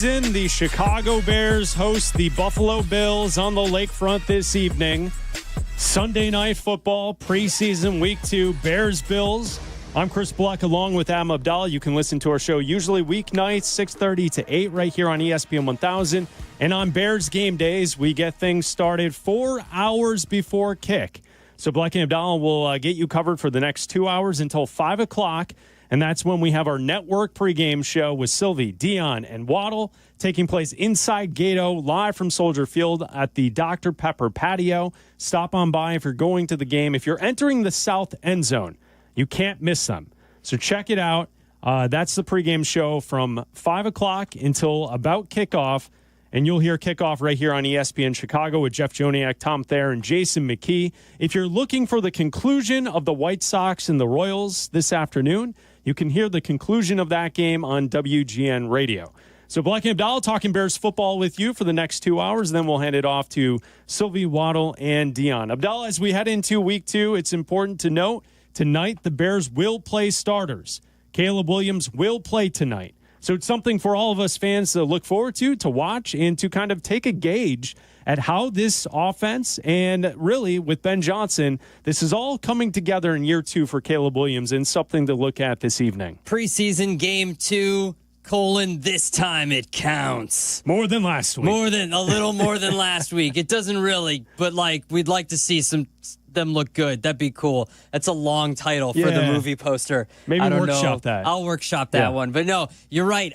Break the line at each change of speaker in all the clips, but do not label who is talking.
The Chicago Bears host the Buffalo Bills on the lakefront this evening. Sunday night football, preseason week 2, Bears-Bills. I'm Chris Bleck along with Am Abdallah. You can listen to our show usually weeknights, 6:30 to 8 right here on ESPN 1000. And on Bears game days, we get things started 4 hours before kick. So Bleck and Abdallah will get you covered for the next 2 hours until 5 o'clock. And that's when we have our network pregame show with Silvy, Dionne, and Waddle taking place inside Gato, live from Soldier Field at the Dr. Pepper patio. Stop on by if you're going to the game. If you're entering the south end zone, you can't miss them. So check it out. That's the pregame show from 5 o'clock until about kickoff. And you'll hear kickoff right here on ESPN Chicago with Jeff Joniak, Tom Thayer, and Jason McKie. If you're looking for the conclusion of the White Sox and the Royals this afternoon, you can hear the conclusion of that game on WGN Radio. So Bleck and Abdallah talking Bears football with you for the next 2 hours. Then we'll hand it off to Silvy, Waddle, and Dionne. Abdallah, as we head into week 2, it's important to note tonight the Bears will play starters. Caleb Williams will play tonight. So it's something for all of us fans to look forward to watch, and to kind of take a gauge at how this offense, and really with Ben Johnson, this is all coming together in year 2 for Caleb Williams, and something to look at this evening.
Preseason game 2, this time it counts.
More than last week.
A little more than last week. It doesn't really, but we'd like to see them look good. That'd be cool. That's a long title for the movie poster.
Maybe
I don't
workshop
know.
that.
I'll workshop that one. But no, you're right.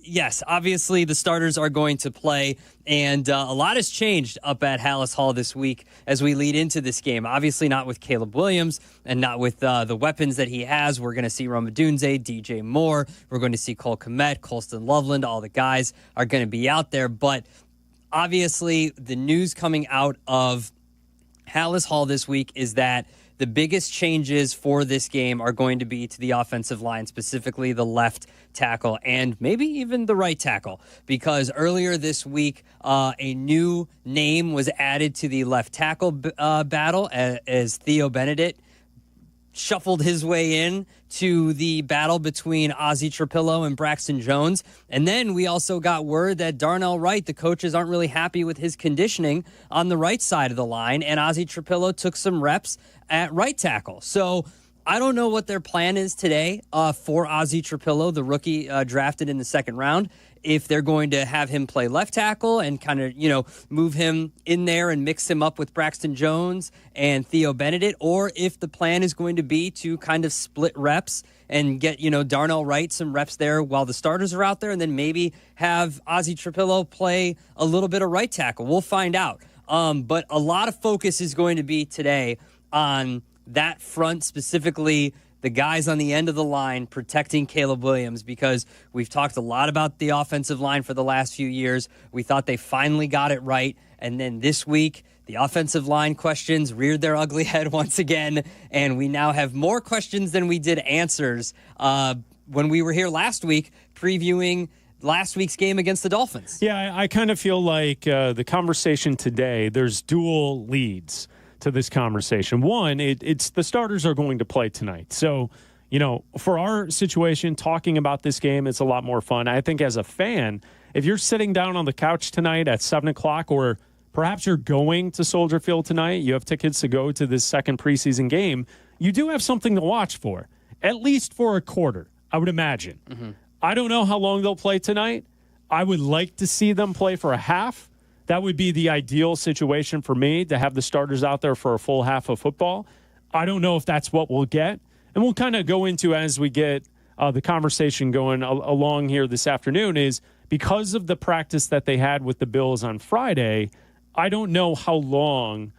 Yes, obviously the starters are going to play, and a lot has changed up at Hallis Hall this week as we lead into this game. Obviously not with Caleb Williams and not with the weapons that he has. We're going to see Roma Dunze, DJ Moore. We're going to see Cole Kmet, Colston Loveland. All the guys are going to be out there. But obviously the news coming out of Hallis Hall this week is that the biggest changes for this game are going to be to the offensive line, specifically the left tackle and maybe even the right tackle, because earlier this week a new name was added to the left tackle battle as Theo Benedict shuffled his way in to the battle between Ozzie Trapillo and Braxton Jones. And then we also got word that Darnell Wright, the coaches aren't really happy with his conditioning on the right side of the line, and Ozzie Trapillo took some reps at right tackle. So I don't know what their plan is today for Ozzie Trapillo, the rookie drafted in the second round. If they're going to have him play left tackle and kind of, move him in there and mix him up with Braxton Jones and Theo Benedict, or if the plan is going to be to kind of split reps and get, Darnell Wright some reps there while the starters are out there, and then maybe have Ozzie Trapillo play a little bit of right tackle. We'll find out. But a lot of focus is going to be today on that front, specifically the guys on the end of the line protecting Caleb Williams, because we've talked a lot about the offensive line for the last few years. We thought they finally got it right. And then this week, the offensive line questions reared their ugly head once again. And we now have more questions than we did answers when we were here last week previewing last week's game against the Dolphins.
Yeah, I kind of feel like the conversation today, there's dual leads to this conversation. One, it's the starters are going to play tonight. So, for our situation, talking about this game, it's a lot more fun. I think as a fan, if you're sitting down on the couch tonight at 7 o'clock, or perhaps you're going to Soldier Field tonight, you have tickets to go to this second preseason game, you do have something to watch for, at least for a quarter, I would imagine. Mm-hmm. I don't know how long they'll play tonight. I would like to see them play for a half. That would be the ideal situation for me, to have the starters out there for a full half of football. I don't know if that's what we'll get. And we'll kind of go into, as we get the conversation going along here this afternoon, is because of the practice that they had with the Bills on Friday, I don't know how long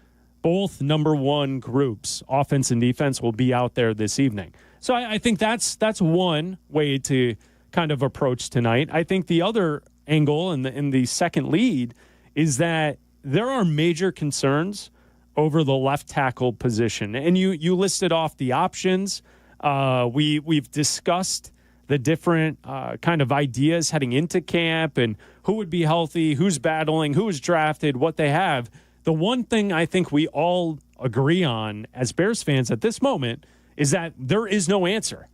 both number one groups, offense and defense, will be out there this evening. So I think that's one way to kind of approach tonight. I think the other angle in the second lead is that there are major concerns over the left tackle position. And you listed off the options. We've discussed the different kind of ideas heading into camp and who would be healthy, who's battling, who was drafted, what they have. The one thing I think we all agree on as Bears fans at this moment is that there is no answer.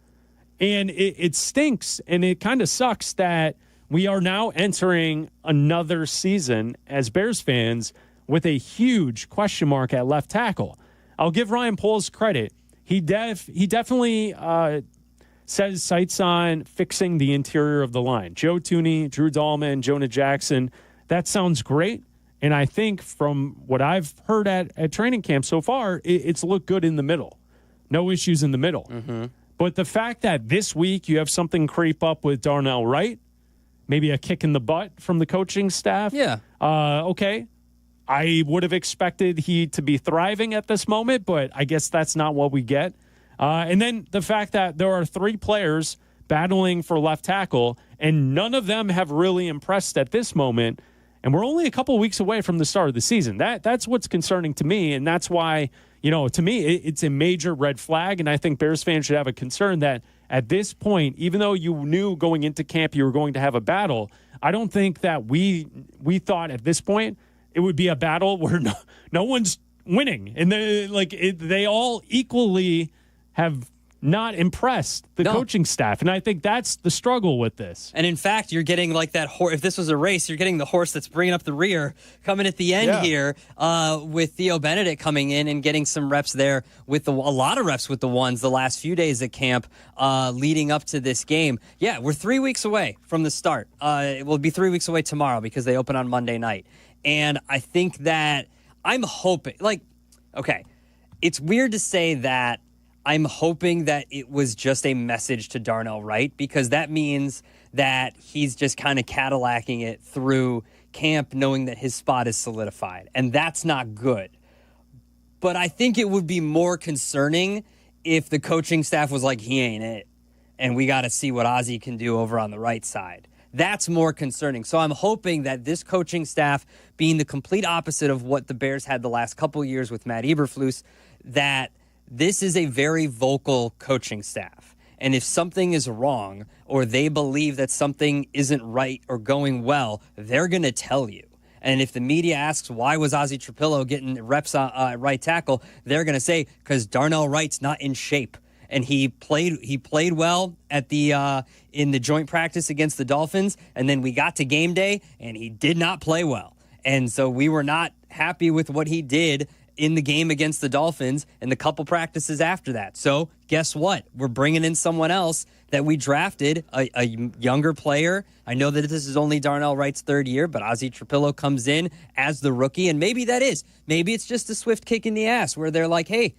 And it stinks, and it kind of sucks that we are now entering another season as Bears fans with a huge question mark at left tackle. I'll give Ryan Poles credit. He definitely says sights on fixing the interior of the line. Joe Thuney, Drew Dahlman, Jonah Jackson, that sounds great. And I think from what I've heard at training camp so far, it's looked good in the middle. No issues in the middle. Mm-hmm. But the fact that this week you have something creep up with Darnell Wright, maybe a kick in the butt from the coaching staff.
Yeah.
Okay. I would have expected he to be thriving at this moment, but I guess that's not what we get. And then the fact that there are 3 players battling for left tackle, and none of them have really impressed at this moment. And we're only a couple weeks away from the start of the season. That's what's concerning to me, and that's why, to me, it's a major red flag, and I think Bears fans should have a concern that at this point, even though you knew going into camp you were going to have a battle, I don't think that we thought at this point it would be a battle where no one's winning. And they all equally have not impressed the coaching staff. And I think that's the struggle with this.
And in fact, you're getting like that horse. If this was a race, you're getting the horse that's bringing up the rear coming at the end here with Theo Benedict coming in and getting some reps there with a lot of reps with the ones the last few days at camp leading up to this game. Yeah, we're 3 weeks away from the start. It will be 3 weeks away tomorrow because they open on Monday night. And I think that I'm hoping, it's weird to say that I'm hoping that it was just a message to Darnell Wright, because that means that he's just kind of Cadillacing it through camp knowing that his spot is solidified. And that's not good. But I think it would be more concerning if the coaching staff was like, he ain't it, and we got to see what Ozzie can do over on the right side. That's more concerning. So I'm hoping that this coaching staff, being the complete opposite of what the Bears had the last couple of years with Matt Eberflus, that this is a very vocal coaching staff. And if something is wrong or they believe that something isn't right or going well, they're going to tell you. And if the media asks, why was Ozzie Trapillo getting reps on right tackle, they're going to say, because Darnell Wright's not in shape. And he played well at the in the joint practice against the Dolphins, and then we got to game day, and he did not play well. And so we were not happy with what he did in the game against the Dolphins and the couple practices after that. So guess what? We're bringing in someone else that we drafted, a younger player. I know that this is only Darnell Wright's 3rd year, but Ozzie Trapillo comes in as the rookie, and maybe it's just a swift kick in the ass where they're like, hey,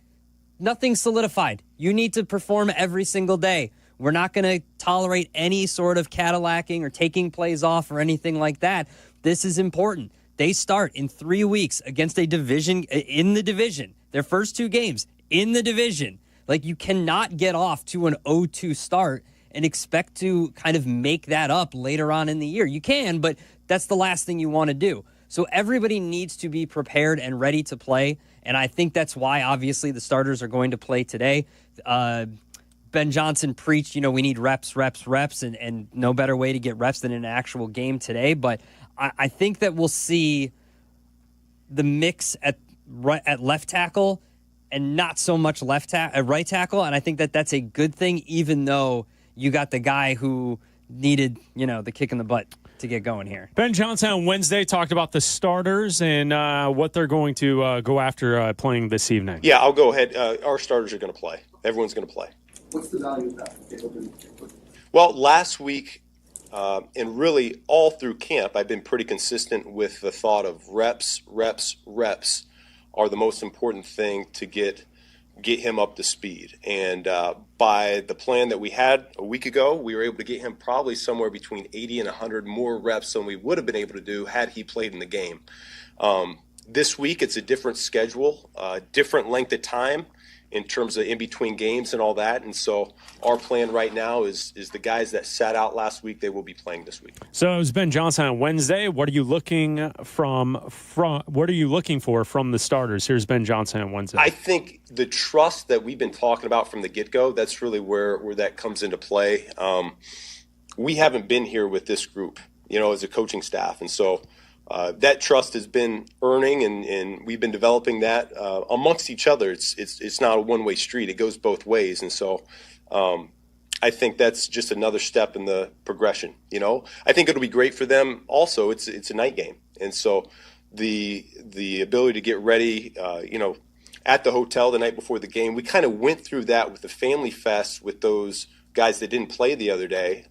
nothing's solidified. You need to perform every single day. We're not going to tolerate any sort of Cadillacing or taking plays off or anything like that. This is important. They start in 3 weeks against a division in the division. Their first 2 games in the division. Like, you cannot get off to an 0-2 start and expect to kind of make that up later on in the year. You can, but that's the last thing you want to do. So everybody needs to be prepared and ready to play. And I think that's why, obviously, the starters are going to play today. Ben Johnson preached, we need reps, and no better way to get reps than in an actual game today. But I think that we'll see the mix at left tackle and not so much right tackle. And I think that that's a good thing, even though you got the guy who needed, the kick in the butt to get going here.
Ben Johnson on Wednesday talked about the starters and what they're going to go after playing this evening.
Yeah, I'll go ahead. Our starters are going to play. Everyone's going to play.
What's the value of that?
Well, last week and really all through camp, I've been pretty consistent with the thought of reps are the most important thing to get him up to speed. And by the plan that we had a week ago, we were able to get him probably somewhere between 80 and 100 more reps than we would have been able to do had he played in the game. This week, it's a different schedule, different length of time in terms of in between games and all that. And so our plan right now is the guys that sat out last week, they will be playing this week.
So it was Ben Johnson on Wednesday. What are you looking what are you looking for from the starters? Here's Ben Johnson on Wednesday.
I think the trust that we've been talking about from the get-go, that's really where that comes into play. We haven't been here with this group, as a coaching staff. And so that trust has been earning, and we've been developing that amongst each other. It's not a one-way street. It goes both ways. And so I think that's just another step in the progression. I think it'll be great for them. Also, it's a night game, and so the ability to get ready, at the hotel the night before the game. We kind of went through that with the Family Fest with those guys that didn't play the other day.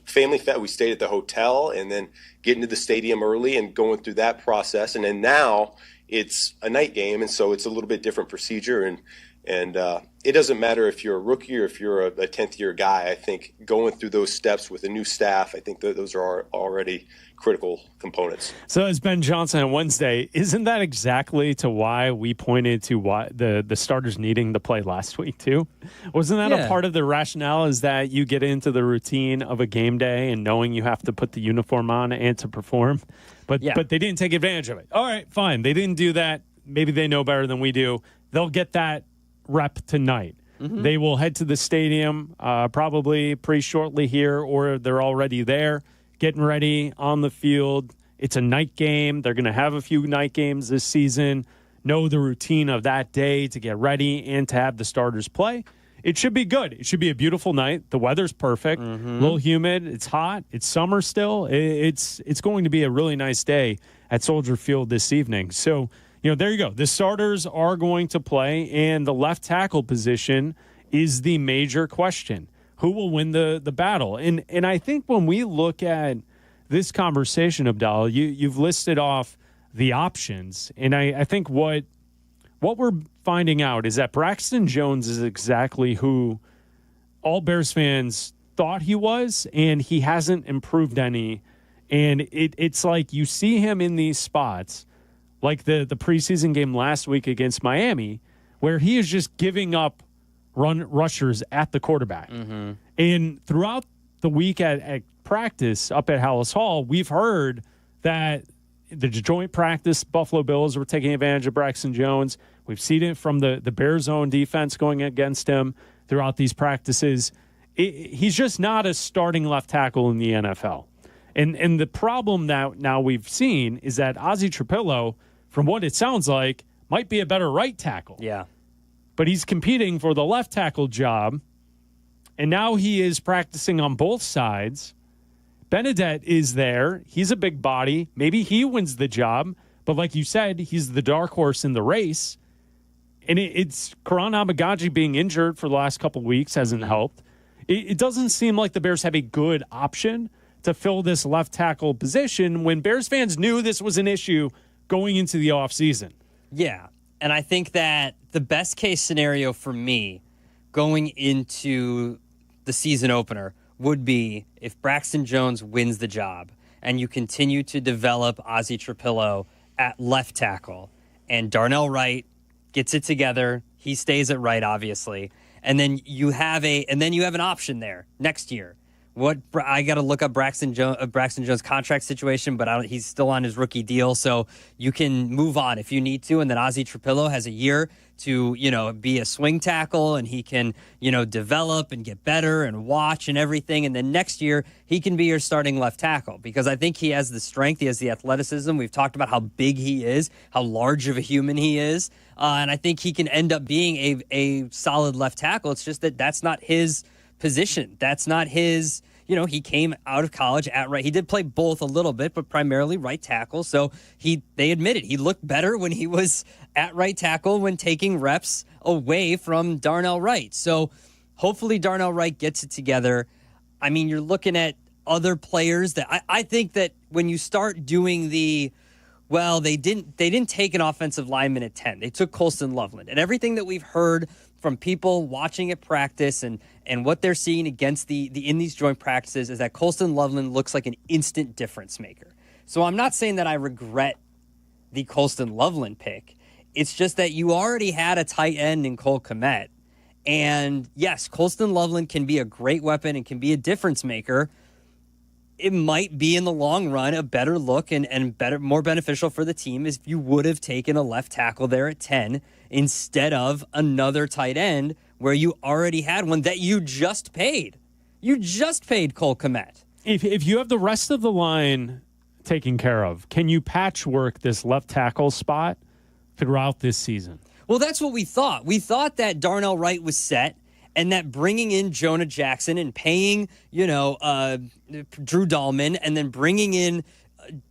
Family Fest, we stayed at the hotel and then getting to the stadium early and going through that process. And then now it's a night game, and so it's a little bit different procedure. And it doesn't matter if you're a rookie or if you're a 10th-year guy. I think going through those steps with a new staff, I think those are already critical components.
So as Ben Johnson on Wednesday, isn't that exactly to why we pointed to why the starters needing to play last week too? Wasn't that a part of the rationale, is that you get into the routine of a game day and knowing you have to put the uniform on and to perform? But they didn't take advantage of it. All right, fine. They didn't do that. Maybe they know better than we do. They'll get that rep tonight. Mm-hmm. They will head to the stadium probably pretty shortly here, or they're already there getting ready on the field. It's a night game. They're going to have a few night games this season. Know the routine of that day to get ready and to have the starters play. It should be good. It should be a beautiful night. The weather's perfect. Mm-hmm. A little humid. It's hot. It's summer still. It's going to be a really nice day at Soldier Field this evening. So, there you go. The starters are going to play, and the left tackle position is the major question. Who will win the battle? And I think when we look at this conversation, Abdallah, you've listed off the options, and I think what we're finding out is that Braxton Jones is exactly who all Bears fans thought he was, and he hasn't improved any. And it's like you see him in these spots, like the preseason game last week against Miami, where he is just giving up rushers at the quarterback. Mm-hmm. And throughout the week at practice up at Hallis Hall, we've heard that the joint practice, Buffalo Bills were taking advantage of Braxton Jones. We've seen it from the Bears' own defense going against him throughout these practices. He's just not a starting left tackle in the NFL. And the problem that now we've seen is that Ozzie Trapillo, from what it sounds like, might be a better right tackle.
Yeah.
But he's competing for the left tackle job, and now he is practicing on both sides. Benedette is there. He's a big body. Maybe he wins the job, but like you said, he's the dark horse in the race. And it's Karan Abagaji being injured for the last couple of weeks hasn't helped. It doesn't seem like the Bears have a good option to fill this left tackle position when Bears fans knew this was an issue going into the offseason.
Yeah, and I think that the best case scenario for me going into the season opener would be if Braxton Jones wins the job and you continue to develop Ozzie Trapillo at left tackle and Darnell Wright gets it together. He stays at right, obviously. And then you have an option there next year. I got to look up Braxton Jones' contract situation, but he's still on his rookie deal, so you can move on if you need to. And then Ozzie Trapillo has a year to be a swing tackle, and he can develop and get better and watch and everything. And then next year he can be your starting left tackle because I think he has the strength, he has the athleticism. We've talked about how big he is, how large of a human he is, and I think he can end up being a solid left tackle. It's just that that's not his position. That's not his. He came out of college at right. He did play both a little bit, but primarily right tackle. So they admitted he looked better when he was at right tackle when taking reps away from Darnell Wright. So hopefully Darnell Wright gets it together. I mean, you're looking at other players that I think that when you start doing they didn't take an offensive lineman at 10. They took Colston Loveland. And everything that we've heard from people watching at practice and what they're seeing against in these joint practices is that Colston Loveland looks like an instant difference maker. So I'm not saying that I regret the Colston Loveland pick. It's just that you already had a tight end in Cole Kmet. And yes, Colston Loveland can be a great weapon and can be a difference maker. It might be in the long run a better look and better, more beneficial for the team if you would have taken a left tackle there at 10 instead of another tight end where you already had one that you just paid. You just paid Cole Kmet.
If you have the rest of the line taken care of, can you patchwork this left tackle spot throughout this season?
Well, that's what we thought. We thought that Darnell Wright was set and that bringing in Jonah Jackson and paying, Drew Dahlman and then bringing in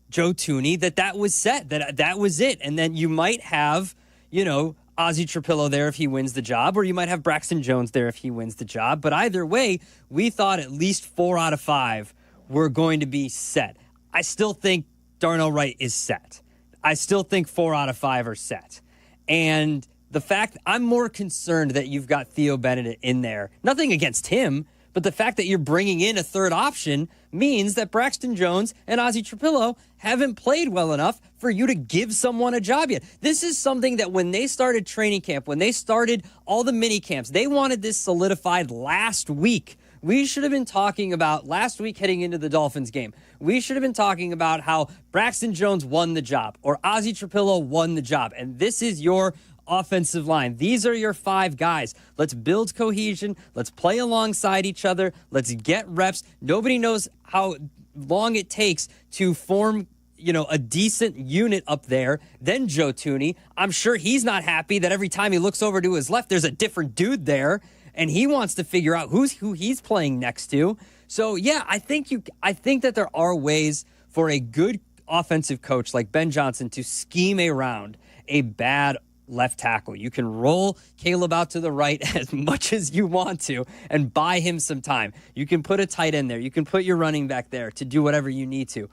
Joe Thuney, that was set, that was it. And then you might have, Ozzie Trapillo there if he wins the job, or you might have Braxton Jones there if he wins the job. But either way, we thought at least 4 out of 5 were going to be set. I still think Darnell Wright is set. I still think 4 out of 5 are set. And the fact, I'm more concerned that you've got Theo Benedict in there. Nothing against him, but the fact that you're bringing in a third option means that Braxton Jones and Ozzie Trapillo haven't played well enough for you to give someone a job yet. This is something that when they started training camp, when they started all the mini camps, they wanted this solidified last week. We should have been talking about last week heading into the Dolphins game. We should have been talking about how Braxton Jones won the job or Ozzie Trapillo won the job. And this is your offensive line. These are your 5 guys. Let's build cohesion. Let's play alongside each other. Let's get reps. Nobody knows how long it takes to form, a decent unit up there. Then Joe Thuney, I'm sure he's not happy that every time he looks over to his left, there's a different dude there, and he wants to figure out who he's playing next to. So yeah, I think that there are ways for a good offensive coach like Ben Johnson to scheme around a bad left tackle. You can roll Caleb out to the right as much as you want to and buy him some time. You can put a tight end there. You can put your running back there to do whatever you need to.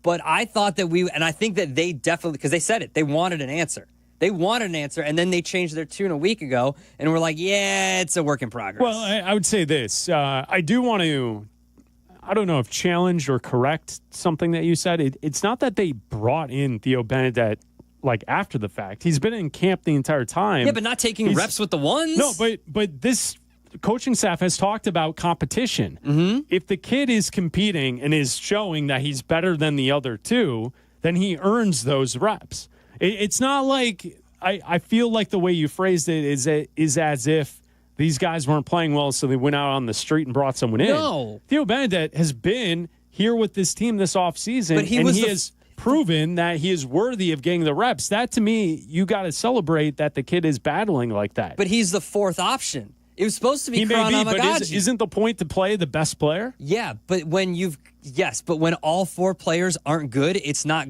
But I thought that and I think that they definitely, because they said it, they wanted an answer. They wanted an answer, and then they changed their tune a week ago, and we're like, yeah, it's a work in progress.
Well, I would say this. I do want to, I don't know if challenge or correct something that you said. It's not that they brought in Theo Benedict like after the fact. He's been in camp the entire time.
Yeah, but not taking reps with the ones.
No, but this coaching staff has talked about competition.
Mm-hmm.
If the kid is competing and is showing that he's better than the other two, then he earns those reps. It's not like I feel like the way you phrased it is as if these guys weren't playing well, so they went out on the street and brought someone in.
No.
Theo Benedict has been here with this team this offseason, and he has proven that he is worthy of getting the reps. That, to me, you got to celebrate that the kid is battling like that.
But he's the 4th option. It was supposed to be
Cronin, but isn't the point to play the best player?
Yeah, but when all 4 players aren't good, it's not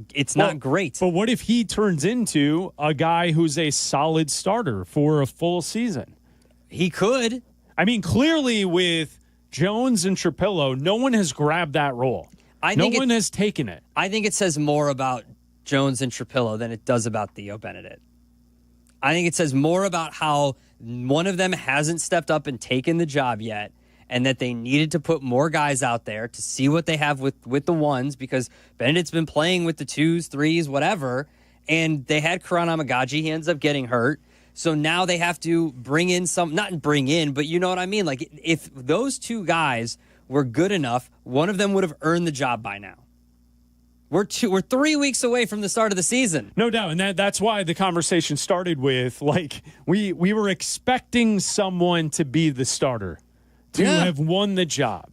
great.
But what if he turns into a guy who's a solid starter for a full season?
He could.
I mean, clearly with Jones and Trapillo, no one has grabbed that role. No one has taken it.
I think it says more about Jones and Trapillo than it does about Theo Benedict. I think it says more about how one of them hasn't stepped up and taken the job yet, and that they needed to put more guys out there to see what they have with the ones, because Benedict's been playing with the 2s, 3s, whatever, and they had Karan Amagaji. He ends up getting hurt. So now they have to bring in but you know what I mean? Like, if those 2 guys were good enough, one of them would have earned the job by now. We're 3 weeks away from the start of the season.
No doubt, and that's why the conversation started with, like, we were expecting someone to be the starter, to have won the job.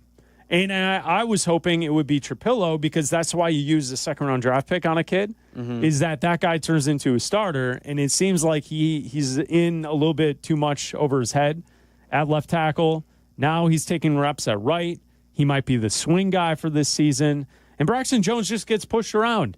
And I was hoping it would be Trapillo, because that's why you use the 2nd-round draft pick on a kid, is that guy turns into a starter, and it seems like he's in a little bit too much over his head at left tackle. Now he's taking reps at right. He might be the swing guy for this season. And Braxton Jones just gets pushed around.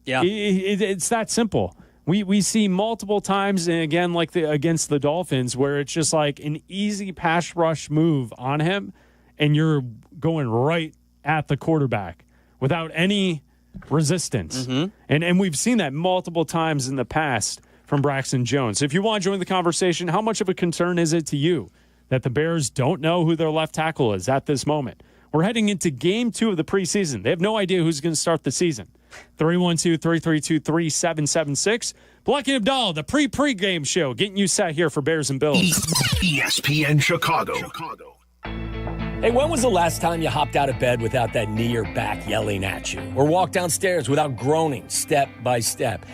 Yeah.
It's that simple. We see multiple times, and again, like against the Dolphins, where it's just like an easy pass rush move on him, and you're going right at the quarterback without any resistance.
Mm-hmm.
And we've seen that multiple times in the past from Braxton Jones. If you want to join the conversation, how much of a concern is it to you that the Bears don't know who their left tackle is at this moment? We're heading into game 2 of the preseason. They have no idea who's going to start the season. 312-332-3776. Black and Abdal, the pregame show, getting you set here for Bears and Bills.
ESPN Chicago.
Hey, when was the last time you hopped out of bed without that knee or back yelling at you? Or walked downstairs without groaning step by step?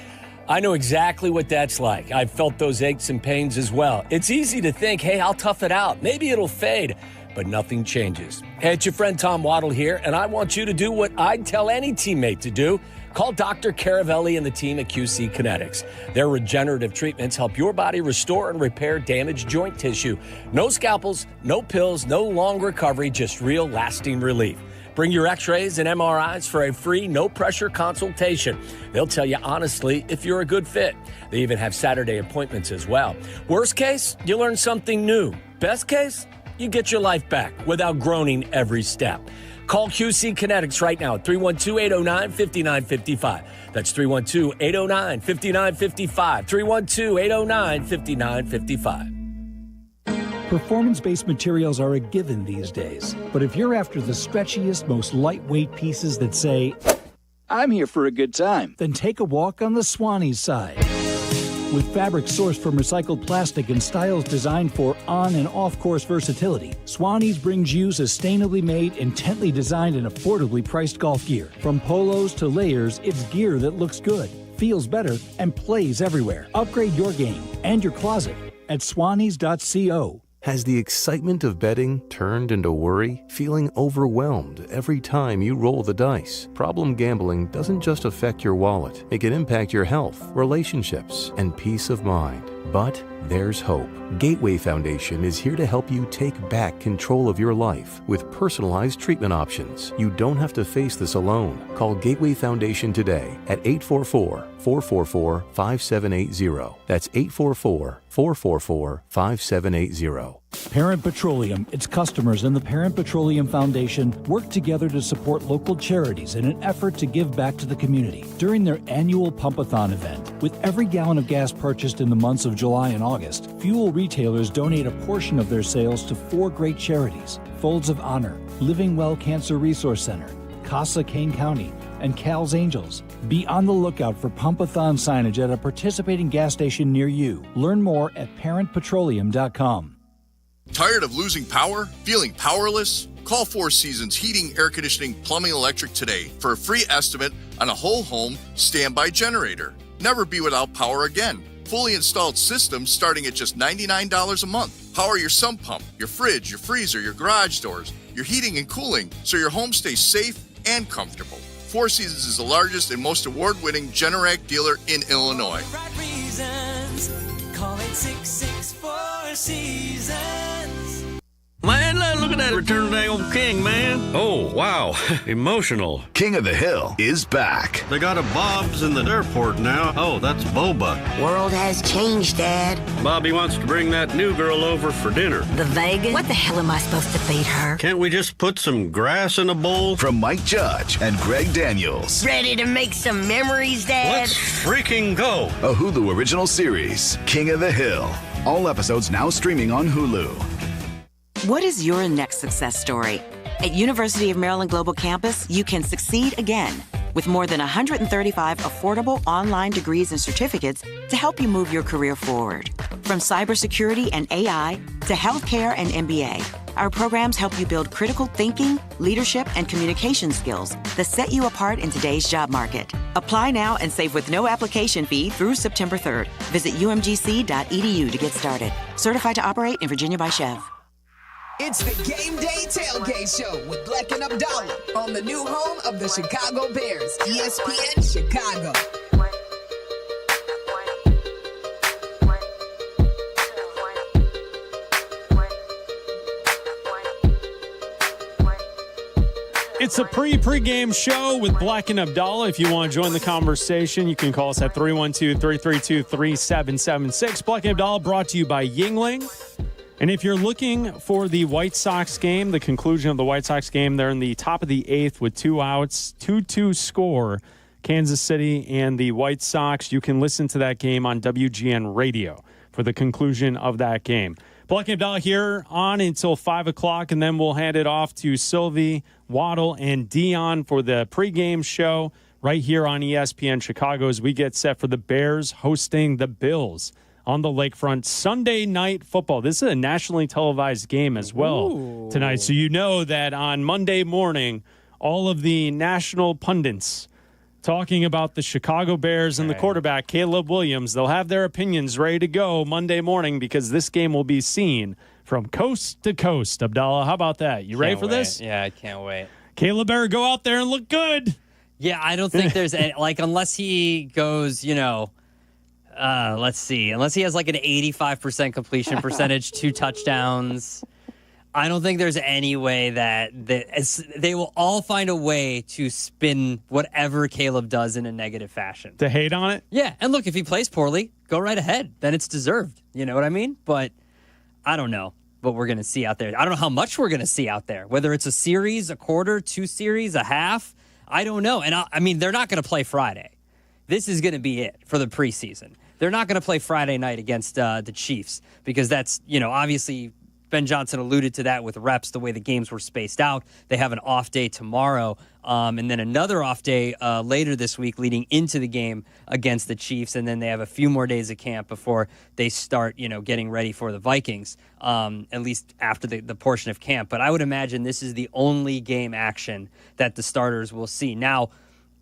I know exactly what that's like. I've felt those aches and pains as well. It's easy to think, hey, I'll tough it out. Maybe it'll fade. But nothing changes. Hey, it's your friend Tom Waddle here, and I want you to do what I'd tell any teammate to do. Call Dr. Caravelli and the team at QC Kinetics. Their regenerative treatments help your body restore and repair damaged joint tissue. No scalpels, no pills, no long recovery, just real lasting relief. Bring your x-rays and MRIs for a free, no-pressure consultation. They'll tell you honestly if you're a good fit. They even have Saturday appointments as well. Worst case, you learn something new. Best case, you get your life back without groaning every step. Call QC Kinetics right now at 312-809-5955. That's 312-809-5955. 312-809-5955.
Performance-based materials are a given these days. But if you're after the stretchiest, most lightweight pieces that say, "I'm here for a good time," then take a walk on the Swanee's side. With fabric sourced from recycled plastic and styles designed for on- and off-course versatility, Swanee's brings you sustainably made, intently designed, and affordably priced golf gear. From polos to layers, it's gear that looks good, feels better, and plays everywhere. Upgrade your game and your closet at swanees.co.
Has the excitement of betting turned into worry? Feeling overwhelmed every time you roll the dice? Problem gambling doesn't just affect your wallet. It can impact your health, relationships, and peace of mind. But there's hope. Gateway Foundation is here to help you take back control of your life with personalized treatment options. You don't have to face this alone. Call Gateway Foundation today at 844-444-5780. That's 844-444-5780.
Parent Petroleum, its customers, and the Parent Petroleum Foundation work together to support local charities in an effort to give back to the community. During their annual Pumpathon event, with every gallon of gas purchased in the months of July and August, fuel retailers donate a portion of their sales to 4 great charities: Folds of Honor, Living Well Cancer Resource Center, Casa Kane County, and Cal's Angels. Be on the lookout for Pumpathon signage at a participating gas station near you. Learn more at parentpetroleum.com.
Tired of losing power? Feeling powerless? Call Four Seasons Heating, Air Conditioning, Plumbing, Electric today for a free estimate on a whole home standby generator. Never be without power again. Fully installed systems starting at just $99 a month. Power your sump pump, your fridge, your freezer, your garage doors, your heating and cooling so your home stays safe and comfortable. Four Seasons is the largest and most award-winning Generac dealer in Illinois.
Right reasons. Call it 664 Seasons.
Man, look at that return of the old king, man. Oh, wow. Emotional.
King of the Hill is back.
They got a Bob's in the airport now. Oh, that's Boba.
World has changed, Dad.
Bobby wants to bring that new girl over for dinner.
The Vegas? What the hell am I supposed to feed her?
Can't we just put some grass in a bowl?
From Mike Judge and Greg Daniels.
Ready to make some memories, Dad?
Let's freaking go.
A Hulu original series, King of the Hill. All episodes now streaming on Hulu.
What is your next success story? At University of Maryland Global Campus, you can succeed again with more than 135 affordable online degrees and certificates to help you move your career forward. From cybersecurity and AI to healthcare and MBA, our programs help you build critical thinking, leadership, and communication skills that set you apart in today's job market. Apply now and save with no application fee through September 3rd. Visit umgc.edu to get started. Certified to operate in Virginia by Chev.
It's the Game Day Tailgate Show with Bleck and Abdallah on the new home of the Chicago Bears, ESPN Chicago.
It's a pregame show with Bleck and Abdallah. If you want to join the conversation, you can call us at 312-332-3776. Bleck and Abdallah brought to you by Yingling. And if you're looking for the White Sox game, the conclusion of the White Sox game, they're in the top of the 8th with 2 outs, 2-2 score, Kansas City and the White Sox. You can listen to that game on WGN Radio for the conclusion of that game. Bleck and Abdallah here on until 5 o'clock, and then we'll hand it off to Silvy, Waddle, and Dionne for the pregame show right here on ESPN Chicago as we get set for the Bears hosting the Bills on the lakefront. Sunday night football. This is a nationally televised game as well tonight. So you know that on Monday morning, all of the national pundits talking about the Chicago Bears and the quarterback, Caleb Williams, they'll have their opinions ready to go Monday morning because this game will be seen from coast to coast. Abdallah, how about that? You ready for this?
Yeah, I can't wait.
Caleb better go out there and look good.
Yeah, I don't think there's any, unless he goes, let's see, unless he has an 85% completion percentage, 2 touchdowns. I don't think there's any way that they will all find a way to spin whatever Caleb does in a negative fashion.
To hate on it?
Yeah, and look, if he plays poorly, go right ahead. Then it's deserved. You know what I mean? But I don't know what we're going to see out there. I don't know how much we're going to see out there, whether it's a series, a quarter, 2 series, a half. I don't know. And I mean, they're not going to play Friday. This is going to be it for the preseason. They're not going to play Friday night against the Chiefs because that's, obviously Ben Johnson alluded to that with reps, the way the games were spaced out. They have an off day tomorrow, and then another off day later this week leading into the game against the Chiefs, and then they have a few more days of camp before they start, getting ready for the Vikings, at least after the portion of camp. But I would imagine this is the only game action that the starters will see. Now,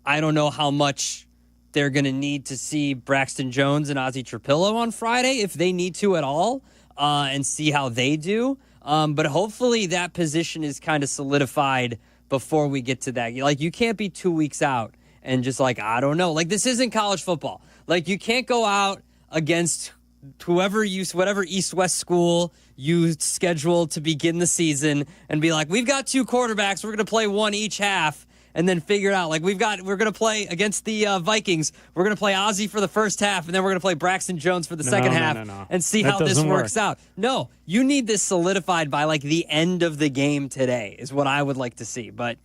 I don't know how much they're going to need to see Braxton Jones and Ozzie Trapillo on Friday, if they need to at all. And see how they do. But hopefully that position is kind of solidified before we get to that. You can't be 2 weeks out and just I don't know. This isn't college football. You can't go out against whatever East-West school you schedule to begin the season and be we've got 2 quarterbacks. We're going to play one each half. And then figure it out. We're going to play against the Vikings. We're going to play Ozzie for the first half, and then we're going to play Braxton Jones for the second half and see how this works out. No, you need this solidified by the end of the game today is what I would like to see. But,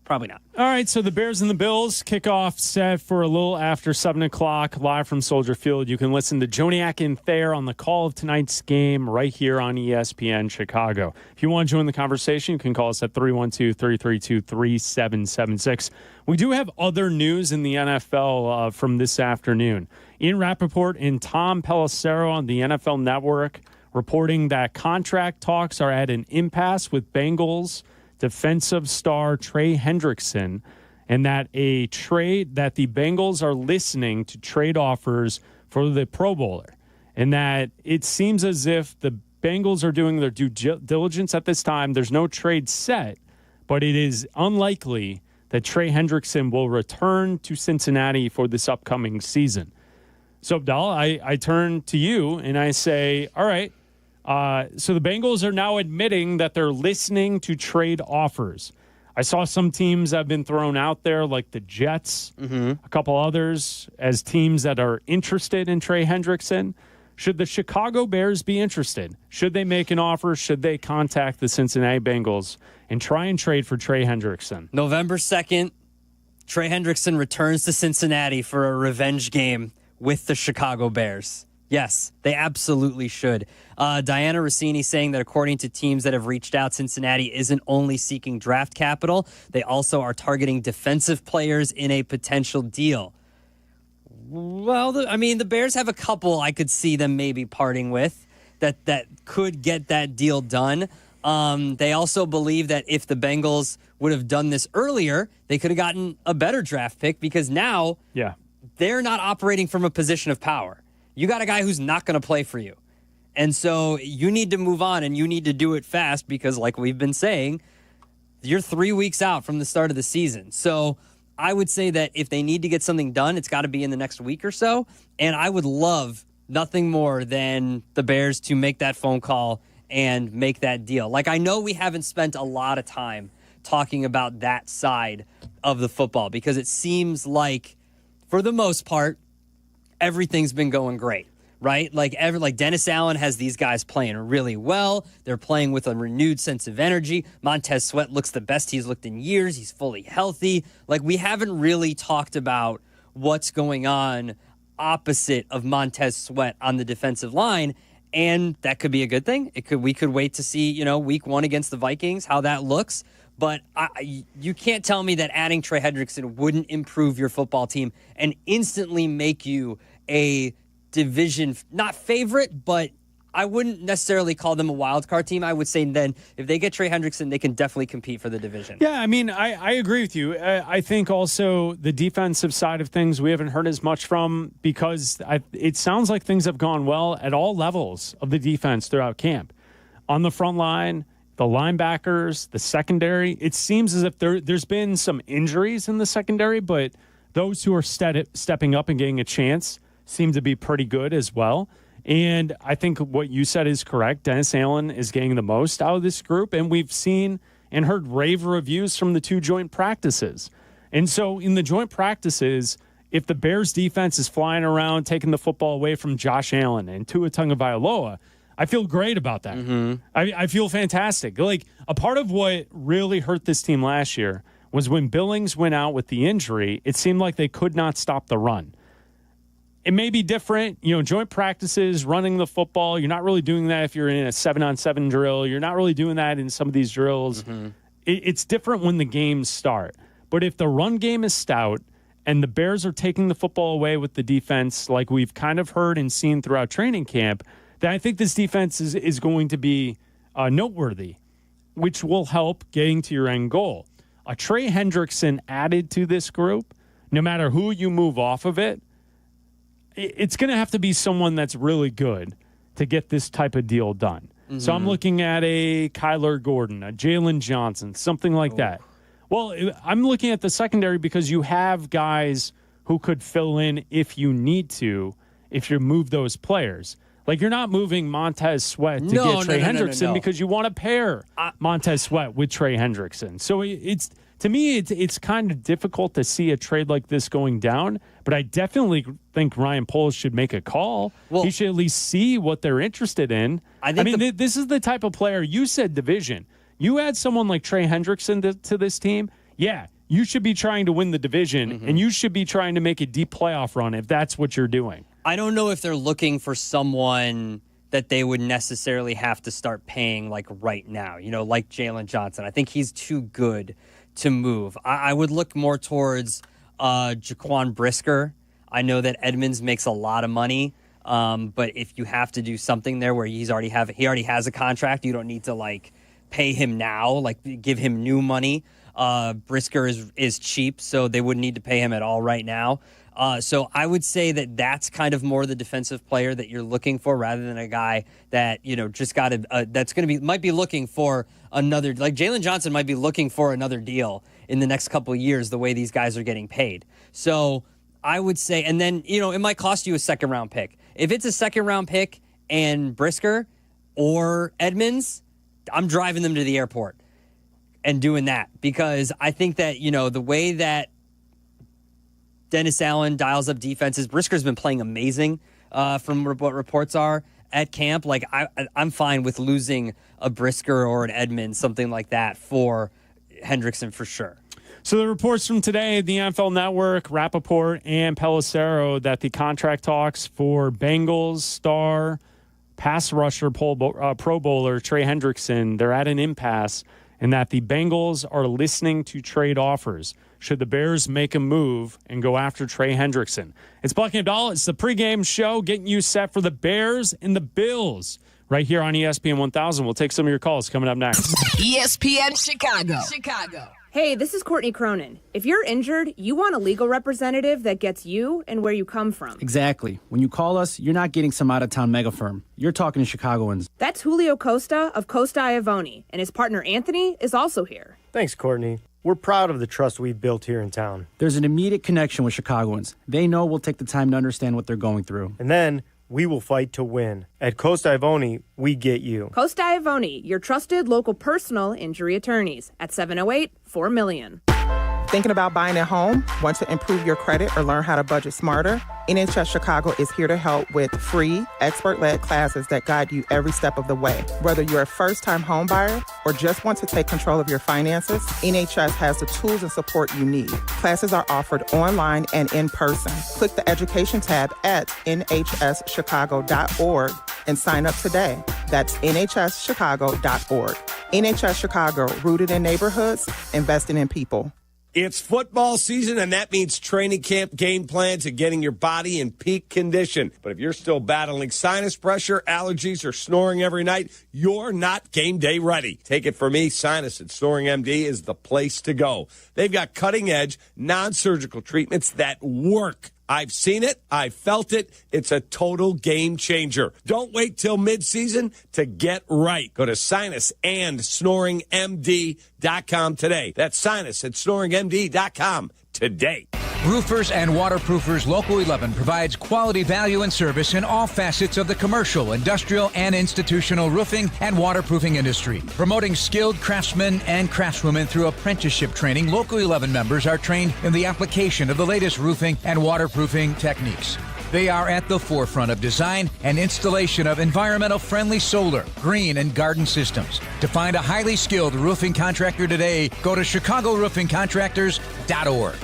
probably not.
All right, so the Bears and the Bills kickoff set for a little after 7 o'clock live from Soldier Field. You can listen to Joniak and Thayer on the call of tonight's game right here on ESPN Chicago. If you want to join the conversation, you can call us at 312-332-3776. We do have other news in the NFL from this afternoon. Ian Rappaport and Tom Pelissero on the NFL Network reporting that contract talks are at an impasse with Bengals defensive star Trey Hendrickson, and that the Bengals are listening to trade offers for the Pro Bowler, and that it seems as if the Bengals are doing their due diligence at this time. There's no trade set, but it is unlikely that Trey Hendrickson will return to Cincinnati for this upcoming season. So, Abdallah, I turn to you and I say, all right, so the Bengals are now admitting that they're listening to trade offers. I saw some teams that have been thrown out there, like the Jets, a couple others, as teams that are interested in Trey Hendrickson. Should the Chicago Bears be interested? Should they make an offer? Should they contact the Cincinnati Bengals and try and trade for Trey Hendrickson?
November 2nd, Trey Hendrickson returns to Cincinnati for a revenge game with the Chicago Bears. Yes, they absolutely should. Diana Rossini saying that according to teams that have reached out, Cincinnati isn't only seeking draft capital, they also are targeting defensive players in a potential deal. Well, the Bears have a couple I could see them maybe parting with that could get that deal done. They also believe that if the Bengals would have done this earlier, they could have gotten a better draft pick because now they're not operating from a position of power. You got a guy who's not going to play for you. And so you need to move on and you need to do it fast because, like we've been saying, you're 3 weeks out from the start of the season. So I would say that if they need to get something done, it's got to be in the next week or so. And I would love nothing more than the Bears to make that phone call and make that deal. I know we haven't spent a lot of time talking about that side of the football because it seems like, for the most part, everything's been going great, right? Dennis Allen has these guys playing really well. They're playing with a renewed sense of energy. Montez Sweat looks the best he's looked in years. He's fully healthy. We haven't really talked about what's going on opposite of Montez Sweat on the defensive line, and that could be a good thing. We could wait to see, week 1 against the Vikings, how that looks. But you can't tell me that adding Trey Hendrickson wouldn't improve your football team and instantly make you a division, not favorite, but I wouldn't necessarily call them a wild card team. I would say then if they get Trey Hendrickson, they can definitely compete for the division.
Yeah, I agree with you. I think also the defensive side of things we haven't heard as much from because it sounds like things have gone well at all levels of the defense throughout camp. on the front line, the linebackers, the secondary. It seems as if there's been some injuries in the secondary, but those who are stepping up and getting a chance seem to be pretty good as well. And I think what you said is correct. Dennis Allen is getting the most out of this group, and we've seen and heard rave reviews from the 2 joint practices. And so in the joint practices, if the Bears defense is flying around, taking the football away from Josh Allen and Tua Tagovailoa, I feel great about that. I feel fantastic. Like, a part of what really hurt this team last year was when Billings went out with the injury, it seemed like they could not stop the run. It may be different, joint practices, running the football. You're not really doing that if you're in a 7-on-7 drill. You're not really doing that in some of these drills. It's different when the games start. But if the run game is stout and the Bears are taking the football away with the defense, like we've kind of heard and seen throughout training camp, then I think this defense is going to be noteworthy, which will help getting to your end goal. A Trey Hendrickson added to this group, no matter who you move off of it, it's going to have to be someone that's really good to get this type of deal done. So I'm looking at a Kyler Gordon, a Jalen Johnson, something like that. Well, I'm looking at the secondary because you have guys who could fill in if you need to, if you move those players. Like, you're not moving Montez Sweat to get Trey Hendrickson because you want to pair Montez Sweat with Trey Hendrickson. So it's to me, it's kind of difficult to see a trade like this going down, but I definitely think Ryan Poles should make a call. Well, he should at least see what they're interested in. This is the type of player, you said division. You add someone like Trey Hendrickson to this team, you should be trying to win the division, and you should be trying to make a deep playoff run if that's what you're doing.
I don't know if they're looking for someone that they would necessarily have to start paying like right now, like Jalen Johnson. I think he's too good to move. I would look more towards Jaquan Brisker. I know that Edmonds makes a lot of money, but if you have to do something there where he already has a contract, you don't need to like pay him now, give him new money. Brisker is cheap, so they wouldn't need to pay him at all right now. So I would say that that's kind of more the defensive player that you're looking for rather than a guy that, just got might be looking for another, like Jalen Johnson might be looking for another deal in the next couple of years, the way these guys are getting paid. So I would say, and then, it might cost you a 2nd round pick. If it's a 2nd round pick and Brisker or Edmonds, I'm driving them to the airport and doing that because I think that, the way that Dennis Allen dials up defenses. Brisker's been playing amazing from what reports are at camp. Like, I'm fine with losing a Brisker or an Edmonds, something like that, for Hendrickson for sure.
So the reports from today, the NFL Network, Rappaport, and Pelissero, that the contract talks for Bengals star pass rusher Pro Bowler Trey Hendrickson, they're at an impasse, and that the Bengals are listening to trade offers should the Bears make a move and go after Trey Hendrickson. It's Buck and Abdallah. It's the pregame show getting you set for the Bears and the Bills right here on ESPN 1000. We'll take some of your calls coming up next.
ESPN Chicago.
Hey, this is Courtney Cronin. If you're injured, you want a legal representative that gets you and where you come from.
Exactly. When you call us, you're not getting some out-of-town mega firm. You're talking to Chicagoans.
That's Julio Costa of Costa Iavoni, and his partner Anthony is also here.
Thanks, Courtney. We're proud of the trust we've built here in town.
There's an immediate connection with Chicagoans. They know we'll take the time to understand what they're going through.
And then we will fight to win. At Costa Iavoni, we get you.
Costa Iavoni, your trusted local personal injury attorneys at 708-4MILLION.
Thinking about buying a home? Want to improve your credit or learn how to budget smarter? NHS Chicago is here to help with free, expert-led classes that guide you every step of the way. Whether you're a first-time home buyer or just want to take control of your finances, NHS has the tools and support you need. Classes are offered online and in person. Click the Education tab at nhschicago.org and sign up today. That's nhschicago.org. NHS Chicago, rooted in neighborhoods, investing in people.
It's football season, and that means training camp game plans and getting your body in peak condition. But if you're still battling sinus pressure, allergies, or snoring every night, you're not game day ready. Take it from me, Sinus and Snoring MD is the place to go. They've got cutting-edge, non-surgical treatments that work. I've seen it. I've felt it. It's a total game changer. Don't wait till midseason to get right. Go to sinusandsnoringmd.com today. That's sinusandsnoringmd.com today.
Roofers and Waterproofers Local 11 provides quality value and service in all facets of the commercial, industrial, and institutional roofing and waterproofing industry. Promoting skilled craftsmen and craftswomen through apprenticeship training, Local 11 members are trained in the application of the latest roofing and waterproofing techniques. They are at the forefront of design and installation of environmental-friendly solar, green, and garden systems. To find a highly skilled roofing contractor today, go to ChicagoRoofingContractors.org.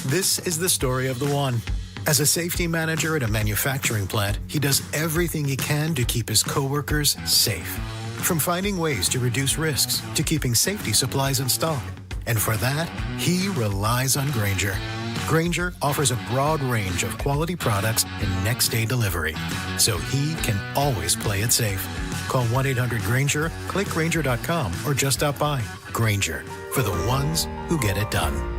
This is the story of the one. As a safety manager at a manufacturing plant, he does everything he can to keep his coworkers safe. From finding ways to reduce risks to keeping safety supplies in stock. And for that, he relies on Grainger. Grainger offers a broad range of quality products and next-day delivery, so he can always play it safe. Call 1-800-GRAINGER, click Grainger.com, or just stop by. Grainger, for the ones who get it done.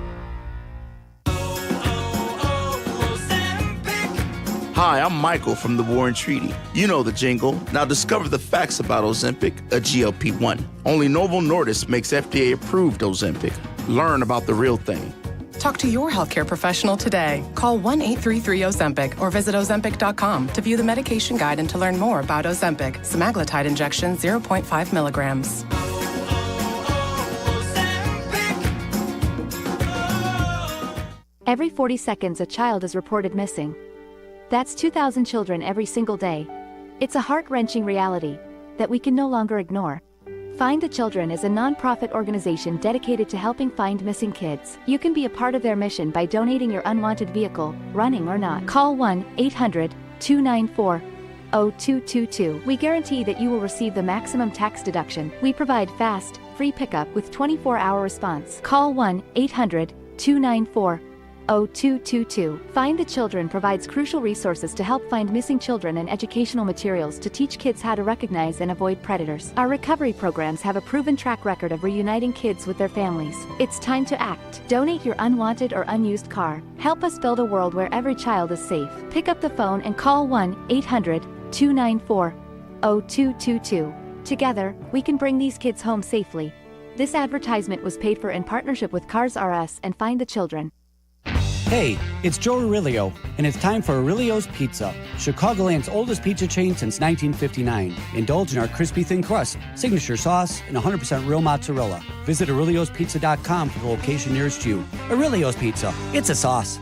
Hi, I'm Michael from the War and Treaty. You know the jingle. Now discover the facts about Ozempic, a GLP-1. Only Novo Nordisk makes FDA-approved Ozempic. Learn about the real thing.
Talk to your healthcare professional today. Call 1-833-OZEMPIC or visit Ozempic.com to view the medication guide and to learn more about Ozempic, semaglutide injection 0.5 milligrams.
Every 40 seconds, a child is reported missing. That's 2,000 children every single day. It's a heart-wrenching reality that we can no longer ignore. Find the Children is a non-profit organization dedicated to helping find missing kids. You can be a part of their mission by donating your unwanted vehicle, running or not. Call 1-800-294-0222. We guarantee that you will receive the maximum tax deduction. We provide fast, free pickup with 24-hour response. Call 1-800-294-0222. Find the Children provides crucial resources to help find missing children and educational materials to teach kids how to recognize and avoid predators. Our recovery programs have a proven track record of reuniting kids with their families. It's time to act. Donate your unwanted or unused car. Help us build a world where every child is safe. Pick up the phone and call 1-800-294-0222. Together, we can bring these kids home safely. This advertisement was paid for in partnership with Cars R Us and Find the Children.
Hey, it's Joe Aurelio, and it's time for Aurelio's Pizza, Chicagoland's oldest pizza chain since 1959. Indulge in our crispy thin crust, signature sauce, and 100% real mozzarella. Visit Aurelio'sPizza.com for the location nearest you. Aurelio's Pizza, it's a sauce.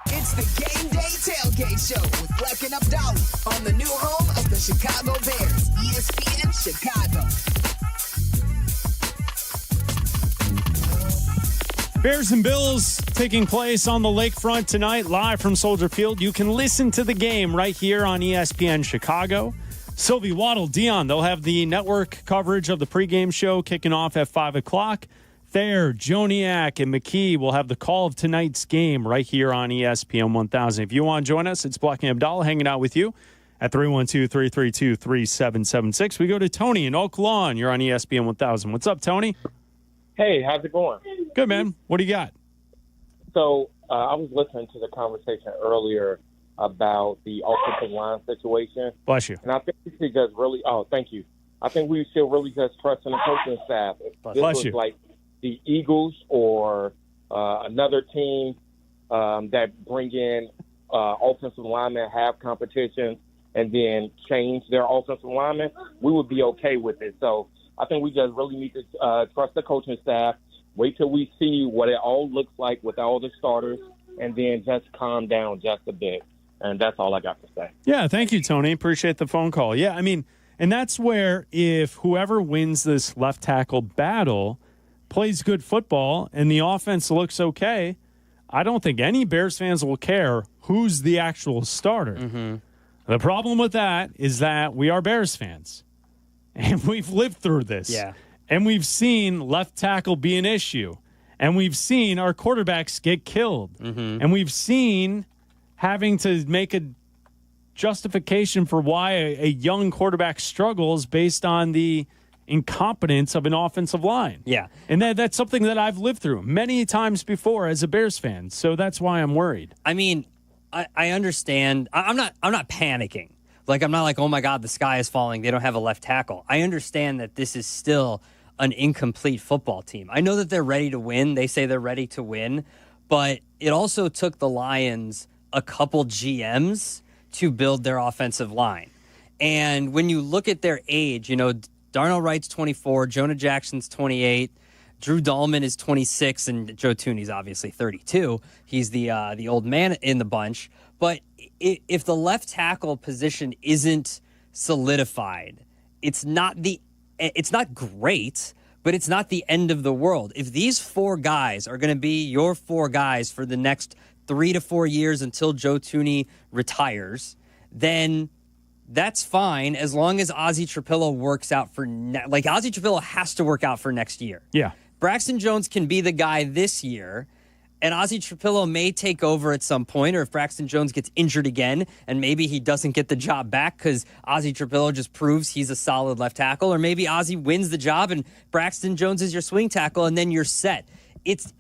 It's the Game Day Tailgate Show with Black and Abdallah on the new home of the Chicago Bears, ESPN Chicago.
Bears and Bills taking place on the lakefront tonight, live from Soldier Field. You can listen to the game right here on ESPN Chicago. Silvy, Waddle, Dionne, they'll have the network coverage of the pregame show kicking off at 5 o'clock. Thayer, Joniak, and McKie will have the call of tonight's game right here on ESPN 1000. If you want to join us, it's Black and Abdallah hanging out with you at 312-332-3776. We go to Tony in Oak Lawn. You're on ESPN 1000. What's up, Tony?
Hey, how's it going?
Good, man. What do you got?
So I was listening to the conversation earlier about the offensive line situation.
Bless you.
And I think we should just really thank you. I think we should really just trust in the coaching staff. If this
Bless
was
you.
like the Eagles or another team that bring in offensive linemen, have competition, and then change their offensive linemen, we would be okay with it. So I think we just really need to trust the coaching staff, wait till we see what it all looks like with all the starters, and then just calm down just a bit. And that's all I got to say.
Yeah, thank you, Tony. Appreciate the phone call. Yeah, I mean, and that's where if whoever wins this left tackle battle plays good football and the offense looks okay, I don't think any Bears fans will care who's the actual starter.
Mm-hmm.
The problem with that is that we are Bears fans. And we've lived through this.
Yeah.
And we've seen left tackle be an issue. And we've seen our quarterbacks get killed.
Mm-hmm.
And we've seen having to make a justification for why a young quarterback struggles based on the incompetence of an offensive line.
Yeah.
And that's something that I've lived through many times before as a Bears fan. So that's why I'm worried.
I mean, I understand. I'm not panicking. Like, I'm not like, oh my God, the sky is falling. They don't have a left tackle. I understand that this is still an incomplete football team. I know that they're ready to win. They say they're ready to win, but it also took the Lions a couple GMs to build their offensive line. And when you look at their age, Darnell Wright's 24, Jonah Jackson's 28, Drew Dahlman is 26, and Joe Thuney's obviously 32. He's the old man in the bunch. But if the left tackle position isn't solidified, it's not great, but it's not the end of the world. If these four guys are going to be your four guys for the next 3 to 4 years until Joe Thuney retires, then that's fine as long as Ozzie Trapillo works out for Ozzie Trapillo has to work out for next year.
Yeah.
Braxton Jones can be the guy this year, and Ozzie Trapillo may take over at some point, or if Braxton Jones gets injured again and maybe he doesn't get the job back because Ozzie Trapillo just proves he's a solid left tackle, or maybe Ozzie wins the job and Braxton Jones is your swing tackle and then you're set.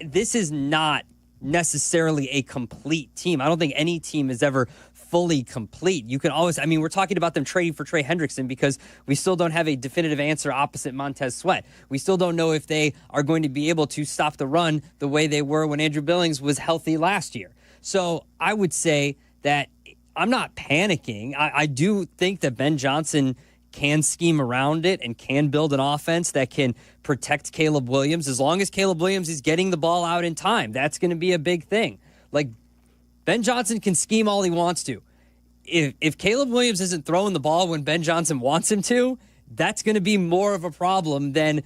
This is not necessarily a complete team. I don't think any team is ever fully complete. You can always, we're talking about them trading for Trey Hendrickson because we still don't have a definitive answer opposite Montez Sweat. We still don't know if they are going to be able to stop the run the way they were when Andrew Billings was healthy last year. So I would say that I'm not panicking. I do think that Ben Johnson can scheme around it and can build an offense that can protect Caleb Williams. As long as Caleb Williams is getting the ball out in time, that's going to be a big thing. Like, Ben Johnson can scheme all he wants to. If Caleb Williams isn't throwing the ball when Ben Johnson wants him to, that's going to be more of a problem than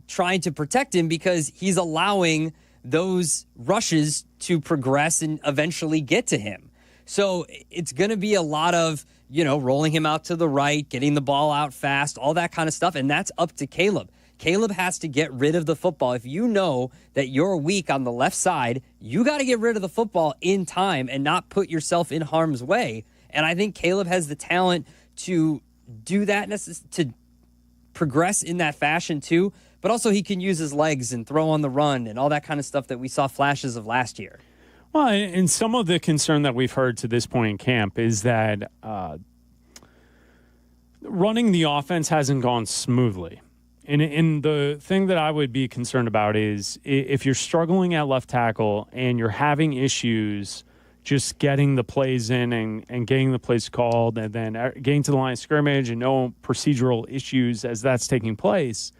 trying to protect him because he's allowing those rushes to progress and eventually get to him. So it's going to be a lot of, rolling him out to the right, getting the ball out fast, all that kind of stuff, and that's up to Caleb. Caleb has to get rid of the football. If you know that you're weak on the left side, you got to get rid of the football in time and not put yourself in harm's way. And I think Caleb has the talent to do that, to progress in that fashion too. But also he can use his legs and throw on the run and all that kind of stuff that we saw flashes of last year.
Well, and some of the concern that we've heard to this point in camp is that running the offense hasn't gone smoothly. And the thing that I would be concerned about is if you're struggling at left tackle and you're having issues just getting the plays in and getting the plays called and then getting to the line of scrimmage and no procedural issues as that's taking place,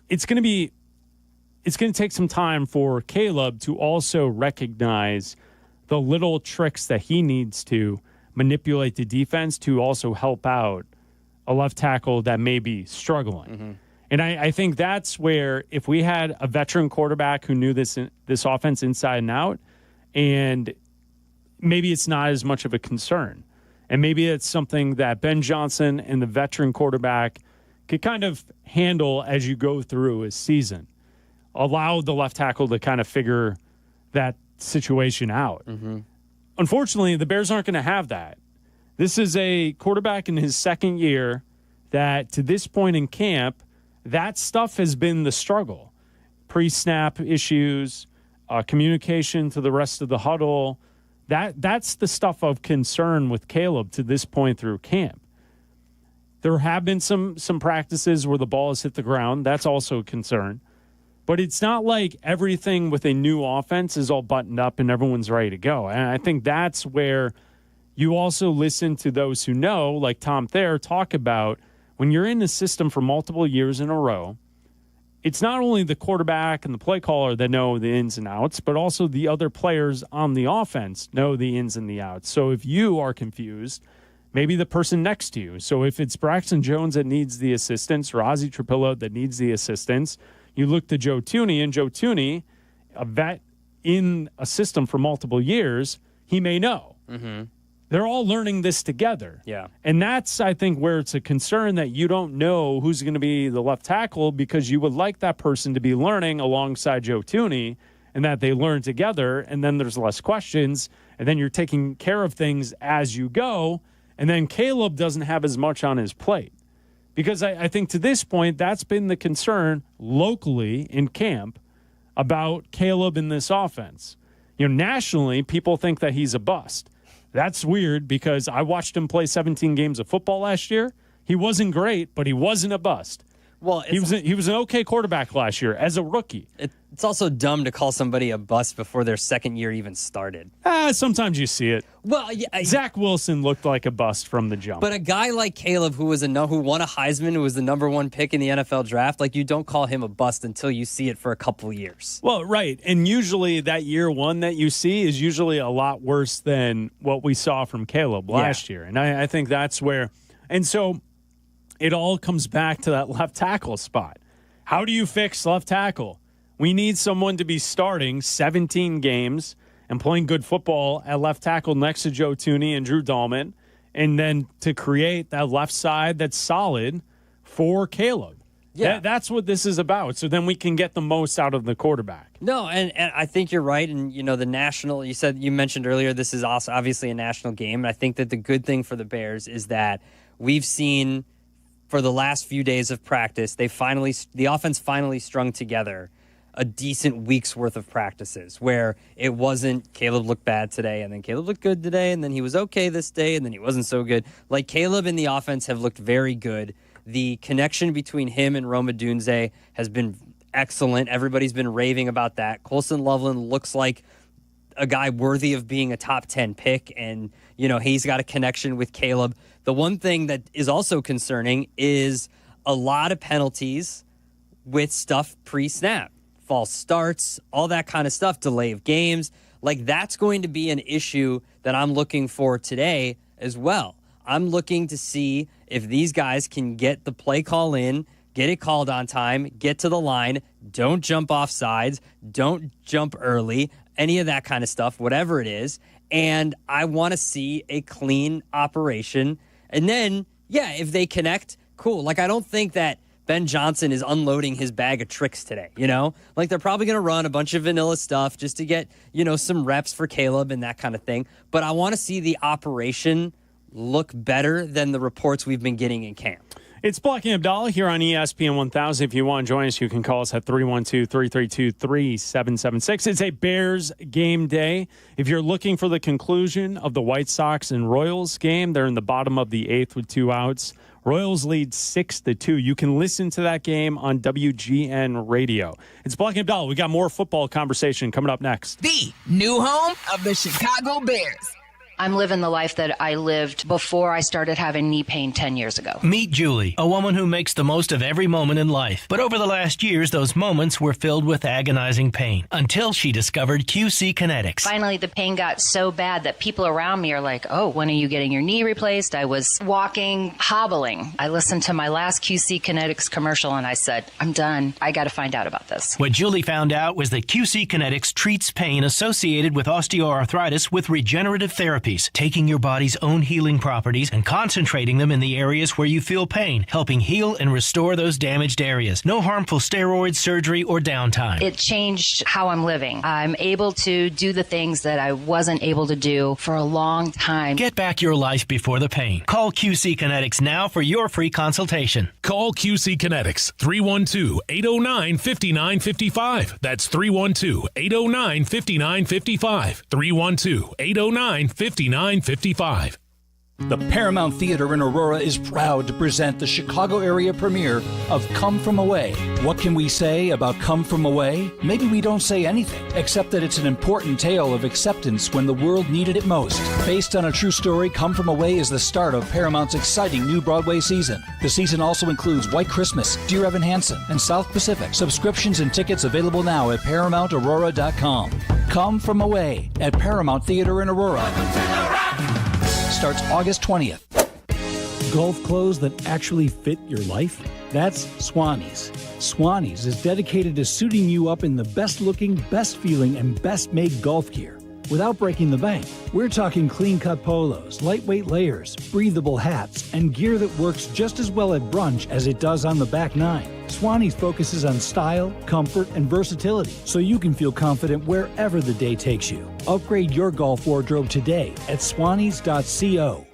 it's going to take some time for Caleb to also recognize the little tricks that he needs to manipulate the defense to also help out a left tackle that may be struggling. Mm-hmm. And I think that's where if we had a veteran quarterback who knew this offense inside and out, and maybe it's not as much of a concern. And maybe it's something that Ben Johnson and the veteran quarterback could kind of handle as you go through a season. Allow the left tackle to kind of figure that situation out. Mm-hmm. Unfortunately, the Bears aren't going to have that. This is a quarterback in his second year that, to this point in camp, that stuff has been the struggle. Pre-snap issues, communication to the rest of the huddle. That's the stuff of concern with Caleb to this point through camp. There have been some practices where the ball has hit the ground. That's also a concern. But it's not like everything with a new offense is all buttoned up and everyone's ready to go. And I think that's where you also listen to those who know, like Tom Thayer, talk about when you're in the system for multiple years in a row, it's not only the quarterback and the play caller that know the ins and outs, but also the other players on the offense know the ins and the outs. So if you are confused, maybe the person next to you. So if it's Braxton Jones that needs the assistance or Ozzie Trapillo that needs the assistance, you look to Joe Thuney, and Joe Thuney, a vet in a system for multiple years, he may know. Mm-hmm. They're all learning this together.
Yeah.
And that's, I think, where it's a concern that you don't know who's going to be the left tackle because you would like that person to be learning alongside Joe Thuney and that they learn together, and then there's less questions, and then you're taking care of things as you go, and then Caleb doesn't have as much on his plate. Because I think to this point, that's been the concern locally in camp about Caleb in this offense. Nationally, people think that he's a bust. That's weird because I watched him play 17 games of football last year. He wasn't great, but he wasn't a bust.
Well,
he was an okay quarterback last year as a rookie.
It's also dumb to call somebody a bust before their second year even started.
Sometimes you see it.
Well, yeah,
Zach Wilson looked like a bust from the jump.
But a guy like Caleb, who won a Heisman, who was the number 1 pick in the NFL draft, you don't call him a bust until you see it for a couple of years.
Well, right. And usually that year one that you see is usually a lot worse than what we saw from Caleb last year. And I think that's where. And so it all comes back to that left tackle spot. How do you fix left tackle? We need someone to be starting 17 games and playing good football at left tackle next to Joe Thuney and Drew Dahlman, and then to create that left side that's solid for Caleb. Yeah, that's what this is about. So then we can get the most out of the quarterback.
No, and I think you're right. And, the national, you mentioned earlier, this is also obviously a national game. And I think that the good thing for the Bears is that we've seen for the last few days of practice, the offense finally strung together a decent week's worth of practices where it wasn't Caleb looked bad today and then Caleb looked good today and then he was okay this day and then he wasn't so good. Caleb and the offense have looked very good. The connection between him and Rome Odunze has been excellent. Everybody's been raving about that. Colson Loveland looks like a guy worthy of being a top 10 pick, and he's got a connection with Caleb. The one thing that is also concerning is a lot of penalties with stuff pre-snap, false starts, all that kind of stuff, delay of games. That's going to be an issue that I'm looking for today as well. I'm looking to see if these guys can get the play call in, get it called on time, get to the line, don't jump off sides, don't jump early, any of that kind of stuff, whatever it is. And I want to see a clean operation. And then, if they connect, cool. I don't think that Ben Johnson is unloading his bag of tricks today, They're probably going to run a bunch of vanilla stuff just to get, some reps for Caleb and that kind of thing. But I want to see the operation look better than the reports we've been getting in camp.
It's Black and Abdallah here on ESPN 1000. If you want to join us, you can call us at 312-332-3776. It's a Bears game day. If you're looking for the conclusion of the White Sox and Royals game, they're in the bottom of the 8th with 2 outs. Royals lead 6-2. You can listen to that game on WGN Radio. It's Black and Abdallah. We got more football conversation coming up next.
The new home of the Chicago Bears.
I'm living the life that I lived before I started having knee pain 10 years ago.
Meet Julie, a woman who makes the most of every moment in life. But over the last years, those moments were filled with agonizing pain until she discovered QC Kinetics.
Finally, the pain got so bad that people around me are like, oh, when are you getting your knee replaced? I was walking, hobbling. I listened to my last QC Kinetics commercial and I said, I'm done. I got to find out about this.
What Julie found out was that QC Kinetics treats pain associated with osteoarthritis with regenerative therapy. Taking your body's own healing properties and concentrating them in the areas where you feel pain, helping heal and restore those damaged areas. No harmful steroids, surgery, or downtime.
It changed how I'm living. I'm able to do the things that I wasn't able to do for a long time.
Get back your life before the pain. Call QC Kinetics now for your free consultation.
Call QC Kinetics, 312-809-5955. That's 312-809-5955. 312-809-5955.
The Paramount Theater in Aurora is proud to present the Chicago area premiere of Come From Away. What can we say about Come From Away? Maybe we don't say anything, except that it's an important tale of acceptance when the world needed it most. Based on a true story, Come From Away is the start of Paramount's exciting new Broadway season. The season also includes White Christmas, Dear Evan Hansen, and South Pacific. Subscriptions and tickets available now at ParamountAurora.com. Come From Away at Paramount Theater in Aurora. Starts August 20th.
Golf clothes that actually fit your life? That's Swannies. Swannies is dedicated to suiting you up in the best looking, best feeling, and best made golf gear without breaking the bank. We're talking clean cut polos, lightweight layers, breathable hats, and gear that works just as well at brunch as it does on the back nine. Swannies focuses on style, comfort, and versatility, so you can feel confident wherever the day takes you. Upgrade your golf wardrobe today at swannies.co.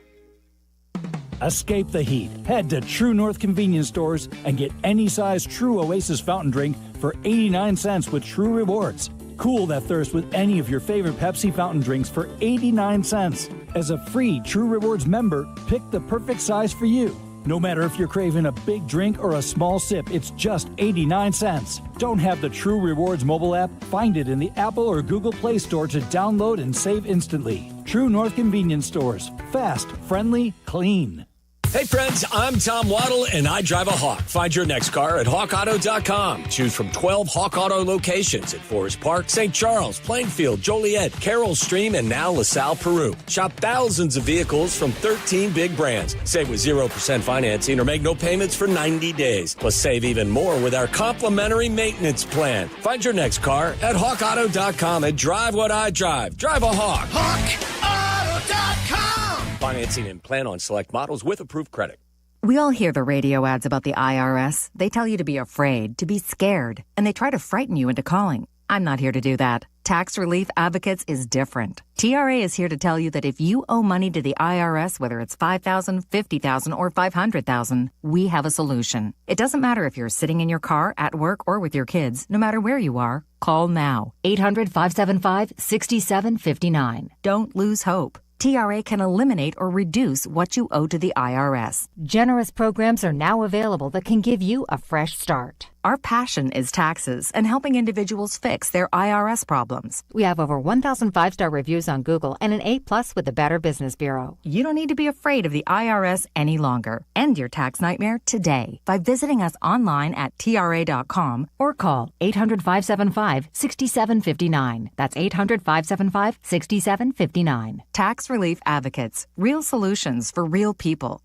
Escape the heat. Head to True North convenience stores and get any size True Oasis fountain drink for 89 cents with True Rewards. Cool that thirst with any of your favorite Pepsi fountain drinks for 89 cents. As a free True Rewards member, pick the perfect size for you. No matter if you're craving a big drink or a small sip, it's just 89 cents. Don't have the True Rewards mobile app? Find it in the Apple or Google Play Store to download and save instantly. True North convenience stores. Fast, friendly, clean.
Hey friends, I'm Tom Waddle and I drive a Hawk. Find your next car at hawkauto.com. Choose from 12 Hawk Auto locations at Forest Park, St. Charles, Plainfield, Joliet, Carroll Stream, and now LaSalle, Peru. Shop thousands of vehicles from 13 big brands. Save with 0% financing or make no payments for 90 days. Plus save even more with our complimentary maintenance plan. Find your next car at hawkauto.com and drive what I drive. Drive a Hawk.
HawkAuto.com.
Financing and plan on select models with approved credit.
We all hear the radio ads about the IRS. They tell you to be afraid, to be scared, and they try to frighten you into calling. I'm not here to do that. Tax Relief Advocates is different. TRA is here to tell you that if you owe money to the IRS, whether it's $5,000, $50,000, or $500,000, we have a solution. It doesn't matter if you're sitting in your car, at work, or with your kids. No matter where you are, call now. 800-575-6759. Don't lose hope. TRA can eliminate or reduce what you owe to the IRS.
Generous programs are now available that can give you a fresh start.
Our passion is taxes and helping individuals fix their IRS problems.
We have over 1,000 five-star reviews on Google and an A+ with the Better Business Bureau.
You don't need to be afraid of the IRS any longer. End your tax nightmare today by visiting us online at TRA.com
or call 800-575-6759. That's 800-575-6759.
Tax Relief Advocates. Real solutions for real people.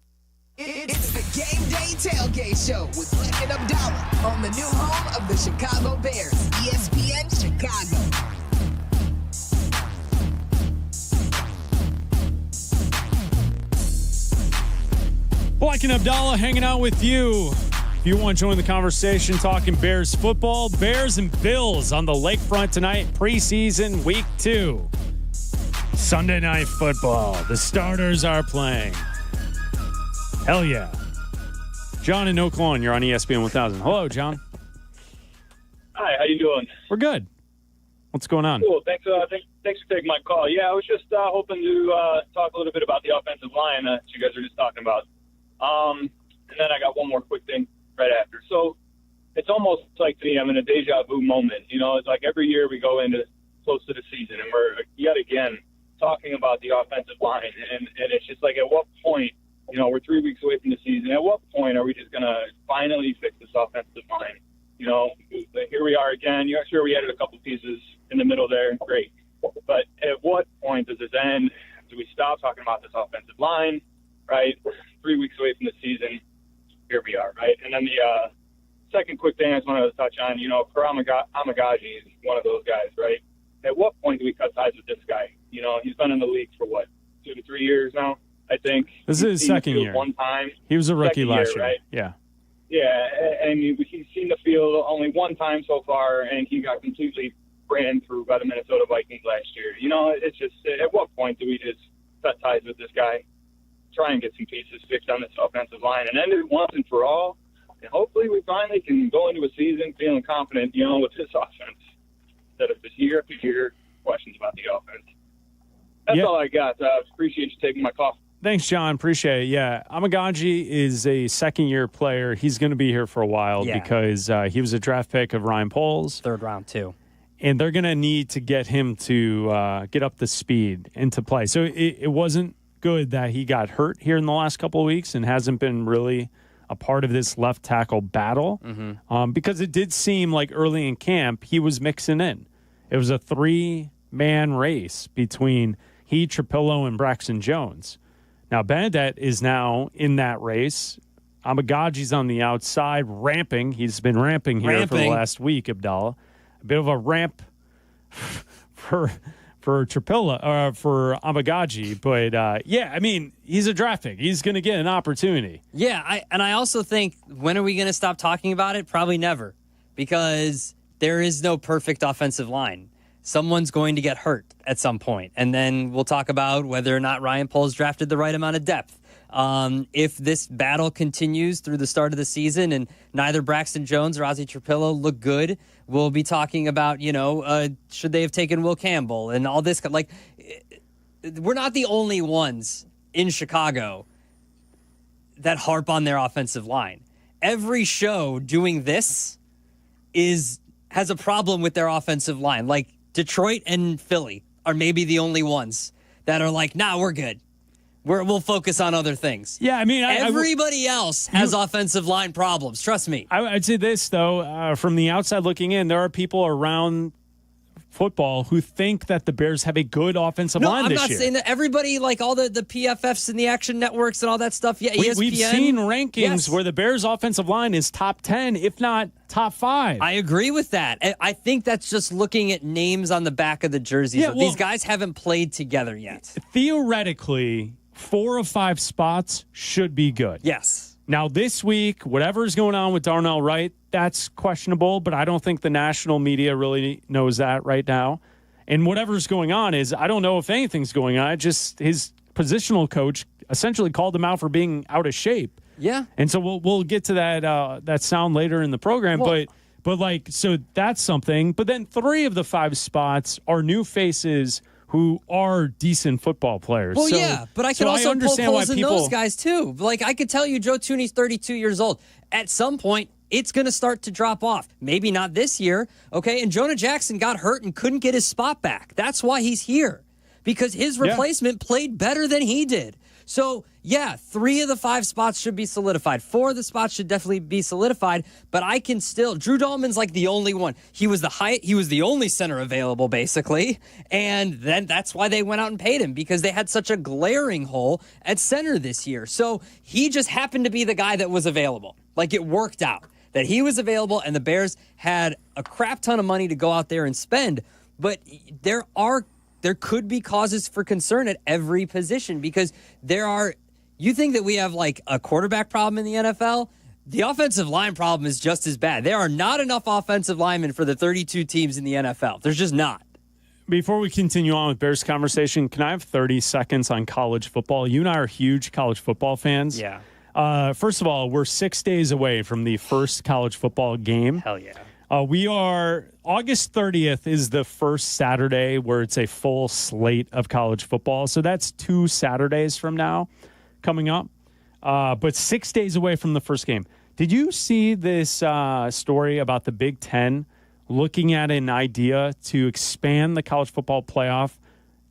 It's the Game Day Tailgate Show with Black and Abdallah on the new home of the Chicago Bears, ESPN Chicago.
Black and Abdallah hanging out with you. If you want to join the conversation, talking Bears football, Bears and Bills on the lakefront tonight, preseason week 2. Sunday night football. The starters are playing. Hell yeah. John in Oak Lawn, you're on ESPN 1000. Hello, John.
Hi, how you doing?
We're good. What's going on?
Cool. Thanks for taking my call. Yeah, I was just hoping to talk a little bit about the offensive line that you guys were just talking about. And then I got one more quick thing right after. So it's almost like, to me, I'm in a deja vu moment. You know, it's like every year we go into close to the season, and we're yet again talking about the offensive line. And it's just like, at what point, you know, we're 3 weeks away from the season. At what point are we just going to finally fix this offensive line? You know, here we are again. Yeah, sure, we added a couple pieces in the middle there. Great. But at what point does this end? Do we stop talking about this offensive line, right? 3 weeks away from the season. Here we are, right? And then the second quick thing I just wanted to touch on, you know, Amagaji is one of those guys, right? At what point do we cut ties with this guy? You know, he's been in the league for, 2 to 3 years now? I think
this is his second year.
One time,
he was a rookie last year,
right?
Yeah,
and he's seen the field only one time so far, and he got completely ran through by the Minnesota Vikings last year. You know, it's just, at what point do we just cut ties with this guy, try and get some pieces fixed on this offensive line, and end it once and for all? And hopefully, we finally can go into a season feeling confident, you know, with this offense, instead of just year after year questions about the offense. That's all I got. Appreciate you taking my call.
Thanks, John. Appreciate it. Yeah, Amagaji is a second-year player. He's going to be here for a while because he was a draft pick of Ryan Poles.
Third round, too.
And they're going to need to get him to get up the speed and to play. So it wasn't good that he got hurt here in the last couple of weeks and hasn't been really a part of this left tackle battle because it did seem like early in camp he was mixing in. It was a 3-man race between he, Trapillo, and Braxton Jones. Now, Benedette is now in that race. Amagaji's on the outside, ramping. He's been ramping here for the last week, Abdallah. A bit of a ramp for Trapilla, for Amagaji. But, I mean, he's a draft pick. He's going to get an opportunity.
Yeah, I also think, when are we going to stop talking about it? Probably never, because there is no perfect offensive line. Someone's going to get hurt at some point, and then we'll talk about whether or not Ryan Poles drafted the right amount of depth. If this battle continues through the start of the season and neither Braxton Jones or Ozzie Trapillo look good, we'll be talking about, should they have taken Will Campbell and all this. Like, we're not the only ones in Chicago that harp on their offensive line. Every show doing this has a problem with their offensive line. Like, Detroit and Philly are maybe the only ones that are like, nah, we're good. We'll focus on other things.
Yeah, I mean,
everybody else has offensive line problems. Trust me.
I'd say this, though, from the outside looking in, there are people around football who think that the Bears have a good offensive line this year.
I'm not saying that everybody, like all the PFFs and the action networks and all that stuff. Yeah, ESPN.
We've seen rankings where the Bears' offensive line is top 10, if not top 5.
I agree with that. I think that's just looking at names on the back of the jerseys. Yeah, these guys haven't played together yet.
Theoretically, 4 of 5 spots should be good.
Yes.
Now, this week, whatever's going on with Darnell Wright, that's questionable, but I don't think the national media really knows that right now. And whatever's going on I don't know if anything's going on. Just his positional coach essentially called him out for being out of shape.
Yeah.
And so we'll get to that sound later in the program. Well, but so that's something. But then 3 of the 5 spots are new faces who are decent football players.
Well, yeah, but I can also poke holes in those guys, too. Like, I could tell you Joe Thuney's 32 years old. At some point, it's going to start to drop off. Maybe not this year, okay? And Jonah Jackson got hurt and couldn't get his spot back. That's why he's here, because his replacement played better than he did. So, yeah, 3 of the 5 spots should be solidified. 4 of the spots should definitely be solidified, but I can still. Drew Dahlman's like the only one. He was the only center available, basically, and then that's why they went out and paid him, because they had such a glaring hole at center this year. So he just happened to be the guy that was available. Like, it worked out that he was available, and the Bears had a crap ton of money to go out there and spend, but there could be causes for concern at every position, because you think that we have like a quarterback problem in the NFL? The offensive line problem is just as bad. There are not enough offensive linemen for the 32 teams in the NFL. There's just not.
Before we continue on with Bears conversation, can I have 30 seconds on college football? You and I are huge college football fans.
Yeah.
First of all, we're 6 days away from the first college football game.
Hell yeah.
We are August 30th is the first Saturday where it's a full slate of college football. So that's 2 Saturdays from now coming up. But 6 days away from the first game. Did you see this story about the Big Ten looking at an idea to expand the college football playoff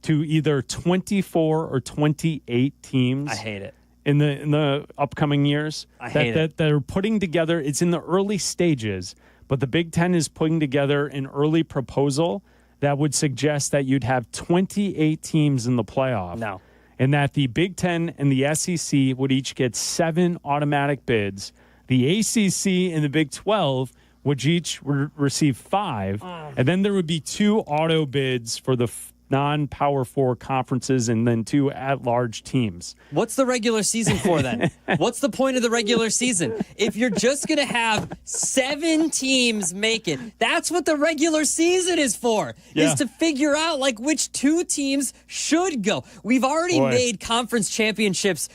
to either 24 or 28 teams?
I hate it.
In the upcoming years.
I hate it.
That they're putting together, it's in the early stages, but the Big Ten is putting together an early proposal that would suggest that you'd have 28 teams in the playoff.
No.
And that the Big Ten and the SEC would each get 7 automatic bids. The ACC and the Big 12 would each receive 5. And then there would be 2 auto bids for the non-Power 4 conferences and then 2 at-large teams.
What's the regular season for then? What's the point of the regular season? If you're just going to have 7 teams make it, that's what the regular season is for, is to figure out like which 2 teams should go. We've already made conference championships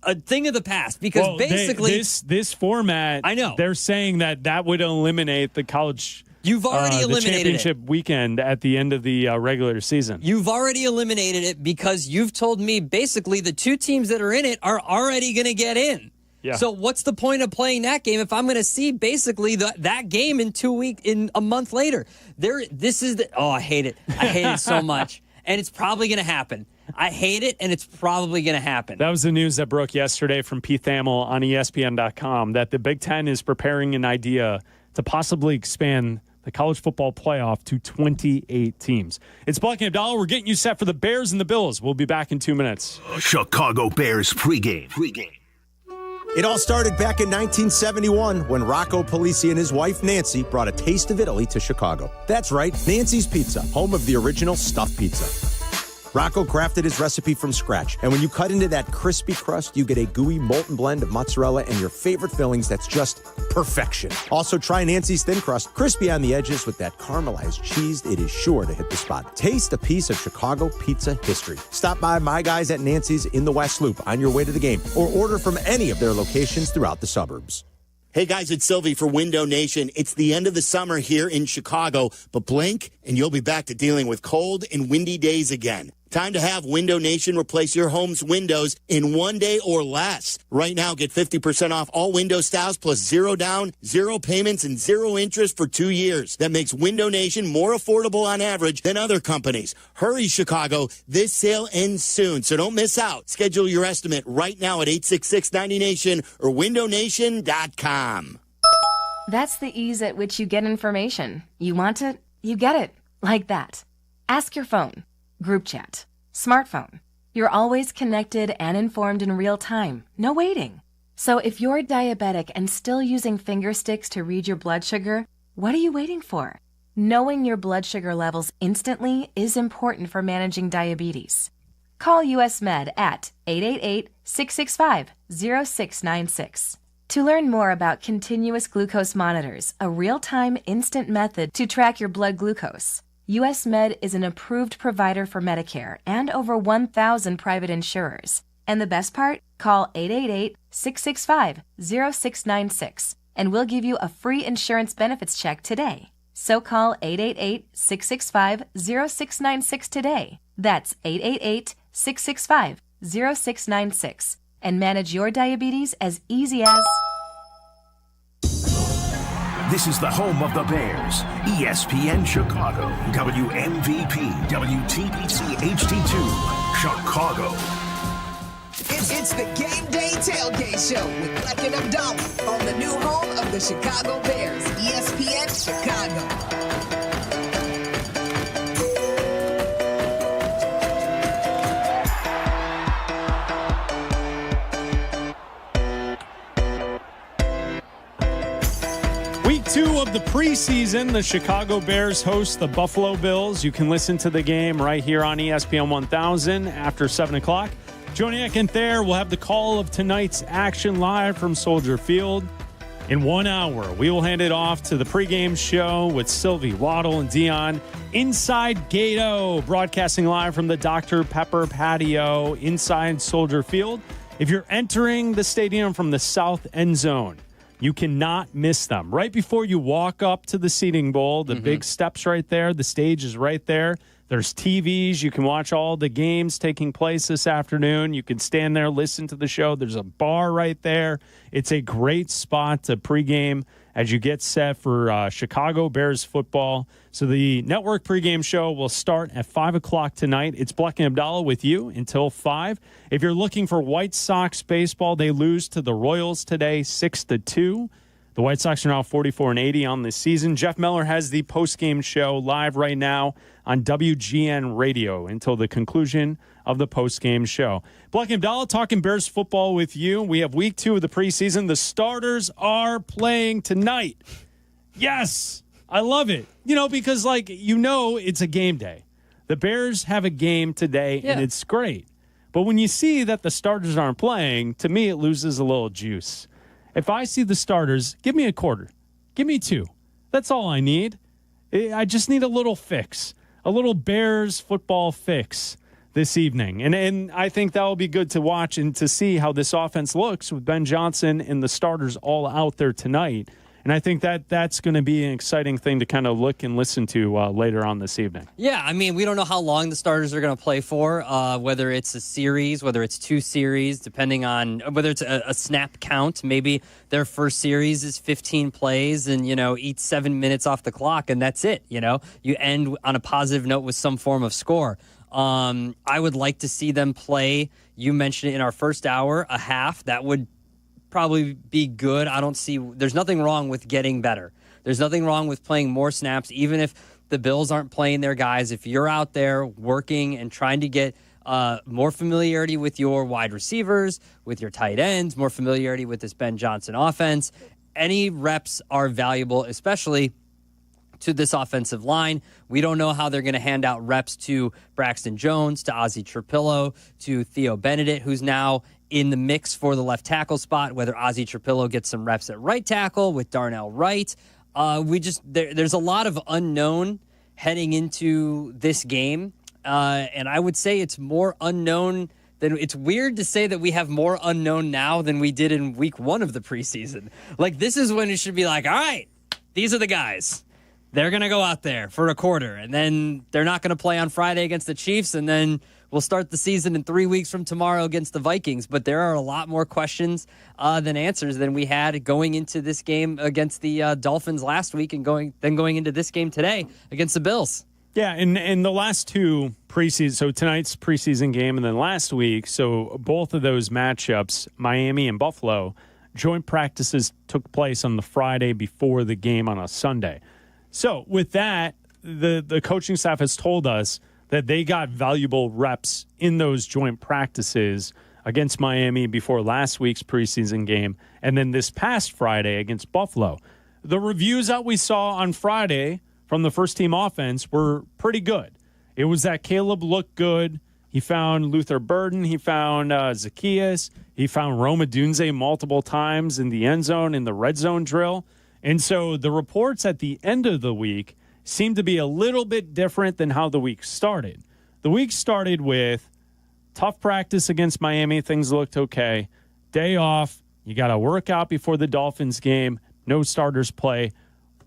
a thing of the past, because basically
this format,
I know,
they're saying that would eliminate the college.
You've already eliminated
the championship weekend at the end of the regular season.
You've already eliminated it, because you've told me basically the 2 teams that are in it are already going to get in.
Yeah.
So what's the point of playing that game if I'm going to see basically that game in a month later? I hate it. I hate it so much, and it's probably going to happen. I hate it, and it's probably going to happen.
That was the news that broke yesterday from Pete Thamel on ESPN.com, that the Big Ten is preparing an idea to possibly expand the college football playoff to 28 teams. It's Black and Abdallah. We're getting you set for the Bears and the Bills. We'll be back in 2 minutes.
Chicago Bears pregame. It all started back in 1971 when Rocco Polisi and his wife Nancy brought a taste of Italy to Chicago. That's right, Nancy's Pizza, home of the original stuffed pizza. Rocco crafted his recipe from scratch, and when you cut into that crispy crust, you get a gooey molten blend of mozzarella and your favorite fillings that's just perfection. Also, try Nancy's Thin Crust, crispy on the edges with that caramelized cheese. It is sure to hit the spot. Taste a piece of Chicago pizza history. Stop by my guys at Nancy's in the West Loop on your way to the game, or order from any of their locations throughout the suburbs.
Hey guys, it's Silvy for Window Nation. It's the end of the summer here in Chicago, but blink and you'll be back to dealing with cold and windy days again. Time to have Window Nation replace your home's windows in 1 day or less. Right now, get 50% off all window styles plus 0 down, 0 payments, and 0 interest for 2 years. That makes Window Nation more affordable on average than other companies. Hurry, Chicago. This sale ends soon, so don't miss out. Schedule your estimate right now at 866-90Nation or windownation.com.
That's the ease at which you get information. You want it, you get it. Like that. Ask your phone. Group chat. Smartphone. You're always connected and informed in real time. No waiting. So if you're diabetic and still using finger sticks to read your blood sugar, what are you waiting for? Knowing your blood sugar levels instantly is important for managing diabetes. Call US Med at 888-665-0696. To learn more about continuous glucose monitors, a real-time instant method to track your blood glucose, US Med is an approved provider for Medicare and over 1,000 private insurers. And the best part? Call 888-665-0696 and we'll give you a free insurance benefits check today. So call 888-665-0696 today. That's 888-665-0696 and manage your diabetes as easy as...
This is the home of the Bears, ESPN Chicago, WMVP, WTBC HD2, Chicago.
It's the Game Day Tailgate Show with Black and Abdallah on the new home of the Chicago Bears, ESPN Chicago.
Week 2 of the preseason, the Chicago Bears host the Buffalo Bills. You can listen to the game right here on ESPN 1000 after 7 o'clock. Joniak and Thayer will have the call of tonight's action live from Soldier Field. In 1 hour, we will hand it off to the pregame show with Silvy, Waddle, and Dionne inside Gato, broadcasting live from the Dr. Pepper patio inside Soldier Field. If you're entering the stadium from the south end zone, you cannot miss them. Right before you walk up to the seating bowl, the big steps right there, the stage is right there. There's TVs. You can watch all the games taking place this afternoon. You can stand there, listen to the show. There's a bar right there. It's a great spot to pregame as you get set for Chicago Bears football. So the network pregame show will start at 5 o'clock tonight. It's Black and Abdallah with you until 5. If you're looking for White Sox baseball, they lose to the Royals today 6-2. The White Sox are now 44-80 on this season. Jeff Meller has the postgame show live right now on WGN Radio until the conclusion of the postgame show. Black and Abdallah talking Bears football with you. We have week 2 of the preseason. The starters are playing tonight. Yes, I love it. Because it's a game day. The Bears have a game today, and it's great. But when you see that the starters aren't playing, to me, it loses a little juice. If I see the starters, give me a quarter. Give me 2. That's all I need. I just need a little fix, a little Bears football fix this evening. And I think that will be good to watch and to see how this offense looks with Ben Johnson and the starters all out there tonight. And I think that's going to be an exciting thing to kind of look and listen to later on this evening.
Yeah, we don't know how long the starters are going to play for, whether it's a series, whether it's 2 series, depending on whether it's a snap count. Maybe their first series is 15 plays and, eat 7 minutes off the clock, and that's it. You end on a positive note with some form of score. I would like to see them play, you mentioned it in our first hour, a half. That would probably be good. There's nothing wrong with getting better. There's nothing wrong with playing more snaps, even if the Bills aren't playing their guys. If you're out there working and trying to get more familiarity with your wide receivers, with your tight ends, more familiarity with this Ben Johnson offense, any reps are valuable, especially to this offensive line. We don't know how they're going to hand out reps to Braxton Jones, to Ozzie Trapillo, to Theo Benedict, who's now in the mix for the left tackle spot, whether Ozzie Trapillo gets some reps at right tackle with Darnell Wright. There's a lot of unknown heading into this game, and I would say it's more unknown than it's weird to say that we have more unknown now than we did in week 1 of the preseason. Like, this is when it should be like, all right, these are the guys. They're going to go out there for a quarter, and then they're not going to play on Friday against the Chiefs, and then we'll start the season in 3 weeks from tomorrow against the Vikings. But there are a lot more questions than answers than we had going into this game against the Dolphins last week and going into this game today against the Bills.
Yeah, in the last 2 preseason, so tonight's preseason game and then last week, so both of those matchups, Miami and Buffalo, joint practices took place on the Friday before the game on a Sunday. So with that, the coaching staff has told us that they got valuable reps in those joint practices against Miami before last week's preseason game, and then this past Friday against Buffalo. The reviews that we saw on Friday from the first-team offense were pretty good. It was that Caleb looked good. He found Luther Burden. He found Zacchaeus. He found Rome Odunze multiple times in the end zone in the red zone drill. And so the reports at the end of the week seemed to be a little bit different than how the week started. The week started with tough practice against Miami. Things looked okay. Day off. You got a workout before the Dolphins game. No starters play.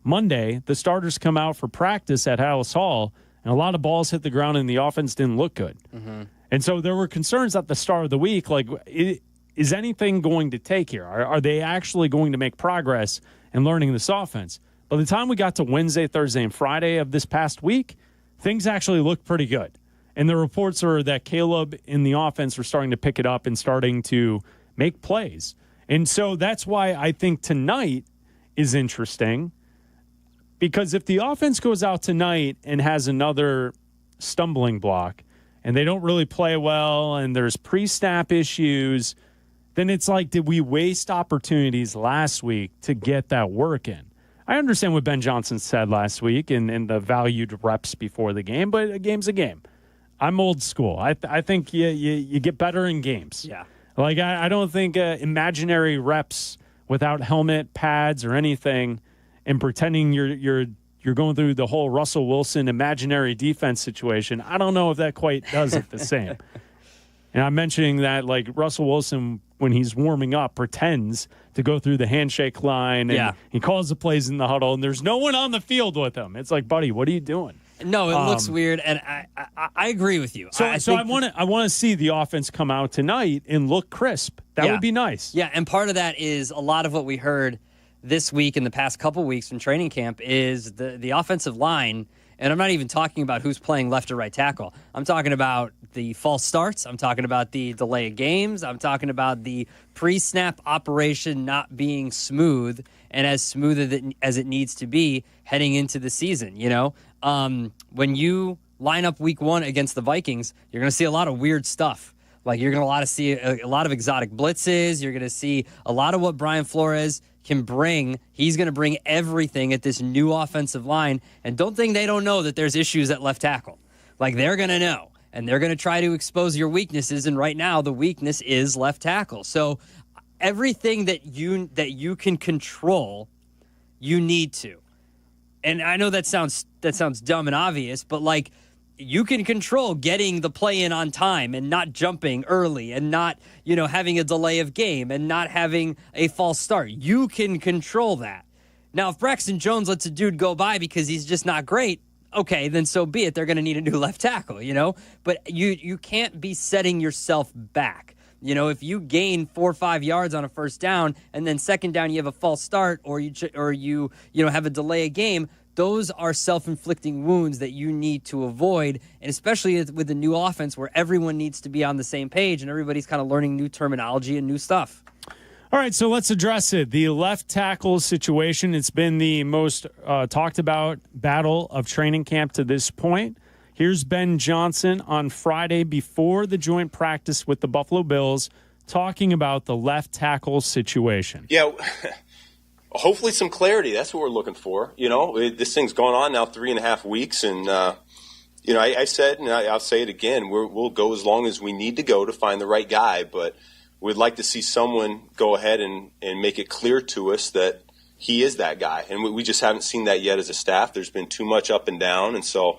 Monday, the starters come out for practice at Hallis Hall, and a lot of balls hit the ground, and the offense didn't look good. Mm-hmm. And so there were concerns at the start of the week, like, is anything going to take here? Are they actually going to make progress in learning this offense? By the time we got to Wednesday, Thursday, and Friday of this past week, things actually looked pretty good. And the reports are that Caleb in the offense were starting to pick it up and starting to make plays. And so that's why I think tonight is interesting. Because if the offense goes out tonight and has another stumbling block and they don't really play well and there's pre-snap issues, then it's like, did we waste opportunities last week to get that work in? I understand what Ben Johnson said last week and the valued reps before the game, but a game's a game. I'm old school. I think you get better in games.
Yeah.
Like, I don't think imaginary reps without helmet, pads, or anything and pretending you're going through the whole Russell Wilson imaginary defense situation, I don't know if that quite does it the same. And I'm mentioning that, like, Russell Wilson, when he's warming up, pretends to go through the handshake line, and he calls the plays in the huddle, and there's no one on the field with him. It's like, buddy, what are you doing?
No, it looks weird, and I agree with you.
So I want to see the offense come out tonight and look crisp. That would be nice.
Yeah, and part of that is a lot of what we heard this week and the past couple weeks from training camp is the offensive line, and I'm not even talking about who's playing left or right tackle. I'm talking about the false starts. I'm talking about the delay of games. I'm talking about the pre-snap operation not being smooth and as smooth as it needs to be heading into the season. You know, when you line up week 1 against the Vikings, you're going to see a lot of weird stuff. Like, you're going to see a lot of exotic blitzes. You're going to see a lot of what Brian Flores can bring. He's going to bring everything at this new offensive line. And don't think they don't know that there's issues at left tackle. Like, they're going to know. And they're going to try to expose your weaknesses. And right now, the weakness is left tackle. So everything that you can control, you need to. And I know that sounds dumb and obvious, but, like, you can control getting the play in on time and not jumping early and not, having a delay of game and not having a false start. You can control that. Now, if Braxton Jones lets a dude go by because he's just not great, okay, then so be it. They're going to need a new left tackle, But you can't be setting yourself back. If you gain 4 or 5 yards on a first down and then second down you have a false start or you have a delay of game, those are self-inflicting wounds that you need to avoid, and especially with the new offense where everyone needs to be on the same page and everybody's kind of learning new terminology and new stuff.
All right, so let's address it. The left tackle situation, it's been the most talked about battle of training camp to this point. Here's Ben Johnson on Friday before the joint practice with the Buffalo Bills talking about the left tackle situation.
Yeah, hopefully some clarity. That's what we're looking for. This thing's gone on now 3.5 weeks, and I said, and I'll say it again, we'll go as long as we need to go to find the right guy, but we'd like to see someone go ahead and make it clear to us that he is that guy, and we just haven't seen that yet as a staff. There's been too much up and down, and so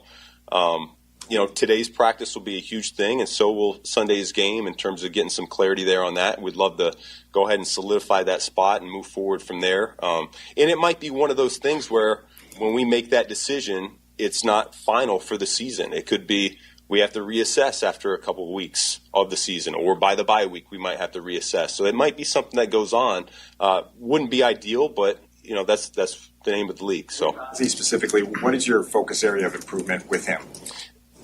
today's practice will be a huge thing, and so will Sunday's game in terms of getting some clarity there on that. We'd love to go ahead and solidify that spot and move forward from there. And it might be one of those things where when we make that decision, it's not final for the season. It could be we have to reassess after a couple of weeks of the season, or by the bye week we might have to reassess. So it might be something that goes on. Wouldn't be ideal, but that's the name of the league. So,
specifically, what is your focus area of improvement with him?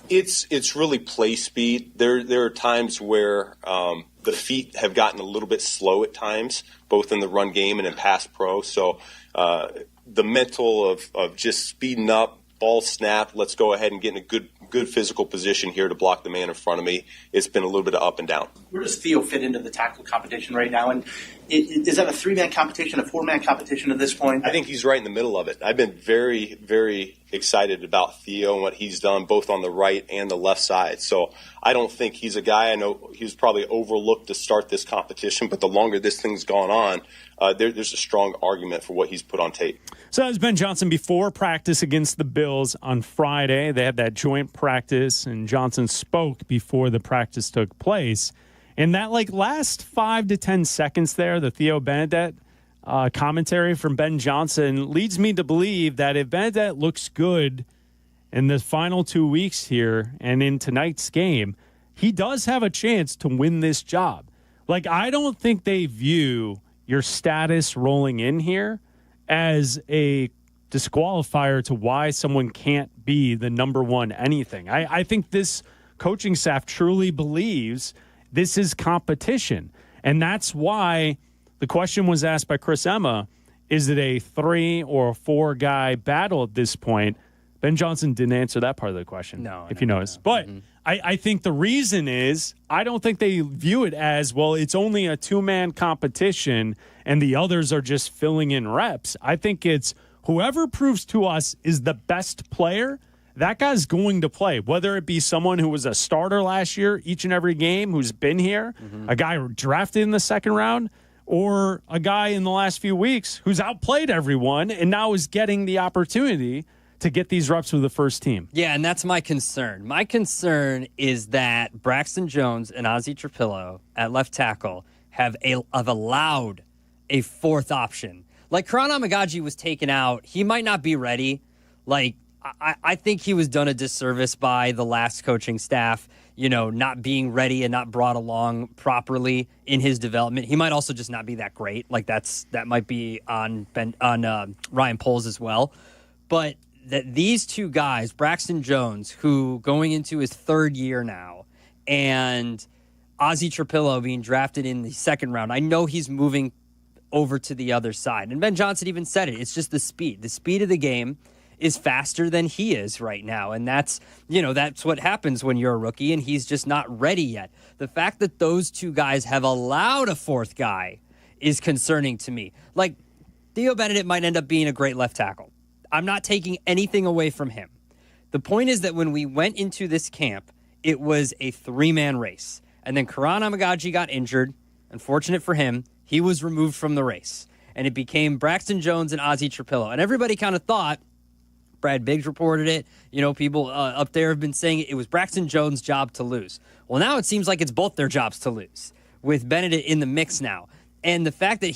It's really play speed. There are times where the feet have gotten a little bit slow at times, both in the run game and in pass pro. So the mental of just speeding up, ball snap, let's go ahead and get in a good physical position here to block the man in front of me. It's been a little bit of up and down.
Where does Theo fit into the tackle competition right now? And is that a 3-man competition, a 4-man competition at this point?
I think he's right in the middle of it. I've been very, very excited about Theo and what he's done both on the right and the left side. So I don't think he's a guy. I know he was probably overlooked to start this competition, but the longer this thing's gone on, there's a strong argument for what he's put on tape.
So that was Ben Johnson before practice against the Bills on Friday. They had that joint practice, and Johnson spoke before the practice took place. And that last 5 to 10 seconds there, the Theo Benedette commentary from Ben Johnson leads me to believe that if Benedette looks good in the final 2 weeks here and in tonight's game, he does have a chance to win this job. I don't think they view your status rolling in here as a disqualifier to why someone can't be the number one anything. I think this coaching staff truly believes this is competition. And that's why the question was asked by Chris Emma, is it a 3 or a 4 guy battle at this point? Ben Johnson didn't answer that part of the question, if you notice. But I think the reason is I don't think they view it as, well, it's only a 2-man competition and the others are just filling in reps. I think it's whoever proves to us is the best player, that guy's going to play, whether it be someone who was a starter last year each and every game who's been here, a guy drafted in the second round, or a guy in the last few weeks who's outplayed everyone and now is getting the opportunity to get these reps with the first team.
Yeah, and that's my concern. My concern is that Braxton Jones and Ozzie Trapillo at left tackle have allowed a 4th option. Karan Amagaji was taken out. He might not be ready. I think he was done a disservice by the last coaching staff, not being ready and not brought along properly in his development. He might also just not be that great. That might be on Ryan Poles as well. But that these two guys, Braxton Jones, who going into his 3rd year now, and Ozzie Trapillo being drafted in the 2nd round, I know he's moving over to the other side. And Ben Johnson even said it. It's just the speed. The speed of the game is faster than he is right now. And that's what happens when you're a rookie and he's just not ready yet. The fact that those two guys have allowed a 4th guy is concerning to me. Theo Benedict might end up being a great left tackle. I'm not taking anything away from him. The point is that when we went into this camp, it was a 3-man race. And then Karan Amagaji got injured. Unfortunate for him, he was removed from the race. And it became Braxton Jones and Ozzie Trapillo. And everybody kind of thought, Brad Biggs reported it, people up there have been saying it was Braxton Jones' job to lose. Well, now it seems like it's both their jobs to lose, with Benedict in the mix now. And the fact that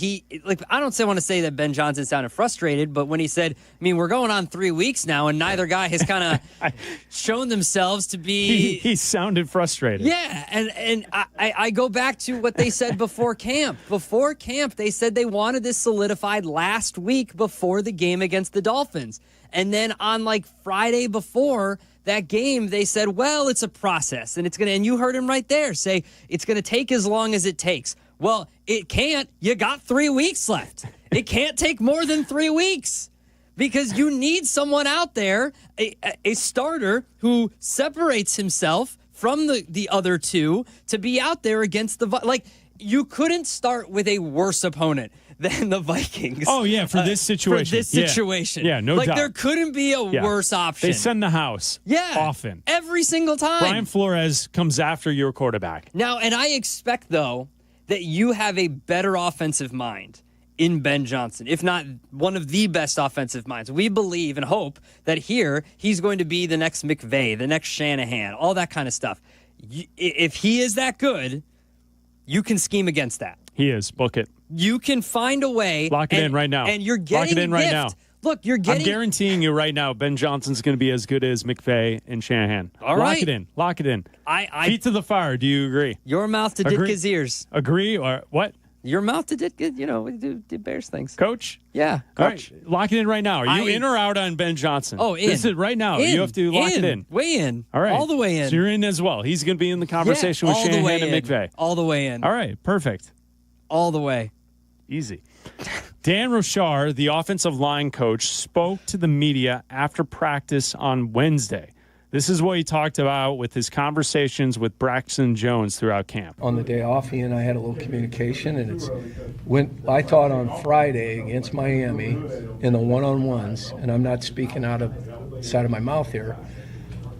I don't want to say that Ben Johnson sounded frustrated, but when he said, we're going on 3 weeks now, and neither guy has kind of shown themselves to be...
He sounded frustrated.
Yeah, and I go back to what they said before camp. Before camp, they said they wanted this solidified last week before the game against the Dolphins. And then on Friday before that game, they said, well, it's a process, and and you heard him right there say, it's going to take as long as it takes. Well, it can't. You got 3 weeks left. It can't take more than 3 weeks because you need someone out there, a starter who separates himself from the other two to be out there against the like. You couldn't start with a worse opponent than the Vikings.
Oh, yeah, for this situation. Yeah, no doubt.
Like, there couldn't be a worse option.
They send the house.
Yeah.
Often.
Every single time.
Brian Flores comes after your quarterback.
Now, and I expect, though, that you have a better offensive mind in Ben Johnson, if not one of the best offensive minds. We believe and hope that here he's going to be the next McVay, the next Shanahan, all that kind of stuff. If he is that good, you can scheme against that.
He is. Book it.
You can find a way.
Lock it in right now.
And you're getting
Lock it in right now.
Look, you're getting.
I'm guaranteeing you right now, Ben Johnson's going to be as good as McVay and Shanahan.
All right.
Lock it in. Lock it in.
Feet
to the fire. Do you agree?
Your mouth to Ditka's ears.
Agree or what?
Your mouth to Ditka, we do Bears things.
Coach?
Yeah,
Coach. All right. Lock it in right now. Are you in or out on Ben Johnson?
Oh, in.
This is right now. You have to lock it in.
Way in.
All right.
All the way in.
So you're in as well. He's going to be in the conversation with Shanahan and McVay.
All the way in.
All right. Perfect.
All the way.
Easy. Dan Roshar, the offensive line coach, spoke to the media after practice on Wednesday. This is what he talked about with his conversations with Braxton Jones throughout camp.
On the day off, he and I had a little communication, and I thought on Friday against Miami in the one-on-ones, and I'm not speaking out of the side of my mouth here,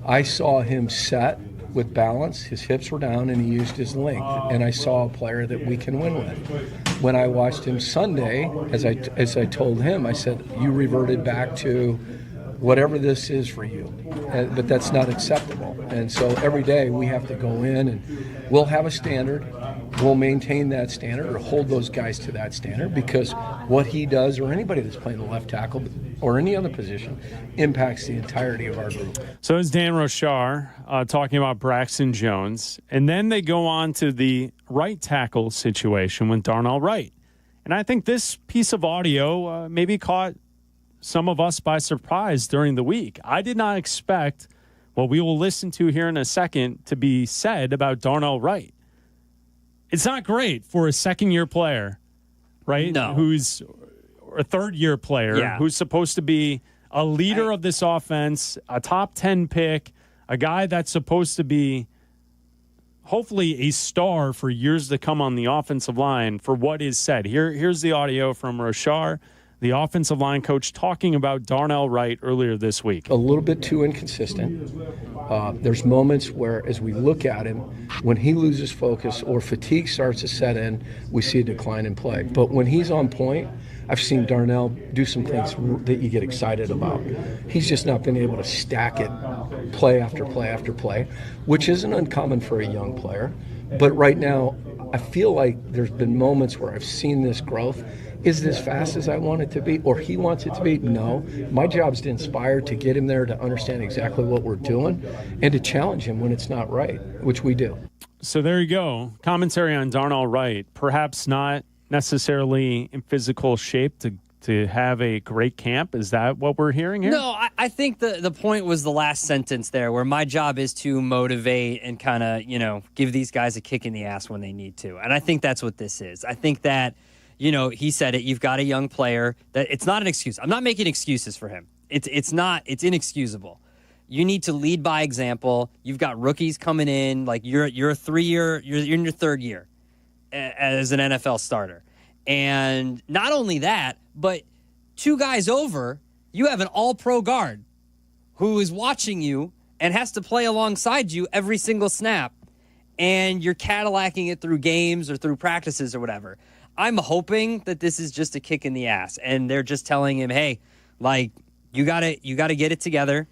I saw him set with balance, his hips were down, and he used his length, and I saw a player that we can win with. When I watched him Sunday, as I told him, I said, you reverted back to whatever this is for you, but that's not acceptable. And so every day we have to go in and we'll have a standard. We'll maintain that standard or hold those guys to that standard because what he does or anybody that's playing the left tackle or any other position impacts the entirety of our group.
So is Dan Roshar talking about Braxton Jones. And then they go on to the right tackle situation with Darnell Wright. And I think this piece of audio maybe caught some of us by surprise during the week. I did not expect what we will listen to here in a second to be said about Darnell Wright. It's not great for a second-year player, right?
No.
Who's a third-year player who's supposed to be a leader of this offense, a top 10 pick, a guy that's supposed to be hopefully a star for years to come on the offensive line for what is said. Here's the audio from Roshar, the offensive line coach, talking about Darnell Wright earlier this week.
A little bit too inconsistent. There's moments where, as we look at him, when he loses focus or fatigue starts to set in, we see a decline in play. But when he's on point, I've seen Darnell do some things that you get excited about. He's just not been able to stack it play after play after play, which isn't uncommon for a young player. But right now, I feel like there's been moments where I've seen this growth. Is it as fast as I want it to be, or he wants it to be? No. My job is to inspire, to get him there, to understand exactly what we're doing, and to challenge him when it's not right, which we do.
So there you go. Commentary on Darnell Wright. Perhaps not necessarily in physical shape to have a great camp. Is that what we're hearing here?
No, I think the point was the last sentence there, where my job is to motivate and kind of, give these guys a kick in the ass when they need to. And I think that's what this is. I think that, he said it, you've got a young player that it's not an excuse. I'm not making excuses for him. It's inexcusable. You need to lead by example. You've got rookies coming in, like you're a 3-year, you're in your third year as an NFL starter. And not only that, but 2 guys over, you have an all-pro guard who is watching you and has to play alongside you every single snap. And you're Cadillacing it through games or through practices or whatever. I'm hoping that this is just a kick in the ass. And they're just telling him, hey, you gotta get it together.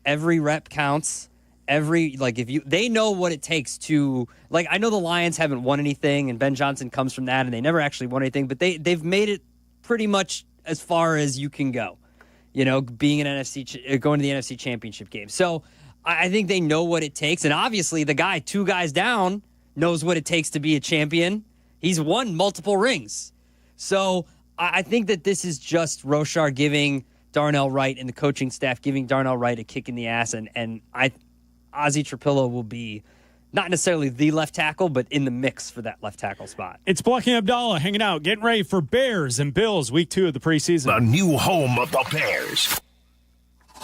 Every rep counts. They know what it takes to, I know the Lions haven't won anything, and Ben Johnson comes from that, and they never actually won anything, but they've made it pretty much as far as you can go, being going to the NFC Championship game. So I think they know what it takes, and obviously the guy 2 guys down knows what it takes to be a champion. He's won multiple rings. So I think that this is just Roshar giving Darnell Wright and the coaching staff giving Darnell Wright a kick in the ass, and Ozzie Trapillo will be not necessarily the left tackle, but in the mix for that left tackle spot.
It's Black and Abdallah hanging out, getting ready for Bears and Bills week 2 of the preseason.
The new home of the Bears.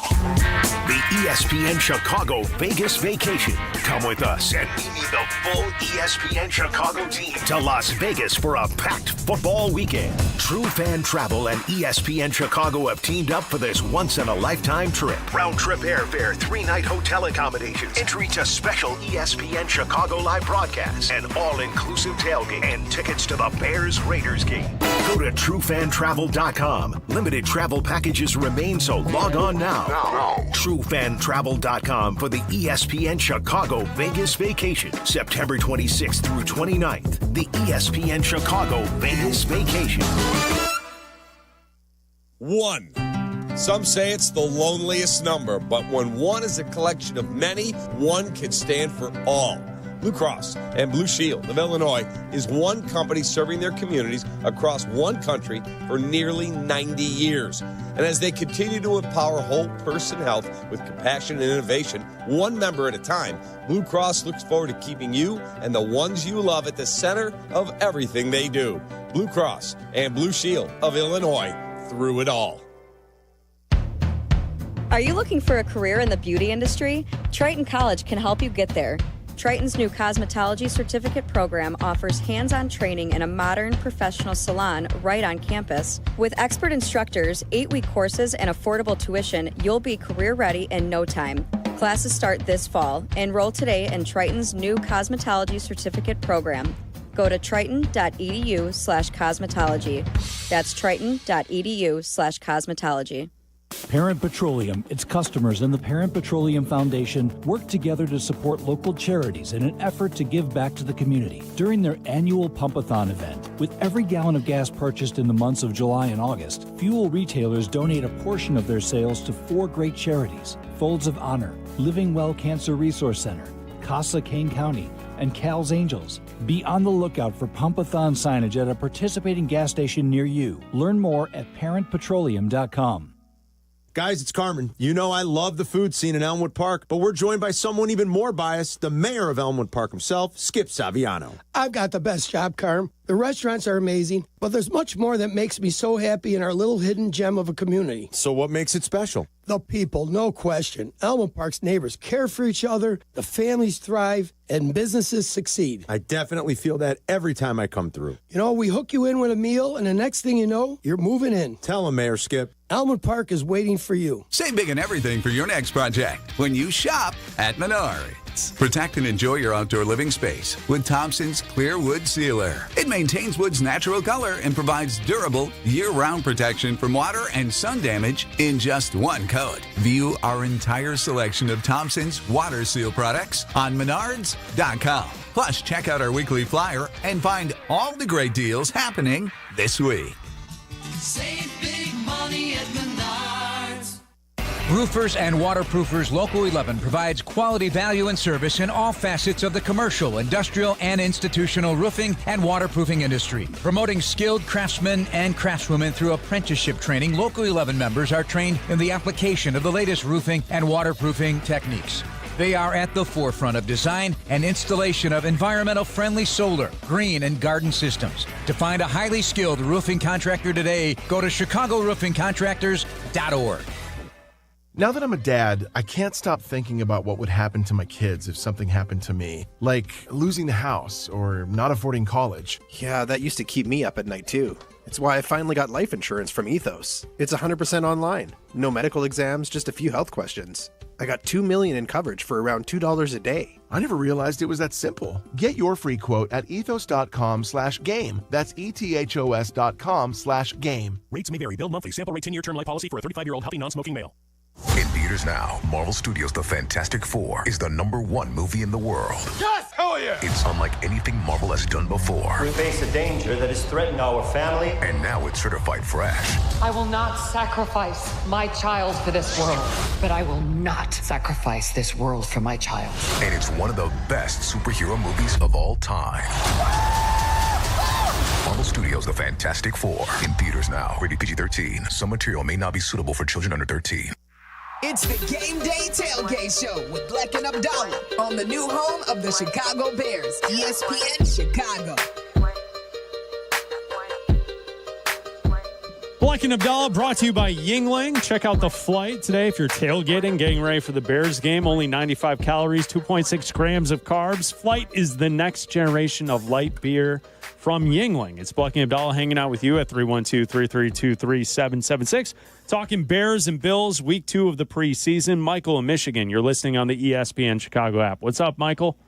The ESPN Chicago Vegas Vacation. Come with us and meet the full ESPN Chicago team to Las Vegas for a packed football weekend. True Fan Travel and ESPN Chicago have teamed up for this once-in-a-lifetime trip. Round-trip airfare, 3-night hotel accommodations, entry to special ESPN Chicago live broadcasts, and all-inclusive tailgate, and tickets to the Bears-Raiders game. Go to TrueFanTravel.com. Limited travel packages remain, so log on now. TrueFanTravel.com for the ESPN Chicago Vegas Vacation, September 26th through 29th. The ESPN Chicago Vegas Vacation.
1. Some say it's the loneliest number, but when one is a collection of many, one can stand for all. Blue Cross and Blue Shield of Illinois is one company serving their communities across one country for nearly 90 years. And as they continue to empower whole person health with compassion and innovation, one member at a time, Blue Cross looks forward to keeping you and the ones you love at the center of everything they do. Blue Cross and Blue Shield of Illinois, through it all.
Are you looking for a career in the beauty industry? Triton College can help you get there. Triton's new cosmetology certificate program offers hands-on training in a modern professional salon right on campus. With expert instructors, 8-week courses, and affordable tuition, you'll be career-ready in no time. Classes start this fall. Enroll today in Triton's new cosmetology certificate program. Go to triton.edu/cosmetology. That's triton.edu/cosmetology.
Parent Petroleum, its customers, and the Parent Petroleum Foundation work together to support local charities in an effort to give back to the community. During their annual Pumpathon event, with every gallon of gas purchased in the months of July and August, fuel retailers donate a portion of their sales to 4 great charities: Folds of Honor, Living Well Cancer Resource Center, Casa Kane County, and Cal's Angels. Be on the lookout for Pumpathon signage at a participating gas station near you. Learn more at parentpetroleum.com.
Guys, it's Carmen. You know I love the food scene in Elmwood Park, but we're joined by someone even more biased, the mayor of Elmwood Park himself, Skip Saviano.
I've got the best job, Carm. The restaurants are amazing, but there's much more that makes me so happy in our little hidden gem of a community.
So what makes it special?
The people, no question. Elmwood Park's neighbors care for each other, the families thrive, and businesses succeed.
I definitely feel that every time I come through.
You know, we hook you in with a meal, and the next thing you know, you're moving in.
Tell him, Mayor Skip.
Elmwood Park is waiting for you.
Save big on everything for your next project when you shop at Menards. Protect and enjoy your outdoor living space with Thompson's Clear Wood Sealer. It maintains wood's natural color and provides durable, year-round protection from water and sun damage in just one coat. View our entire selection of Thompson's water seal products on Menards.com. Plus, check out our weekly flyer and find all the great deals happening this week.
Save big money at Menards.
Roofers and Waterproofers Local 11 provides quality value and service in all facets of the commercial, industrial, and institutional roofing and waterproofing industry. Promoting skilled craftsmen and craftswomen through apprenticeship training, Local 11 members are trained in the application of the latest roofing and waterproofing techniques. They are at the forefront of design and installation of environmental-friendly solar, green, and garden systems. To find a highly skilled roofing contractor today, go to ChicagoRoofingContractors.org.
Now that I'm a dad, I can't stop thinking about what would happen to my kids if something happened to me, like losing the house or not affording college.
Yeah, that used to keep me up at night too. It's why I finally got life insurance from Ethos. It's 100% online. No medical exams, just a few health questions. I got $2 million in coverage for around $2 a day.
I never realized it was that simple. Get your free quote at ethos.com/game. That's ethos.com/game.
Rates may vary. Bill monthly. Sample rate 10-year term life policy for a 35-year-old healthy non-smoking male.
In theaters now, Marvel Studios' The Fantastic Four is the #1 movie in the world.
Yes! Hell yeah!
It's unlike anything Marvel has done before.
We face a danger that is threatening our family.
And now it's certified fresh.
I will not sacrifice my child for this world, but I will not sacrifice this world for my child.
And it's one of the best superhero movies of all time. Marvel Studios' The Fantastic Four. In theaters now. Rated PG-13. Some material may not be suitable for children under 13.
It's the Game Day Tailgate Show with Black and Abdallah on the new home of the Chicago Bears, ESPN Chicago.
Black and Abdallah brought to you by Yingling. Check out the flight today if you're tailgating, getting ready for the Bears game. Only 95 calories, 2.6 grams of carbs. Flight is the next generation of light beer from Yingling. It's Black and Abdallah hanging out with you at 312-332-3776. Talking Bears and Bills, week 2 of the preseason. Michael in Michigan, you're listening on the ESPN Chicago app. What's up, Michael?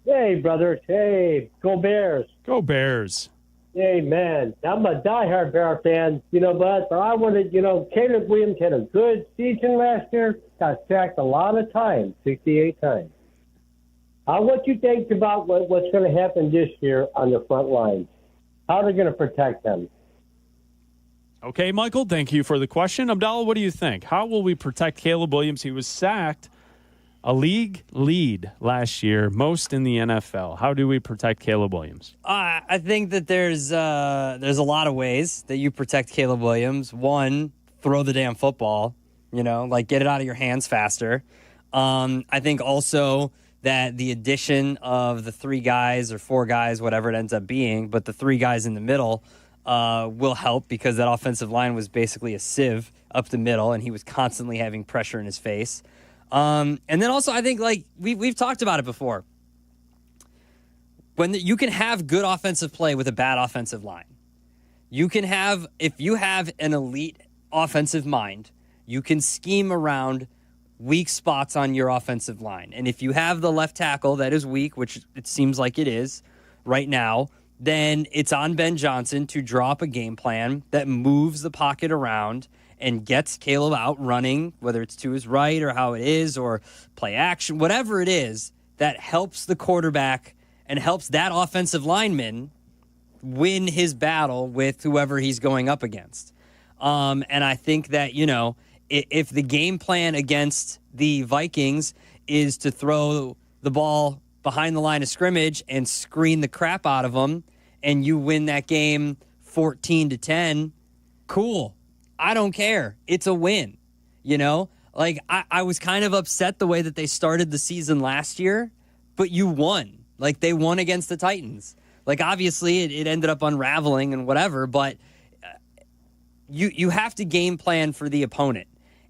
Hey, brother. Hey, go Bears.
Go Bears.
Hey, man, I'm a diehard Bear fan, but I wanted, Caleb Williams had a good season last year, got sacked a lot of times, 68 times. What you think about what's going to happen this year on the front lines? How they're going to protect them?
Okay, Michael, thank you for the question. Abdallah, what do you think? How will we protect Caleb Williams? He was sacked a league lead last year, most in the NFL. How do we protect Caleb Williams?
I think that there's a lot of ways that you protect Caleb Williams. One, throw the damn football, get it out of your hands faster. I think also that the addition of the 3 guys or 4 guys, whatever it ends up being, but the 3 guys in the middle will help because that offensive line was basically a sieve up the middle, and he was constantly having pressure in his face. And then also, I think we've talked about it before. You can have good offensive play with a bad offensive line. If you have an elite offensive mind, you can scheme around weak spots on your offensive line. And if you have the left tackle that is weak, which it seems like it is right now, then it's on Ben Johnson to draw up a game plan that moves the pocket around and gets Caleb out running, whether it's to his right or how it is, or play action, whatever it is, that helps the quarterback and helps that offensive lineman win his battle with whoever he's going up against. And I think that, if the game plan against the Vikings is to throw the ball behind the line of scrimmage and screen the crap out of them, and you win that game 14-10, cool. I don't care. It's a win. I was kind of upset the way that they started the season last year, but you won. They won against the Titans. Obviously, it ended up unraveling and whatever, but you have to game plan for the opponent,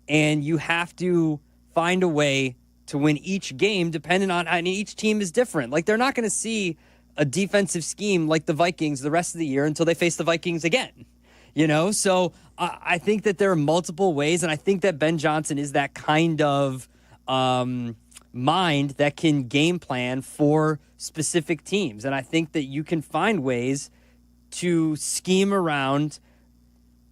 and you have to find a way to win each game depending on, and each team is different. They're not going to see a defensive scheme like the Vikings the rest of the year until they face the Vikings again. So I think that there are multiple ways, and I think that Ben Johnson is that kind of mind that can game plan for specific teams. And I think that you can find ways to scheme around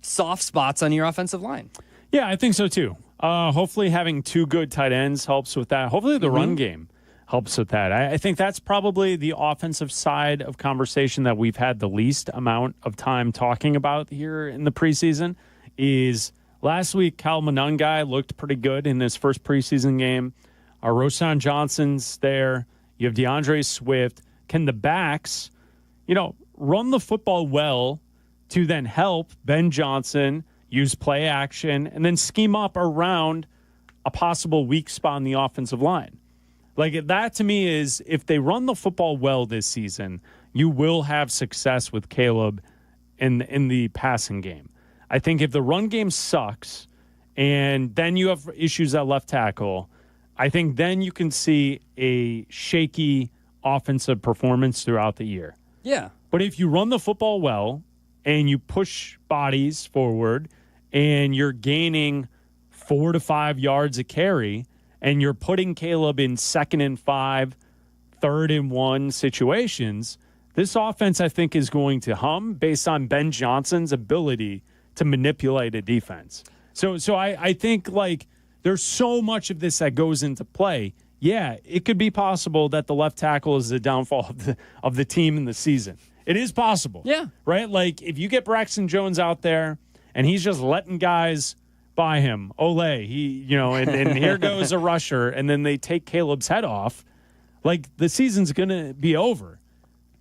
soft spots on your offensive line.
Yeah, I think so too. Hopefully having 2 good tight ends helps with that. Hopefully the run game helps with that. I think that's probably the offensive side of conversation that we've had the least amount of time talking about here in the preseason. Is last week Cal Monungai looked pretty good in his first preseason game. Roshar Johnson's there. You have DeAndre Swift. Can the backs, run the football well to then help Ben Johnson use play action and then scheme up around a possible weak spot in the offensive line? That to me is, if they run the football well this season, you will have success with Caleb in the passing game. I think if the run game sucks and then you have issues at left tackle, I think then you can see a shaky offensive performance throughout the year.
Yeah.
But if you run the football well and you push bodies forward and you're gaining 4 to 5 yards a carry, and you're putting Caleb in 2nd and 5, 3rd and 1 situations, this offense, I think, is going to hum based on Ben Johnson's ability to manipulate a defense. So I think, there's so much of this that goes into play. Yeah, it could be possible that the left tackle is the downfall of the team in the season. It is possible.
Yeah.
Right? If you get Braxton Jones out there and he's just letting guys by him, Ole, and here goes a rusher, and then they take Caleb's head off, the season's going to be over.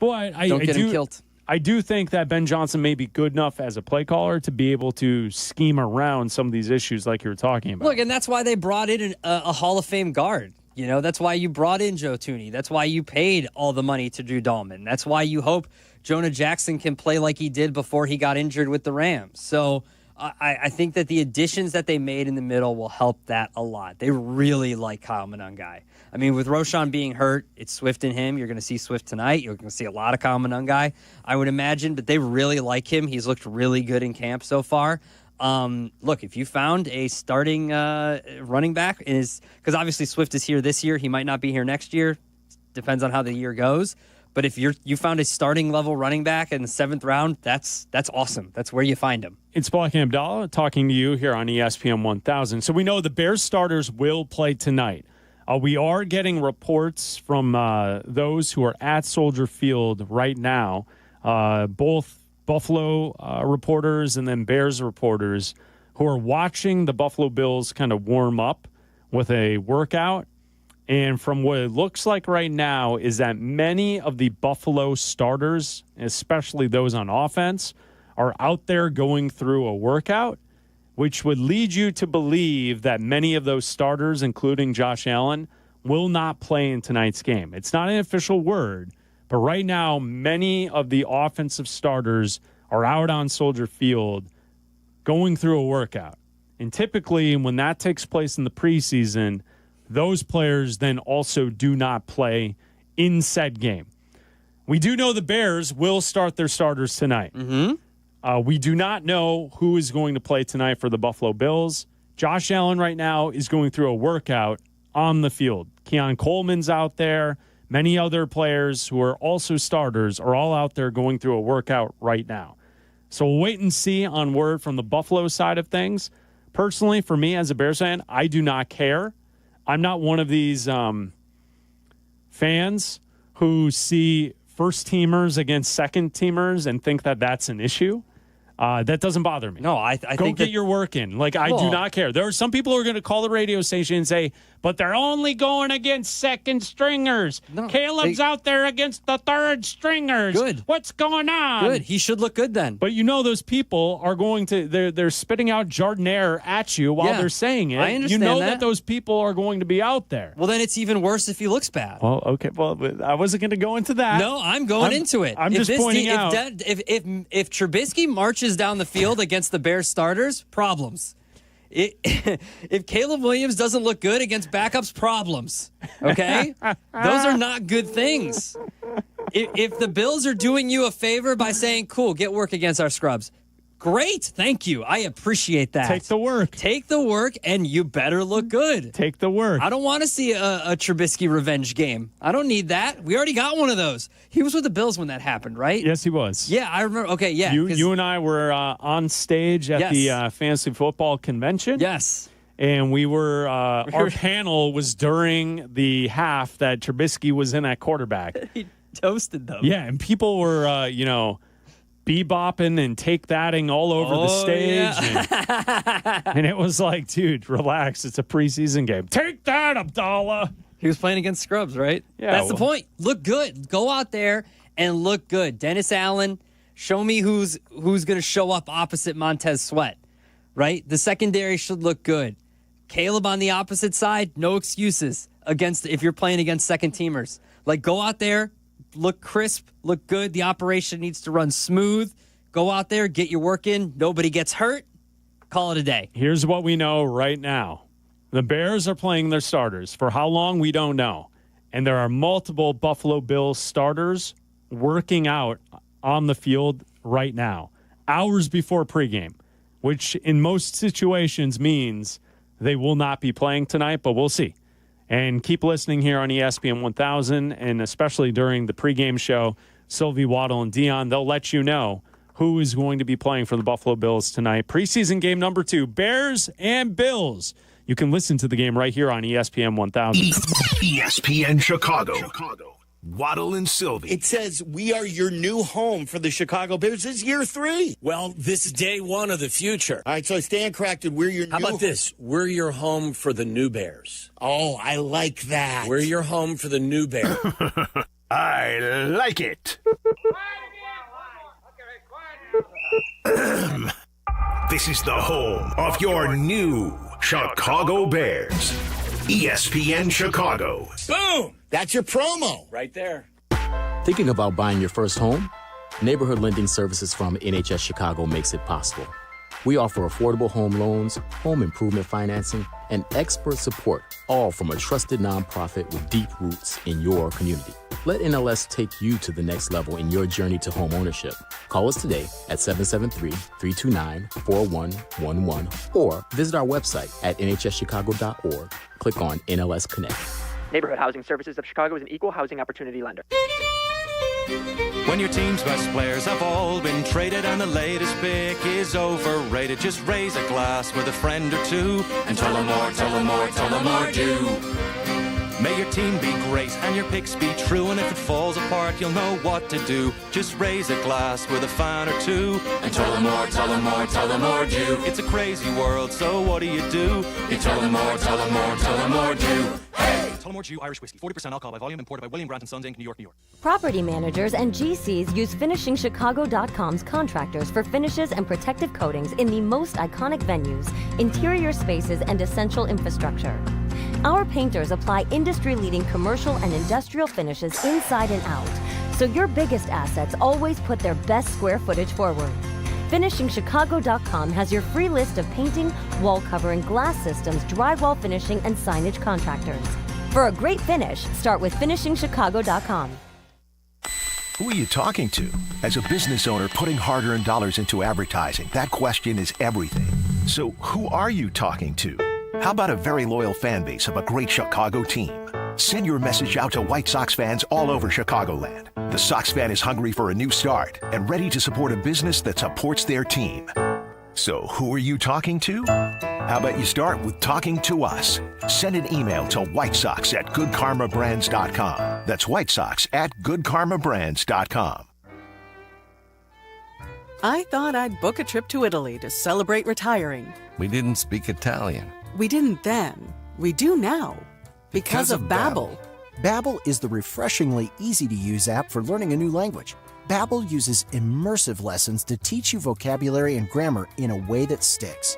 But
Don't get him killed.
I do think that Ben Johnson may be good enough as a play caller to be able to scheme around some of these issues like you were talking about.
Look, and that's why they brought in a Hall of Fame guard. That's why you brought in Joe Thuney. That's why you paid all the money to Drew Dahlman. That's why you hope Jonah Jackson can play like he did before he got injured with the Rams. So I think that the additions that they made in the middle will help that a lot. They really like Kyle Monangai. I mean, with Roshar being hurt, it's Swift and him. You're going to see Swift tonight. You're going to see a lot of Kyle Monangai, I would imagine, but they really like him. He's looked really good in camp so far. Look, if you found a starting running back, because obviously Swift is here this year, he might not be here next year. Depends on how the year goes. But if you found a starting level running back in the 7th round, that's awesome. That's where you find him.
It's Black and Abdallah talking to you here on ESPN 1000. So we know the Bears starters will play tonight. We are getting reports from those who are at Soldier Field right now, both Buffalo reporters and then Bears reporters who are watching the Buffalo Bills kind of warm up with a workout. And from what it looks like right now is that many of the Buffalo starters, especially those on offense, are out there going through a workout, which would lead you to believe that many of those starters, including Josh Allen, will not play in tonight's game. It's not an official word, but right now many of the offensive starters are out on Soldier Field going through a workout. And typically when that takes place in the preseason, those players then also do not play in said game. We do know the Bears will start their starters tonight. We do not know who is going to play tonight for the Buffalo Bills. Josh Allen right now is going through a workout on the field. Keon Coleman's out there. Many other players who are also starters are all out there going through a workout right now. So we'll wait and see on word from the Buffalo side of things. Personally, for me as a Bears fan, I do not care. I'm not one of these fans who see first-teamers against second-teamers and think that that's an issue. That doesn't bother me.
No, I think
get your work in. I do not care. There are some people who are going to call the radio station and say, but they're only going against second stringers. No, Caleb's out there against the third stringers.
Good.
What's going on?
Good. He should look good then.
But those people are going to, they're spitting out Jardinaire at you while they're saying it.
I understand
that those people are going to be out there.
Well, then it's even worse if he looks bad.
Well, okay. Well, I wasn't going to go into that.
No, I'm going into it.
I'm just pointing out.
If Trubisky marches down the field against the Bears starters, problems. If Caleb Williams doesn't look good against backups, problems. Okay? Those are not good things. If the Bills are doing you a favor by saying, cool, get work against our scrubs, great. Thank you. I appreciate that.
Take the work.
Take the work, and you better look good.
Take the work.
I don't want to see a Trubisky revenge game. I don't need that. We already got one of those. He was with the Bills when that happened, right?
Yes, he was.
Yeah, I remember. Okay, yeah.
You and I were on stage at the Fantasy Football Convention.
Yes.
And we were, our panel was during the half that Trubisky was in at quarterback.
He toasted them.
Yeah, and people were, bebopping and take-thatting all over the stage.
Yeah.
And it was like, dude, relax. It's a preseason game. Take that, Abdallah.
He was playing against scrubs, right?
Yeah.
That's the point. Look good. Go out there and look good. Dennis Allen, show me who's going to show up opposite Montez Sweat, right? The secondary should look good. Caleb on the opposite side, no excuses if you're playing against second-teamers. Go out there, look crisp, look good. The operation needs to run smooth. Go out there, get your work in. Nobody gets hurt. Call it a day.
Here's what we know right now. The Bears are playing their starters. For how long, we don't know. And there are multiple Buffalo Bills starters working out on the field right now, hours before pregame, which in most situations means they will not be playing tonight, but we'll see. And keep listening here on ESPN 1000, and especially during the pregame show, Silvy, Waddle, and Dionne, they'll let you know who is going to be playing for the Buffalo Bills tonight. Preseason game number 2, Bears and Bills. You can listen to the game right here on ESPN 1000.
ESPN Chicago. Waddle and Silvy.
It says we are your new home for the Chicago Bears. This is year 3.
Well, this is day 1 of the future.
All right, so Stan corrected. We're your
How about this? We're your home for the new Bears.
Oh, I like that.
We're your home for the new Bears.
I like it. This is the home of your new Chicago Bears. ESPN Chicago.
Boom! That's your promo.
Right there.
Thinking about buying your first home? Neighborhood lending services from NHS Chicago makes it possible. We offer affordable home loans, home improvement financing, and expert support, all from a trusted nonprofit with deep roots in your community. Let NLS take you to the next level in your journey to home ownership. Call us today at 773-329-4111 or visit our website at nhschicago.org. Click on NLS Connect.
Neighborhood Housing Services of Chicago is an equal housing opportunity lender.
When your team's best players have all been traded and the latest pick is overrated, just raise a glass with a friend or two and tell them more, tell them more, tell them more, do. May your team be great and your picks be true, and if it falls apart, you'll know what to do. Just raise a glass with a fan or two and tell them more, tell them more, tell them more, do. It's a crazy world, so what do? You tell them more, tell them more, tell them more, do. Hey!
Tullamore Jew Irish Whiskey, 40% alcohol by volume, imported by William Grant & Sons, Inc., New York, New York.
Property managers and GCs use FinishingChicago.com's contractors for finishes and protective coatings in the most iconic venues, interior spaces, and essential infrastructure. Our painters apply industry-leading commercial and industrial finishes inside and out, so your biggest assets always put their best square footage forward. FinishingChicago.com has your free list of painting, wall covering, glass systems, drywall finishing, and signage contractors. For a great finish, start with FinishingChicago.com.
Who are you talking to? As a business owner putting hard-earned dollars into advertising, that question is everything. So who are you talking to? How about a very loyal fan base of a great Chicago team? Send your message out to White Sox fans all over Chicagoland. The Sox fan is hungry for a new start and ready to support a business that supports their team. So who are you talking to? How about you start with talking to us? Send an email to whitesox@goodkarmabrands.com. That's whitesox@goodkarmabrands.com.
I thought I'd book a trip to Italy to celebrate retiring.
We didn't speak Italian.
We didn't then. We do now. Because of Babbel.
Babbel is the refreshingly easy-to-use app for learning a new language. Babbel uses immersive lessons to teach you vocabulary and grammar in a way that sticks.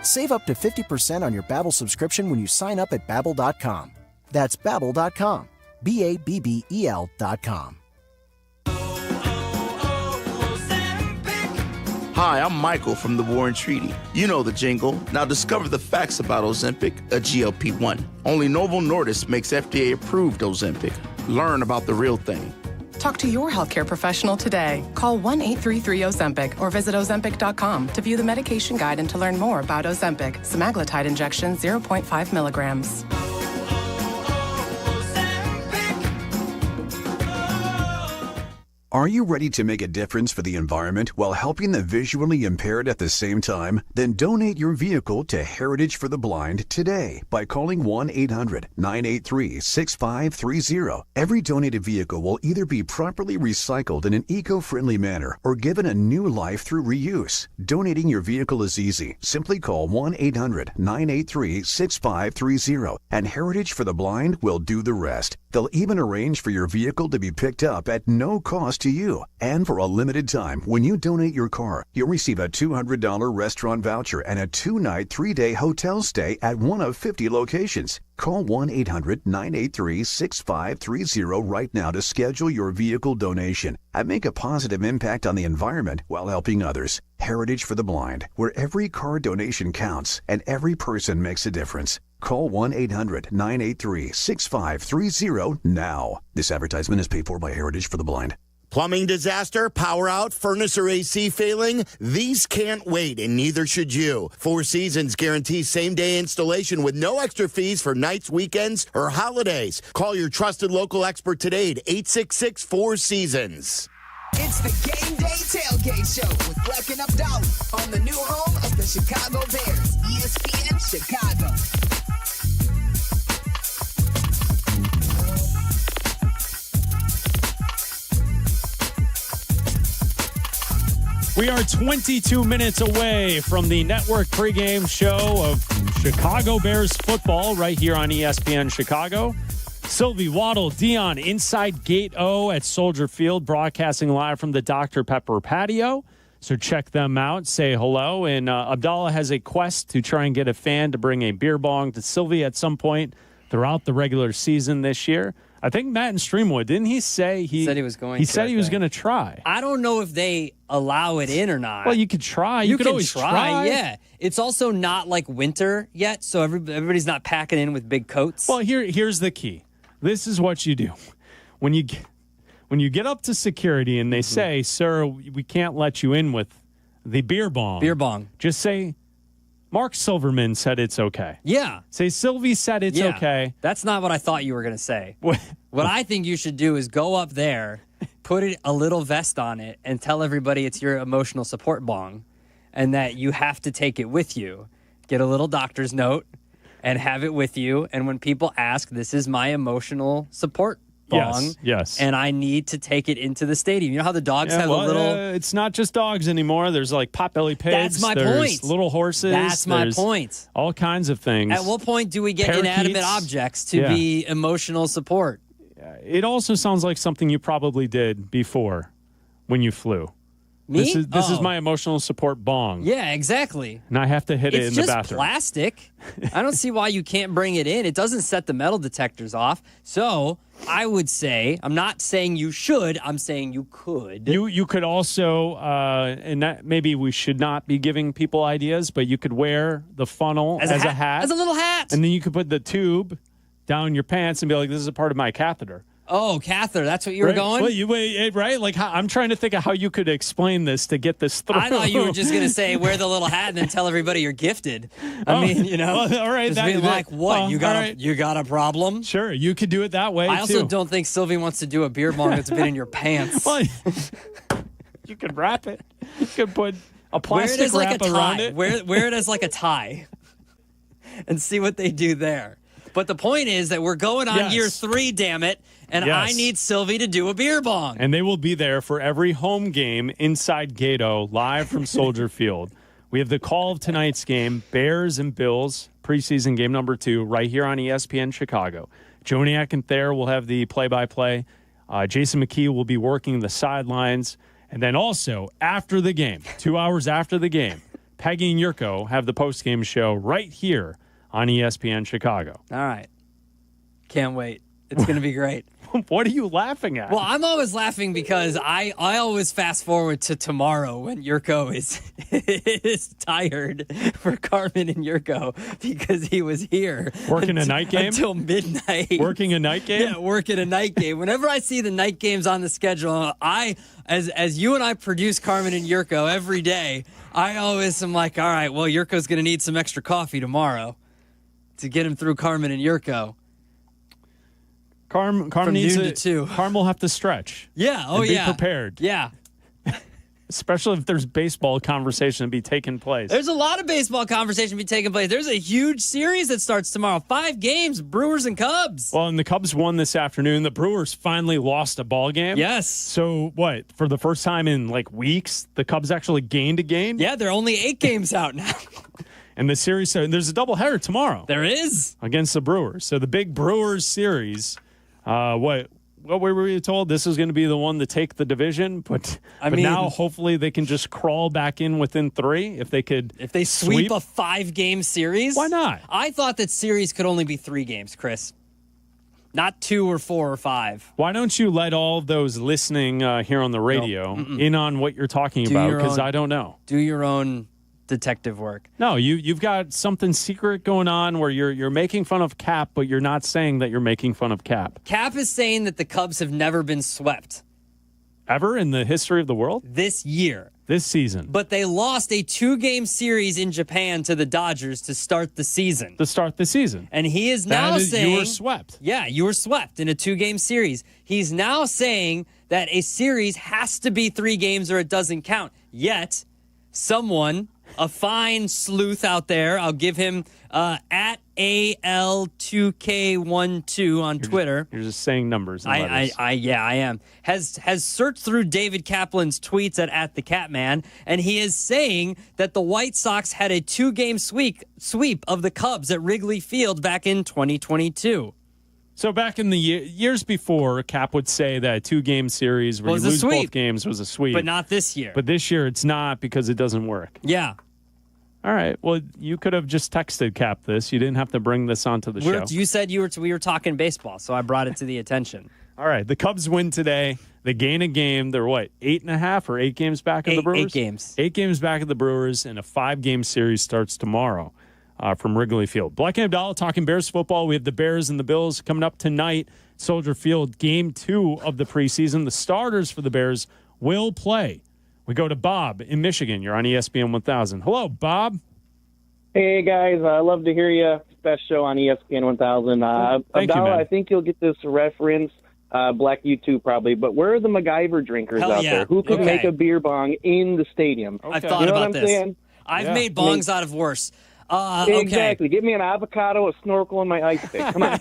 Save up to 50% on your Babbel subscription when you sign up at Babbel.com. That's Babbel.com. Babbel.com.
Hi, I'm Michael from the War and Treaty. You know the jingle. Now discover the facts about Ozempic, a GLP-1. Only Novo Nordisk makes FDA-approved Ozempic. Learn about the real thing.
Talk to your healthcare professional today. Call 1-833-OZEMPIC or visit Ozempic.com to view the medication guide and to learn more about Ozempic, semaglutide injection 0.5 milligrams.
Are you ready to make a difference for the environment while helping the visually impaired at the same time? Then donate your vehicle to Heritage for the Blind today by calling 1-800-983-6530. Every donated vehicle will either be properly recycled in an eco-friendly manner or given a new life through reuse. Donating your vehicle is easy. Simply call 1-800-983-6530 and Heritage for the Blind will do the rest. They'll even arrange for your vehicle to be picked up at no cost to you. And for a limited time, when you donate your car, you'll receive a $200 restaurant voucher and a 2-night, 3-day hotel stay at one of 50 locations. Call 1-800-983-6530 right now to schedule your vehicle donation and make a positive impact on the environment while helping others. Heritage for the Blind, where every car donation counts and every person makes a difference. Call 1-800-983-6530 now. This advertisement is paid for by Heritage for the Blind.
Plumbing disaster, power out, furnace or AC failing? These can't wait, and neither should you. Four Seasons guarantees same-day installation with no extra fees for nights, weekends, or holidays. Call your trusted local expert today at 866-4Seasons.
It's the Game Day Tailgate Show with Black and Abdallah on the new home of the Chicago Bears, ESPN Chicago.
We are 22 minutes away from the network pregame show of Chicago Bears football right here on ESPN Chicago. Silvy, Waddle, Dionne inside Gate O at Soldier Field, broadcasting live from the Dr. Pepper patio. So check them out, say hello. And Abdallah has a quest to try and get a fan to bring a beer bong to Silvy at some point throughout the regular season this year. I think Matt in Streamwood, didn't he say he
said he was going?
He said he was going to try.
I don't know if they allow it in or not.
Well, you could try. You could always try.
Yeah, it's also not like winter yet, so everybody's not packing in with big coats.
Well, here's the key. This is what you do when you get up to security and they say, "Sir, we can't let you in with the beer bong."
Beer bong.
Just say, Marc Silverman said it's okay.
Yeah.
Say Silvy said it's okay.
That's not what I thought you were going to say. What I think you should do is go up there, put a little vest on it, and tell everybody it's your emotional support bong and that you have to take it with you. Get a little doctor's note and have it with you. And when people ask, this is my emotional support bong.
Yes.
And I need to take it into the stadium. You know how the dogs have a little...
it's not just dogs anymore. There's like potbelly pigs.
That's my
There's
point.
Little horses.
That's my point.
All kinds of things.
At what point do we get
Parakeets.
inanimate objects to be emotional support?
It also sounds like something you probably did before when you flew.
Me?
This is my emotional support bong.
Yeah, exactly.
And I have to hit it in the bathroom.
It's just plastic. I don't see why you can't bring it in. It doesn't set the metal detectors off. So I would say, I'm not saying you should, I'm saying you could.
You could also, and that maybe we should not be giving people ideas, but you could wear the funnel as a hat.
As a little hat.
And then you could put the tube down your pants and be like, this is a part of my catheter.
Oh, catheter. That's what you were going?
Well, right? Like, I'm trying to think of how you could explain this to get this through.
I thought you were just going to say, wear the little hat and then tell everybody you're gifted. I mean, you know.
Well, all right.
Just being like, what? You got a problem?
Sure. You could do it that way,
I also don't think Silvy wants to do a beer bong that's been in your pants.
Well, you could wrap it. You could put a plastic wrap around it.
Wear it as like a tie and see what they do there. But the point is that we're going on year 3, damn it, and I need Silvy to do a beer bong.
And they will be there for every home game inside Gato, live from Soldier Field. We have the call of tonight's game, Bears and Bills, preseason game number 2, right here on ESPN Chicago. Joniak and Thayer will have the play-by-play. Jason McKie will be working the sidelines. And then also, after the game, 2 hours after the game, Peggy and Yurko have the post-game show right here on ESPN Chicago.
All right. Can't wait. It's going to be great.
What are you laughing at?
Well, I'm always laughing because I always fast forward to tomorrow when Yurko is tired for Carmen and Yurko because he was here.
Working a night game?
Until midnight.
Working a night game?
Yeah, working a night game. Whenever I see the night games on the schedule, as you and I produce Carmen and Yurko every day, I always am like, all right, well, Yurko's going to need some extra coffee tomorrow to get him through Carmen and Yurko.
Carm
From
needs
noon to 2.
Carm will have to stretch.
Yeah. Oh,
and be
yeah.
prepared.
Yeah.
Especially if there's baseball conversation to be taking place.
There's a lot of baseball conversation to be taking place. There's a huge series that starts tomorrow. 5 games, Brewers and Cubs.
Well, and the Cubs won this afternoon. The Brewers finally lost a ball game.
Yes.
So what? For the first time in like weeks, the Cubs actually gained a game?
Yeah, they're only 8 games out now.
And the series, so there's a doubleheader tomorrow.
There is.
Against the Brewers. So the big Brewers series, what were we told? This is going to be the one to take the division, but now hopefully they can just crawl back in within 3 if they could.
If they sweep a 5-game series,
why not?
I thought that series could only be 3 games, Chris. Not 2 or 4 or 5.
Why don't you let all of those listening here on the radio in on what you're talking about? Because I don't know.
Do your own detective work.
No, you've got something secret going on where you're making fun of Cap, but you're not saying that you're making fun of Cap.
Cap is saying that the Cubs have never been swept.
Ever in the history of the world?
This year.
This season.
But they lost a 2-game series in Japan to the Dodgers to start the season.
And
he is now saying...
You were swept.
Yeah, you were swept in a 2-game series. He's now saying that a series has to be 3 games or it doesn't count. Yet, someone... a fine sleuth out there. I'll give him at AL2K12 on Twitter.
You're just saying numbers and letters.
I am. Has searched through David Kaplan's tweets at the Catman, and he is saying that the White Sox had a 2-game sweep of the Cubs at Wrigley Field back in 2022.
So back in the years before, Cap would say that a 2-game series where you lose both games was a sweep.
But not this year.
But this year it's not because it doesn't work.
Yeah.
All right. Well, you could have just texted Cap this. You didn't have to bring this onto the show.
You said we were talking baseball, so I brought it to the attention.
All right. The Cubs win today. They gain a game. They're what, 8.5 or 8 games back of the Brewers?
8 games.
8 games back of the Brewers, and a 5-game series starts tomorrow from Wrigley Field. Black and Abdallah talking Bears football. We have the Bears and the Bills coming up tonight. Soldier Field, game 2 of the preseason. The starters for the Bears will play. We go to Bob in Michigan. You're on ESPN 1000. Hello, Bob.
Hey, guys. I love to hear you. Best show on ESPN 1000.
Thank you, man.
I think you'll get this reference. Black, you too, probably. But where are the MacGyver drinkers out there? Who could make a beer bong in the stadium?
I've thought about this. Saying? I've made bongs out of worse.
Exactly. Give me an avocado, a snorkel, and my ice pick. Come on.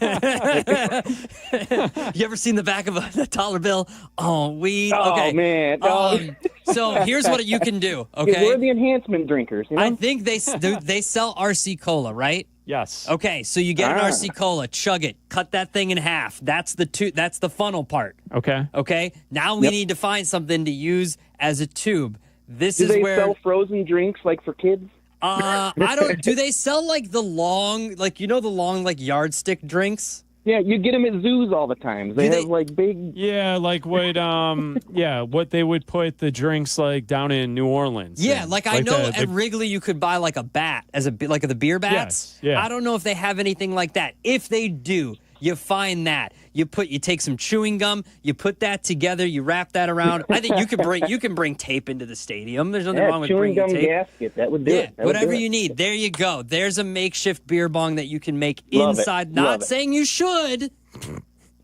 You ever seen the back of a dollar bill? Oh, weed.
Oh,
okay.
man.
So here's what you can do, okay?
Where are the enhancement drinkers? You know?
I think they sell RC Cola, right?
Yes.
Okay, so you get an RC Cola, chug it, cut that thing in half. That's the funnel part.
Okay.
Okay? Now we need to find something to use as a tube.
Do they sell frozen drinks like for kids?
I don't. Do they sell like the long yardstick drinks?
Yeah, you get them at zoos all the time. They have like big.
Yeah, like what? What they would put the drinks like down in New Orleans.
Yeah, like I know at Wrigley you could buy like a bat as like the beer bats.
Yes, yeah.
I don't know if they have anything like that. If they do, you find that. You take some chewing gum, you put that together, you wrap that around. I think you can bring tape into the stadium. There's nothing wrong with bringing tape.
Chewing gum gasket, that would do it.
Whatever you need. There you go. There's a makeshift beer bong that you can make inside. Not saying you should.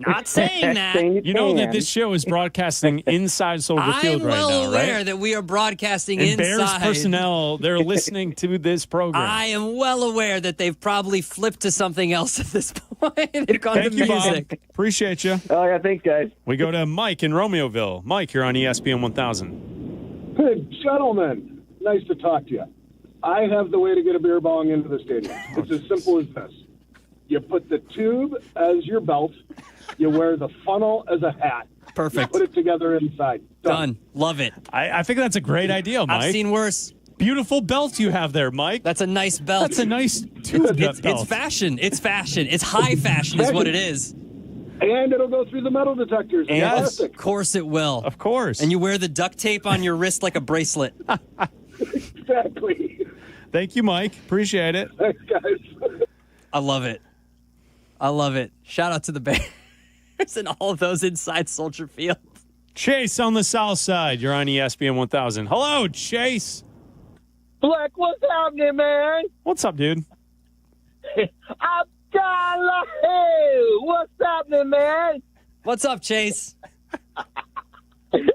Not saying that.
You know that this show is broadcasting inside Soldier Field right now, right?
I'm well aware that we are broadcasting
and
inside.
Bears personnel, they're listening to this program.
I am well aware that they've probably flipped to something else at this point. They've gone
Thank
to
you,
music.
Bob. Appreciate you.
Oh, yeah, thanks, guys.
We go to Mike in Romeoville. Mike, you're on ESPN 1000.
Hey, gentlemen, nice to talk to you. I have the way to get a beer bong into the stadium. It's as simple as this. You put the tube as your belt. You wear the funnel as a hat.
Perfect.
You put it together inside.
Done. Love it.
I think that's a great idea, Mike.
I've seen worse.
Beautiful belt you have there, Mike.
That's a nice belt.
That's a nice tube belt.
It's fashion. It's fashion. It's high fashion is what it is.
And it'll go through the metal detectors.
Yes, of course it will.
Of course.
And you wear the duct tape on your wrist like a bracelet.
Exactly.
Thank you, Mike. Appreciate it.
Thanks, guys.
I love it. I love it. Shout out to the Bears and all of those inside Soldier Field.
Chase on the south side. You're on ESPN 1000. Hello, Chase.
Black, what's happening, man?
What's up, dude?
Abdallah, hey, what's happening, man?
What's up, Chase?
Hey,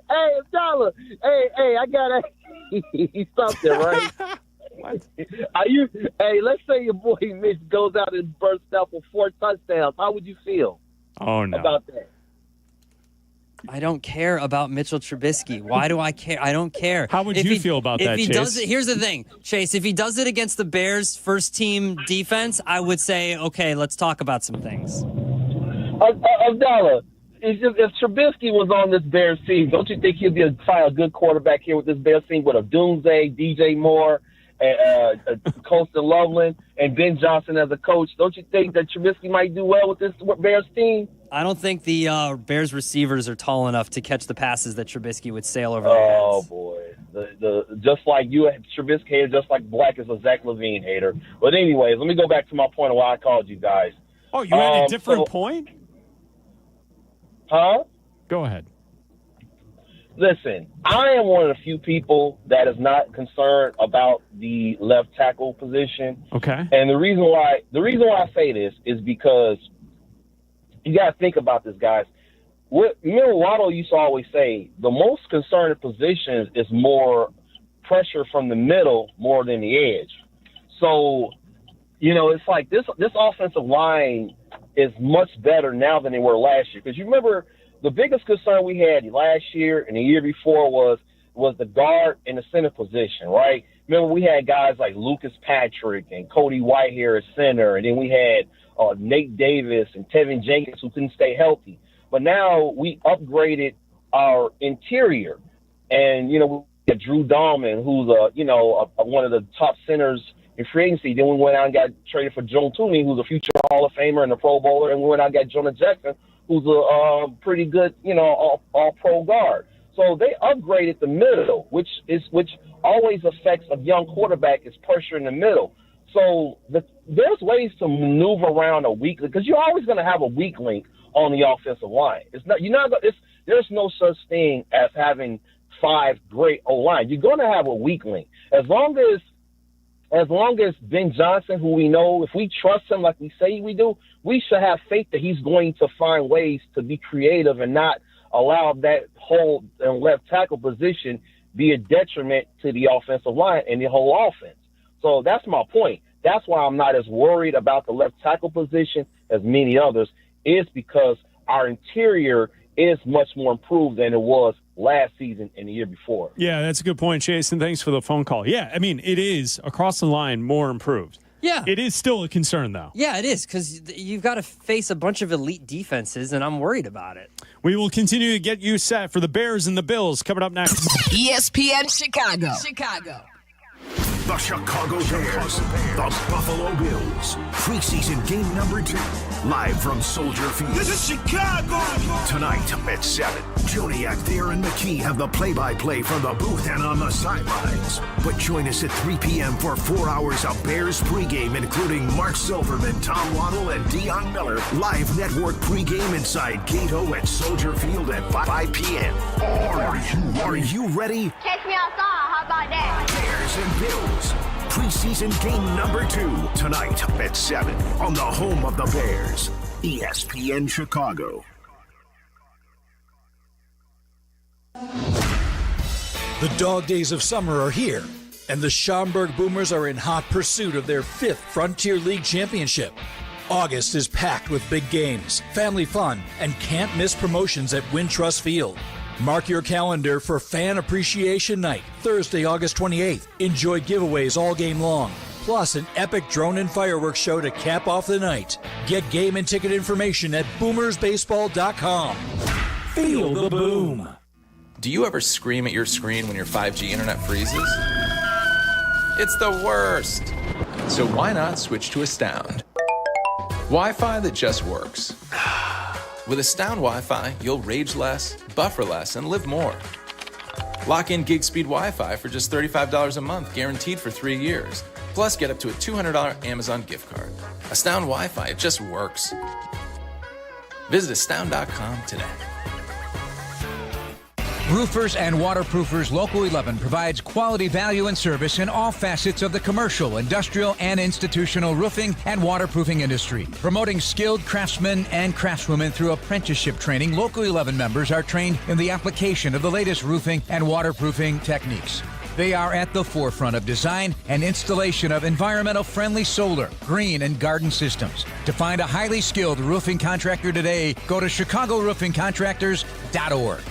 Abdallah. Hey, I got something, right?
What?
Hey, let's say your boy Mitch goes out and bursts out for 4 touchdowns. How would you feel about that?
I don't care about Mitchell Trubisky. Why do I care? I don't care.
How would you feel about that,
Chase?
Chase?
Here's the thing, Chase. If he does it against the Bears' first-team defense, I would say, okay, let's talk about some things.
Abdallah, if Trubisky was on this Bears team, don't you think he'd find a good quarterback here with this Bears team with a Doomsday, DJ Moore, Colston Loveland, and Ben Johnson as a coach? Don't you think that Trubisky might do well with this Bears team?
I don't think the Bears receivers are tall enough to catch the passes that Trubisky would sail over their heads.
Oh, boy. The just like you, Trubisky hater, just like Black is a Zach Levine hater. But anyways, let me go back to my point of why I called you guys.
Oh, you had a different point?
Huh?
Go ahead.
Listen, I am one of the few people that is not concerned about the left tackle position.
Okay.
And the reason why I say this is because you got to think about this, guys. Remember, Waddle used to always say the most concerning positions is more pressure from the middle more than the edge. So, it's like this offensive line is much better now than they were last year. Because you remember the biggest concern we had last year and the year before was the guard and the center position, right? Remember we had guys like Lucas Patrick and Cody Whitehair at center, and then we had Nate Davis and Tevin Jenkins who couldn't stay healthy. But now we upgraded our interior, and get Drew Dahlman, who's one of the top centers in free agency. Then we went out and got traded for Joe Tooney, who's a future Hall of Famer and a Pro Bowler, and we went out and got Jonah Jackson, who's a pretty good, all pro guard. So they upgraded the middle, which always affects a young quarterback is pressure in the middle. So there's ways to maneuver around a weak link, because you're always going to have a weak link on the offensive line. There's no such thing as having 5 great O-line. You're going to have a weak link. As long as Ben Johnson, who we know, if we trust him like we say we do, we should have faith that he's going to find ways to be creative and not allow that whole left tackle position be a detriment to the offensive line and the whole offense. So that's my point. That's why I'm not as worried about the left tackle position as many others, is because our interior is much more improved than it was last season and the year before.
Yeah, that's a good point, Jason. Thanks for the phone call. Yeah, I mean, it is across the line more improved.
Yeah.
It is still a concern, though.
Yeah, it is, because you've got to face a bunch of elite defenses, and I'm worried about it.
We will continue to get you set for the Bears and the Bills coming up next.
ESPN Chicago.
The Chicago Bears, the Buffalo Bills. Preseason game number 2, live from Soldier Field.
This is Chicago!
Tonight at 7, Joniak, Thayer, and McKie have the play-by-play from the booth and on the sidelines. But join us at 3 p.m. for 4 hours of Bears pregame, including Marc Silverman, Tom Waddle, and Dionne Miller. Live network pregame inside Gato at Soldier Field at 5 p.m. Are you ready?
Catch me outside. How about that?
Bears and Bills. Preseason game number 2 tonight at 7 on the home of the Bears, ESPN Chicago.
The dog days of summer are here, and the Schaumburg Boomers are in hot pursuit of their 5th Frontier League championship. August is packed with big games, family fun, and can't-miss promotions at Wintrust Field. Mark your calendar for Fan Appreciation Night, Thursday, August 28th. Enjoy giveaways all game long, plus an epic drone and fireworks show to cap off the night. Get game and ticket information at boomersbaseball.com. Feel the boom.
Do you ever scream at your screen when your 5G internet freezes? It's the worst. So why not switch to Astound? Wi-Fi that just works. With Astound Wi-Fi, you'll rage less, buffer less, and live more. Lock in gig speed Wi-Fi for just $35 a month, guaranteed for 3 years. Plus, get up to a $200 Amazon gift card. Astound Wi-Fi, it just works. Visit astound.com today.
Roofers and Waterproofers Local 11 provides quality value and service in all facets of the commercial, industrial, and institutional roofing and waterproofing industry. Promoting skilled craftsmen and craftswomen through apprenticeship training, Local 11 members are trained in the application of the latest roofing and waterproofing techniques. They are at the forefront of design and installation of environmental-friendly solar, green, and garden systems. To find a highly skilled roofing contractor today, go to ChicagoRoofingContractors.org.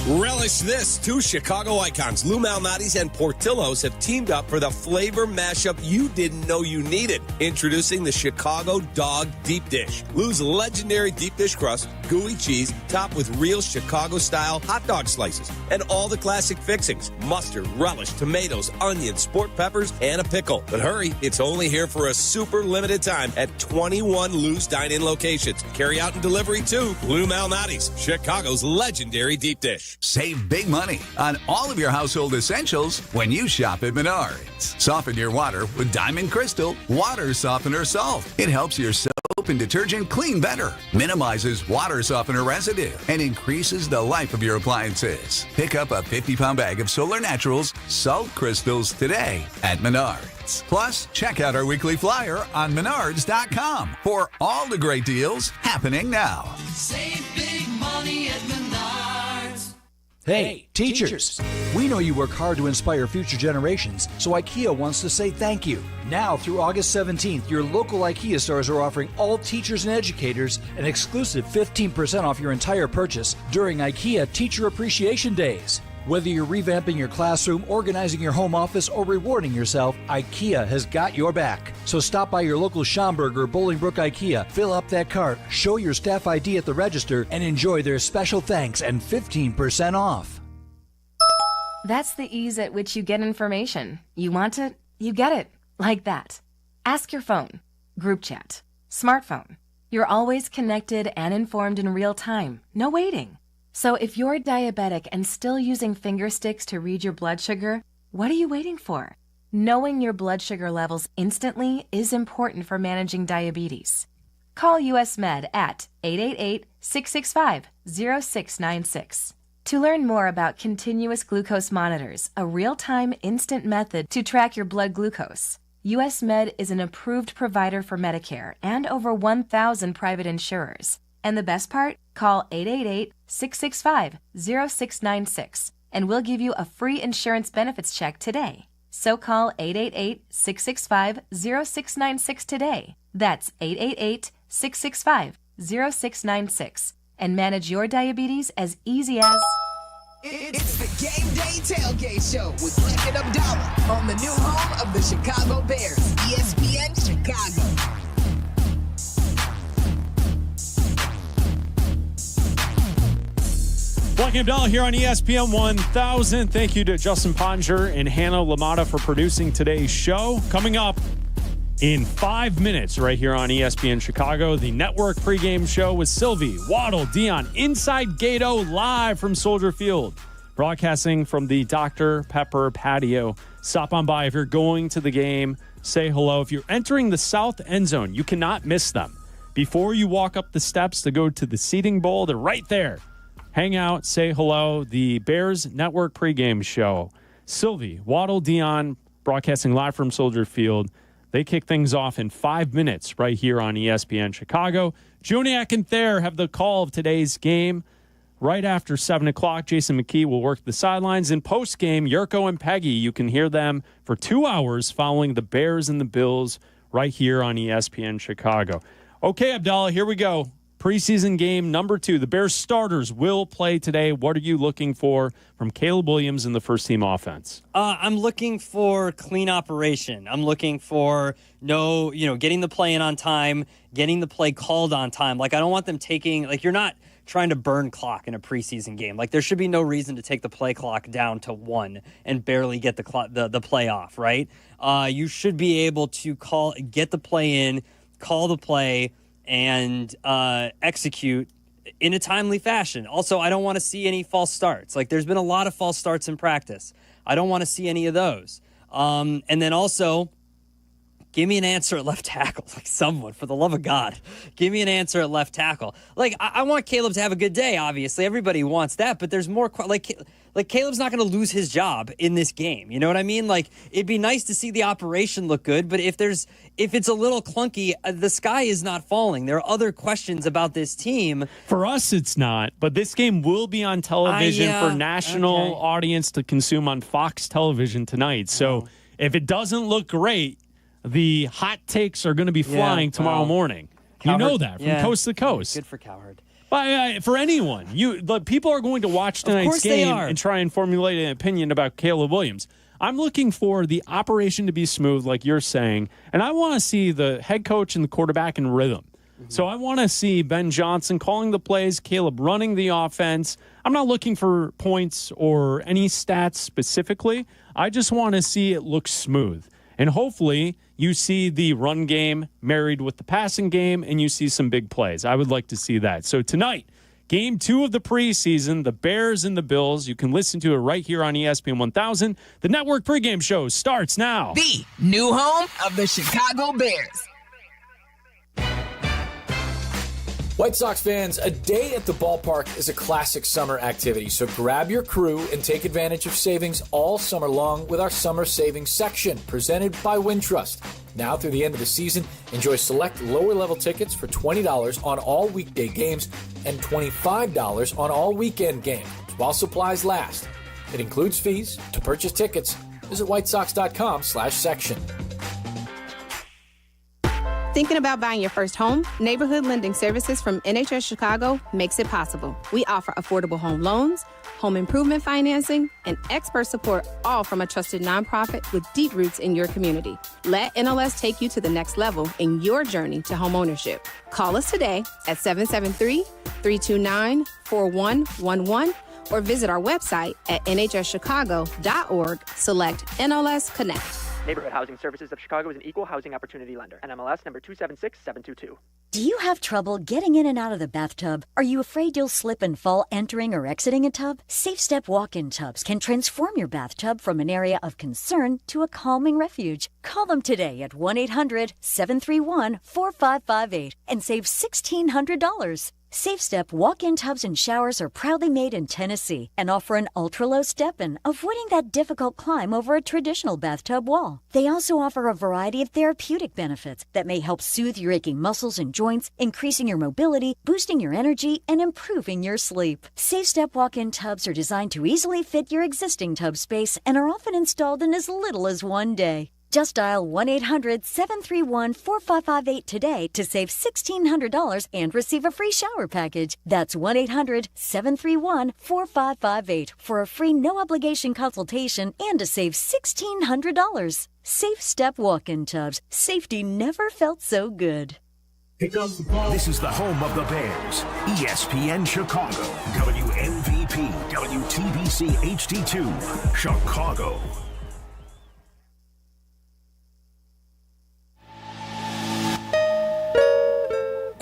Relish this. 2 Chicago icons, Lou Malnati's and Portillo's, have teamed up for the flavor mashup you didn't know you needed. Introducing the Chicago Dog Deep Dish. Lou's legendary deep dish crust, gooey cheese, topped with real Chicago-style hot dog slices, and all the classic fixings: mustard, relish, tomatoes, onions, sport peppers, and a pickle. But hurry, it's only here for a super limited time at 21 Lou's dine-in locations. Carry out and delivery too. Lou Malnati's, Chicago's legendary deep dish.
Save big money on all of your household essentials when you shop at Menards. Soften your water with Diamond Crystal Water Softener Salt. It helps your soap and detergent clean better, minimizes water softener residue, and increases the life of your appliances. Pick up a 50-pound bag of Solar Naturals Salt Crystals today at Menards. Plus, check out our weekly flyer on Menards.com for all the great deals happening now.
Save big money at Menards.
Hey, teachers! We know you work hard to inspire future generations, so IKEA wants to say thank you. Now through August 17th, your local IKEA stores are offering all teachers and educators an exclusive 15% off your entire purchase during IKEA Teacher Appreciation Days. Whether you're revamping your classroom, organizing your home office, or rewarding yourself, IKEA has got your back. So stop by your local Schaumburg or Bolingbrook IKEA, fill up that cart, show your staff ID at the register, and enjoy their special thanks and 15% off.
That's the ease at which you get information. You want it, you get it. Like that. Ask your phone. Group chat. Smartphone. You're always connected and informed in real time. No waiting. So if you're diabetic and still using finger sticks to read your blood sugar, what are you waiting for? Knowing your blood sugar levels instantly is important for managing diabetes. Call US Med at 888-665-0696. To learn more about continuous glucose monitors, a real-time instant method to track your blood glucose, US Med is an approved provider for Medicare and over 1,000 private insurers. And the best part? Call 888-665-0696 and we'll give you a free insurance benefits check today. So call 888-665-0696 today. That's 888-665-0696 and manage your diabetes as easy as...
It's the Game Day Tailgate Show with Black and Abdallah on the new home of the Chicago Bears, ESPN Chicago.
Black and Abdallah here on ESPN 1000. Thank you to Justin Ponger and Hannah Lamata for producing today's show. Coming up in 5 minutes right here on ESPN Chicago, the network pregame show with Silvy, Waddle, Dionne, Inside Gato, live from Soldier Field. Broadcasting from the Dr. Pepper patio. Stop on by if you're going to the game. Say hello. If you're entering the south end zone, you cannot miss them. Before you walk up the steps to go to the seating bowl, they're right there. Hang out, say hello. The Bears Network pregame show. Silvy, Waddle, Dionne, broadcasting live from Soldier Field. They kick things off in 5 minutes right here on ESPN Chicago. Joniak and Thayer have the call of today's game. Right after 7 o'clock, Jason McKie will work the sidelines. In post-game, Yurko and Peggy, you can hear them for 2 hours following the Bears and the Bills right here on ESPN Chicago. Okay, Abdallah, here we go. Preseason game number 2. The Bears starters will play today. What are you looking for from Caleb Williams in the first-team offense?
I'm looking for clean operation. I'm looking for getting the play in on time, getting the play called on time. Like, I don't want them you're not trying to burn clock in a preseason game. Like, there should be no reason to take the play clock down to 1 and barely get the play off, right? You should be able to get the play in, call the play, and execute in a timely fashion. Also, I don't want to see any false starts. Like, there's been a lot of false starts in practice. I don't want to see any of those. And then also, give me an answer at left tackle. Like, someone, for the love of God, give me an answer at left tackle. Like, I want Caleb to have a good day, obviously. Everybody wants that, but there's more... Like Caleb's not going to lose his job in this game. You know what I mean? Like, it'd be nice to see the operation look good, but if it's a little clunky, the sky is not falling. There are other questions about this team.
For us, it's not, but this game will be on television for national audience to consume on Fox television tonight. So if it doesn't look great, the hot takes are going to be flying tomorrow morning.
Cowherd,
you know that from coast to coast.
Good for Cowherd.
For anyone, people are going to watch tonight's game and try and formulate an opinion about Caleb Williams. I'm looking for the operation to be smooth, like you're saying, and I want to see the head coach and the quarterback in rhythm. Mm-hmm. So I want to see Ben Johnson calling the plays, Caleb running the offense. I'm not looking for points or any stats specifically. I just want to see it look smooth. And hopefully you see the run game married with the passing game and you see some big plays. I would like to see that. So tonight, game 2 of the preseason, the Bears and the Bills. You can listen to it right here on ESPN 1000. The network pregame show starts now.
The new home of the Chicago Bears.
White Sox fans, a day at the ballpark is a classic summer activity, so grab your crew and take advantage of savings all summer long with our summer savings section, presented by Wintrust. Now through the end of the season, enjoy select lower-level tickets for $20 on all weekday games and $25 on all weekend games, while supplies last. It includes fees. To purchase tickets, visit whitesox.com/section.
Thinking about buying your first home? Neighborhood Lending Services from NHS Chicago makes it possible. We offer affordable home loans, home improvement financing, and expert support, all from a trusted nonprofit with deep roots in your community. Let NLS take you to the next level in your journey to home ownership. Call us today at 773-329-4111 or visit our website at nhschicago.org. Select NLS Connect.
Neighborhood Housing Services of Chicago is an equal housing opportunity lender. NMLS number 276722.
Do you have trouble getting in and out of the bathtub? Are you afraid you'll slip and fall entering or exiting a tub? Safe Step walk-in tubs can transform your bathtub from an area of concern to a calming refuge. Call them today at 1-800-731-4558 and save $1,600. Safe Step walk-in tubs and showers are proudly made in Tennessee and offer an ultra-low step-in, avoiding that difficult climb over a traditional bathtub wall. They also offer a variety of therapeutic benefits that may help soothe your aching muscles and joints, increasing your mobility, boosting your energy, and improving your sleep. Safe Step walk-in tubs are designed to easily fit your existing tub space and are often installed in as little as one day. Just dial 1-800-731-4558 today to save $1,600 and receive a free shower package. That's 1-800-731-4558 for a free no-obligation consultation and to save $1,600. Safe Step walk-in tubs. Safety never felt so good.
This is the home of the Bears. ESPN Chicago. WMVP, WTBC HD2, Chicago.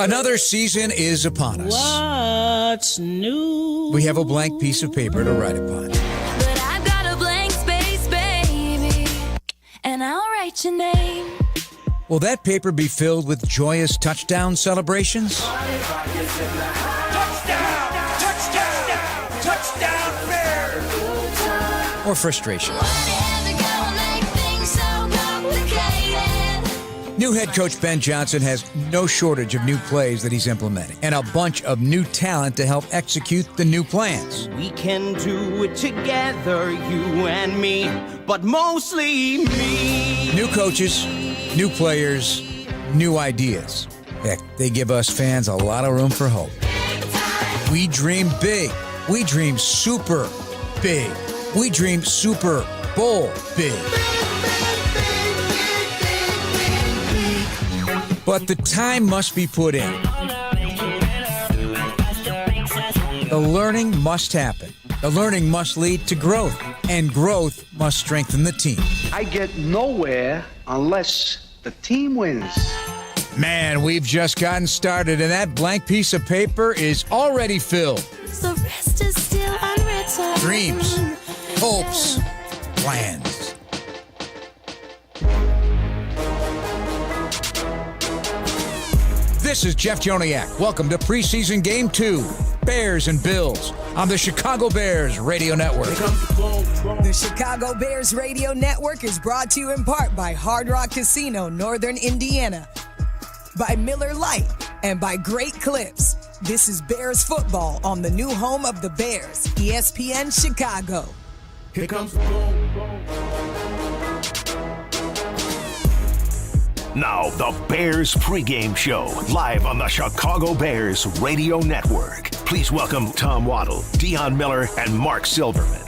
Another season is upon us.
What's new?
We have a blank piece of paper to write upon.
But I've got a blank space, baby, and I'll write your name.
Will that paper be filled with joyous touchdown celebrations?
Touchdown! Touchdown! Touchdown, Bears!
Or frustration? New head coach Ben Johnson has no shortage of new plays that he's implementing and a bunch of new talent to help execute the new plans.
We can do it together, you and me, but mostly me.
New coaches, new players, new ideas. Heck, they give us fans a lot of room for hope. We dream big. We dream super big. We dream Super Bowl big. But the time must be put in. The learning must happen. The learning must lead to growth, and growth must strengthen the team.
I get nowhere unless the team wins.
Man, we've just gotten started, and that blank piece of paper is already filled.
The rest is still unwritten.
Dreams, hopes, plans. This is Jeff Joniak. Welcome to preseason game 2, Bears and Bills, on the Chicago Bears Radio Network.
The Chicago Bears Radio Network is brought to you in part by Hard Rock Casino, Northern Indiana, by Miller Lite, and by Great Clips. This is Bears football on the new home of the Bears, ESPN Chicago.
Here comes the goal. Now, the Bears pregame show, live on the Chicago Bears Radio Network. Please welcome Tom Waddle, Dionne Miller, and Marc Silverman.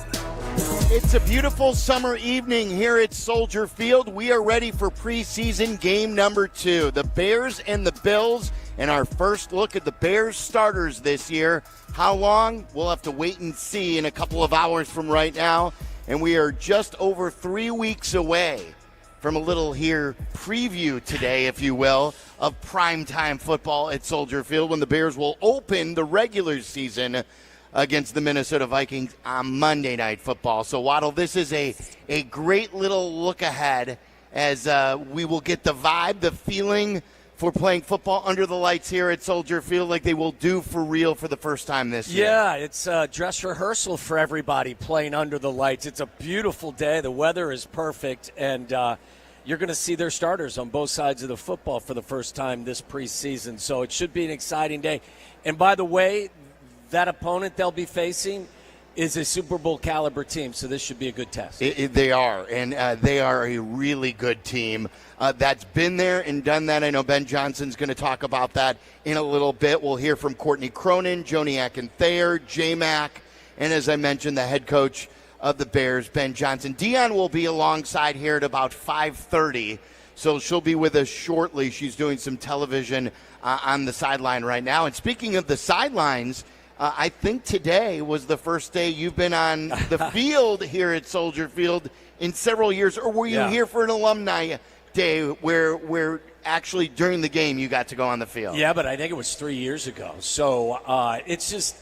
It's a beautiful summer evening here at Soldier Field. We are ready for preseason game number 2. The Bears and the Bills, and our first look at the Bears starters this year. How long? We'll have to wait and see in a couple of hours from right now. And we are just over 3 weeks away from a little here preview today, if you will, of primetime football at Soldier Field when the Bears will open the regular season against the Minnesota Vikings on Monday Night Football. So, Waddle, this is a great little look ahead as we will get the vibe, the feeling for playing football under the lights here at Soldier Field like they will do for real for the first time this year.
Yeah, it's a dress rehearsal for everybody playing under the lights. It's a beautiful day. The weather is perfect, and you're going to see their starters on both sides of the football for the first time this preseason. So it should be an exciting day. And by the way, that opponent they'll be facing is a Super Bowl caliber team, so this should be a good test.
They are, and they are a really good team that's been there and done that. I know Ben Johnson's going to talk about that in a little bit. We'll hear from Courtney Cronin, Joniak and Thayer, J-Mac, and as I mentioned, the head coach of the Bears, Ben Johnson. Dionne will be alongside here at about 5:30, so she'll be with us shortly. She's doing some television on the sideline right now. And speaking of the sidelines, I think today was the first day you've been on the field here at Soldier Field in several years, or were you here for an alumni day where actually during the game you got to go on the field?
Yeah, but I think it was 3 years ago. So it's just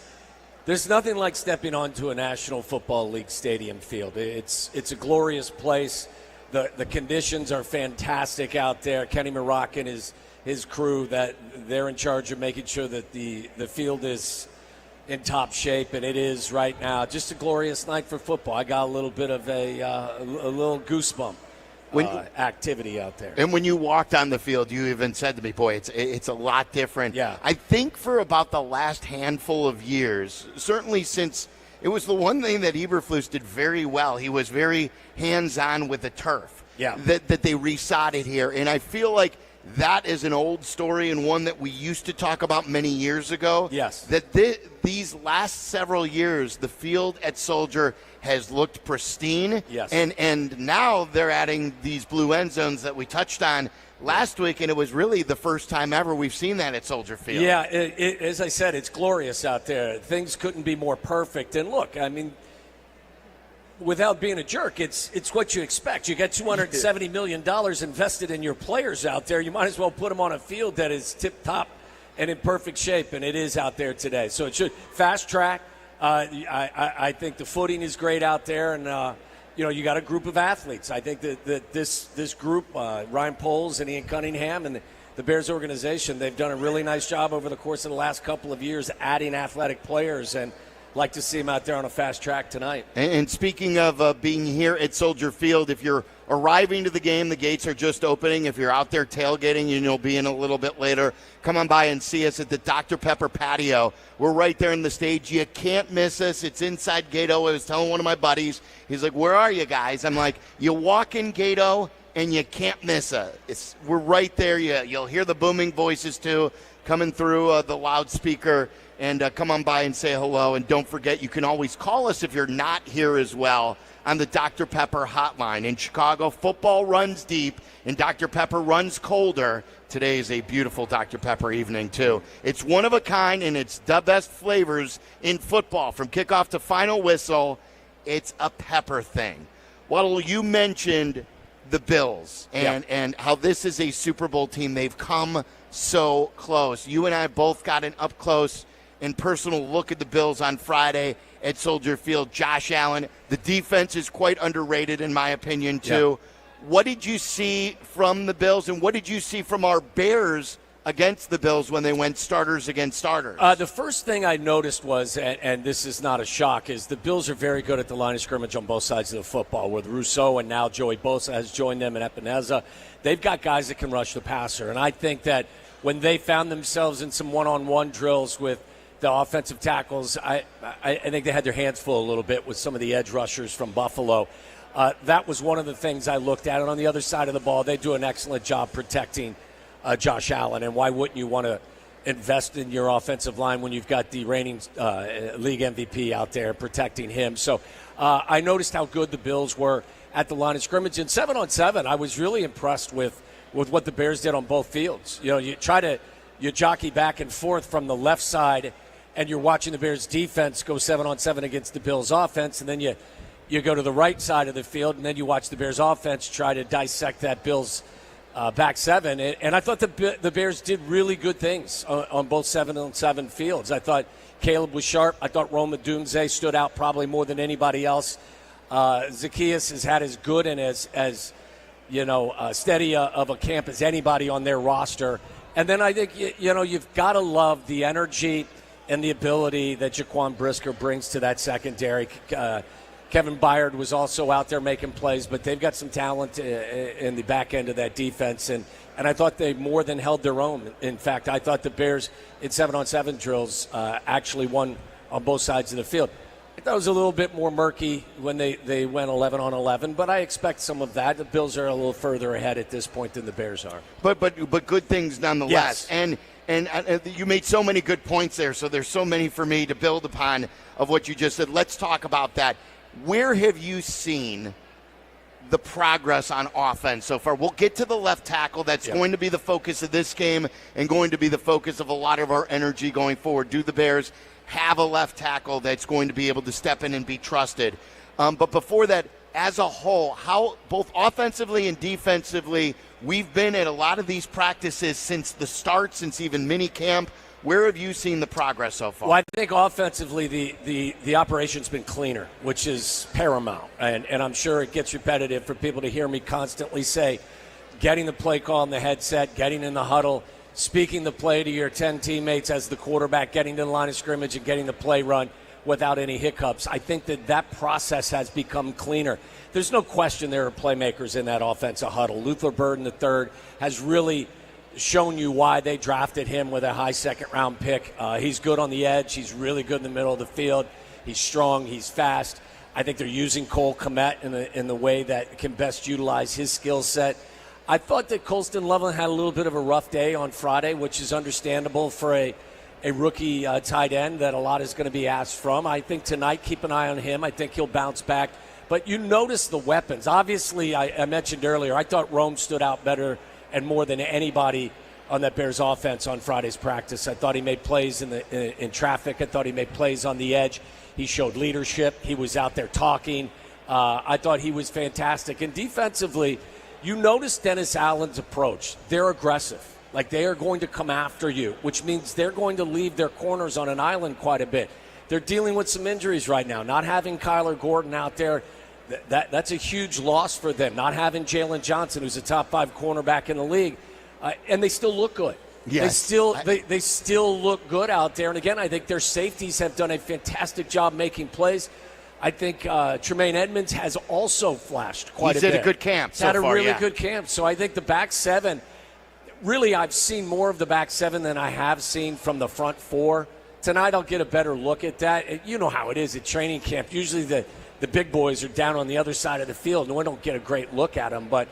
there's nothing like stepping onto a National Football League stadium field. It's a glorious place. The conditions are fantastic out there. Kenny Marc and his crew, that they're in charge of making sure that the field is in top shape, and it is right now. Just a glorious night for football. I got a little bit of a little goosebump activity out there.
And when you walked on the field, you even said to me, boy, it's a lot different.
Yeah.
I think for about the last handful of years, certainly since it was the one thing that Eberflus did very well, he was very hands-on with the turf.
Yeah.
That they resodded here. And I feel like that is an old story and one that we used to talk about many years ago.
Yes.
That these last several years, the field at Soldier has looked pristine.
Yes.
And now they're adding these blue end zones that we touched on last week, and it was really the first time ever we've seen that at Soldier Field.
Yeah, as I said, it's glorious out there. Things couldn't be more perfect. And look, I mean, without being a jerk, it's what you expect. You get $270 million invested in your players out there. You might as well put them on a field that is tip-top and in perfect shape, and it is out there today. So it should fast track. I think the footing is great out there, and you got a group of athletes. I think that this group, Ryan Poles and Ian Cunningham and the Bears organization, they've done a really nice job over the course of the last couple of years adding athletic players, and like to see him out there on a fast track tonight.
And speaking of being here at Soldier Field, if you're arriving to the game, the gates are just opening. If you're out there tailgating, and you'll be in a little bit later, come on by and see us at the Dr. Pepper patio. We're right there in the stage. You can't miss us. It's inside Gate O. I was telling one of my buddies, he's like, where are you guys? I'm like, you walk in Gate O, and you can't miss us. We're right there. You'll hear the booming voices, too, coming through the loudspeaker. And come on by and say hello. And don't forget, you can always call us if you're not here as well on the Dr. Pepper hotline. In Chicago, football runs deep and Dr. Pepper runs colder. Today is a beautiful Dr. Pepper evening, too. It's one of a kind, and it's the best flavors in football. From kickoff to final whistle, it's a pepper thing. Waddle, you mentioned the Bills and how this is a Super Bowl team. They've come so close. You and I both got an up-close and personal look at the Bills on Friday at Soldier Field. Josh Allen, the defense is quite underrated in my opinion, too. Yeah. What did you see from the Bills, and what did you see from our Bears against the Bills when they went starters against starters?
The first thing I noticed was, and this is not a shock, is the Bills are very good at the line of scrimmage on both sides of the football, with Rousseau and now Joey Bosa has joined them, and Epineza. They've got guys that can rush the passer, and I think that when they found themselves in some one-on-one drills with the offensive tackles, I think they had their hands full a little bit with some of the edge rushers from Buffalo. That was one of the things I looked at. And on the other side of the ball, they do an excellent job protecting Josh Allen. And why wouldn't you want to invest in your offensive line when you've got the reigning league MVP out there protecting him? So I noticed how good the Bills were at the line of scrimmage. And 7-on-7, I was really impressed with what the Bears did on both fields. You jockey back and forth from the left side, and you're watching the Bears defense go 7-on-7 against the Bills offense, and then you go to the right side of the field, and then you watch the Bears offense try to dissect that Bills back seven. And I thought the Bears did really good things on both 7-on-7 fields. I thought Caleb was sharp. I thought Rome Odunze stood out probably more than anybody else. Zacchaeus has had as good and as steady of a camp as anybody on their roster. And then I think, you've got to love the energy and the ability that Jaquan Brisker brings to that secondary. Kevin Byard was also out there making plays, but they've got some talent in the back end of that defense. And I thought they more than held their own. In fact, I thought the Bears in 7-on-7 drills actually won on both sides of the field. I thought it was a little bit more murky when they went 11-on-11, but I expect some of that. The Bills are a little further ahead at this point than the Bears are.
But good things nonetheless.
Yes.
And you made so many good points there, so there's so many for me to build upon of what you just said. Let's talk about that. Where have you seen the progress on offense so far? We'll get to the left tackle. That's going to be the focus of this game and going to be the focus of a lot of our energy going forward. Do the Bears have a left tackle that's going to be able to step in and be trusted. But before that, as a whole, how both offensively and defensively, we've been at a lot of these practices since the start, since even mini camp. Where have you seen the progress so far?
Well, I think offensively the operation's been cleaner, which is paramount. And I'm sure it gets repetitive for people to hear me constantly say, getting the play call in the headset, getting in the huddle, speaking the play to your 10 teammates as the quarterback, getting to the line of scrimmage and getting the play run without any hiccups. I think that process has become cleaner. There's no question there are playmakers in that offensive huddle. Luther Burden III has really shown you why they drafted him with a high second-round pick. He's good on the edge. He's really good in the middle of the field. He's strong. He's fast. I think they're using Cole Kmet in the way that can best utilize his skill set. I thought that Colston Loveland had a little bit of a rough day on Friday, which is understandable for a rookie tight end that a lot is going to be asked from. I think tonight, keep an eye on him. I think he'll bounce back. But you notice the weapons. Obviously, I mentioned earlier, I thought Rome stood out better and more than anybody on that Bears offense on Friday's practice. I thought he made plays in traffic. I thought he made plays on the edge. He showed leadership. He was out there talking. I thought he was fantastic. And defensively, you notice Dennis Allen's approach. They're aggressive. Like, they are going to come after you, which means they're going to leave their corners on an island quite a bit. They're dealing with some injuries right now. Not having Kyler Gordon out there, that's a huge loss for them. Not having Jalen Johnson, who's a top 5 cornerback in the league, and they still look good.
Yes.
They still look good out there. And again, I think their safeties have done a fantastic job making plays. I think Tremaine Edmonds has also flashed quite a bit.
He's had a good camp so far.
Had a really good camp. So I think the back seven, really I've seen more of the back seven than I have seen from the front four. Tonight I'll get a better look at that. You know how it is at training camp. Usually the big boys are down on the other side of the field, and we don't get a great look at them. But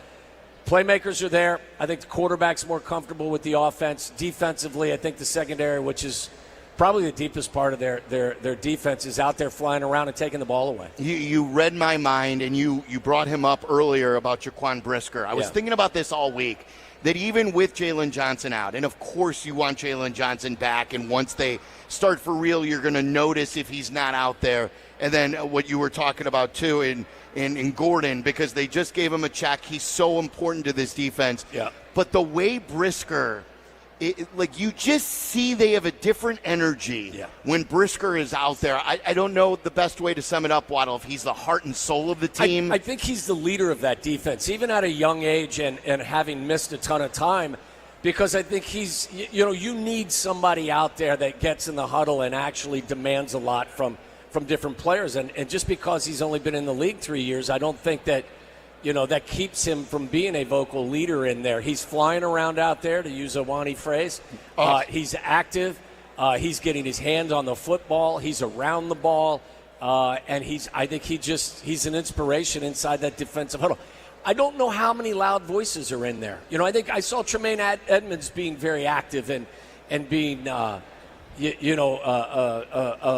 playmakers are there. I think the quarterback's more comfortable with the offense. Defensively, I think the secondary, which is probably the deepest part of their defense, is out there flying around and taking the ball away.
You read my mind, and you brought him up earlier about Jaquan Brisker. I was thinking about this all week, that even with Jalen Johnson out, and of course you want Jalen Johnson back, and once they start for real, you're going to notice if he's not out there. And then what you were talking about, too, in Gordon, because they just gave him a check. He's so important to this defense.
Yeah.
But the way Brisker, you just see they have a different energy when Brisker is out there. I don't know the best way to sum it up, Waddle, if he's the heart and soul of the team.
I think he's the leader of that defense, even at a young age and having missed a ton of time, because I think he's, you need somebody out there that gets in the huddle and actually demands a lot from different players. And just because he's only been in the league 3 years, I don't think that, that keeps him from being a vocal leader in there. He's flying around out there, to use a Wani phrase. He's active. He's getting his hands on the football. He's around the ball. And I think he's an inspiration inside that defensive huddle. I don't know how many loud voices are in there. I think I saw Tremaine Edmonds being very active and being a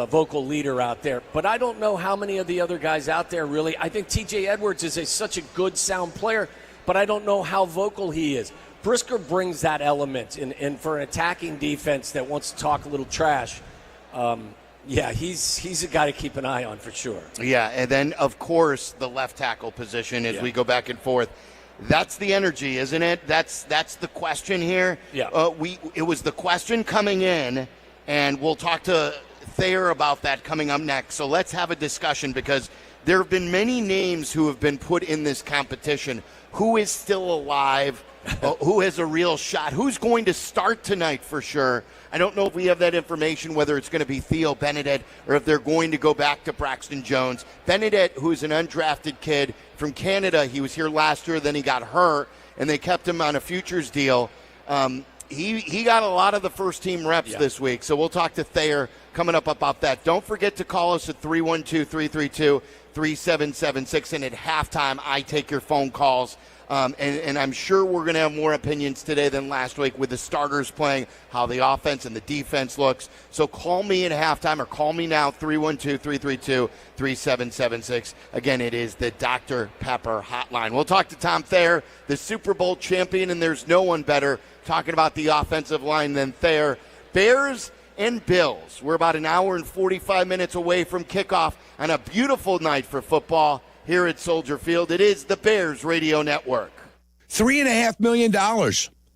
vocal leader out there. But I don't know how many of the other guys out there really. I think TJ Edwards is such a good, sound player, but I don't know how vocal he is. Brisker brings that element, and for an attacking defense that wants to talk a little trash, he's a guy to keep an eye on for sure.
Yeah, and then, of course, the left tackle position as we go back and forth. That's the energy, isn't it? That's the question here.
Yeah.
It was the question coming in, and we'll talk to Thayer about that coming up next. So let's have a discussion, because there have been many names who have been put in this competition. Who is still alive? Who has a real shot? Who's going to start tonight for sure? I don't know if we have that information, whether it's going to be Theo Benedette or if they're going to go back to Braxton Jones. Benedette, who's an undrafted kid from Canada, he was here last year, then he got hurt, and they kept him on a futures deal. He got a lot of the first-team reps this week, so we'll talk to Thayer coming up about that. Don't forget to call us at 312-332-3776, and at halftime, I take your phone calls. And I'm sure we're going to have more opinions today than last week with the starters playing, how the offense and the defense looks. So call me at halftime, or call me now, 312-332-3776. Again, it is the Dr. Pepper hotline. We'll talk to Tom Thayer, the Super Bowl champion, and there's no one better talking about the offensive line than Thayer. Bears and Bills. We're about an hour and 45 minutes away from kickoff on a beautiful night for football here at Soldier Field. It is the Bears Radio Network.
$3.5 million.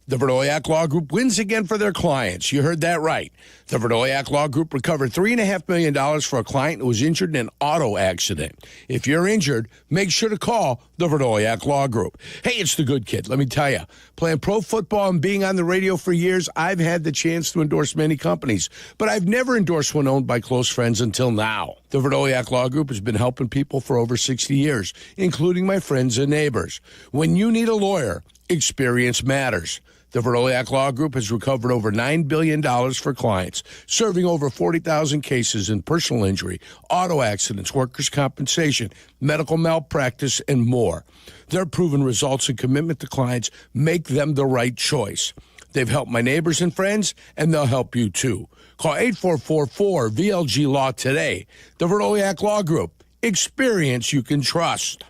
The Verdoyak Law Group wins again for their clients. You heard that right. The Verdoyak Law Group recovered $3.5 million for a client who was injured in an auto accident. If you're injured, make sure to call the Verdoyak Law Group. Hey, it's the good kid. Let me tell you, playing pro football and being on the radio for years, I've had the chance to endorse many companies, but I've never endorsed one owned by close friends until now. The Verdoyak Law Group has been helping people for over 60 years, including my friends and neighbors. When you need a lawyer, experience matters. The Verdoyak Law Group has recovered over $9 billion for clients, serving over 40,000 cases in personal injury, auto accidents, workers' compensation, medical malpractice, and more. Their proven results and commitment to clients make them the right choice. They've helped my neighbors and friends, and they'll help you too. Call 8444-VLG-LAW today. The Verdoyak Law Group. Experience you can trust.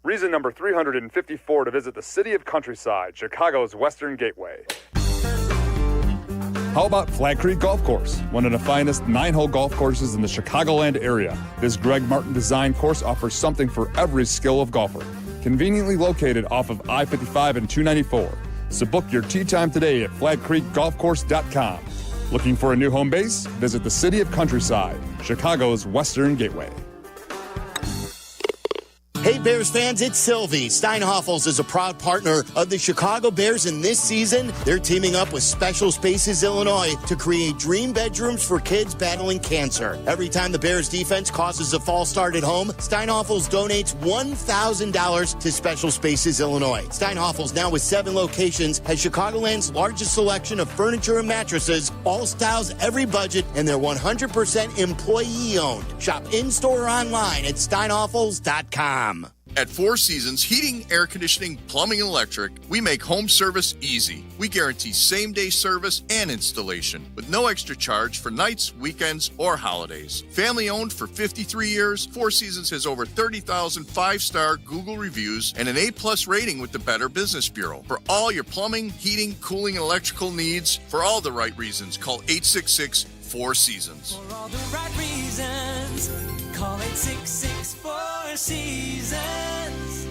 Reason number 354 to visit the city of Countryside, Chicago's Western Gateway. How about Flag Creek Golf Course, one of the finest 9-hole golf courses in the Chicagoland area? This Greg Martin designed course offers something for every skill of golfer. Conveniently located off of I-55 and 294. So book your tee time today at flagcreekgolfcourse.com. Looking for a new home base? Visit the city of Countryside, Chicago's Western Gateway.
Hey, Bears fans, it's Silvy. Steinhoffels is a proud partner of the Chicago Bears, and this season, they're teaming up with Special Spaces Illinois to create dream bedrooms for kids battling cancer. Every time the Bears defense causes a false start at home, Steinhoffels donates $1,000 to Special Spaces Illinois. Steinhoffels, now with 7 locations, has Chicagoland's largest selection of furniture and mattresses, all styles, every budget, and they're 100% employee-owned. Shop in-store or online at steinhoffels.com.
At Four Seasons Heating, Air Conditioning, Plumbing, and Electric, we make home service easy. We guarantee same-day service and installation with no extra charge for nights, weekends, or holidays. Family-owned for 53 years, Four Seasons has over 30,000 5-star Google reviews and an A-plus rating with the Better Business Bureau. For all your plumbing, heating, cooling, and electrical needs, for all the right reasons, call 866-4 Seasons.
For all the right reasons, call 866-4 Seasons.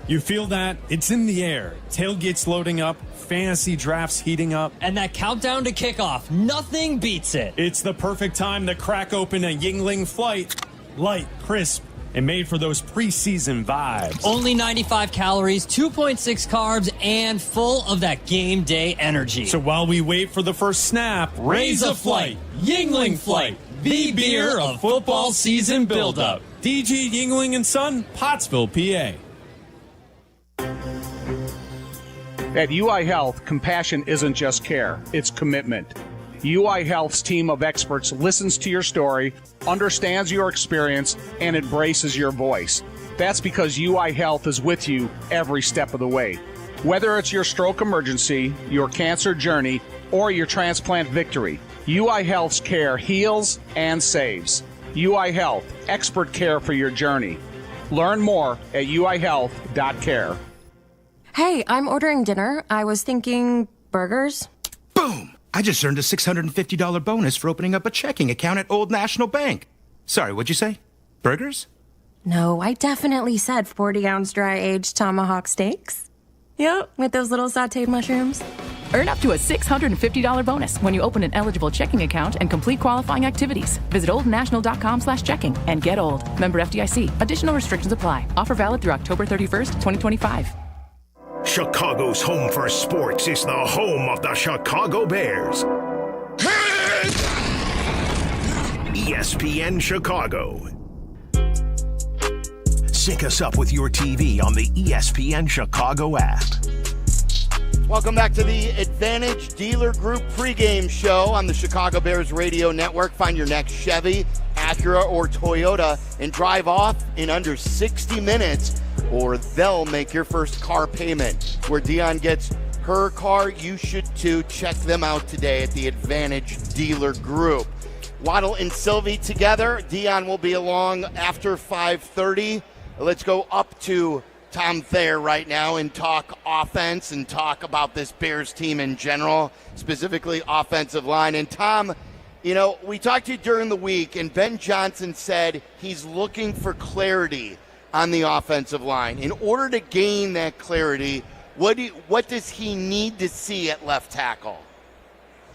You feel that? It's in the air. Tailgates loading up, fantasy drafts heating up.
And that countdown to kickoff, nothing beats it.
It's the perfect time to crack open a Yingling Flight. Light, crisp, and made for those preseason vibes.
Only 95 calories, 2.6 carbs, and full of that game day energy.
So while we wait for the first snap, raise a flight. Yingling Flight, the beer of football season buildup. DG Yingling & Son, Pottsville, PA.
At UI Health, compassion isn't just care, it's commitment. UI Health's team of experts listens to your story, understands your experience, and embraces your voice. That's because UI Health is with you every step of the way. Whether it's your stroke emergency, your cancer journey, or your transplant victory, UI Health's care heals and saves. UI Health, expert care for your journey. Learn more at uihealth.care.
Hey, I'm ordering dinner. I was thinking burgers.
Boom! I just earned a $650 bonus for opening up a checking account at Old National Bank. Sorry, what'd you say? Burgers?
No, I definitely said 40-ounce dry-aged tomahawk steaks. Yep, with those little sautéed mushrooms.
Earn up to a $650 bonus when you open an eligible checking account and complete qualifying activities. Visit oldnational.com/checking and get old. Member FDIC. Additional restrictions apply. Offer valid through October 31st, 2025.
Chicago's home for sports is the home of the Chicago Bears. ESPN Chicago. Sync us up with your TV on the ESPN Chicago app.
Welcome back to the Advantage Dealer Group pregame show on the Chicago Bears Radio Network. Find your next Chevy, Acura, or Toyota and drive off in under 60 minutes, or they'll make your first car payment. Where Dionne gets her car, you should too. Check them out today at the Advantage Dealer Group. Waddle and Silvy together. Dionne will be along after 5:30. Let's go up to Tom Thayer right now and talk offense and talk about this Bears team in general, specifically offensive line. And Tom, we talked to you during the week, and Ben Johnson said he's looking for clarity on the offensive line. In order to gain that clarity, what does he need to see at left tackle?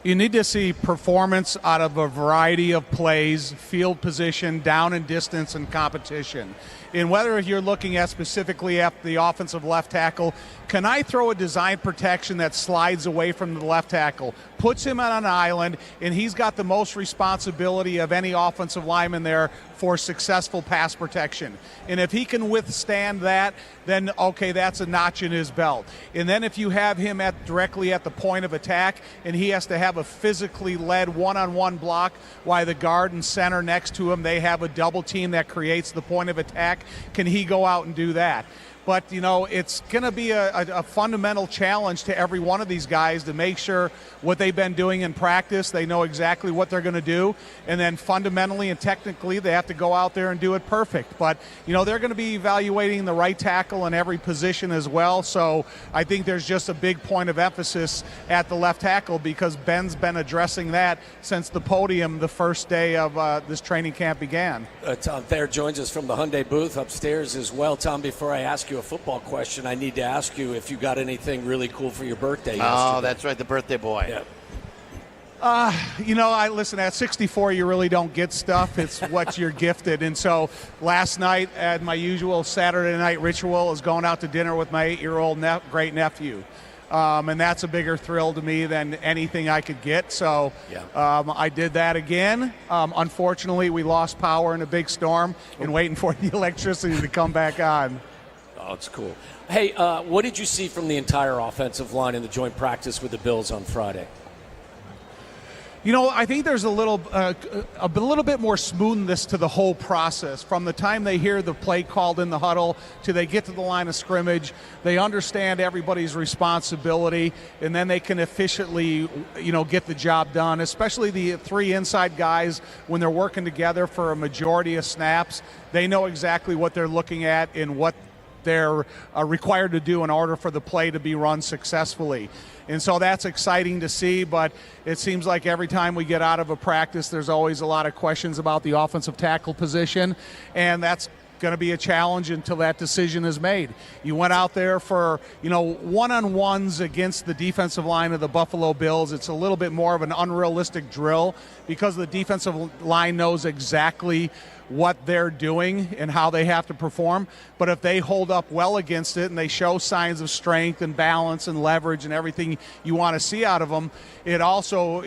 You need to see performance out of a variety of plays, field position, down and distance, and competition. And whether you're looking at specifically at the offensive left tackle, can I throw a design protection that slides away from the left tackle, puts him on an island, and he's got the most responsibility of any offensive lineman there for successful pass protection. And if he can withstand that, then okay, that's a notch in his belt. And then if you have him directly at the point of attack and he has to have a physically led one-on-one block while the guard and center next to him, they have a double team that creates the point of attack, can he go out and do that? But, it's going to be a fundamental challenge to every one of these guys to make sure what they've been doing in practice, they know exactly what they're going to do. And then fundamentally and technically, they have to go out there and do it perfect. But, they're going to be evaluating the right tackle in every position as well. So I think there's just a big point of emphasis at the left tackle because Ben's been addressing that since the podium the first day of this training camp began.
Tom Thayer joins us from the Hyundai booth upstairs as well. Tom, before I ask you a football question, I need to ask you if you got anything really cool for your birthday yesterday.
Oh, that's right, the birthday boy.
Yeah.
Listen, at 64, you really don't get stuff. It's what you're gifted. And so last night, at my usual Saturday night ritual, is going out to dinner with my 8-year-old great nephew. And that's a bigger thrill to me than anything I could get. So I did that again. Unfortunately, we lost power in a big storm and waiting for the electricity to come back on.
Oh, it's cool. Hey, what did you see from the entire offensive line in the joint practice with the Bills on Friday?
I think there's a little bit more smoothness to the whole process. From the time they hear the play called in the huddle to they get to the line of scrimmage, they understand everybody's responsibility, and then they can efficiently, get the job done. Especially the three inside guys, when they're working together for a majority of snaps, they know exactly what they're looking at and what they're required to do in order for the play to be run successfully. And so that's exciting to see, but it seems like every time we get out of a practice, there's always a lot of questions about the offensive tackle position, and that's going to be a challenge until that decision is made. You went out there for, one-on-ones against the defensive line of the Buffalo Bills. It's a little bit more of an unrealistic drill because the defensive line knows exactly what they're doing and how they have to perform. But if they hold up well against it and they show signs of strength and balance and leverage and everything you want to see out of them, it also,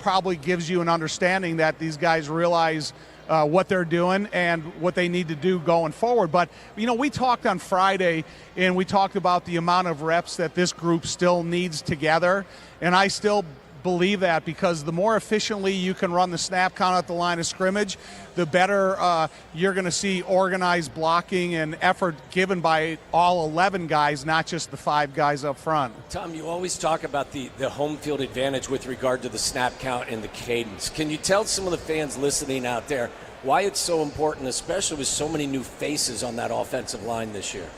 probably gives you an understanding that these guys realize what they're doing and what they need to do going forward. But, we talked on Friday and we talked about the amount of reps that this group still needs together. And I still believe that because the more efficiently you can run the snap count at the line of scrimmage, the better you're going to see organized blocking and effort given by all 11 guys, not just the 5 guys up front.
Tom, you always talk about the home field advantage with regard to the snap count and the cadence. Can you tell some of the fans listening out there why it's so important, especially with so many new faces on that offensive line this year?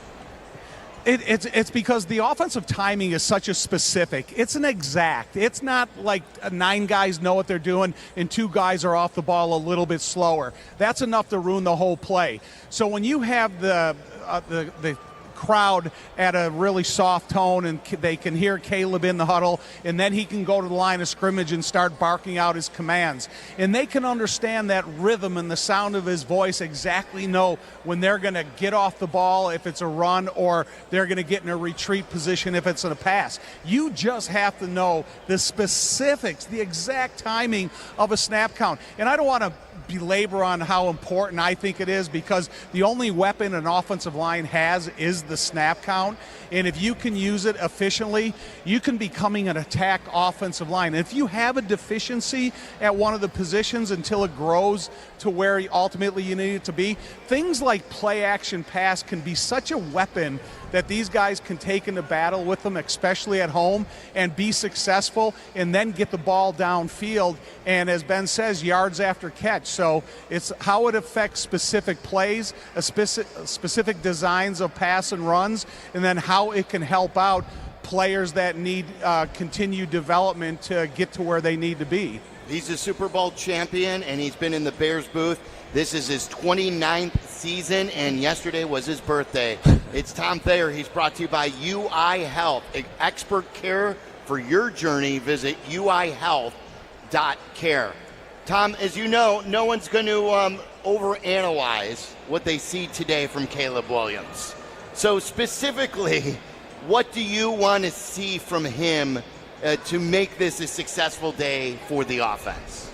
It's because the offensive timing is such a specific. It's an exact. It's not like 9 guys know what they're doing and 2 guys are off the ball a little bit slower. That's enough to ruin the whole play. So when you have the crowd at a really soft tone and they can hear Caleb in the huddle, and then he can go to the line of scrimmage and start barking out his commands, and they can understand that rhythm and the sound of his voice, exactly know when they're going to get off the ball if it's a run or they're going to get in a retreat position if it's in a pass. You just have to know the specifics, the exact timing of a snap count. And I don't want to belabor on how important I think it is, because the only weapon an offensive line has is the snap count. And if you can use it efficiently, you can becoming an attack offensive line. And if you have a deficiency at one of the positions until it grows to where ultimately you need it to be, things like play action pass can be such a weapon that these guys can take into battle with them, especially at home, and be successful and then get the ball downfield. And as Ben says, yards after catch. So it's how it affects specific plays, specific designs of pass and runs, and then how it can help out players that need continued development to get to where they need to be.
He's a Super Bowl champion, and he's been in the Bears booth. This is his 29th season, and yesterday was his birthday. It's Tom Thayer. He's brought to you by UI Health. Expert care for your journey. Visit uihealth.care. Tom, as you know, no one's going to overanalyze what they see today from Caleb Williams. So specifically, what do you want to see from him to make this a successful day for the offense?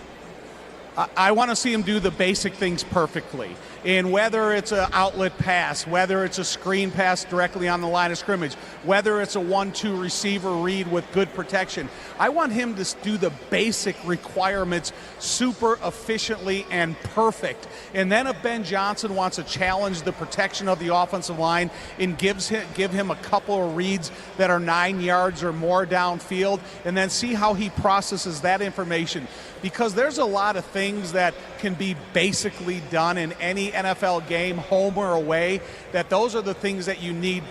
I want to see him do the basic things perfectly. And whether it's an outlet pass, whether it's a screen pass directly on the line of scrimmage, whether it's a 1-2 receiver read with good protection, I want him to do the basic requirements super efficiently and perfect. And then if Ben Johnson wants to challenge the protection of the offensive line and give him a couple of reads that are 9 yards or more downfield, and then see how he processes that information. Because there's a lot of things that can be basically done in any NFL game, home or away, that those are the things that you need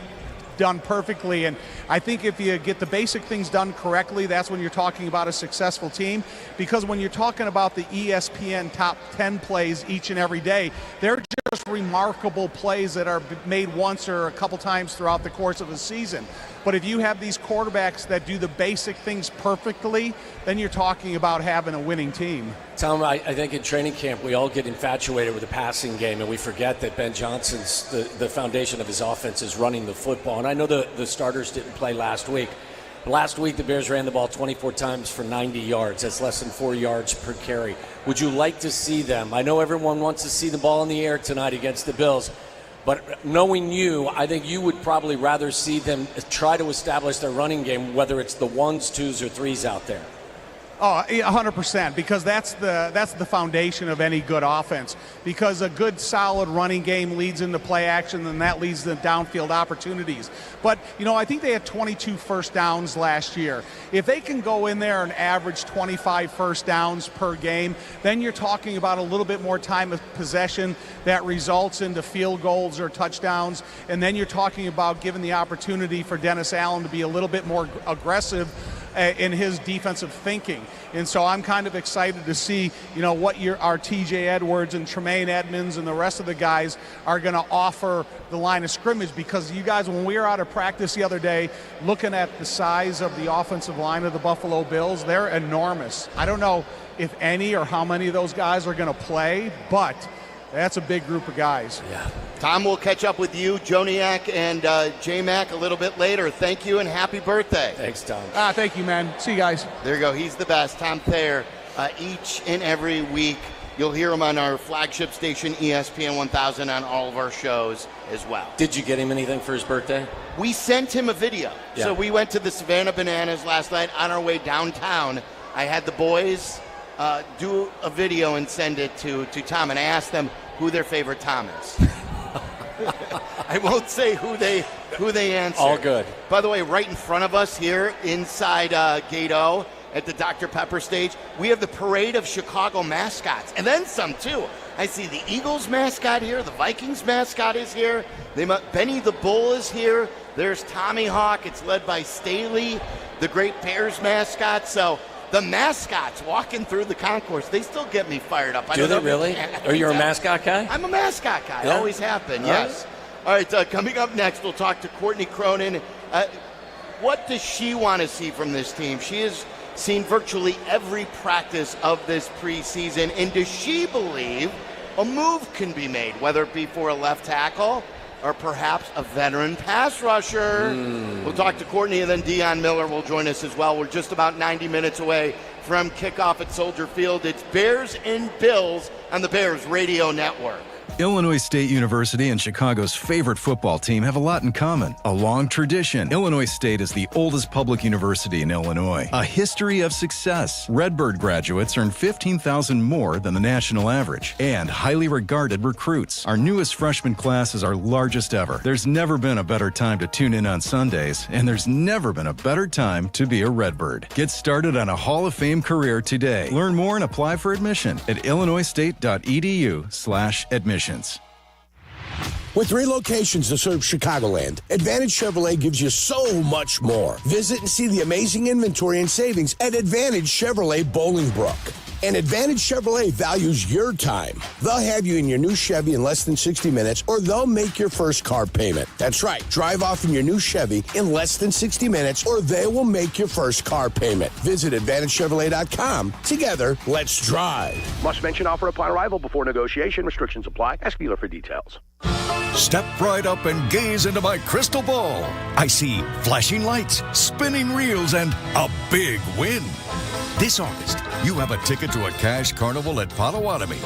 done perfectly. And I think if you get the basic things done correctly, that's when you're talking about a successful team. Because when you're talking about the ESPN top 10 plays each and every day, they're just remarkable plays that are made once or a couple times throughout the course of a season. But if you have these quarterbacks that do the basic things perfectly, then you're talking about having a winning team.
Tom, I think in training camp we all get infatuated with the passing game, and we forget that Ben Johnson's the foundation of his offense is running the football. And I know the starters didn't play last week. Last week the Bears ran the ball 24 times for 90 yards. That's less than 4 yards per carry. Would you like to see them? I know everyone wants to see the ball in the air tonight against the Bills. But knowing you, I think you would probably rather see them try to establish their running game, whether it's the 1s, 2s, or 3s out there.
Oh, 100%, because that's the foundation of any good offense. Because a good, solid running game leads into play action, and that leads to downfield opportunities. But, I think they had 22 first downs last year. If they can go in there and average 25 first downs per game, then you're talking about a little bit more time of possession that results into field goals or touchdowns. And then you're talking about giving the opportunity for Dennis Allen to be a little bit more aggressive in his defensive thinking. And so I'm kind of excited to see, what our TJ Edwards and Tremaine Edmonds and the rest of the guys are going to offer the line of scrimmage. Because you guys, when we were out of practice the other day, looking at the size of the offensive line of the Buffalo Bills, they're enormous. I don't know if any or how many of those guys are going to play, but that's a big group of guys.
Yeah.
Tom, will catch up with you, Joniak, and J-Mac a little bit later. Thank you and happy birthday.
Thanks, Tom.
Thank you, man. See you guys.
There you go. He's the best. Tom Thayer. Each and every week, you'll hear him on our flagship station, ESPN 1000, on all of our shows as well.
Did you get him anything for his birthday?
We sent him a video.
Yeah.
So we went to the Savannah Bananas last night on our way downtown. I had the boys do a video and send it to Tom, and I asked them who their favorite Tom is. I won't say who they answer.
All good.
By the way, right in front of us here inside Gate O at the Dr. Pepper stage, we have the Parade of Chicago mascots, and then some too. I see the Eagles mascot here, the Vikings mascot is here, Benny the Bull is here, there's Tommy Hawk, it's led by Staley, the great Bears mascot. So the mascots walking through the concourse, they still get me fired up.
Do they really? Are you a mascot guy?
I'm a mascot guy.
Yeah?
Always have been, yes. All right, coming up next, we'll talk to Courtney Cronin. What does she want to see from this team? She has seen virtually every practice of this preseason, and does she believe a move can be made, whether it be for a left tackle or perhaps a veteran pass rusher? We'll talk to Courtney, and then Dionne Miller will join us as well. We're just about 90 minutes away from kickoff at Soldier Field. It's Bears and Bills on the Bears Radio Network.
Illinois State University and Chicago's favorite football team have a lot in common. A long tradition. Illinois State is the oldest public university in Illinois. A history of success. Redbird graduates earn $15,000 more than the national average. And highly regarded recruits. Our newest freshman class is our largest ever. There's never been a better time to tune in on Sundays, and there's never been a better time to be a Redbird. Get started on a Hall of Fame career today. Learn more and apply for admission at illinoisstate.edu/admissions.
With 3 locations to serve Chicagoland, Advantage Chevrolet gives you so much more. Visit and see the amazing inventory and savings at Advantage Chevrolet Bolingbrook. And Advantage Chevrolet values your time. They'll have you in your new Chevy in less than 60 minutes, or they'll make your first car payment. That's right. Drive off in your new Chevy in less than 60 minutes, or they will make your first car payment. Visit AdvantageChevrolet.com. Together, let's drive.
Must mention offer upon arrival before negotiation. Restrictions apply. Ask dealer for details.
Step right up and gaze into my crystal ball. I see flashing lights, spinning reels, and a big win. This August, you have a ticket to a cash carnival at Potawatomi.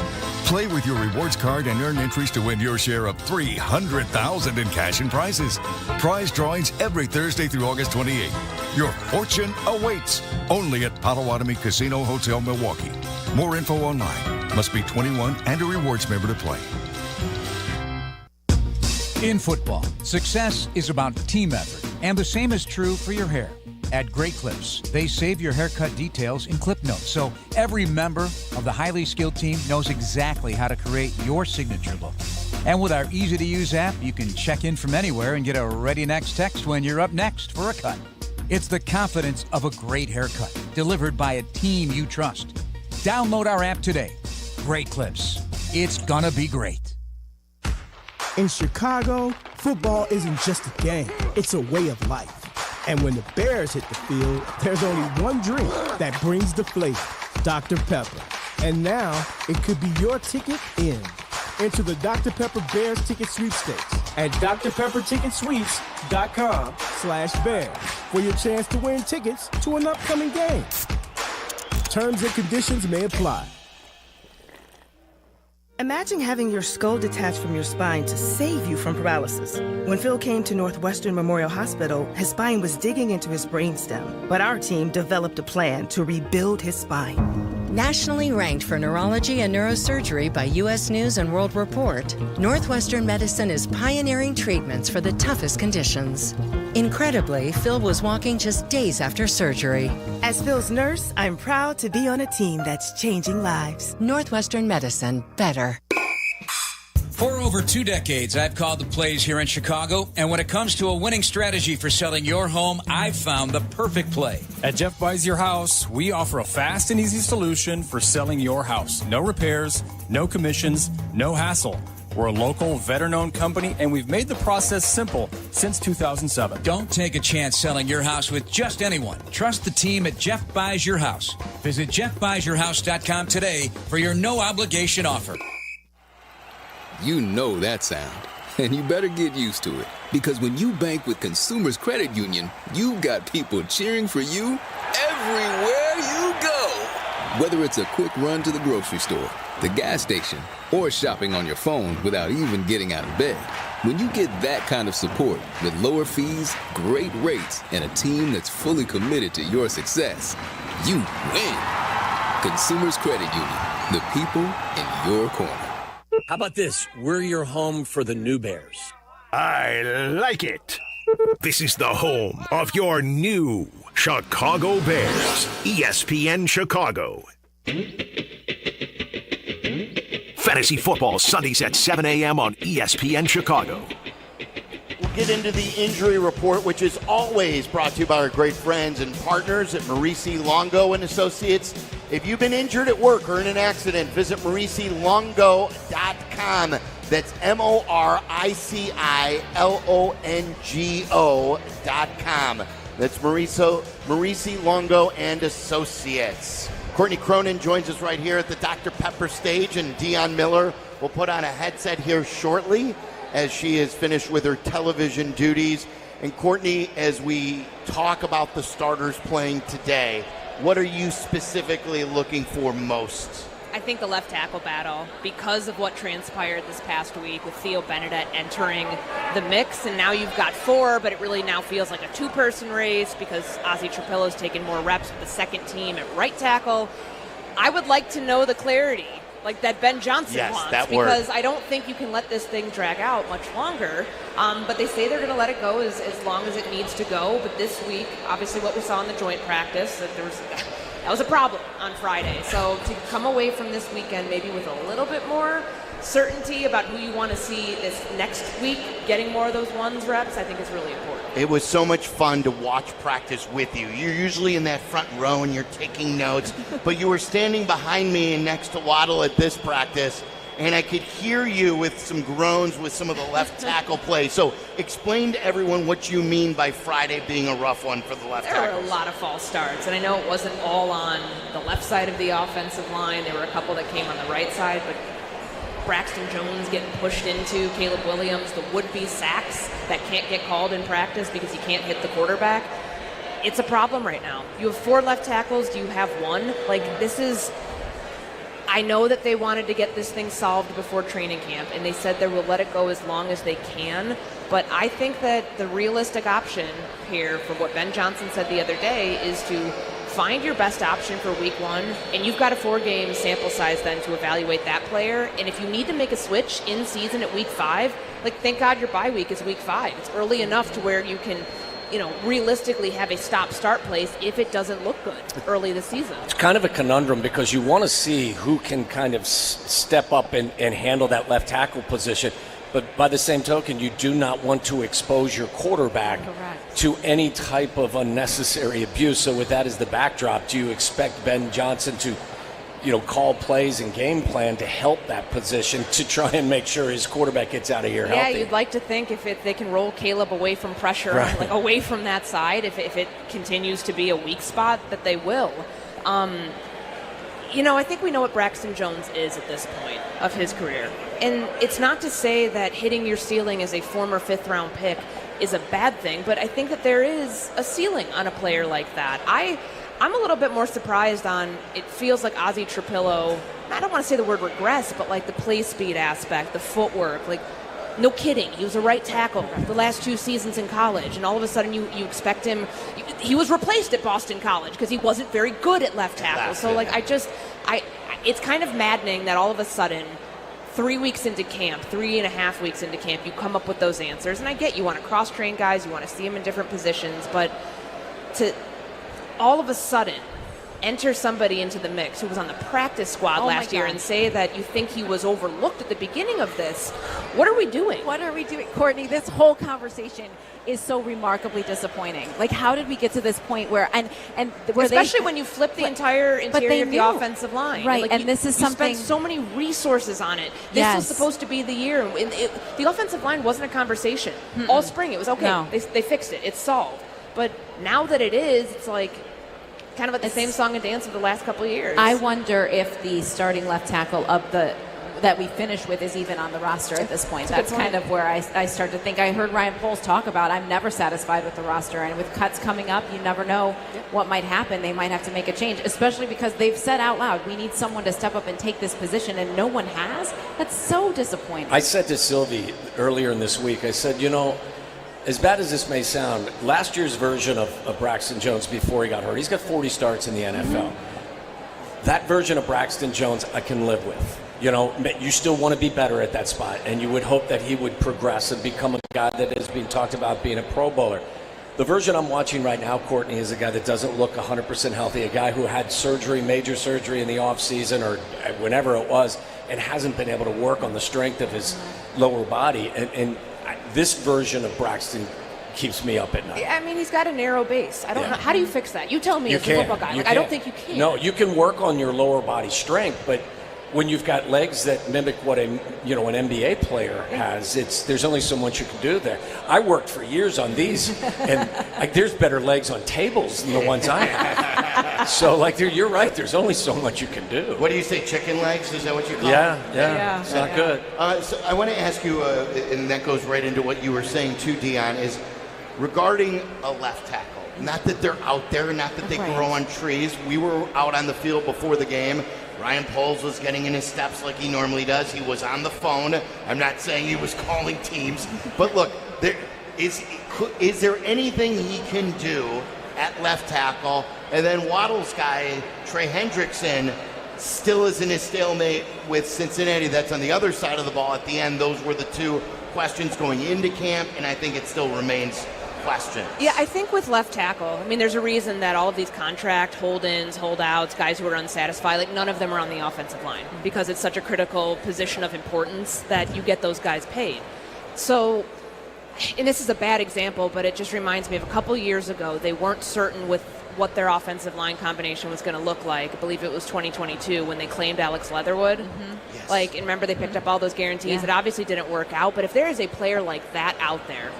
Play with your rewards card and earn entries to win your share of $300,000 in cash and prizes. Prize drawings every Thursday through August 28th. Your fortune awaits only at Potawatomi Casino Hotel, Milwaukee. More info online. Must be 21 and a rewards member to play.
In football, success is about team effort, and the same is true for your hair. At Great Clips, they save your haircut details in clip notes, so every member of the highly skilled team knows exactly how to create your signature look. And with our easy-to-use app, you can check in from anywhere and get a ready next text when you're up next for a cut. It's the confidence of a great haircut, delivered by a team you trust. Download our app today. Great Clips. It's gonna be great.
In Chicago, football isn't just a game, it's a way of life. And when the Bears hit the field, there's only one drink that brings the flavor, Dr. Pepper. And now, it could be your ticket in. Enter the Dr. Pepper Bears ticket sweepstakes at drpepperticketsweeps.com/Bears for your chance to win tickets to an upcoming game. Terms and conditions may apply.
Imagine having your skull detached from your spine to save you from paralysis. When Phil came to Northwestern Memorial Hospital, his spine was digging into his brainstem, but our team developed a plan to rebuild his spine.
Nationally ranked for neurology and neurosurgery by U.S. News and World Report, Northwestern Medicine is pioneering treatments for the toughest conditions. Incredibly, Phil was walking just days after surgery.
As Phil's nurse, I'm proud to be on a team that's changing lives.
Northwestern Medicine, better.
For over 2 decades, I've called the plays here in Chicago, and when it comes to a winning strategy for selling your home, I've found the perfect play.
At Jeff Buys Your House, we offer a fast and easy solution for selling your house. No repairs, no commissions, no hassle. We're a local, veteran-owned company, and we've made the process simple since 2007.
Don't take a chance selling your house with just anyone. Trust the team at Jeff Buys Your House. Visit jeffbuysyourhouse.com today for your no-obligation offer.
You know that sound, and you better get used to it, because when you bank with Consumers Credit Union, you got people cheering for you everywhere you go. Whether it's a quick run to the grocery store, the gas station, or shopping on your phone without even getting out of bed. When you get that kind of support with lower fees, great rates, and a team that's fully committed to your success, you win. Consumers Credit Union, the people in your corner.
How about this? We're your home for the new Bears.
I like it. This is the home of your new Chicago Bears. ESPN Chicago. Fantasy football Sundays at 7 a.m. on ESPN Chicago.
We'll get into the injury report, which is always brought to you by our great friends and partners at Maurice Longo and Associates. If you've been injured at work or in an accident, visit MauriceLongo.com. That's MauriceLongo.com. That's Maurice Longo and Associates. Courtney Cronin joins us right here at the Dr. Pepper stage, and Dionne Miller will put on a headset here shortly as she is finished with her television duties. And Courtney, as we talk about the starters playing today, what are you specifically looking for most?
I think the left tackle battle, because of what transpired this past week with Theo Benedett entering the mix, and now you've got 4, but it really now feels like a 2-person race because Ozzie Trapillo's taken more reps with the second team at right tackle. I would like to know the clarity like that Ben Johnson wants, because I don't think you can let this thing drag out much longer. But they say they're going to let it go as long as it needs to go. But this week, obviously what we saw in the joint practice, that was a problem on Friday. So to come away from this weekend maybe with a little bit more certainty about who you want to see this next week, getting more of those ones reps, I think is really important.
It was so much fun to watch practice with you. You're usually in that front row and you're taking notes, but you were standing behind me and next to Waddle at this practice, and I could hear you with some groans with some of the left tackle play. So explain to everyone what you mean by Friday being a rough one for the left tackle.
There were a lot of false starts, and I know it wasn't all on the left side of the offensive line. There were a couple that came on the right side, but Braxton Jones getting pushed into, Caleb Williams, the would-be sacks that can't get called in practice because he can't hit the quarterback. It's a problem right now. You have 4 left tackles. Do you have 1? Like, this is... I know that they wanted to get this thing solved before training camp, and they said they will let it go as long as they can. But I think that the realistic option here, for what Ben Johnson said the other day, is to find your best option for week 1, and you've got a 4-game sample size then to evaluate that player. And if you need to make a switch in season at week 5, like, thank God your bye week is week 5. It's early enough to where you can, realistically have a stop-start place if it doesn't look good early this season.
It's kind of a conundrum because you want to see who can kind of step up and handle that left tackle position. But by the same token, you do not want to expose your quarterback to any type of unnecessary abuse. So with that as the backdrop, do you expect Ben Johnson to, call plays and game plan to help that position to try and make sure his quarterback gets out of here healthy?
Yeah, you'd like to think if they can roll Caleb away from pressure, like away from that side, if it continues to be a weak spot, that they will. I think we know what Braxton Jones is at this point of his career. And it's not to say that hitting your ceiling as a former 5th-round pick is a bad thing, but I think that there is a ceiling on a player like that. I'm a little bit more surprised on, it feels like Ozzie Trapillo, I don't want to say the word regress, but like the play speed aspect, the footwork, like, no kidding, he was a right tackle the last 2 seasons in college, and all of a sudden you expect him, he was replaced at Boston College because he wasn't very good at left tackle. So like it's kind of maddening that all of a sudden 3 weeks into camp, 3.5 weeks into camp, you come up with those answers. And I get you want to cross-train guys, you want to see them in different positions, but to all of a sudden enter somebody into the mix who was on the practice squad last year and say that you think he was overlooked at the beginning of this, what are we doing?
What are we doing? Courtney, this whole conversation is so remarkably disappointing. Like, how did we get to this point where
especially when you flip the entire interior of the offensive line,
right?
Like
and this is something.
You spent so many resources on it. This was supposed to be the year. The offensive line wasn't a conversation all spring. It was okay. No. They fixed it. It's solved. But now that it is, it's like kind of at the same song and dance of the last couple of years.
I wonder if the starting left tackle that we finished with is even on the roster at this point. That's kind of where I start to think. I heard Ryan Poles talk about I'm never satisfied with the roster, and with cuts coming up, you never know what might happen. They might have to make a change, especially because they've said out loud, we need someone to step up and take this position, and no one has. That's so disappointing.
I said to Silvy earlier in this week, I said, as bad as this may sound, last year's version of Braxton Jones before he got hurt, he's got 40 starts in the NFL. That version of Braxton Jones I can live with. You still want to be better at that spot, and you would hope that he would progress and become a guy that is being talked about being a Pro Bowler. The version I'm watching right now, Courtney, is a guy that doesn't look 100% healthy, a guy who had major surgery in the offseason or whenever it was, and hasn't been able to work on the strength of his lower body. And this version of Braxton keeps me up at night.
I mean, he's got a narrow base. I don't know. How do you fix that? You tell me as a football guy. I don't think you can.
No, you can work on your lower body strength, but when you've got legs that mimic what an NBA player has, there's only so much you can do there. I worked for years on these, and there's better legs on tables than the ones I have. So, you're right. There's only so much you can do.
What do you say, chicken legs? Is that what you call it?
Yeah. It's not good.
So I want to ask you, and that goes right into what you were saying too, Dionne, is regarding a left tackle. Not that they're out there, not that they grow on trees. We were out on the field before the game. Ryan Poles was getting in his steps like he normally does. He was on the phone. I'm not saying he was calling teams. But look, is there anything he can do at left tackle? And then Waddle's guy, Trey Hendrickson, still is in his stalemate with Cincinnati. That's on the other side of the ball at the end. Those were the two questions going into camp, and I think it still remains questions.
Yeah, I think with left tackle, I mean, there's a reason that all of these contract hold-ins, holdouts, guys who are unsatisfied, like none of them are on the offensive line because it's such a critical position of importance that you get those guys paid. So, and this is a bad example, but it just reminds me of a couple years ago, they weren't certain with what their offensive line combination was going to look like. I believe it was 2022 when they claimed Alex Leatherwood. Mm-hmm. Yes. Like, and remember they picked up all those guarantees. It obviously didn't work out, but if there is a player like that out there,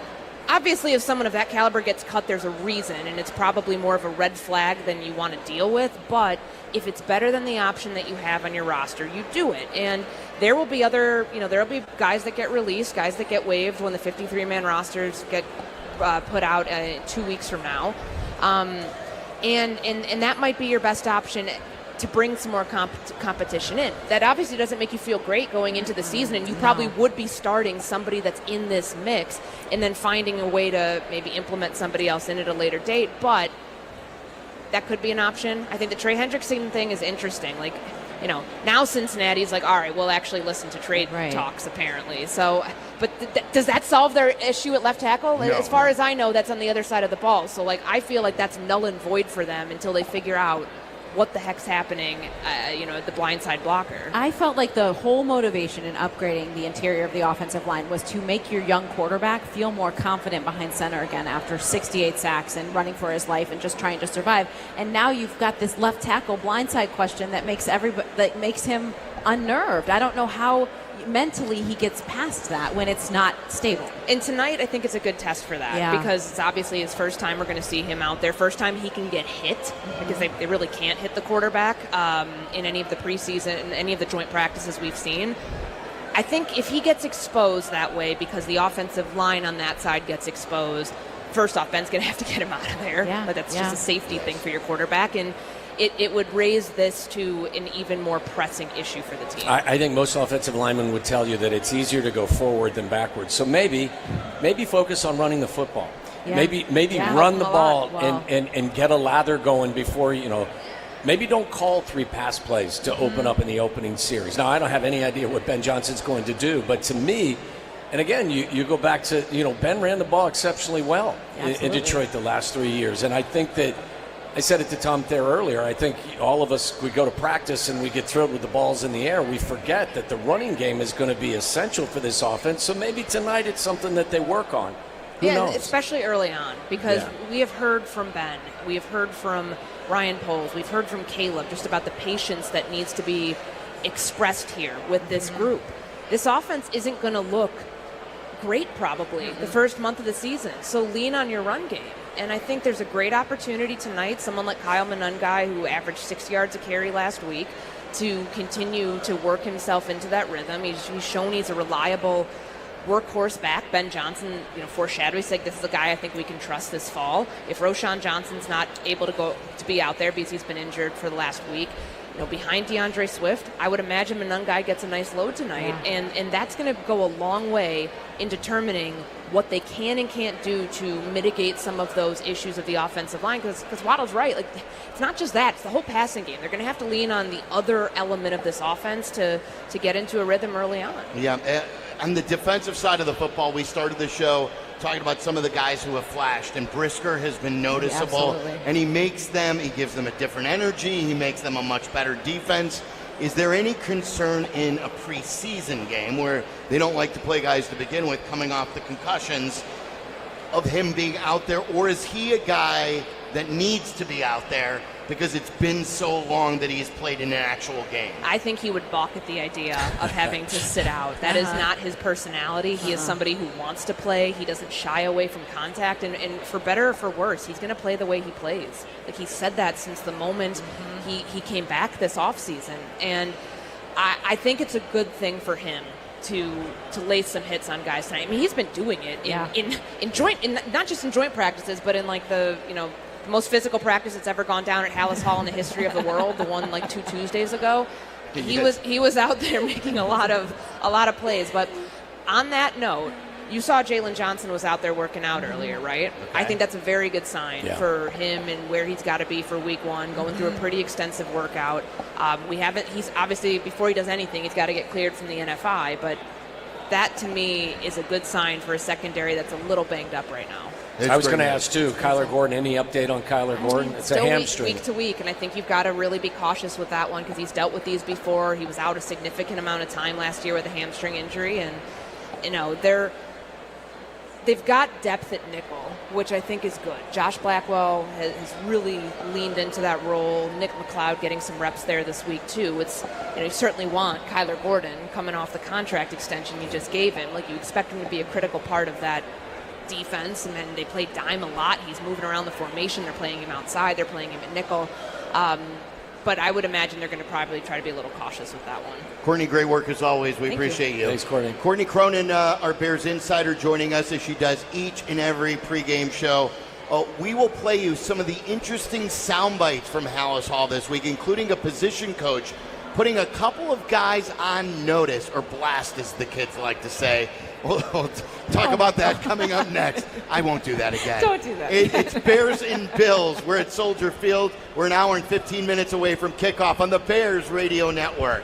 obviously if someone of that caliber gets cut, there's a reason, and it's probably more of a red flag than you want to deal with, but if it's better than the option that you have on your roster, you do it. And there will be there will be guys that get released, guys that get waived when the 53-man rosters get put out 2 weeks from now. And that might be your best option to bring some more competition in. That obviously doesn't make you feel great going into the season, and you probably would be starting somebody that's in this mix and then finding a way to maybe implement somebody else in at a later date, but that could be an option. I think the Trey Hendrickson thing is interesting. Like, now Cincinnati's like, all right, we'll actually listen to trade talks, apparently. So, but does that solve their issue at left tackle? No. As far as I know, that's on the other side of the ball. So, like, I feel like that's null and void for them until they figure out what the heck's happening, at the blindside blocker.
I felt like the whole motivation in upgrading the interior of the offensive line was to make your young quarterback feel more confident behind center again after 68 sacks and running for his life and just trying to survive. And now you've got this left tackle blindside question that makes him unnerved. I don't know how mentally he gets past that when it's not stable.
And tonight I think it's a good test for that because it's obviously his first time we're going to see him out there. First time he can get hit because they really can't hit the quarterback in any of the preseason, any of the joint practices we've seen. I think if he gets exposed that way because the offensive line on that side gets exposed, first off, Ben's going to have to get him out of there. But that's just a safety thing for your quarterback. And it would raise this to an even more pressing issue for the team.
I think most offensive linemen would tell you that it's easier to go forward than backwards. So maybe focus on running the football. Yeah. Maybe run the ball and get a lather going before, maybe don't call 3 pass plays to open up in the opening series. Now, I don't have any idea what Ben Johnson's going to do, but to me, and again, you go back to, Ben ran the ball exceptionally well in Detroit the last 3 years. And I think that, I said it to Tom Thayer earlier, I think all of us, we go to practice and we get thrilled with the balls in the air. We forget that the running game is going to be essential for this offense. So maybe tonight it's something that they work on. Who knows?
Especially early on, because we have heard from Ben, we have heard from Ryan Poles, we've heard from Caleb just about the patience that needs to be expressed here with this group. This offense isn't going to look great probably the first month of the season, so lean on your run game. And I think there's a great opportunity tonight, someone like Kyle Monungai, who averaged 6 yards a carry last week, to continue to work himself into that rhythm. He's shown he's a reliable workhorse back. Ben Johnson, foreshadowing, saying this is a guy I think we can trust this fall. If Roshar Johnson's not able to be out there because he's been injured for the last week, behind DeAndre Swift, I would imagine Monungai gets a nice load tonight, and that's going to go a long way in determining what they can and can't do to mitigate some of those issues of the offensive line, because Waddle's right. Like, it's not just that, it's the whole passing game. They're going to have to lean on the other element of this offense to get into a rhythm early on.
Yeah, on the defensive side of the football, we started the show talking about some of the guys who have flashed, and Brisker has been noticeable, and he gives them a different energy, he makes them a much better defense. Is there any concern in a preseason game where they don't like to play guys to begin with coming off the concussions of him being out there, or is he a guy that needs to be out there because it's been so long that he's played in an actual game?
I think he would balk at the idea of having to sit out. That is not his personality. He is somebody who wants to play. He doesn't shy away from contact, and for better or for worse, he's going to play the way he plays. Like, he said that since the moment he came back this offseason, and I think it's a good thing for him to lay some hits on guys tonight. I mean, he's been doing it in joint, not just in joint practices, but in like the most physical practice that's ever gone down at Hallis Hall in the history of the world, the one like 2 Tuesdays ago. He was out there making a lot of plays. But on that note, you saw Jalen Johnson was out there working out earlier, right? Okay. I think that's a very good sign for him and where he's got to be for week 1, going through a pretty extensive workout. He's obviously, before he does anything, he's got to get cleared from the NFI, but that to me is a good sign for a secondary that's a little banged up right now.
I was going to ask, too, Kyler Gordon, any update on Kyler Gordon? It's a hamstring.
Week to week, and I think you've got to really be cautious with that one because he's dealt with these before. He was out a significant amount of time last year with a hamstring injury, and, they've got depth at nickel, which I think is good. Josh Blackwell has really leaned into that role. Nick McLeod getting some reps there this week, too. You certainly want Kyler Gordon coming off the contract extension you just gave him. Like, you expect him to be a critical part of that defense, and then they play dime a lot. He's moving around the formation. They're playing him outside. They're playing him at nickel. But I would imagine they're going to probably try to be a little cautious with that one.
Courtney, great work as always. We appreciate you.
Thanks, Courtney.
Courtney Cronin, our Bears insider, joining us as she does each and every pregame show. We will play you some of the interesting sound bites from Hallis Hall this week, including a position coach putting a couple of guys on notice, or blast as the kids like to say. We'll talk about that coming up next. I won't do that again.
Don't do that.
It's Bears and Bills. We're at Soldier Field. We're an hour and 15 minutes away from kickoff on the Bears Radio Network.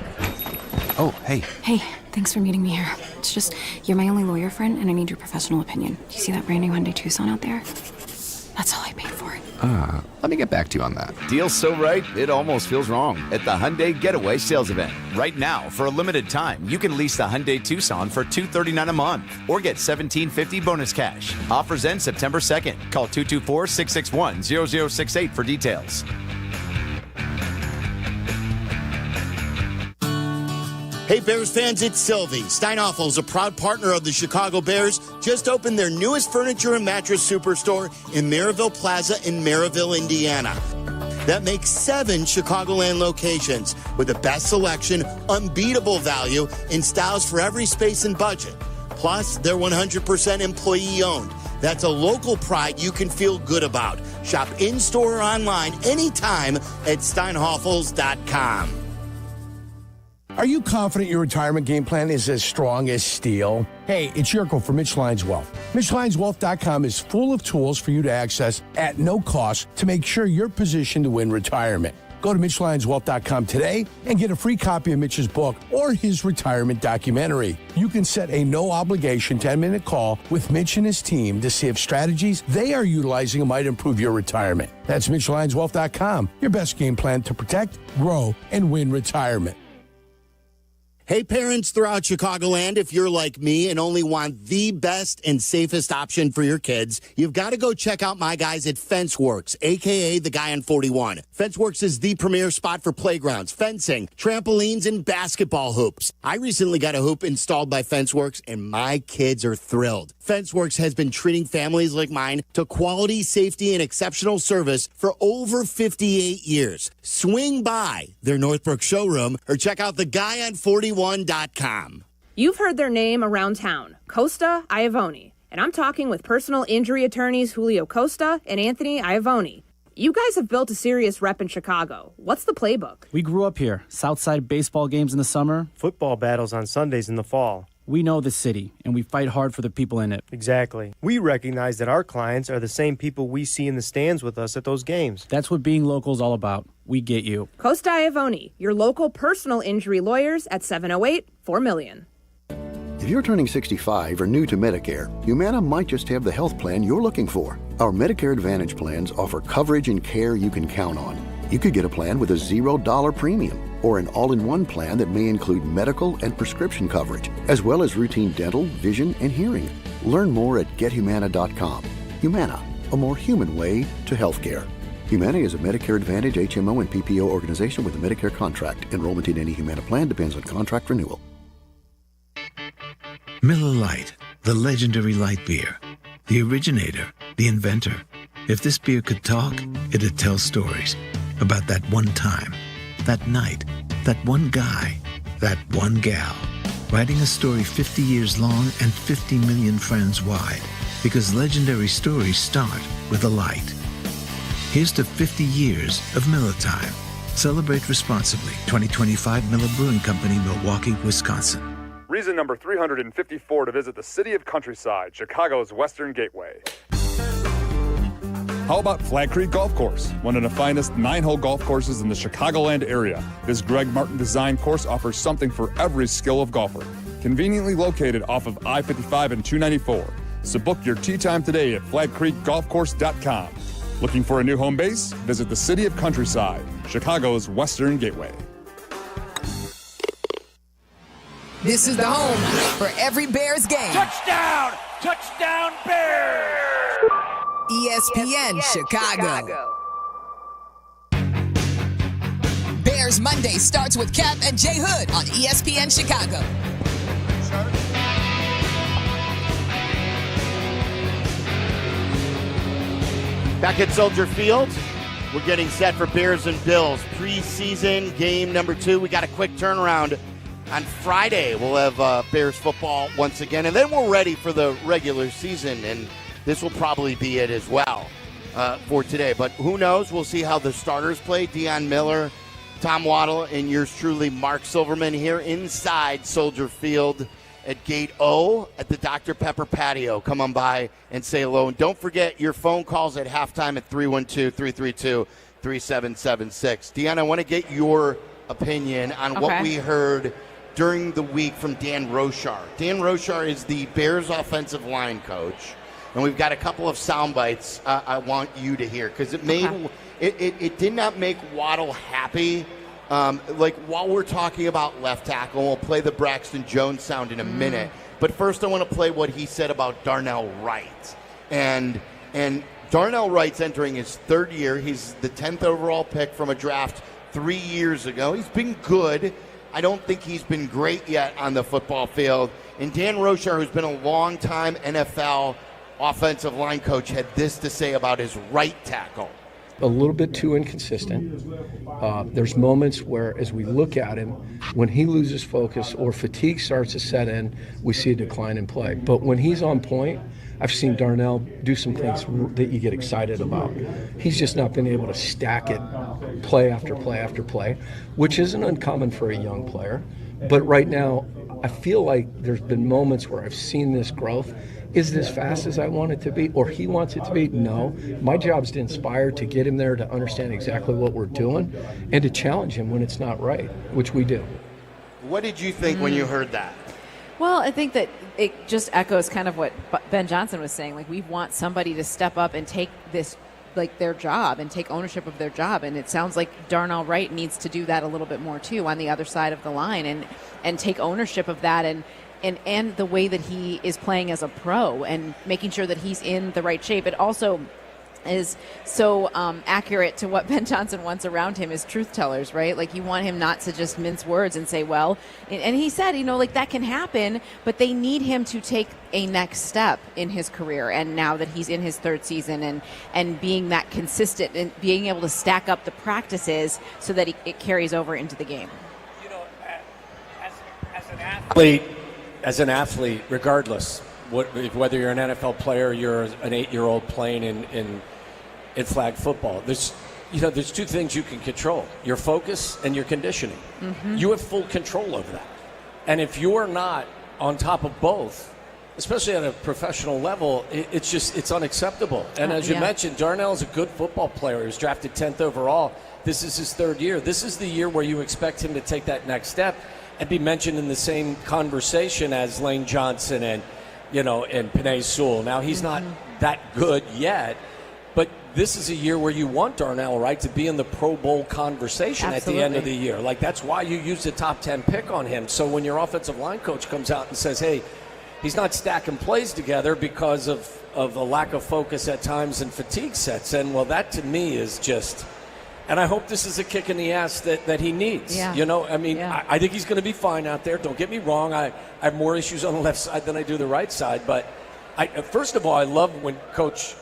Oh, hey.
Hey, thanks for meeting me here. It's just, you're my only lawyer friend, and I need your professional opinion. Do you see that brand new Hyundai Tucson out there? That's all I paid for it.
Let me get back to you on that.
Deal so right, it almost feels wrong at the Hyundai Getaway Sales Event. Right now, for a limited time, you can lease the Hyundai Tucson for $239 a month or get $1,750 bonus cash. Offers end September 2nd. Call 224-661-0068 for details.
Hey, Bears fans, it's Silvy. Steinhoffel is a proud partner of the Chicago Bears. Just opened their newest furniture and mattress superstore in Maryville Plaza in Maryville, Indiana. That makes 7 Chicagoland locations with the best selection, unbeatable value, and styles for every space and budget. Plus, they're 100% employee-owned. That's a local pride you can feel good about. Shop in-store or online anytime at steinhoffels.com.
Are you confident your retirement game plan is as strong as steel? Hey, it's Yurko from Mitch Lyons Wealth. MitchLyonsWealth.com is full of tools for you to access at no cost to make sure you're positioned to win retirement. Go to MitchLyonsWealth.com today and get a free copy of Mitch's book or his retirement documentary. You can set a no-obligation 10-minute call with Mitch and his team to see if strategies they are utilizing might improve your retirement. That's MitchLyonsWealth.com, your best game plan to protect, grow, and win retirement.
Hey, parents throughout Chicagoland, if you're like me and only want the best and safest option for your kids, you've got to go check out my guys at FenceWorks, a.k.a. the guy on 41. FenceWorks is the premier spot for playgrounds, fencing, trampolines, and basketball hoops. I recently got a hoop installed by FenceWorks, and my kids are thrilled. FenceWorks has been treating families like mine to quality, safety, and exceptional service for over 58 years. Swing by their Northbrook showroom or check out theguyon41.com.
You've heard their name around town, Costa Iavoni, and I'm talking with personal injury attorneys Julio Costa and Anthony Iavoni. You guys have built a serious rep in Chicago. What's the playbook?
We grew up here. Southside baseball games in the summer.
Football battles on Sundays in the fall.
We know the city, and we fight hard for the people in it.
Exactly. We recognize that our clients are the same people we see in the stands with us at those games.
That's what being local is all about. We get you.
Costa Iavoni, your local personal injury lawyers at 708-4million.
If you're turning 65 or new to Medicare, Humana might just have the health plan you're looking for. Our Medicare Advantage plans offer coverage and care you can count on. You could get a plan with a $0 premium or an all-in-one plan that may include medical and prescription coverage, as well as routine dental, vision, and hearing. Learn more at gethumana.com. Humana, a more human way to healthcare. Humana is a Medicare Advantage HMO and PPO organization with a Medicare contract. Enrollment in any Humana plan depends on contract renewal.
Miller Lite, the legendary light beer. The originator, the inventor. If this beer could talk, it'd tell stories about that one time, that night, that one guy, that one gal. Writing a story 50 years long and 50 million friends wide. Because legendary stories start with a light. Here's to 50 years of Miller time. Celebrate responsibly. 2025 Miller Brewing Company, Milwaukee, Wisconsin.
Reason number 354 to visit the city of Countryside, Chicago's Western Gateway. How about Flag Creek Golf Course? One of the finest 9-hole golf courses in the Chicagoland area. This Greg Martin designed course offers something for every skill of golfer. Conveniently located off of I-55 and 294. So book your tee time today at flagcreekgolfcourse.com. Looking for a new home base? Visit the city of Countryside, Chicago's Western Gateway.
This is the home for every Bears game.
Touchdown! Touchdown Bears!
ESPN Chicago. Bears Monday starts with Cap and Jay Hood on ESPN Chicago.
Back at Soldier Field, we're getting set for Bears and Bills preseason game number 2. We got a quick turnaround. On Friday, we'll have Bears football once again, and then we're ready for the regular season, and this will probably be it as well for today. But who knows? We'll see how the starters play. Dionne Miller, Tom Waddle, and yours truly, Marc Silverman, here inside Soldier Field at Gate O at the Dr. Pepper patio. Come on by and say hello. And don't forget your phone calls at halftime at 312-332-3776. Dionne, I want to get your opinion on what we heard during the week from Dan Roshar. Dan Roshar is the Bears offensive line coach, and we've got a couple of sound bites I want you to hear, because it did not make Waddle happy. Like, while we're talking about left tackle, we'll play the Braxton Jones sound in a minute, but first I want to play what he said about Darnell Wright. And Darnell Wright's entering his 3rd year. He's the 10th overall pick from a draft 3 years ago. He's been good. I don't think he's been great yet on the football field. And Dan Roshar, who's been a long-time NFL offensive line coach, had this to say about his right tackle.
A little bit too inconsistent. There's moments where, as we look at him, when he loses focus or fatigue starts to set in, we see a decline in play. But when he's on point, I've seen Darnell do some things that you get excited about. He's just not been able to stack it play after play after play, which isn't uncommon for a young player. But right now, I feel like there's been moments where I've seen this growth. Is it as fast as I want it to be, or he wants it to be? No. My job is to inspire, to get him there to understand exactly what we're doing, and to challenge him when it's not right, which we do.
What did you think when you heard that?
Well, I think that it just echoes kind of what Ben Johnson was saying. Like, we want somebody to step up and take this, like, their job and take ownership of their job. And it sounds like Darnell Wright needs to do that a little bit more, too, on the other side of the line and take ownership of that and the way that he is playing as a pro and making sure that he's in the right shape. It also is so accurate to what Ben Johnson wants around him is truth tellers, right? Like, you want him not to just mince words and say, well, and he said, like, that can happen, but they need him to take a next step in his career. And now that he's in his 3rd season and being that consistent and being able to stack up the practices so that it carries over into the game.
As an athlete, regardless, whether you're an NFL player or you're an 8-year-old playing in flag football, there's 2 things you can control: your focus and your conditioning. Mm-hmm. You have full control of that. And if you're not on top of both, especially at a professional level, it's unacceptable. And as you mentioned, Darnell's a good football player. He was drafted 10th overall. This is his 3rd year. This is the year where you expect him to take that next step and be mentioned in the same conversation as Lane Johnson and Penei Sewell. Now, he's not that good yet, but this is a year where you want Darnell Wright to be in the Pro Bowl conversation at the end of the year. Like, that's why you use the top 10 pick on him. So when your offensive line coach comes out and says, hey, he's not stacking plays together because of a lack of focus at times and fatigue sets in, well, that to me is just... And I hope this is a kick in the ass that he needs.
Yeah.
I think he's going to be fine out there. Don't get me wrong. I have more issues on the left side than I do the right side. But first of all, I love when Coach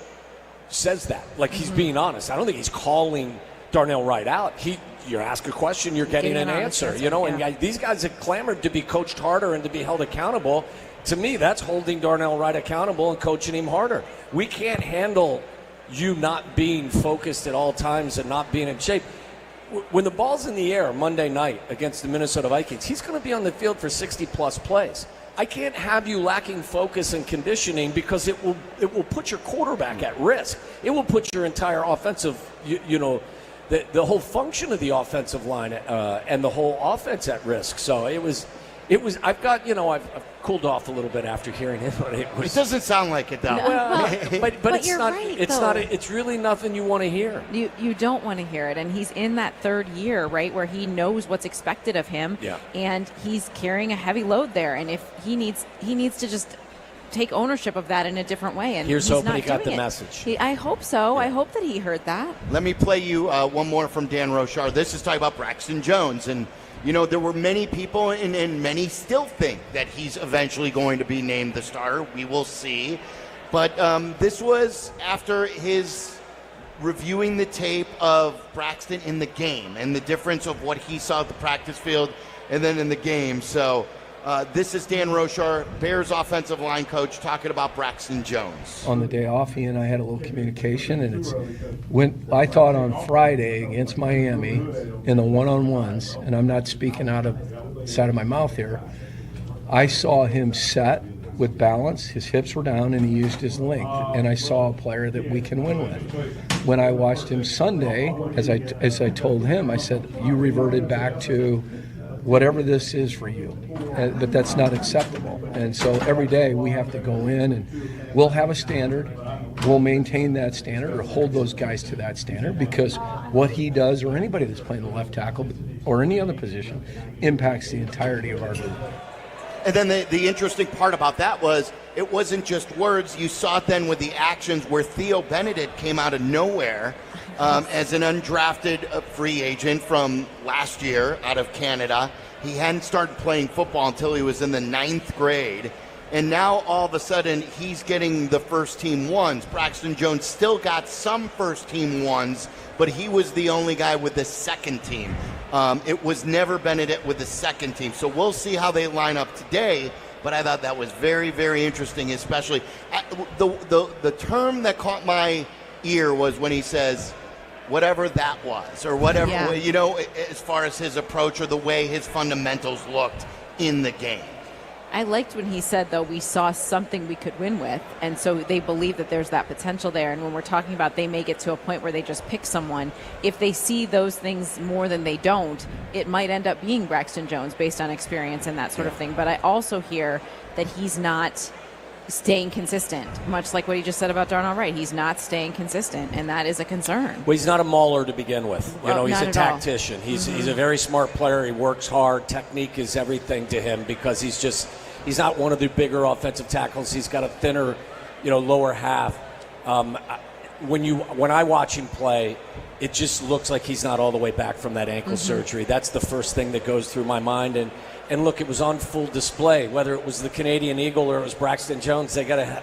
says that. Like, he's being honest. I don't think he's calling Darnell Wright out. You ask a question, you're getting an answer. And these guys have clamored to be coached harder and to be held accountable. To me, that's holding Darnell Wright accountable and coaching him harder. We can't handle you not being focused at all times and not being in shape. When the ball's in the air Monday night against the Minnesota Vikings, he's going to be on the field for 60-plus plays. I can't have you lacking focus and conditioning because it will put your quarterback at risk. It will put your entire offensive, the whole function of the offensive line and the whole offense at risk. So it was. I've cooled off a little bit after hearing it. But it
doesn't sound like it though.
But it's
you're
not.
right,
It's
though.
not. It's really nothing you want to hear.
You don't want to hear it, and he's in that third year, right, where he knows what's expected of him, and he's carrying a heavy load there. And if he needs to just take ownership of that in a different way. And
here's
he's
hoping
not
he got
doing
the
it.
message.
I hope so. I hope that he heard that.
Let me play you one more from Dan Roshar. This is talking about Braxton Jones. And, there were many people, and many still think that he's eventually going to be named the starter. We will see. But this was after his reviewing the tape of Braxton in the game and the difference of what he saw at the practice field and then in the game. So this is Dan Roshar, Bears offensive line coach, talking about Braxton Jones.
On the day off, he and I had a little communication, and I thought on Friday against Miami in the one-on-ones, and I'm not speaking out of the side of my mouth here, I saw him set with balance, his hips were down, and he used his length, and I saw a player that we can win with. When I watched him Sunday, as I told him, I said, you reverted back to whatever this is for you, but that's not acceptable. And so every day we have to go in and we'll have a standard, we'll maintain that standard or hold those guys to that standard, because what he does, or anybody that's playing the left tackle or any other position, impacts the entirety of our group.
And then the interesting part about that was it wasn't just words. You saw it then with the actions where Theo Benedict came out of nowhere as an undrafted free agent from last year out of Canada. He hadn't started playing football until he was in the 9th grade. And now all of a sudden he's getting the first team ones. Braxton Jones still got some first team ones, but he was the only guy with the second team. It was never Benedict with the second team. So we'll see how they line up today. But I thought that was very, very interesting, especially the term that caught my ear was when he says, whatever that was, or whatever, as far as his approach or the way his fundamentals looked in the game.
I liked when he said, though, we saw something we could win with, and so they believe that there's that potential there. And when we're talking about they may get to a point where they just pick someone, if they see those things more than they don't, it might end up being Braxton Jones based on experience and that sort of thing. But I also hear that he's not staying consistent, much like what he just said about Darnell Wright. He's not staying consistent, and that is a concern.
Well, he's not a mauler to begin with. He's a tactician. He's a very smart player. He works hard. Technique is everything to him because he's not one of the bigger offensive tackles. He's got a thinner, lower half. When I watch him play, it just looks like he's not all the way back from that ankle surgery. That's the first thing that goes through my mind. And look, it was on full display. Whether it was the Canadian Eagle or it was Braxton Jones, they got a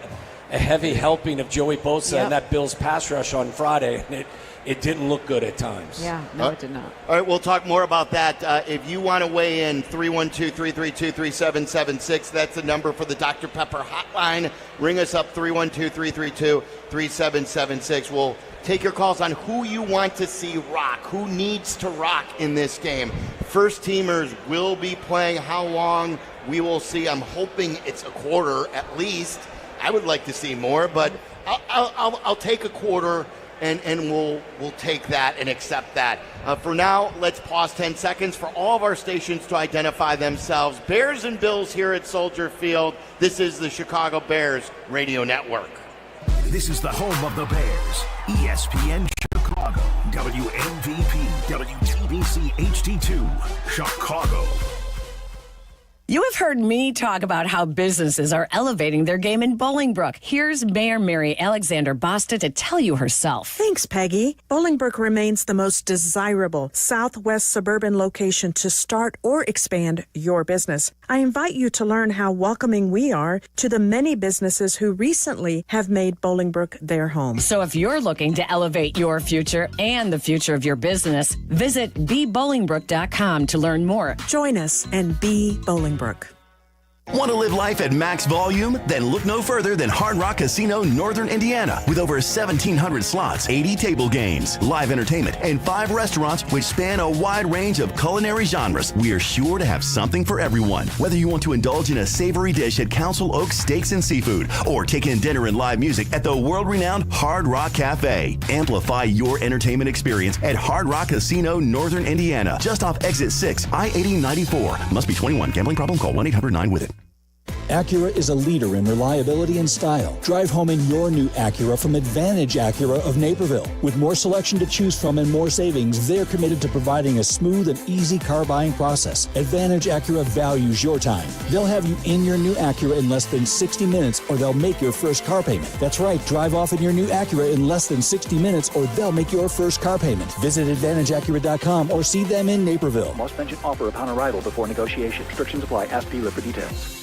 heavy helping of Joey Bosa and that Bills pass rush on Friday, and it didn't look good at times.
Yeah, no, it did not.
All right, we'll talk more about that. If you want to weigh in, 312-332-3776. That's the number for the Dr. Pepper hotline. Ring us up, 312-332-3776. We'll take your calls on who you want to see rock, who needs to rock in this game. First teamers will be playing. How long? We will see. I'm hoping it's a quarter at least. I would like to see more, but I'll take a quarter. And we'll take that and accept that. For now, let's pause 10 seconds for all of our stations to identify themselves. Bears and Bills here at Soldier Field. This is the Chicago Bears Radio Network.
This is the home of the Bears. ESPN Chicago. WMVP. WTBC HD2. Chicago.
You have heard me talk about how businesses are elevating their game in Bolingbrook. Here's Mayor Mary Alexander Basta to tell you herself.
Thanks, Peggy. Bolingbrook remains the most desirable southwest suburban location to start or expand your business. I invite you to learn how welcoming we are to the many businesses who recently have made Bolingbrook their home.
So if you're looking to elevate your future and the future of your business, visit bebolingbrook.com to learn more.
Join us and be Bolingbrook.
Want to live life at max volume? Then look no further than Hard Rock Casino Northern Indiana. With over 1,700 slots, 80 table games, live entertainment, and 5 restaurants which span a wide range of culinary genres, we are sure to have something for everyone. Whether you want to indulge in a savory dish at Council Oak Steaks and Seafood or take in dinner and live music at the world-renowned Hard Rock Cafe. Amplify your entertainment experience at Hard Rock Casino Northern Indiana, just off Exit 6, I-8094. Must be 21. Gambling problem? Call 1-800-9-WITH-IT.
Acura is a leader in reliability and style. Drive home in your new Acura from Advantage Acura of Naperville. With more selection to choose from and more savings, they're committed to providing a smooth and easy car buying process. Advantage Acura values your time. They'll have you in your new Acura in less than 60 minutes, or they'll make your first car payment. That's right, drive off in your new Acura in less than 60 minutes, or they'll make your first car payment. Visit AdvantageAcura.com or see them in Naperville.
Most mentioned offer upon arrival before negotiation. Restrictions apply. Ask dealer for details.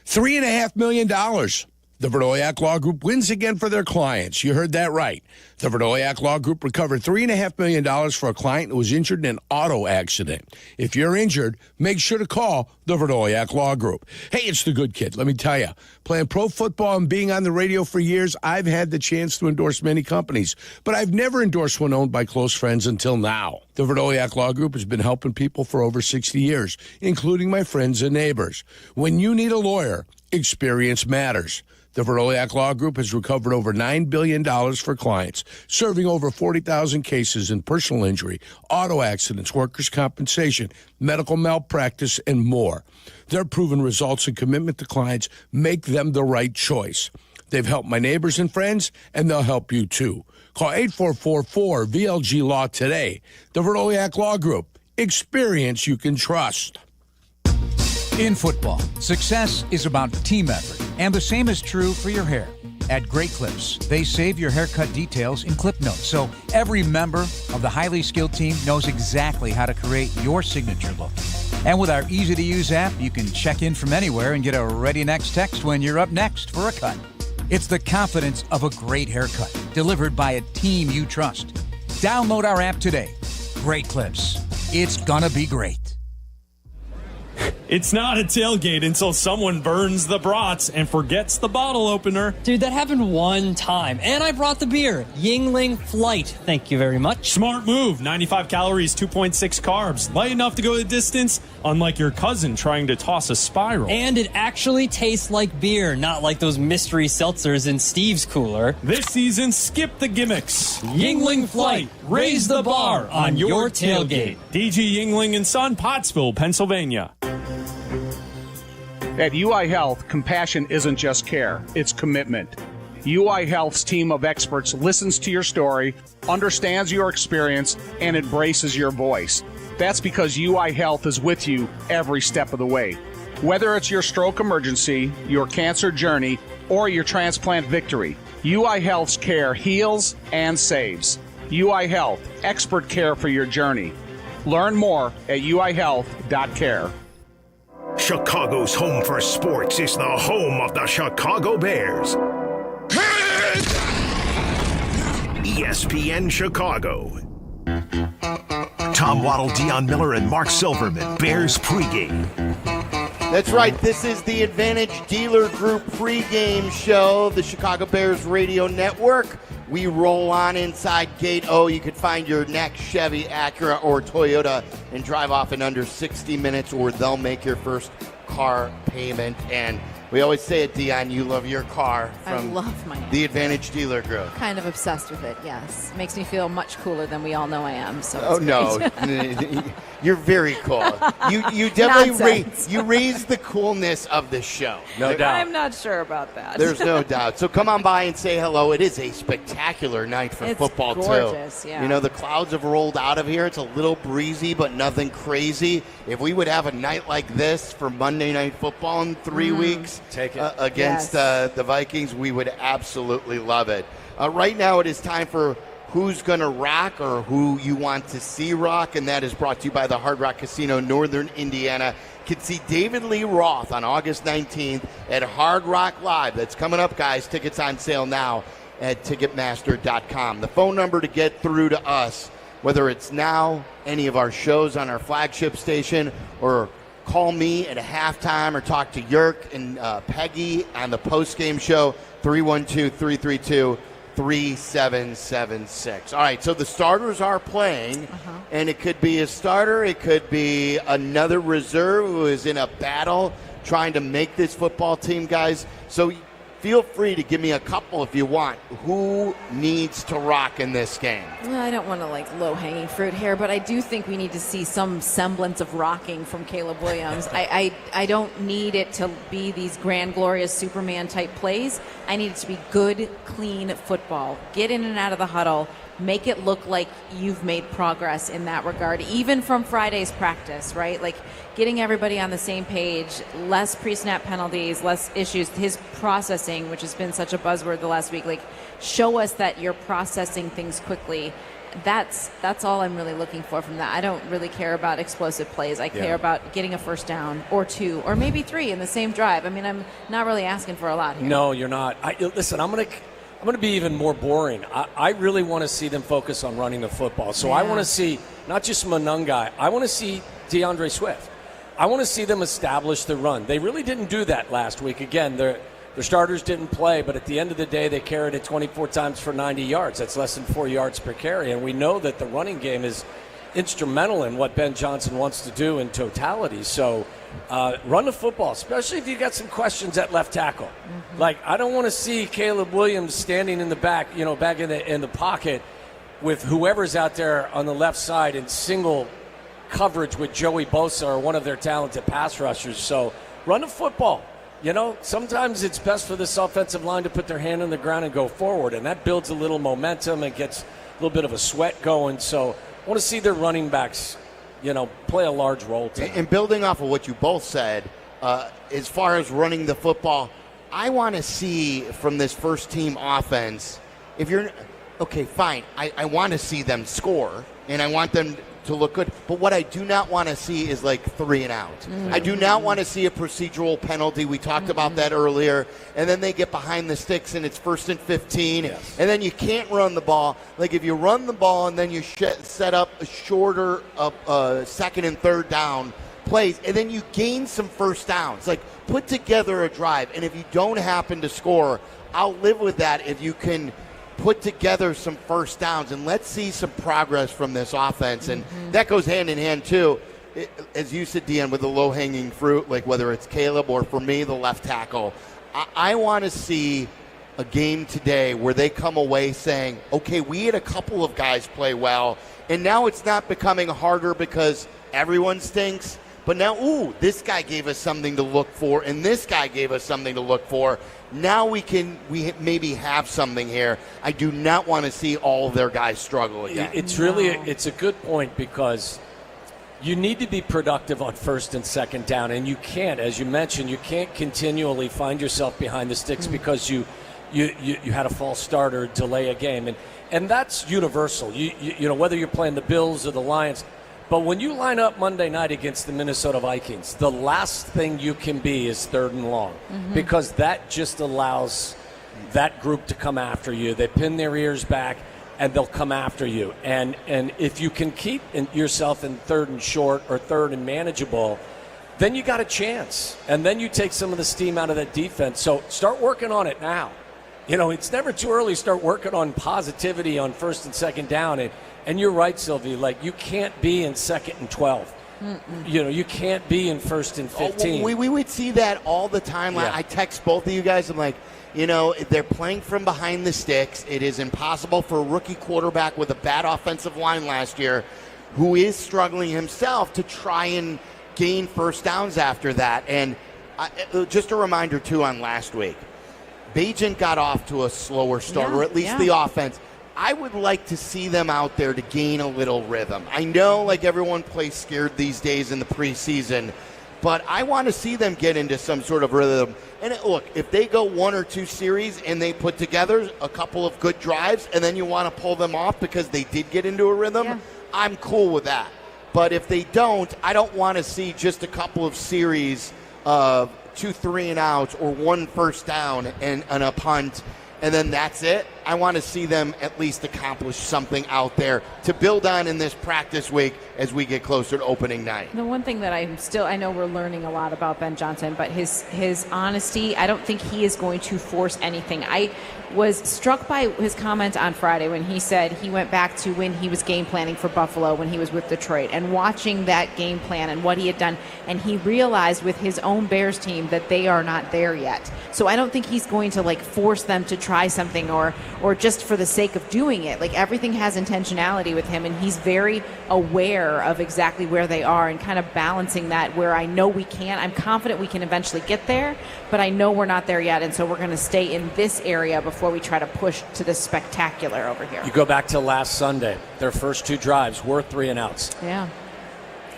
$3.5 million. The Verdoyak Law Group wins again for their clients. You heard that right. The Verdoyak Law Group recovered $3.5 million for a client who was injured in an auto accident. If you're injured, make sure to call the Verdoyak Law Group. Hey, it's the good kid. Let me tell you, playing pro football and being on the radio for years, I've had the chance to endorse many companies, but I've never endorsed one owned by close friends until now. The Verdoyak Law Group has been helping people for over 60 years, including my friends and neighbors. When you need a lawyer, experience matters. The Verdoyak Law Group has recovered over $9 billion for clients, serving over 40,000 cases in personal injury, auto accidents, workers' compensation, medical malpractice, and more. Their proven results and commitment to clients make them the right choice. They've helped my neighbors and friends, and they'll help you too. Call 844-4VLG-LAW today. The Verdoyak Law Group. Experience you can trust.
In football, success is about team effort, and the same is true for your hair. At Great Clips, they save your haircut details in clip notes, so every member of the highly skilled team knows exactly how to create your signature look. And with our easy-to-use app, you can check in from anywhere and get a ready next text when you're up next for a cut. It's the confidence of a great haircut, delivered by a team you trust. Download our app today. Great Clips. It's gonna be great.
It's not a tailgate until someone burns the brats and forgets the bottle opener.
Dude, that happened one time. And I brought the beer. Yingling Flight. Thank you very much.
Smart move. 95 calories, 2.6 carbs. Light enough to go the distance, unlike your cousin trying to toss a spiral.
And it actually tastes like beer, not like those mystery seltzers in Steve's cooler.
This season, skip the gimmicks.
Yingling Flight. Raise the bar on your tailgate.
DG Yingling & Son, Pottsville, Pennsylvania.
At UI Health, compassion isn't just care, it's commitment. UI Health's team of experts listens to your story, understands your experience, and embraces your voice. That's because UI Health is with you every step of the way. Whether it's your stroke emergency, your cancer journey, or your transplant victory, UI Health's care heals and saves. UI Health, expert care for your journey. Learn more at uihealth.care.
Chicago's home for sports is the home of the Chicago Bears. ESPN Chicago. Tom Waddle, Dionne Miller, and Marc Silverman. Bears pregame.
That's right. This is the Advantage Dealer Group pregame show, the Chicago Bears Radio Network. We roll on inside Gate O. You can find your next Chevy, Acura, or Toyota and drive off in under 60 minutes, or they'll make your first car payment. And we always say it, Dionne, you love your car from
I love my
the Advantage Dealer Group.
Kind of obsessed with it, yes. It makes me feel much cooler than we all know I am. So
oh, no. You're very cool. You definitely you raise the coolness of the show.
No doubt. I'm not sure about that.
There's no doubt. So come on by and say hello. It is a spectacular night for football,
gorgeous,
too.
Yeah.
You know, the clouds have rolled out of here. It's a little breezy, but nothing crazy. If we would have a night like this for Monday Night Football in 3 weeks against the Vikings, we would absolutely love it. Right now it is time for Who's Gonna Rock, or Who You Want to See Rock, and that is brought to you by the Hard Rock Casino, Northern Indiana. You can see David Lee Roth on August 19th at Hard Rock Live. That's coming up, guys. Tickets on sale now at Ticketmaster.com. The phone number to get through to us, whether it's now, any of our shows on our flagship station, or call me at a halftime or talk to Yerk and Peggy on the post-game show, 312-332-3776. All right, so the starters are playing, and it could be a starter. It could be another reserve who is in a battle trying to make this football team, guys. So feel free to give me a couple if you want. Who needs to rock in this game?
Well, I don't want to low-hanging fruit here, but I do think we need to see some semblance of rocking from Caleb Williams. I don't need it to be these grand, glorious Superman-type plays. I need it to be good, clean football. Get in and out of the huddle. Make it look like you've made progress in that regard, even from Friday's practice, right? Getting everybody on the same page, less pre-snap penalties, less issues. His processing, which has been such a buzzword the last week, show us that you're processing things quickly. That's all I'm really looking for from that. I don't really care about explosive plays. I care about getting a first down or 2 or maybe 3 in the same drive. I mean, I'm not really asking for a lot here.
No, you're not. Listen, I'm going to be even more boring. I really want to see them focus on running the football. So I want to see not just Monungai. I want to see DeAndre Swift. I want to see them establish the run. They really didn't do that last week. Again, their starters didn't play, but at the end of the day, they carried it 24 times for 90 yards. That's less than 4 yards per carry. And we know that the running game is instrumental in what Ben Johnson wants to do in totality. So run the football, especially if you got some questions at left tackle. I don't want to see Caleb Williams standing in the back, back in the pocket with whoever's out there on the left side in single coverage with Joey Bosa or one of their talented pass rushers. So run the football. Sometimes it's best for this offensive line to put their hand on the ground and go forward, and that builds a little momentum and gets a little bit of a sweat going. So I want to see their running backs, play a large role tonight.
And building off of what you both said, as far as running the football, I want to see from this first team offense, okay, fine, I want to see them score, and I want them to look good. But what I do not want to see is 3 and out. I do not want to see a procedural penalty. We talked about that earlier. And then they get behind the sticks and it's 1st and 15.
Yes.
And then you can't run the ball. If you run the ball and then you set up a shorter 2nd and 3rd down plays, and then you gain some first downs. Put together a drive. And if you don't happen to score, I'll live with that if you can put together some first downs, and let's see some progress from this offense. And that goes hand in hand, too, as you said, Dionne, with the low-hanging fruit, whether it's Caleb or, for me, the left tackle. I want to see a game today where they come away saying, okay, we had a couple of guys play well, and now it's not becoming harder because everyone stinks. But now, this guy gave us something to look for, and this guy gave us something to look for. Now we maybe have something here. I do not want to see all of their guys struggle again.
It's a good point, because you need to be productive on 1st and 2nd down, and you can't, as you mentioned, you can't continually find yourself behind the sticks because you had a false start or delay a game, and that's universal. Whether you're playing the Bills or the Lions. But when you line up Monday night against the Minnesota Vikings, the last thing you can be is 3rd and long, because that just allows that group to come after you. They pin their ears back, and they'll come after you. And if you can keep yourself in 3rd and short or 3rd and manageable, then you got a chance. And then you take some of the steam out of that defense. So start working on it now. It's never too early to start working on positivity on 1st and 2nd down. And you're right, Silvy. You can't be in 2nd and 12. You can't be in 1st and 15.
We would see that all the time.
Yeah.
I text both of you guys. I'm like, they're playing from behind the sticks. It is impossible for a rookie quarterback with a bad offensive line last year, who is struggling himself, to try and gain first downs after that. And just a reminder, too, on last week. Bagent got off to a slower start, or at least the offense. I would like to see them out there to gain a little rhythm. I know everyone plays scared these days in the preseason, but I want to see them get into some sort of rhythm. And look, if they go 1 or 2 series and they put together a couple of good drives and then you want to pull them off because they did get into a rhythm, I'm cool with that. But if they don't, I don't want to see just a couple of series of 2 3 and outs or 1 first down and a punt, and then that's it. I want to see them at least accomplish something out there to build on in this practice week as we get closer to opening night.
The one thing that I know we're learning a lot about Ben Johnson, but his honesty, I don't think he is going to force anything. I was struck by his comment on Friday when he said he went back to when he was game planning for Buffalo when he was with Detroit and watching that game plan and what he had done, and he realized with his own Bears team that they are not there yet. So I don't think he's going to force them to try something or just for the sake of doing it. Everything has intentionality with him, and he's very aware of exactly where they are and kind of balancing that where I know I'm confident we can eventually get there, but I know we're not there yet, and so we're going to stay in this area before we try to push to the spectacular over here.
You go back to last Sunday, their first 2 drives were 3 and outs.
Yeah.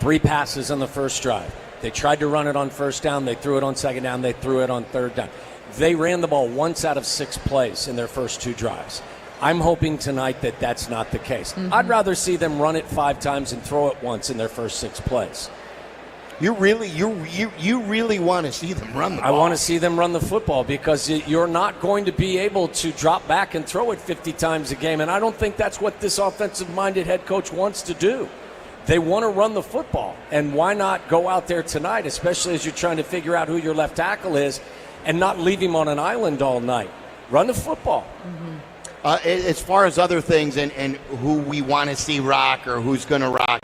3 passes on the first drive. They tried to run it on first down. They threw it on second down. They threw it on third down. They ran the ball once out of 6 plays in their first 2 drives. I'm hoping tonight that that's not the case.
Mm-hmm.
I'd rather see them run it 5 times and throw it once in their first 6 plays.
You really want to see them run the ball.
I want to see them run the football because you're not going to be able to drop back and throw it 50 times a game, and I don't think that's what this offensive-minded head coach wants to do. They want to run the football, and why not go out there tonight, especially as you're trying to figure out who your left tackle is and not leave him on an island all night. Run the football.
Mm-hmm.
As far as other things and who we want to see rock or who's going to rock,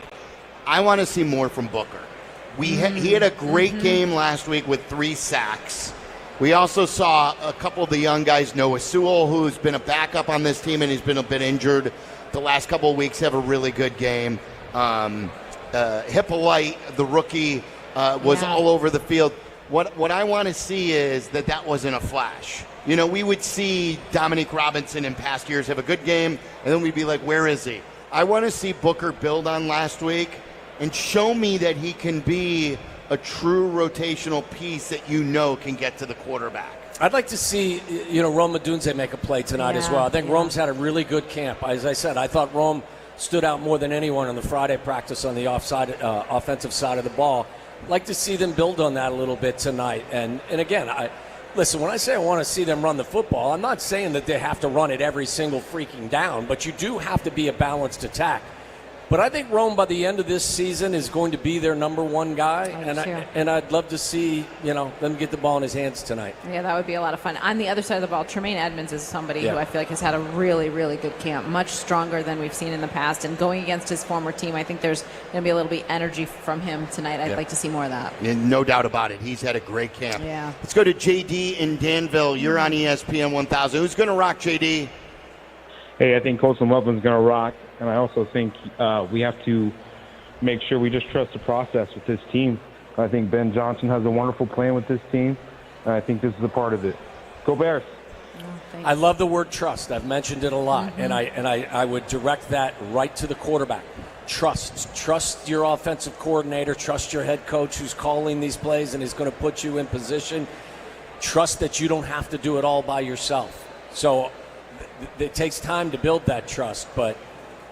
I want to see more from Booker. He had a great game last week with 3 sacks. We also saw a couple of the young guys, Noah Sewell, who's been a backup on this team and he's been a bit injured the last couple of weeks, have a really good game. Hippolyte, the rookie, was all over the field. What I want to see is that wasn't a flash. We would see Dominique Robinson in past years have a good game, and then we'd be like, where is he? I want to see Booker build on last week and show me that he can be a true rotational piece that can get to the quarterback.
I'd like to see, Rome Odunze make a play tonight as well. I think Rome's had a really good camp. As I said, I thought Rome stood out more than anyone on the Friday practice on the offensive side of the ball. I'd like to see them build on that a little bit tonight. And again, listen, when I say I want to see them run the football, I'm not saying that they have to run it every single freaking down, but you do have to be a balanced attack. But I think Rome, by the end of this season, is going to be their number 1 guy, and I'd love to see them get the ball in his hands tonight.
Yeah, that would be a lot of fun. On the other side of the ball, Tremaine Edmonds is somebody who I feel like has had a really, really good camp, much stronger than we've seen in the past. And going against his former team, I think there's going to be a little bit of energy from him tonight. I'd like to see more of that.
And no doubt about it. He's had a great camp.
Yeah.
Let's go to JD in Danville. You're on ESPN 1000. Who's going to rock, JD?
Hey, I think Colson Loveland's going to rock. And I also think we have to make sure we just trust the process with this team. I think Ben Johnson has a wonderful plan with this team, and I think this is a part of it. Go Bears.
I love the word trust. I've mentioned it a lot, and I would direct that right to the quarterback. Trust your offensive coordinator. Trust your head coach who's calling these plays and is going to put you in position. Trust that you don't have to do it all by yourself. So it takes time to build that trust, but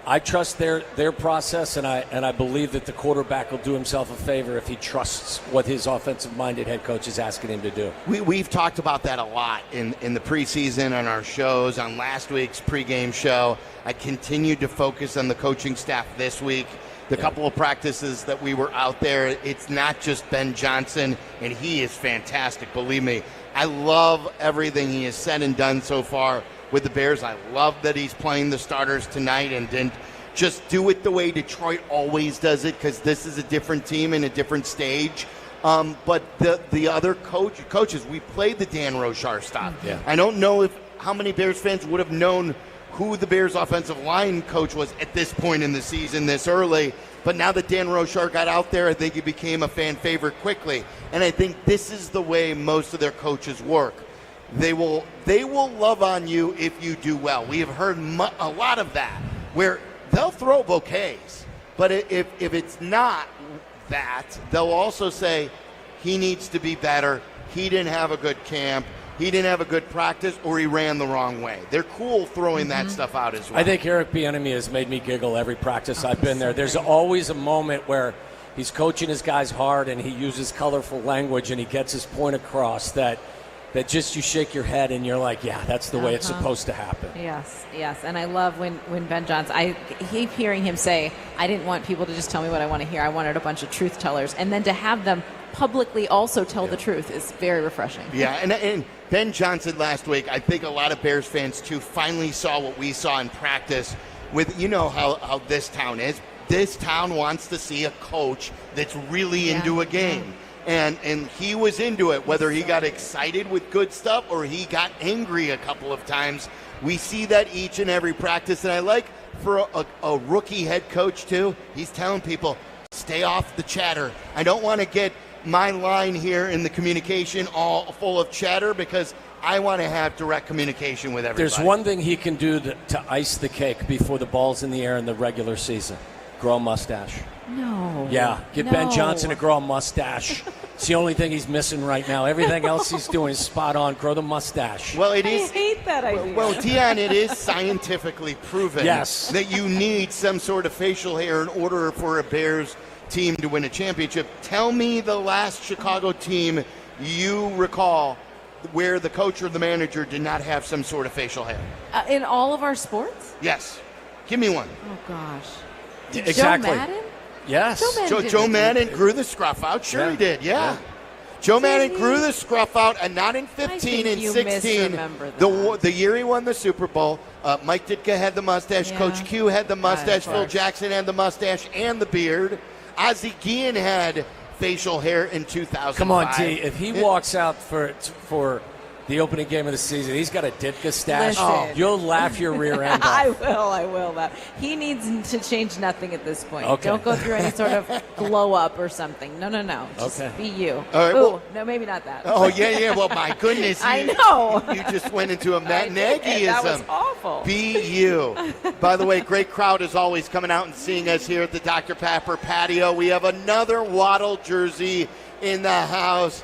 I trust their process, and I believe that the quarterback will do himself a favor if he trusts what his offensive-minded head coach is asking him to do.
We've talked about that a lot in the preseason, on our shows, on last week's pregame show. I continued to focus on the coaching staff this week. The couple of practices that we were out there, it's not just Ben Johnson, and he is fantastic, believe me. I love everything he has said and done so far with the Bears. I love that he's playing the starters tonight and didn't just do it the way Detroit always does it, because this is a different team in a different stage. But the other coaches, we played the Dan Roshar stuff.
Yeah.
I don't know how many Bears fans would have known who the Bears offensive line coach was at this point in the season this early. But now that Dan Roshar got out there, I think he became a fan favorite quickly. And I think this is the way most of their coaches work. They will love on you if you do well. We have heard a lot of that, where they'll throw bouquets. But if it's not that, they'll also say he needs to be better. He didn't have a good camp. He didn't have a good practice, or he ran the wrong way. They're cool throwing that stuff out as well.
I think Eric Bieniemy has made me giggle every practice I've been there. There's always a moment where he's coaching his guys hard and he uses colorful language and he gets his point across that that just you shake your head and you're like, yeah, that's the way it's supposed to happen.
Yes. And I love when Ben Johnson, I keep hearing him say, I didn't want people to just tell me what I want to hear. I wanted a bunch of truth tellers. And then to have them publicly also tell the truth is very refreshing.
Yeah, and Ben Johnson last week, I think a lot of Bears fans, too, finally saw what we saw in practice with, how this town is. This town wants to see a coach that's really into a game. And he was into it, whether he got excited with good stuff or he got angry a couple of times. We see that each and every practice. And I like for a rookie head coach, too, he's telling people, stay off the chatter. I don't want to get my line here in the communication all full of chatter because I want to have direct communication with everybody.
There's one thing he can do to ice the cake before the ball's in the air in the regular season. Grow a mustache.
No.
Yeah, get Ben Johnson to grow a mustache. It's the only thing he's missing right now. Everything else he's doing is spot on. Grow the mustache.
Well,
I hate that idea.
Well, Dionne, it is scientifically proven that you need some sort of facial hair in order for a Bears team to win a championship. Tell me the last Chicago team you recall where the coach or the manager did not have some sort of facial hair.
In all of our sports?
Yes. Give me one.
Oh, gosh.
Exactly.
Joe Madden?
Yes.
Joe Madden grew the scruff out. Sure he did. Yeah. Joe Madden grew the scruff out, and not in 15 and 16. The year he won the Super Bowl, Mike Ditka had the mustache, Coach Q had the mustache, Phil Jackson had the mustache and the beard. Ozzie Guillen had facial hair in 2005.
Come on, T. If he walks out for the opening game of the season, he's got a Ditka stash.
Listen.
You'll laugh your rear end off.
I will. That he needs to change nothing at this point.
Okay.
Don't go through any sort of glow up or something. No. Just be you.
All right,
no, maybe not that.
Oh, yeah. Well, my goodness.
I know.
You just went into a Matt Nagyism.
That was awful.
Be you. By the way, great crowd is always coming out and seeing us here at the Dr. Pepper patio. We have another Waddle jersey in the house.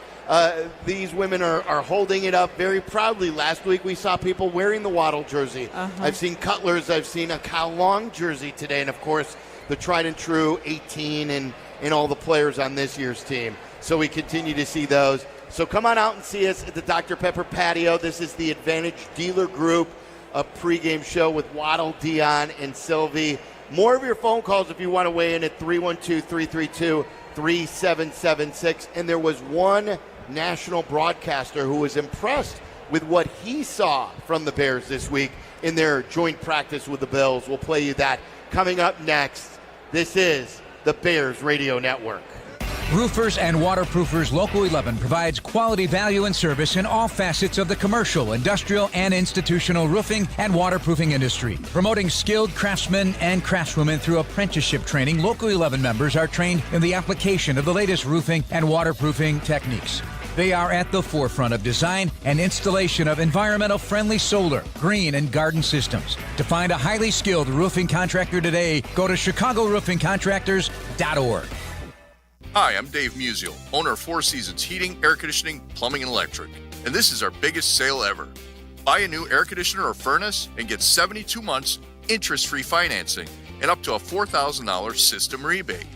These women are holding it up very proudly. Last week we saw people wearing the Waddle jersey. I've seen Cutlers. I've seen a Cal Long jersey today. And, of course, the tried and true 18 and all the players on this year's team. So we continue to see those. So come on out and see us at the Dr. Pepper patio. This is the Advantage Dealer Group, a pregame show with Waddle, Dionne, and Silvy. More of your phone calls if you want to weigh in at 312-332-3776. And there was one national broadcaster who was impressed with what he saw from the Bears this week in their joint practice with the Bills. We'll play you that coming up next. This is the Bears Radio Network.
Roofers and Waterproofers Local 11 provides quality value and service in all facets of the commercial, industrial, and institutional roofing and waterproofing industry. Promoting skilled craftsmen and craftswomen through apprenticeship training, Local 11 members are trained in the application of the latest roofing and waterproofing techniques. They are at the forefront of design and installation of environmental-friendly solar, green, and garden systems. To find a highly skilled roofing contractor today, go to ChicagoRoofingContractors.org.
Hi, I'm Dave Musial, owner of Four Seasons Heating, Air Conditioning, Plumbing, and Electric. And this is our biggest sale ever. Buy a new air conditioner or furnace and get 72 months interest-free financing and up to a $4,000 system rebate.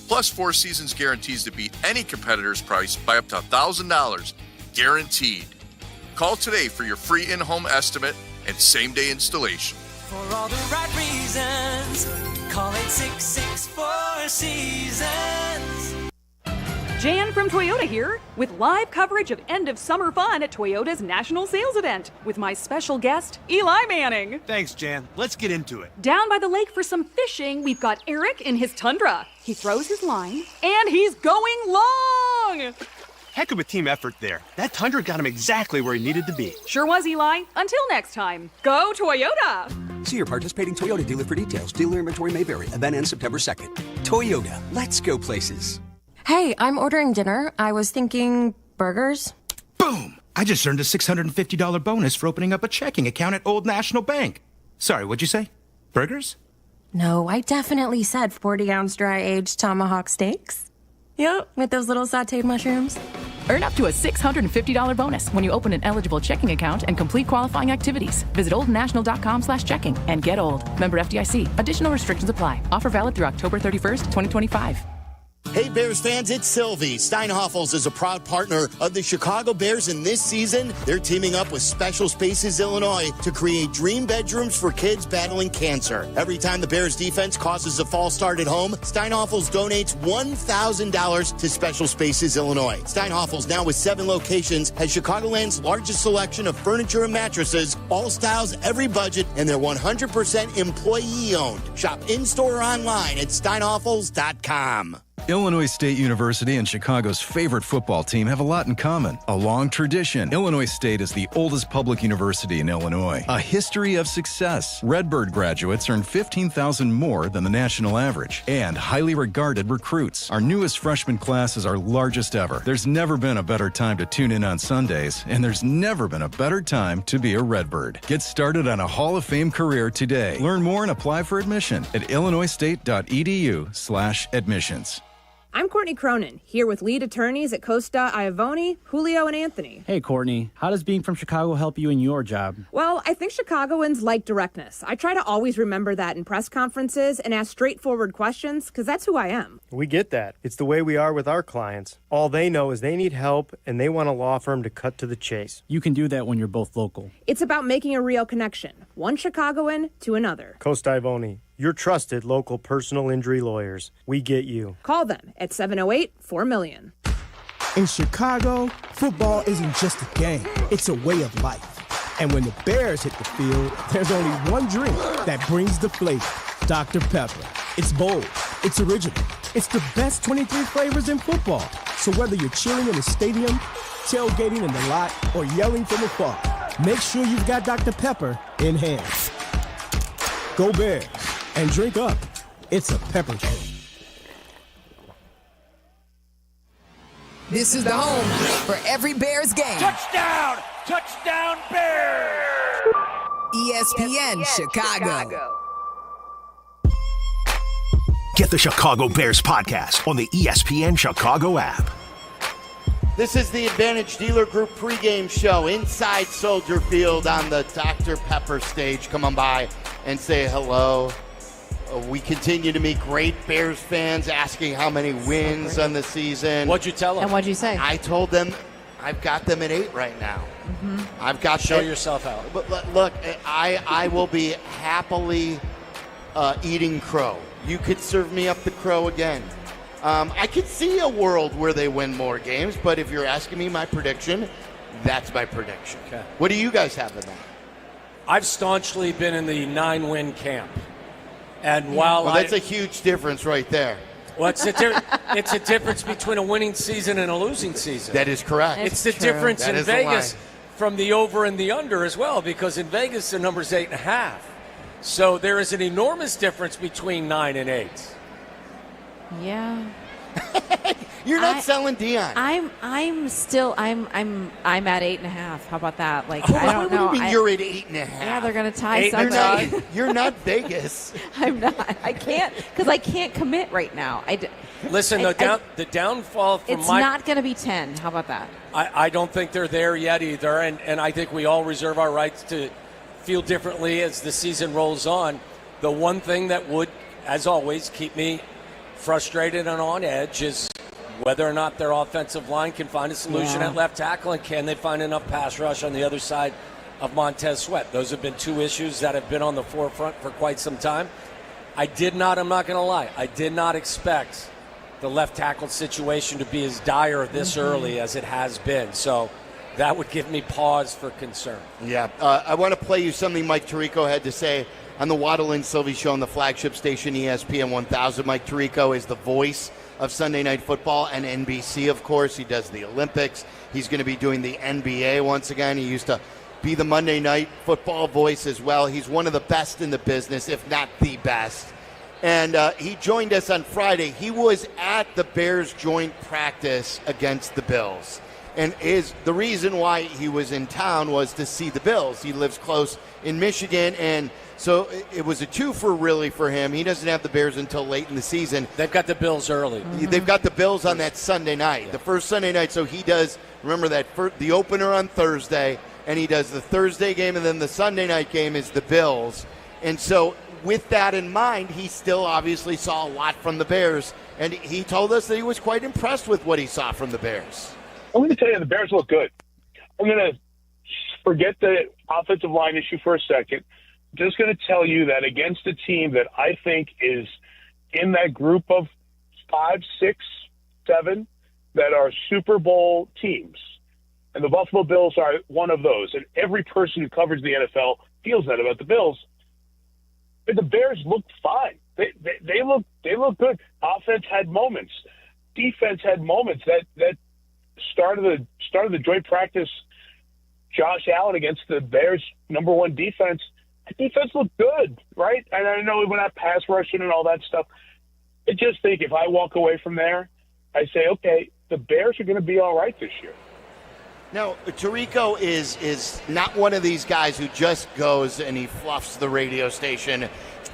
Plus, Four Seasons guarantees to beat any competitor's price by up to $1,000, guaranteed. Call today for your free in-home estimate and same-day installation.
For all the right reasons, call 866-4 Seasons.
Jan from Toyota here, with live coverage of end of summer fun at Toyota's national sales event, with my special guest, Eli Manning.
Thanks, Jan. Let's get into it.
Down by the lake for some fishing, we've got Eric in his Tundra. He throws his line, and he's going long!
Heck of a team effort there. That Tundra got him exactly where he needed to be.
Sure was, Eli. Until next time, go Toyota!
See your participating Toyota dealer for details. Dealer inventory may vary. Event ends September 2nd. Toyota. Let's go places.
Hey, I'm ordering dinner. I was thinking burgers.
Boom! I just earned a $650 bonus for opening up a checking account at Old National Bank. Sorry, what'd you say? Burgers?
No, I definitely said 40-ounce dry-aged tomahawk steaks. Yep, with those little sautéed mushrooms.
Earn up to a $650 bonus when you open an eligible checking account and complete qualifying activities. Visit oldnational.com/checking and get old. Member FDIC. Additional restrictions apply. Offer valid through October 31st, 2025.
Hey, Bears fans, it's Silvy. Steinhoffels is a proud partner of the Chicago Bears, and this season, they're teaming up with Special Spaces Illinois to create dream bedrooms for kids battling cancer. Every time the Bears defense causes a false start at home, Steinhoffels donates $1,000 to Special Spaces Illinois. Steinhoffels, now with 7 locations, has Chicagoland's largest selection of furniture and mattresses, all styles, every budget, and they're 100% employee-owned. Shop in-store or online at steinhoffels.com.
Illinois State University and Chicago's favorite football team have a lot in common. A long tradition. Illinois State is the oldest public university in Illinois. A history of success. Redbird graduates earn $15,000 more than the national average. And highly regarded recruits. Our newest freshman class is our largest ever. There's never been a better time to tune in on Sundays, and there's never been a better time to be a Redbird. Get started on a Hall of Fame career today. Learn more and apply for admission at illinoisstate.edu/admissions.
I'm Courtney Cronin, here with lead attorneys at Costa, Iavoni, Julio, and Anthony.
Hey, Courtney. How does being from Chicago help you in your job?
Well, I think Chicagoans like directness. I try to always remember that in press conferences and ask straightforward questions, because that's who I am.
We get that. It's the way we are with our clients. All they know is they need help, and they want a law firm to cut to the chase.
You can do that when you're both local.
It's about making a real connection, one Chicagoan to another.
Costa, Iavoni. Your trusted local personal injury lawyers. We get you.
Call them at 708-4million.
In Chicago, football isn't just a game. It's a way of life. And when the Bears hit the field, there's only one drink that brings the flavor. Dr. Pepper. It's bold. It's original. It's the best 23 flavors in football. So whether you're cheering in the stadium, tailgating in the lot, or yelling from afar, make sure you've got Dr. Pepper in hand. Go Bears. And drink up. It's a pepper thing.
This is the home for every Bears game.
Touchdown! Touchdown Bears!
ESPN Chicago.
Get the Chicago Bears podcast on the ESPN Chicago app.
This is the Advantage Dealer Group pregame show inside Soldier Field on the Dr. Pepper stage. Come on by and say hello. We continue to meet great Bears fans asking how many wins on the season.
What'd you tell them?
And what'd you say?
I told them I've got them at 8 right now.
Mm-hmm.
I've got
Show yourself out.
But look, I will be happily eating crow. You could serve me up the crow again. I could see a world where they win more games, but if you're asking me my prediction, that's my prediction.
Okay.
What do you guys have in that?
I've staunchly been in the 9-win camp. And while
that's a huge difference right there.
Well, it's a difference between a winning season and a losing season.
That is correct.
It's the difference in Vegas from the over and the under as well, because in Vegas the number's 8.5. So there is an enormous difference between 9 and 8.
Yeah.
You're not selling Dionne.
I'm at 8.5. How about that? Like, I don't know.
What do you mean you're at 8.5?
Yeah, they're gonna tie something.
You're not Vegas.
I'm not. I can't, because I can't commit right now.
Listen, the downfall from
it's not going to be 10. How about that?
I don't think they're there yet either, and I think we all reserve our rights to feel differently as the season rolls on. The one thing that would, as always, keep me frustrated and on edge is whether or not their offensive line can find a solution at left tackle, and can they find enough pass rush on the other side of Montez Sweat. Those have been 2 issues that have been on the forefront for quite some time. I'm not going to lie, I did not expect the left tackle situation to be as dire this early as it has been. So that would give me pause for concern.
Yeah. I want to play you something Mike Trico had to say on the Waddle and Silvy show on the flagship station ESPN 1000. Mike Trico is the voice of Sunday Night Football and NBC, of course. He does the Olympics. He's going to be doing the NBA once again. He used to be the Monday Night Football voice as well. He's one of the best in the business, if not the best. And he joined us on Friday. He was at the Bears joint practice against the Bills. And the reason why he was in town was to see the Bills. He lives close in Michigan, and so it was a twofer really for him. He doesn't have the Bears until late in the season.
They've got the Bills early.
Mm-hmm. They've got the Bills on that Sunday night, the first Sunday night. So he does, remember that, the opener on Thursday, and he does the Thursday game, and then the Sunday night game is the Bills. And so with that in mind, he still obviously saw a lot from the Bears, and he told us that he was quite impressed with what he saw from the Bears.
I'm going to tell you, the Bears look good. I'm going to forget the offensive line issue for a second. I'm just going to tell you that against a team that I think is in that group of 5, 6, 7 that are Super Bowl teams, and the Buffalo Bills are one of those, and every person who covers the NFL feels that about the Bills. But the Bears looked fine. They look good. Offense had moments. Defense had moments. That start of the joint practice, Josh Allen against the Bears' number 1 defense. The defense looked good, right? And I know we're not pass rushing and all that stuff. I just think if I walk away from there, I say, okay, the Bears are going to be all right this year.
Now, Trico is not one of these guys who just goes and he fluffs the radio station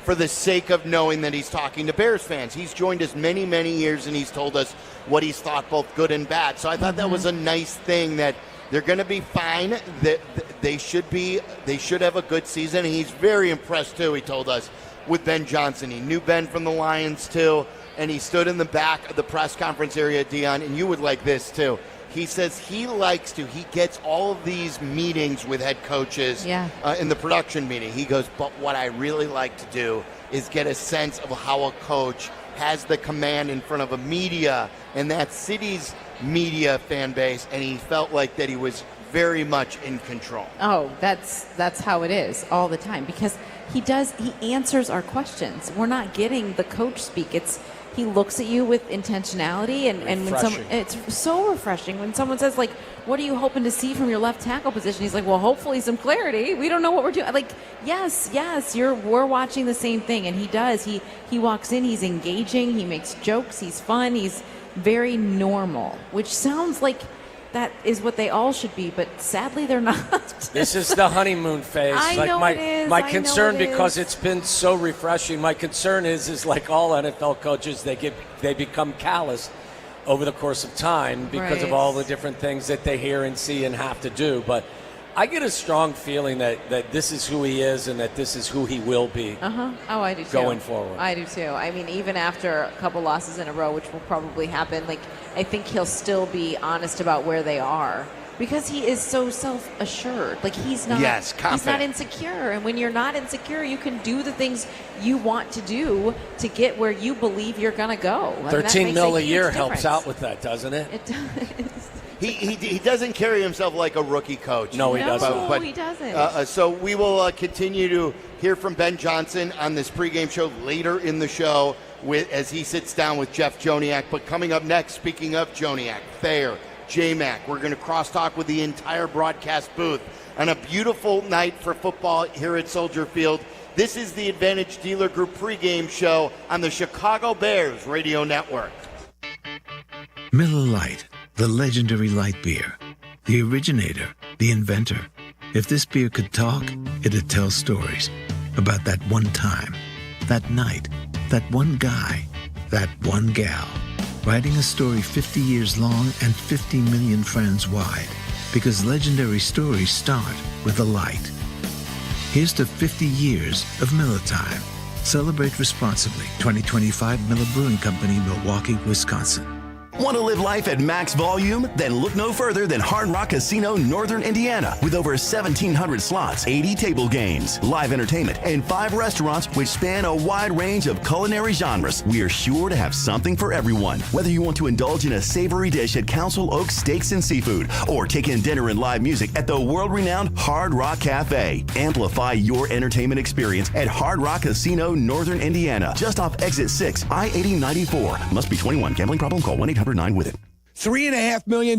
for the sake of knowing that he's talking to Bears fans. He's joined us many, many years, and he's told us what he's thought, both good and bad. So I thought that was a nice thing, that they're going to be fine, that they should have a good season. And he's very impressed, too, he told us, with Ben Johnson. He knew Ben from the Lions, too, and he stood in the back of the press conference area, Dionne, and you would like this, too. He says he gets all of these meetings with head coaches in the production meeting. He goes, but what I really like to do is get a sense of how a coach has the command in front of a media, and that city's media fan base, and he felt like that he was very much in control.
Oh, that's how it is all the time, because he answers our questions. We're not getting the coach speak. He looks at you with intentionality, and when it's so refreshing when someone says, like, what are you hoping to see from your left tackle position? He's like, well, hopefully some clarity. We don't know what we're doing. Like, yes, we're watching the same thing, and he does. He walks in, he's engaging, he makes jokes, he's fun, he's very normal, which sounds like that is what they all should be, but sadly they're not.
This is the honeymoon phase.
I know it is.
My concern, because it's been so refreshing, my concern is like all NFL coaches, they become callous over the course of time because of all the different things that they hear and see and have to do. But I get a strong feeling that this is who he is and that this is who he will be.
Oh, I do too.
Going forward.
I do too. I mean, even after a couple losses in a row, which will probably happen, like, I think he'll still be honest about where they are, because he is so self-assured. Like, he's not insecure. And when you're not insecure, you can do the things you want to do to get where you believe you're going to go.
$13 million a year helps out with that, doesn't it?
It does.
He doesn't carry himself like a rookie coach.
No, he doesn't.
No, he doesn't.
So we will continue to hear from Ben Johnson on this pregame show later in the show as he sits down with Jeff Joniak. But coming up next, speaking of Joniak, Thayer, J-Mac, we're going to crosstalk with the entire broadcast booth on a beautiful night for football here at Soldier Field. This is the Advantage Dealer Group pregame show on the Chicago Bears Radio Network.
Miller Lite, the legendary light beer, the originator, the inventor. If this beer could talk, it'd tell stories about that one time, that night, that one guy, that one gal, writing a story 50 years long and 50 million friends wide, because legendary stories start with a light. Here's to 50 years of Miller Time. Celebrate responsibly. 2025 Miller Brewing Company, Milwaukee, Wisconsin.
Want to live life at max volume? Then look no further than Hard Rock Casino Northern Indiana. With over 1,700 slots, 80 table games, live entertainment, and 5 restaurants which span a wide range of culinary genres, we are sure to have something for everyone. Whether you want to indulge in a savory dish at Council Oak Steaks and Seafood, or take in dinner and live music at the world-renowned Hard Rock Cafe, amplify your entertainment experience at Hard Rock Casino Northern Indiana, just off Exit 6, I-8094. Must be 21. Gambling problem? Call 1-800-9 with it.
$3.5 million.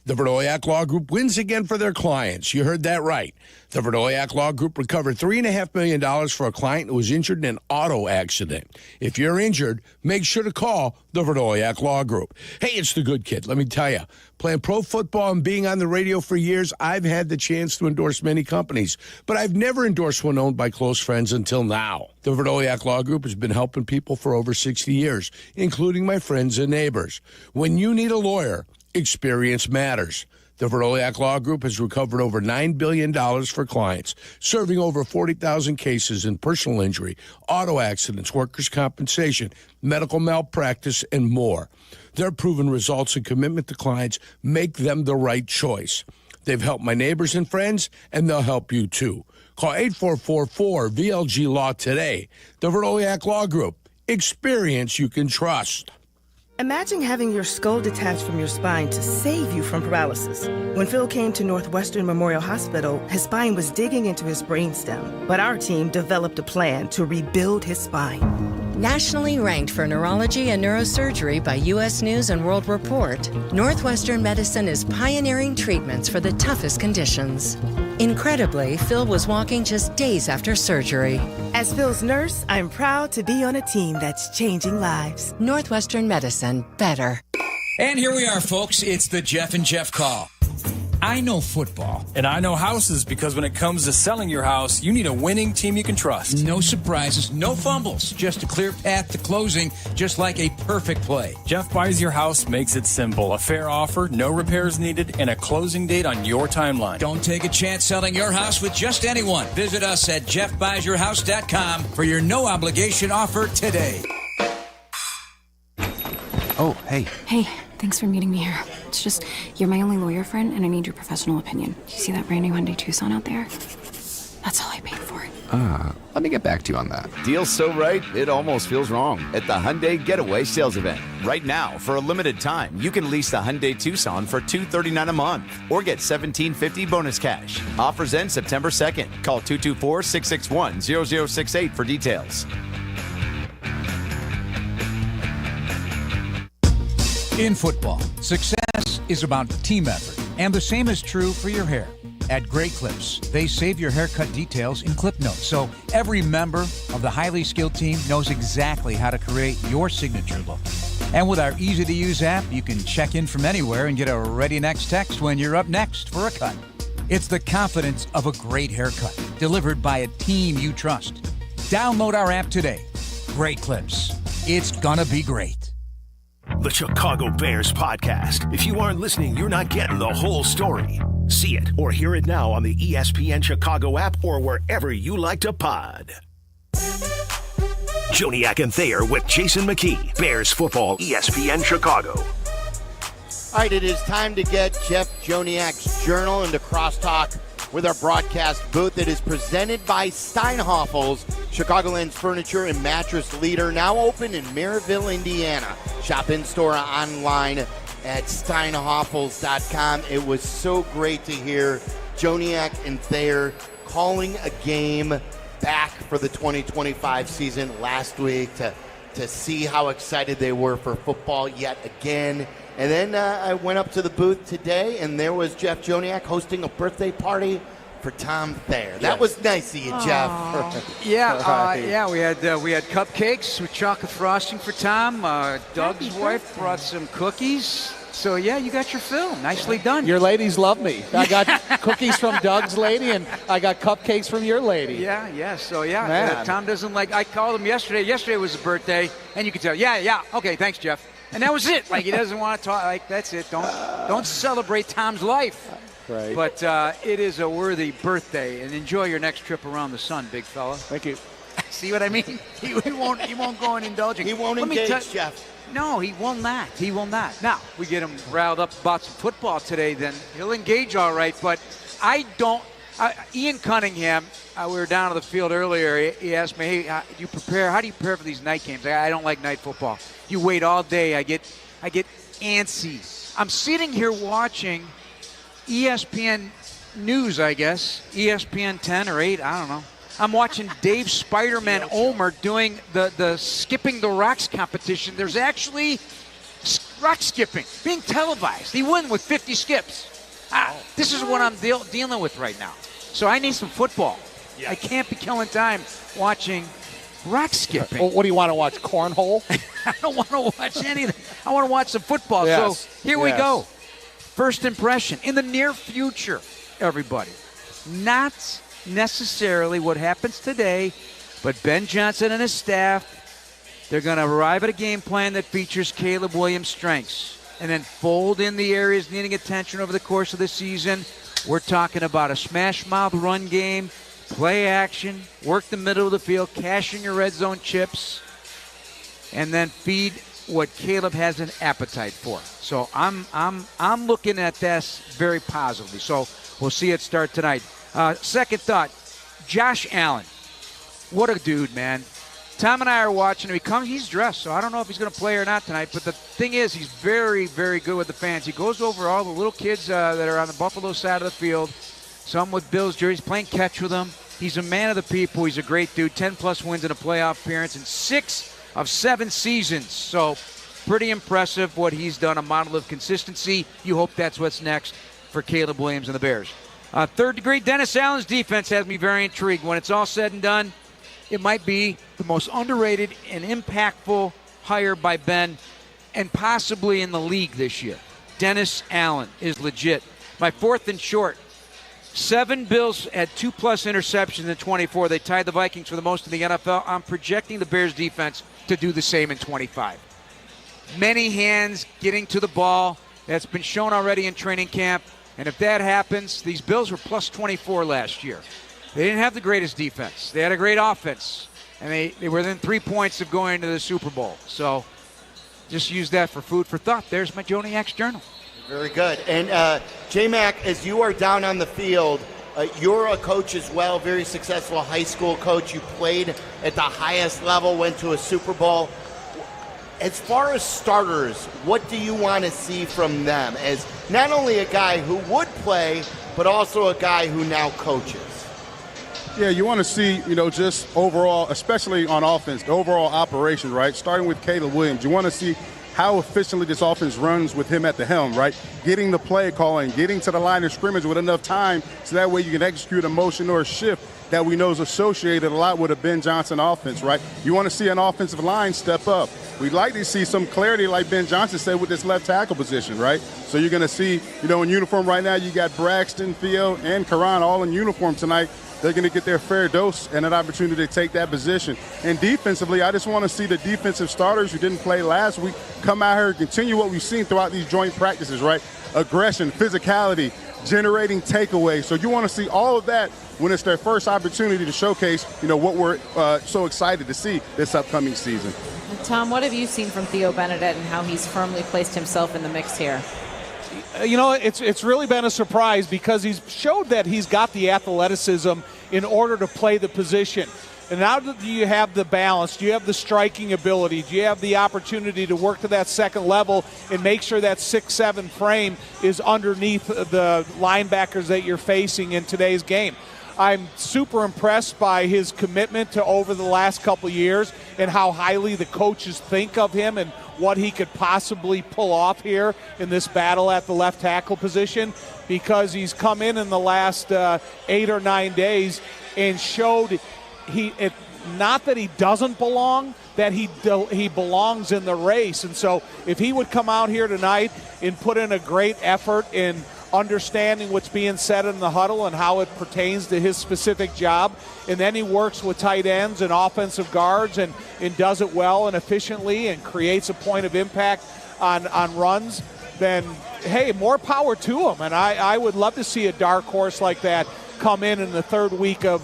The Verdoyak Law Group wins again for their clients. You heard that right. The Verdoyak Law Group recovered $3.5 million for a client who was injured in an auto accident. If you're injured, make sure to call the Verdoyak Law Group. Hey, it's the good kid. Let me tell you, playing pro football and being on the radio for years, I've had the chance to endorse many companies, but I've never endorsed one owned by close friends until now. The Verdoyak Law Group has been helping people for over 60 years, including my friends and neighbors. When you need a lawyer, experience matters. The Verdoliak Law Group has recovered over $9 billion for clients, serving over 40,000 cases in personal injury, auto accidents, workers' compensation, medical malpractice, and more. Their proven results and commitment to clients make them the right choice. They've helped my neighbors and friends, and they'll help you too. Call 844-4VLG-LAW today. The Verdoliak Law Group. Experience you can trust.
Imagine having your skull detached from your spine to save you from paralysis. When Phil came to Northwestern Memorial Hospital, his spine was digging into his brainstem. But our team developed a plan to rebuild his spine.
Nationally ranked for neurology and neurosurgery by U.S. News and World Report, Northwestern Medicine is pioneering treatments for the toughest conditions. Incredibly, Phil was walking just days after surgery.
As Phil's nurse, I'm proud to be on a team that's changing lives.
Northwestern Medicine, better.
And here we are, folks. It's the Jeff and Jeff Call. I know football. And I know houses, because when it comes to selling your house, you need a winning team you can trust. No surprises, no fumbles, just a clear path to closing, just like a perfect play. Jeff Buys Your House makes it simple. A fair offer, no repairs needed, and a closing date on your timeline. Don't take a chance selling your house with just anyone. Visit us at jeffbuysyourhouse.com for your no-obligation offer today.
Oh, hey.
Hey, thanks for meeting me here. It's just, you're my only lawyer friend, and I need your professional opinion. Do you see that brand new Hyundai Tucson out there? That's all I paid for it.
Let me get back to you on that.
Deal's so right, it almost feels wrong at the Hyundai Getaway Sales Event. Right now, for a limited time, you can lease the Hyundai Tucson for $239 a month or get $1,750 bonus cash. Offers end September 2nd. Call 224-661-0068 for details.
In football, success is about team effort, and the same is true for your hair. At Great Clips, they save your haircut details in clip notes, so every member of the highly skilled team knows exactly how to create your signature look. And with our easy-to-use app, you can check in from anywhere and get a ready next text when you're up next for a cut. It's the confidence of a great haircut, delivered by a team you trust. Download our app today. Great Clips. It's gonna be great.
The Chicago Bears podcast. If you aren't listening, you're not getting the whole story. See it or hear it now on the ESPN Chicago app or wherever you like to pod. Joniak and Thayer with Jason McKie. Bears football, ESPN Chicago.
All right, it is time to get Jeff Joniak's journal into crosstalk with our broadcast booth. It is presented by Steinhoffel's, Chicagoland's furniture and mattress leader, now open in Maryville, Indiana. Shop in-store online at steinhoffels.com. It was so great to hear Joniak and Thayer calling a game back for the 2025 season last week to see how excited they were for football yet again. And then I went up to the booth today, and there was Jeff Joniak hosting a birthday party for Tom Thayer. That was nice of you, Jeff.
Yeah, we had cupcakes with chocolate frosting for Tom. Doug's wife brought some cookies. So, yeah, you got your fill. Nicely done.
Your ladies love me. I got cookies from Doug's lady, and I got cupcakes from your lady.
Yeah. So, Tom doesn't like – I called him yesterday. Yesterday was his birthday, and you could tell, yeah. Okay, thanks, Jeff. And that was it. Like, he doesn't want to talk. Like, that's it. Don't celebrate Tom's life.
Right.
But it is a worthy birthday, and enjoy your next trip around the sun, big fella.
Thank you.
See what I mean? He won't go and indulging.
He won't engage, Jeff.
No, he will not. He will not. Now, we get him riled up about some football today, then he'll engage all right. But I don't Ian Cunningham, we were down on the field earlier. He asked me, hey, how do you prepare for these night games? I don't like night football. You wait all day. I get antsy. I'm sitting here watching ESPN News, I guess, ESPN 10 or 8, I don't know. I'm watching Dave Spider-Man Omer doing the skipping the rocks competition. There's actually rock skipping being televised. He won with 50 skips. This is what I'm dealing with right now. So I need some football. I can't be killing time watching rock skipping.
Well, what do you want to watch, cornhole?
I don't want to watch anything. I want to watch some football.
Yes.
So here we go. First impression. In the near future, everybody, not necessarily what happens today, but Ben Johnson and his staff, they're going to arrive at a game plan that features Caleb Williams' strengths. and then fold in the areas needing attention over the course of the season. We're talking about a smash mouth run game, play action, work the middle of the field, cash in your red zone chips, and then feed what Caleb has an appetite for. So I'm looking at this very positively. So we'll see it start tonight. Second thought, Josh Allen. What a dude, man. Tom and I are watching him. He's dressed, so I don't know if he's going to play or not tonight. But the thing is, he's very, very good with the fans. He goes over all the little kids that are on the Buffalo side of the field, some with Bills jerseys, playing catch with them. He's a man of the people. He's a great dude. 10-plus wins in a playoff appearance in 6 of 7 seasons. So pretty impressive what he's done, a model of consistency. You hope that's what's next for Caleb Williams and the Bears. Third degree, Dennis Allen's defense has me very intrigued. When it's all said and done, it might be the most underrated and impactful hire by Ben and possibly in the league this year. Dennis Allen is legit. My fourth and short, 7 Bills had 2+ interceptions in 24. They tied the Vikings for the most in the NFL. I'm projecting the Bears defense to do the same in 25. Many hands getting to the ball. That's been shown already in training camp. And if that happens, these Bills were plus 24 last year. They didn't have the greatest defense. They had a great offense. And they were within 3 points of going to the Super Bowl. So just use that for food for thought. There's my Joniak's Journal.
Very good. And J-Mac, as you are down on the field, you're a coach as well, very successful high school coach. You played at the highest level, went to a Super Bowl. As far as starters, what do you want to see from them as not only a guy who would play, but also a guy who now coaches?
Yeah, you want to see, just overall, especially on offense, the overall operation, right? Starting with Caleb Williams, you want to see how efficiently this offense runs with him at the helm, right? Getting the play calling, getting to the line of scrimmage with enough time so that way you can execute a motion or a shift that we know is associated a lot with a Ben Johnson offense, right? You want to see an offensive line step up. We'd like to see some clarity, like Ben Johnson said, with this left tackle position, right? So you're going to see, in uniform right now, you got Braxton, Theo, and Karan all in uniform tonight. They're going to get their fair dose and an opportunity to take that position. And defensively, I just want to see the defensive starters who didn't play last week come out here and continue what we've seen throughout these joint practices, right? Aggression, physicality, generating takeaways. So you want to see all of that when it's their first opportunity to showcase, what we're so excited to see this upcoming season.
Tom, what have you seen from Theo Benedette and how he's firmly placed himself in the mix here?
It's really been a surprise because he's showed that he's got the athleticism in order to play the position. And now that you have the balance, do you have the striking ability, do you have the opportunity to work to that second level and make sure that 6'7" frame is underneath the linebackers that you're facing in today's game? I'm super impressed by his commitment to over the last couple of years and how highly the coaches think of him and what he could possibly pull off here in this battle at the left tackle position, because he's come in the last 8 or 9 days and showed not that he doesn't belong, that he belongs in the race. And so if he would come out here tonight and put in a great effort in understanding what's being said in the huddle and how it pertains to his specific job, and then he works with tight ends and offensive guards and does it well and efficiently and creates a point of impact on runs, then, hey, more power to him. And I would love to see a dark horse like that come in the third week of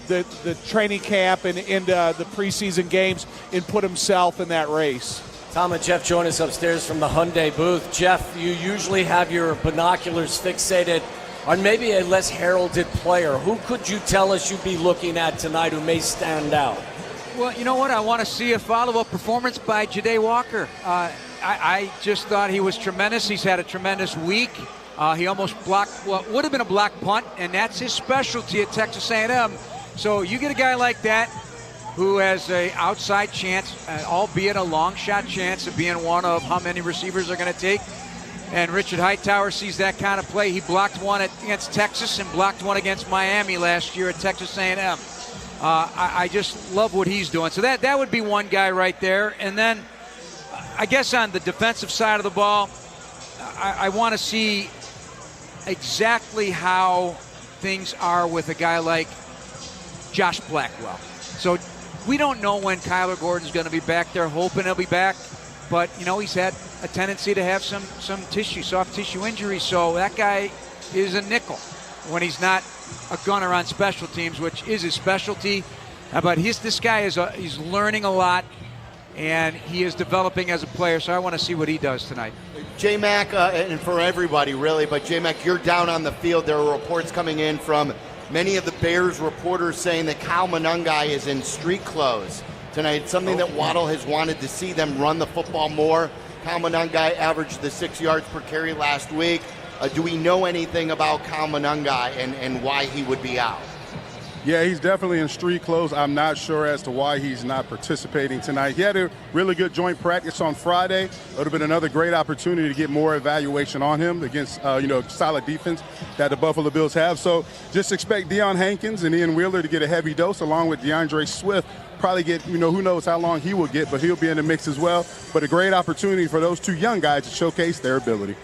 the training camp and into the preseason games and put himself in that race.
Tom and Jeff join us upstairs from the Hyundai booth. Jeff, you usually have your binoculars fixated on maybe a less heralded player. Who could you tell us you'd be looking at tonight who may stand out?
Well, you know what? I want to see a follow-up performance by Ja'Day Walker. I just thought he was tremendous. He's had a tremendous week. He almost blocked what would have been a block punt, and that's his specialty at Texas A&M. So you get a guy like that who has an outside chance, albeit a long shot chance of being one of how many receivers are going to take. And Richard Hightower sees that kind of play. He blocked one against Texas and blocked one against Miami last year at Texas A&M. I just love what he's doing. So that would be one guy right there. And then I guess on the defensive side of the ball, I want to see exactly how things are with a guy like Josh Blackwell. So we don't know when Kyler Gordon's going to be back. They're hoping he'll be back. but, he's had a tendency to have some soft tissue injuries, so that guy is a nickel when he's not a gunner on special teams, which is his specialty. But this guy he's learning a lot, and he is developing as a player, so I want to see what he does tonight.
J-Mac, and for everybody really, but J-Mac, you're down on the field. There are reports coming in from many of the Bears reporters saying that Kyle Monangai is in street clothes tonight, something that Waddle has wanted to see them run the football more. Kyle Monangai averaged the 6 yards per carry last week. Do we know anything about Kyle Monangai and why he would be out?
Yeah, he's definitely in street clothes. I'm not sure as to why he's not participating tonight. He had a really good joint practice on Friday. It would have been another great opportunity to get more evaluation on him against, solid defense that the Buffalo Bills have. So just expect Deion Hankins and Ian Wheeler to get a heavy dose along with DeAndre Swift. Probably get, who knows how long he will get, but he'll be in the mix as well. But a great opportunity for those two young guys to showcase their ability.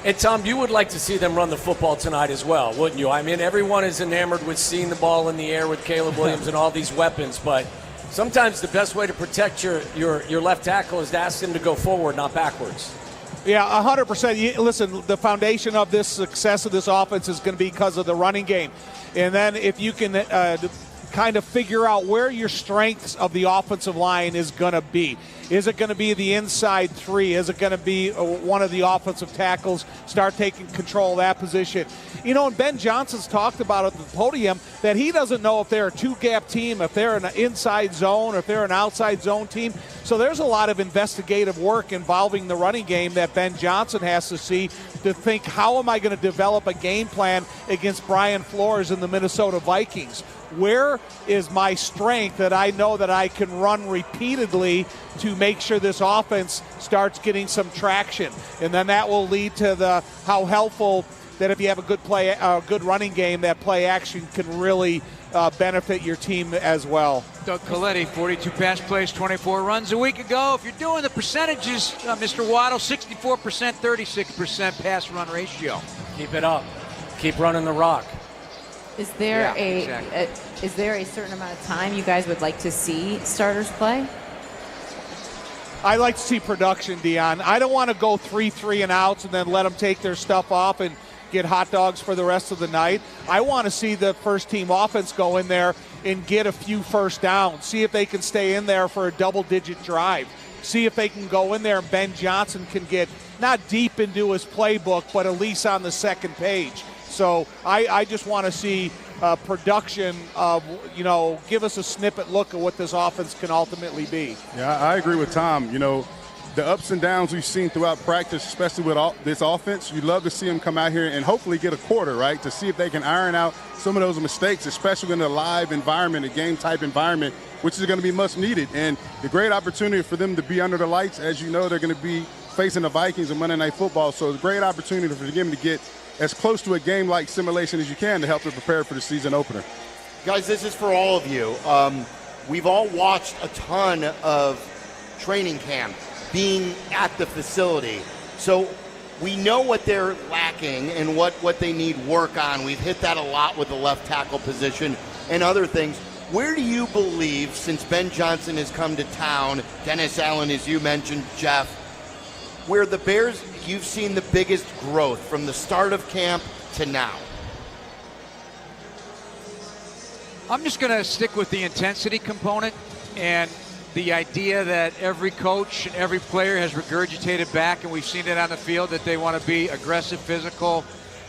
And, Tom, you would like to see them run the football tonight as well, wouldn't you? I mean, everyone is enamored with seeing the ball in the air with Caleb Williams and all these weapons, but sometimes the best way to protect your left tackle is to ask him to go forward, not backwards.
Yeah, 100%. Listen, the foundation of this success of this offense is going to be because of the running game. And then if you can kind of figure out where your strengths of the offensive line is going to be. Is it going to be the inside three? Is it going to be one of the offensive tackles start taking control of that position? And Ben Johnson's talked about at the podium that he doesn't know if they're a two-gap team, if they're an inside zone, or if they're an outside zone team. So there's a lot of investigative work involving the running game that Ben Johnson has to see to think, how am I going to develop a game plan against Brian Flores and the Minnesota Vikings? Where is my strength that I know that I can run repeatedly to make sure this offense starts getting some traction? And then that will lead to how helpful that if you have a good running game, that play action can really benefit your team as well.
Doug Coletti, 42 pass plays, 24 runs a week ago. If you're doing the percentages, Mr. Waddle, 64%, 36% pass run ratio.
Keep it up. Keep running the rock.
Is there is there a certain amount of time you guys would like to see starters play?
I like to see production, Dionne. I don't want to go 3 and outs and then let them take their stuff off and get hot dogs for the rest of the night. I want to see the first team offense go in there and get a few first downs. See if they can stay in there for a double-digit drive. See if they can go in there and Ben Johnson can get not deep into his playbook, but at least on the second page. So I just want to see production of, give us a snippet look at what this offense can ultimately be.
Yeah, I agree with Tom. The ups and downs we've seen throughout practice, especially with this offense, you'd love to see them come out here and hopefully get a quarter, right, to see if they can iron out some of those mistakes, especially in a live environment, a game-type environment, which is going to be much needed. And the great opportunity for them to be under the lights, as you know, they're going to be facing the Vikings on Monday Night Football. So it's a great opportunity for them to get as close to a game-like simulation as you can to help them prepare for the season opener.
Guys, this is for all of you. We've all watched a ton of training camp being at the facility. So we know what they're lacking and what they need work on. We've hit that a lot with the left tackle position and other things. Where do you believe, since Ben Johnson has come to town, Dennis Allen, as you mentioned, Jeff, where the Bears, you've seen the biggest growth from the start of camp to now?
I'm just going to stick with the intensity component and the idea that every coach and every player has regurgitated back, and we've seen it on the field, that they want to be aggressive, physical.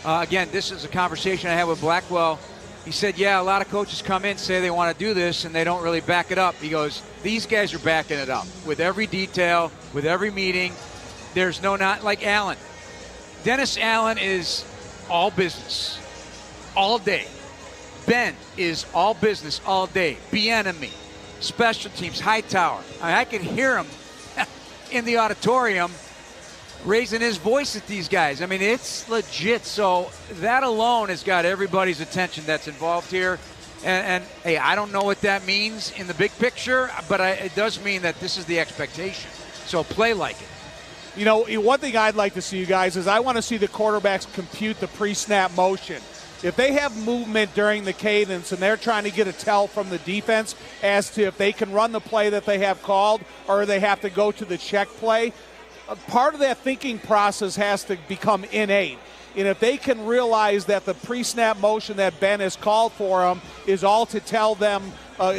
Again, this is a conversation I had with Blackwell. He said, yeah, a lot of coaches come in, say they want to do this, and they don't really back it up. He goes, these guys are backing it up with every detail, with every meeting. There's not like Allen. Dennis Allen is all business all day. Ben is all business all day. Bieniemy, special teams, Hightower. I can hear him in the auditorium raising his voice at these guys. I mean, it's legit. So that alone has got everybody's attention that's involved here. And hey, I don't know what that means in the big picture, but it does mean that this is the expectation. So play like it.
One thing I'd like to see, you guys, is I want to see the quarterbacks compute the pre-snap motion. if they have movement during the cadence and they're trying to get a tell from the defense as to if they can run the play that they have called or they have to go to the check play, part of that thinking process has to become innate. And if they can realize that the pre-snap motion that Ben has called for them is all to tell them,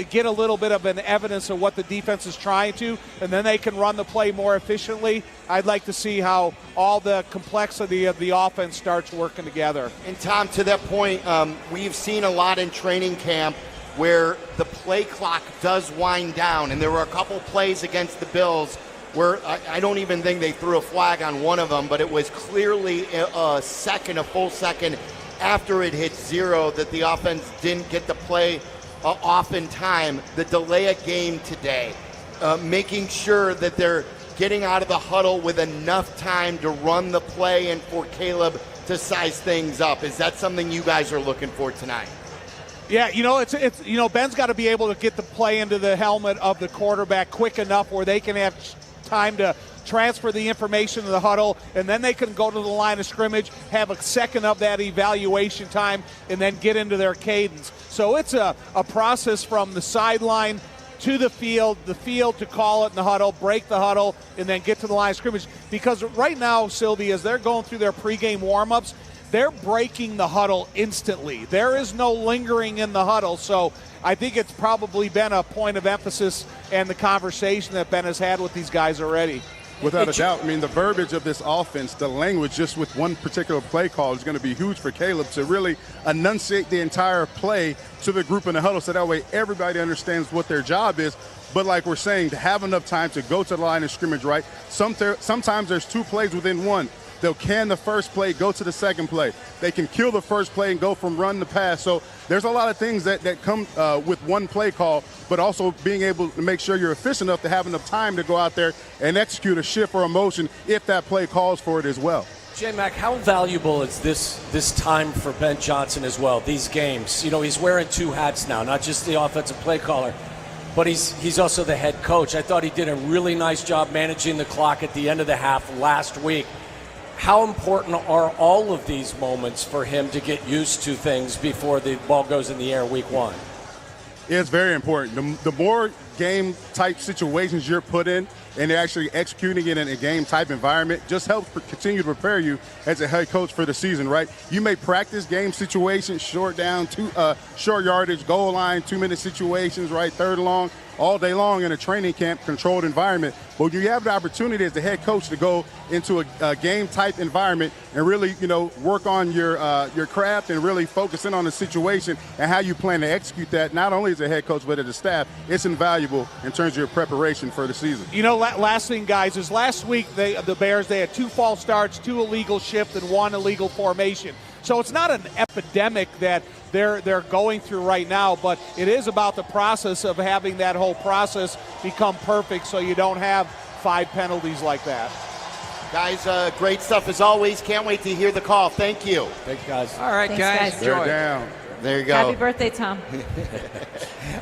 get a little bit of an evidence of what the defense is trying to, and then they can run the play more efficiently, I'd like to see how all the complexity of the offense starts working together.
And Tom, to that point, we've seen a lot in training camp where the play clock does wind down, and there were a couple plays against the Bills where I don't even think they threw a flag on one of them, but it was clearly a full second after it hit zero that the offense didn't get the play off in time. The delay of game today, making sure that they're getting out of the huddle with enough time to run the play and for Caleb to size things up. Is that something you guys are looking for tonight?
Yeah, it's Ben's got to be able to get the play into the helmet of the quarterback quick enough where they can have time to transfer the information to the huddle, and then they can go to the line of scrimmage, have a second of that evaluation time, and then get into their cadence. So it's a process from the sideline to the field to call it in the huddle, break the huddle, and then get to the line of scrimmage. Because right now, Silvy, as they're going through their pregame warm-ups, they're breaking the huddle instantly. There is no lingering in the huddle, so I think it's probably been a point of emphasis and the conversation that Ben has had with these guys already.
Without a doubt. I mean, the verbiage of this offense, the language just with one particular play call is going to be huge for Caleb to really enunciate the entire play to the group in the huddle so that way everybody understands what their job is. But like we're saying, to have enough time to go to the line of scrimmage, right? Sometimes there's two plays within one. They'll can the first play, go to the second play. They can kill the first play and go from run to pass. So there's a lot of things that come with one play call, but also being able to make sure you're efficient enough to have enough time to go out there and execute a shift or a motion if that play calls for it as well.
J-Mac, how valuable is this time for Ben Johnson as well, these games? He's wearing two hats now, not just the offensive play caller, but he's also the head coach. I thought he did a really nice job managing the clock at the end of the half last week. How important are all of these moments for him to get used to things before the ball goes in the air week one?
It's very important. The more game-type situations you're put in and actually executing it in a game-type environment just helps continue to prepare you as a head coach for the season, right? You may practice game situations, short yardage, goal line, 2-minute situations, right, third and long, all day long in a training camp, controlled environment. But you have the opportunity as the head coach to go into a game-type environment and really, work on your craft and really focus in on the situation and how you plan to execute that, not only as a head coach but as a staff. It's invaluable in terms of your preparation for the season.
Last thing, guys, is last week the Bears, they had 2 false starts, 2 illegal shifts, and 1 illegal formation. So it's not an epidemic that they're going through right now, but it is about the process of having that whole process become perfect so you don't have 5 penalties like that.
Guys, great stuff as always. Can't wait to hear the call. Thank you.
Thanks, guys.
All right,
Thanks, guys.
Bear down.
There you go.
Happy birthday, Tom.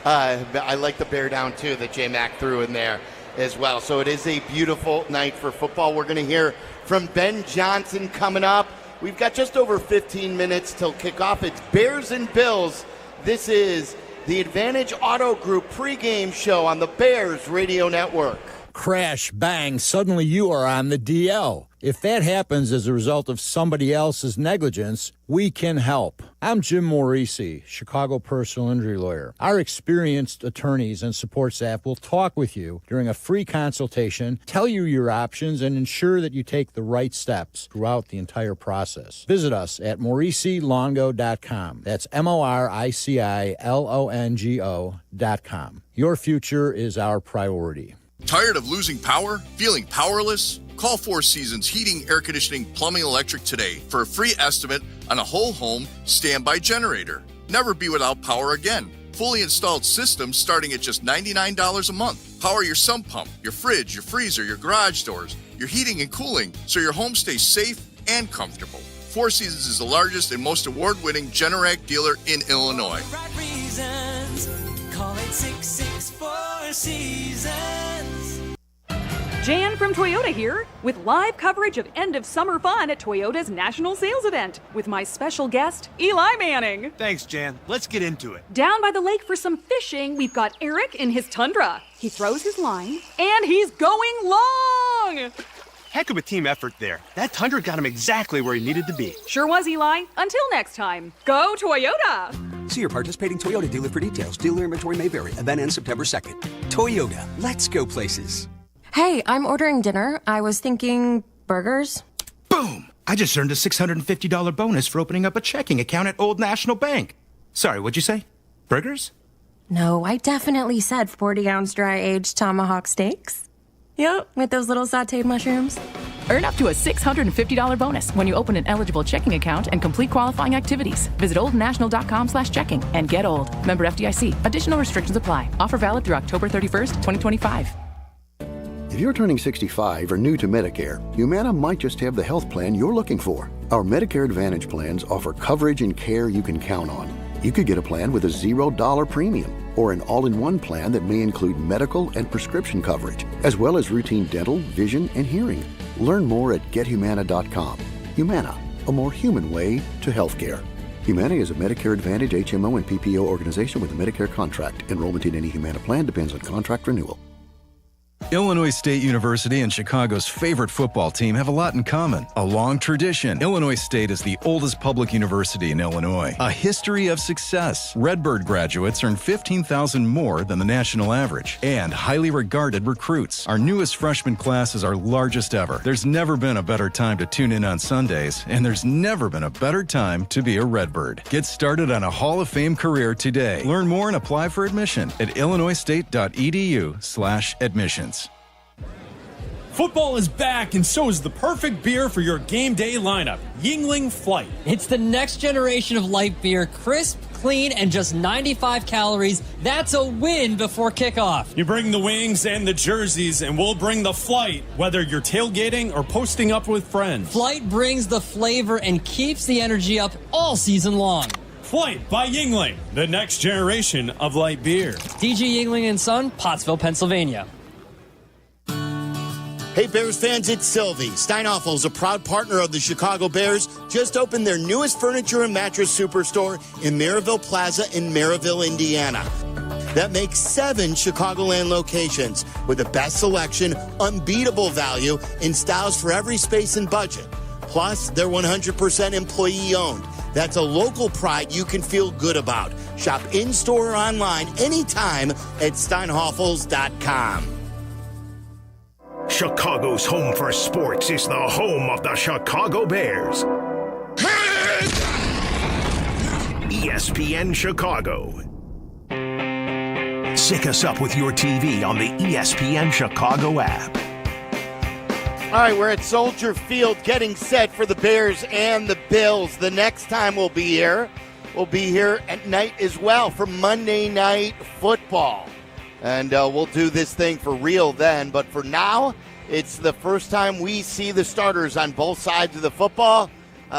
I like the bear down, too, that J-Mac threw in there as well. So it is a beautiful night for football. We're going to hear from Ben Johnson coming up. We've got just over 15 minutes till kickoff. It's Bears and Bills. This is the Advantage Auto Group pregame show on the Bears Radio Network.
Crash, bang, suddenly you are on the DL. If that happens as a result of somebody else's negligence, we can help. I'm Jim Morisi, Chicago personal injury lawyer. Our experienced attorneys and support staff will talk with you during a free consultation, tell you your options, and ensure that you take the right steps throughout the entire process. Visit us at MorisiLongo.com. That's MoriciLongo.com. Your future is our priority.
Tired of losing power? Feeling powerless? Call Four Seasons Heating, Air Conditioning, Plumbing, Electric today for a free estimate on a whole home standby generator. Never be without power again. Fully installed systems starting at just $99 a month. Power your sump pump, your fridge, your freezer, your garage doors, your heating and cooling so your home stays safe and comfortable. Four Seasons is the largest and most award-winning Generac dealer in Illinois.
Right reasons. Call it 664 Seasons.
Jan from Toyota here, with live coverage of end of summer fun at Toyota's national sales event with my special guest, Eli Manning.
Thanks, Jan. Let's get into it.
Down by the lake for some fishing, we've got Eric in his Tundra. He throws his line, and he's going long!
Heck of a team effort there. That Tundra got him exactly where he needed to be.
Sure was, Eli. Until next time, go Toyota!
See your participating Toyota dealer for details. Dealer inventory may vary. Event ends September 2nd. Toyota. Let's go places.
Hey, I'm ordering dinner. I was thinking burgers.
Boom! I just earned a $650 bonus for opening up a checking account at Old National Bank. Sorry, what'd you say? Burgers?
No, I definitely said 40-ounce dry-aged tomahawk steaks. Yep, with those little sautéed mushrooms.
Earn up to a $650 bonus when you open an eligible checking account and complete qualifying activities. Visit oldnational.com/checking and get old. Member FDIC. Additional restrictions apply. Offer valid through October 31st, 2025.
If you're turning 65 or new to Medicare, Humana might just have the health plan you're looking for. Our Medicare Advantage plans offer coverage and care you can count on. You could get a plan with a $0 premium or an all-in-one plan that may include medical and prescription coverage, as well as routine dental, vision, and hearing. Learn more at gethumana.com. Humana, a more human way to healthcare. Humana is a Medicare Advantage HMO and PPO organization with a Medicare contract. Enrollment in any Humana plan depends on contract renewal.
Illinois State University and Chicago's favorite football team have a lot in common. A long tradition. Illinois State is the oldest public university in Illinois. A history of success. Redbird graduates earn $15,000 more than the national average. And highly regarded recruits. Our newest freshman class is our largest ever. There's never been a better time to tune in on Sundays, and there's never been a better time to be a Redbird. Get started on a Hall of Fame career today. Learn more and apply for admission at illinoisstate.edu/admissions.
Football is back, and so is the perfect beer for your game day lineup, Yuengling Flight.
It's the next generation of light beer, crisp, clean, and just 95 calories. That's a win before kickoff.
You bring the wings and the jerseys, and we'll bring the flight, whether you're tailgating or posting up with friends.
Flight brings the flavor and keeps the energy up all season long.
Flight by Yuengling, the next generation of light beer.
DG Yuengling & Son, Pottsville, Pennsylvania.
Hey, Bears fans, it's Silvy. Steinhoffel's a proud partner of the Chicago Bears. Just opened their newest furniture and mattress superstore in Maryville Plaza in Maryville, Indiana. That makes 7 Chicagoland locations with the best selection, unbeatable value, and styles for every space and budget. Plus, they're 100% employee-owned. That's a local pride you can feel good about. Shop in-store or online anytime at steinhoffels.com.
Chicago's home for sports is the home of the Chicago Bears. ESPN Chicago. Sync us up with your TV on the ESPN Chicago app.
All right, we're at Soldier Field getting set for the Bears and the Bills. The next time we'll be here at night as well for Monday Night Football. And we'll do this thing for real then. But for now, it's the first time we see the starters on both sides of the football.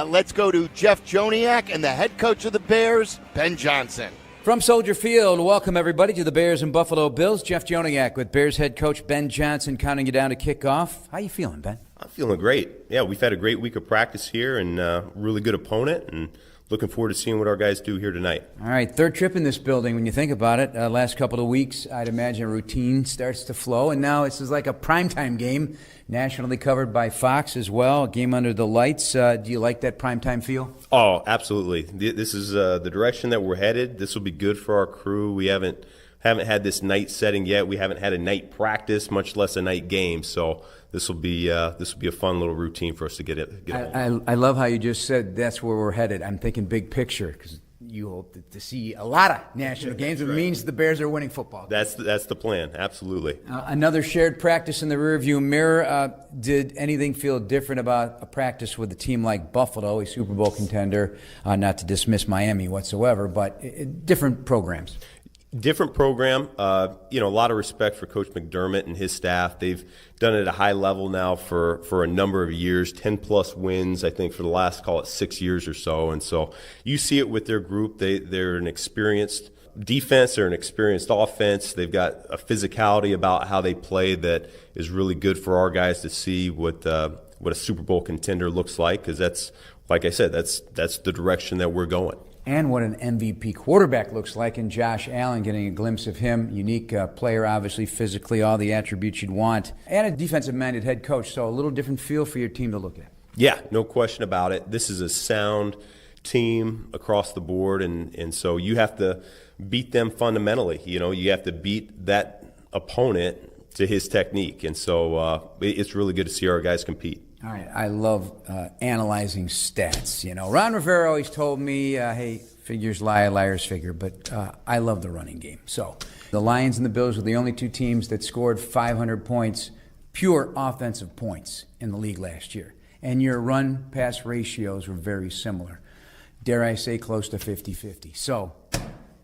Let's go to Jeff Joniak and the head coach of the Bears, Ben Johnson.
From Soldier Field, welcome everybody to the Bears and Buffalo Bills. Jeff Joniak with Bears head coach Ben Johnson counting you down to kickoff. How you feeling, Ben?
I'm feeling great. Yeah, we've had a great week of practice here and really good opponent, and looking forward to seeing what our guys do here tonight.
All right, third trip in this building when you think about it. Last couple of weeks, I'd imagine a routine starts to flow, and now this is like a primetime game, nationally covered by Fox as well, a game under the lights. Do you like that primetime feel?
Oh, absolutely. This is the direction that we're headed. This will be good for our crew. We haven't had this night setting yet. We haven't had a night practice, much less a night game. So this will be a fun little routine for us to get
I love how you just said that's where we're headed. I'm thinking big picture because you hope to see a lot of national games. It means the Bears are winning football.
That's the plan. Absolutely.
Another shared practice in the rearview mirror. Did anything feel different about a practice with a team like Buffalo, a Super Bowl contender? Not to dismiss Miami whatsoever, but different programs.
Different program. A lot of respect for Coach McDermott and his staff. They've done it at a high level now for a number of years, 10-plus wins, I think, for the last, call it 6 years or so. And so you see it with their group. They're an experienced defense. They're an experienced offense. They've got a physicality about how they play that is really good for our guys to see what a Super Bowl contender looks like, because that's, like I said, that's the direction that we're going.
And what an MVP quarterback looks like in Josh Allen, getting a glimpse of him. Unique player, obviously, physically, all the attributes you'd want. And a defensive-minded head coach, so a little different feel for your team to look at.
Yeah, no question about it. This is a sound team across the board, and so you have to beat them fundamentally. You have to beat that opponent to his technique, and so it's really good to see our guys compete.
All right, I love analyzing stats. Ron Rivera always told me, hey, figures lie, liars figure, but I love the running game. So the Lions and the Bills were the only two teams that scored 500 points, pure offensive points, in the league last year. And your run-pass ratios were very similar. Dare I say close to 50-50. So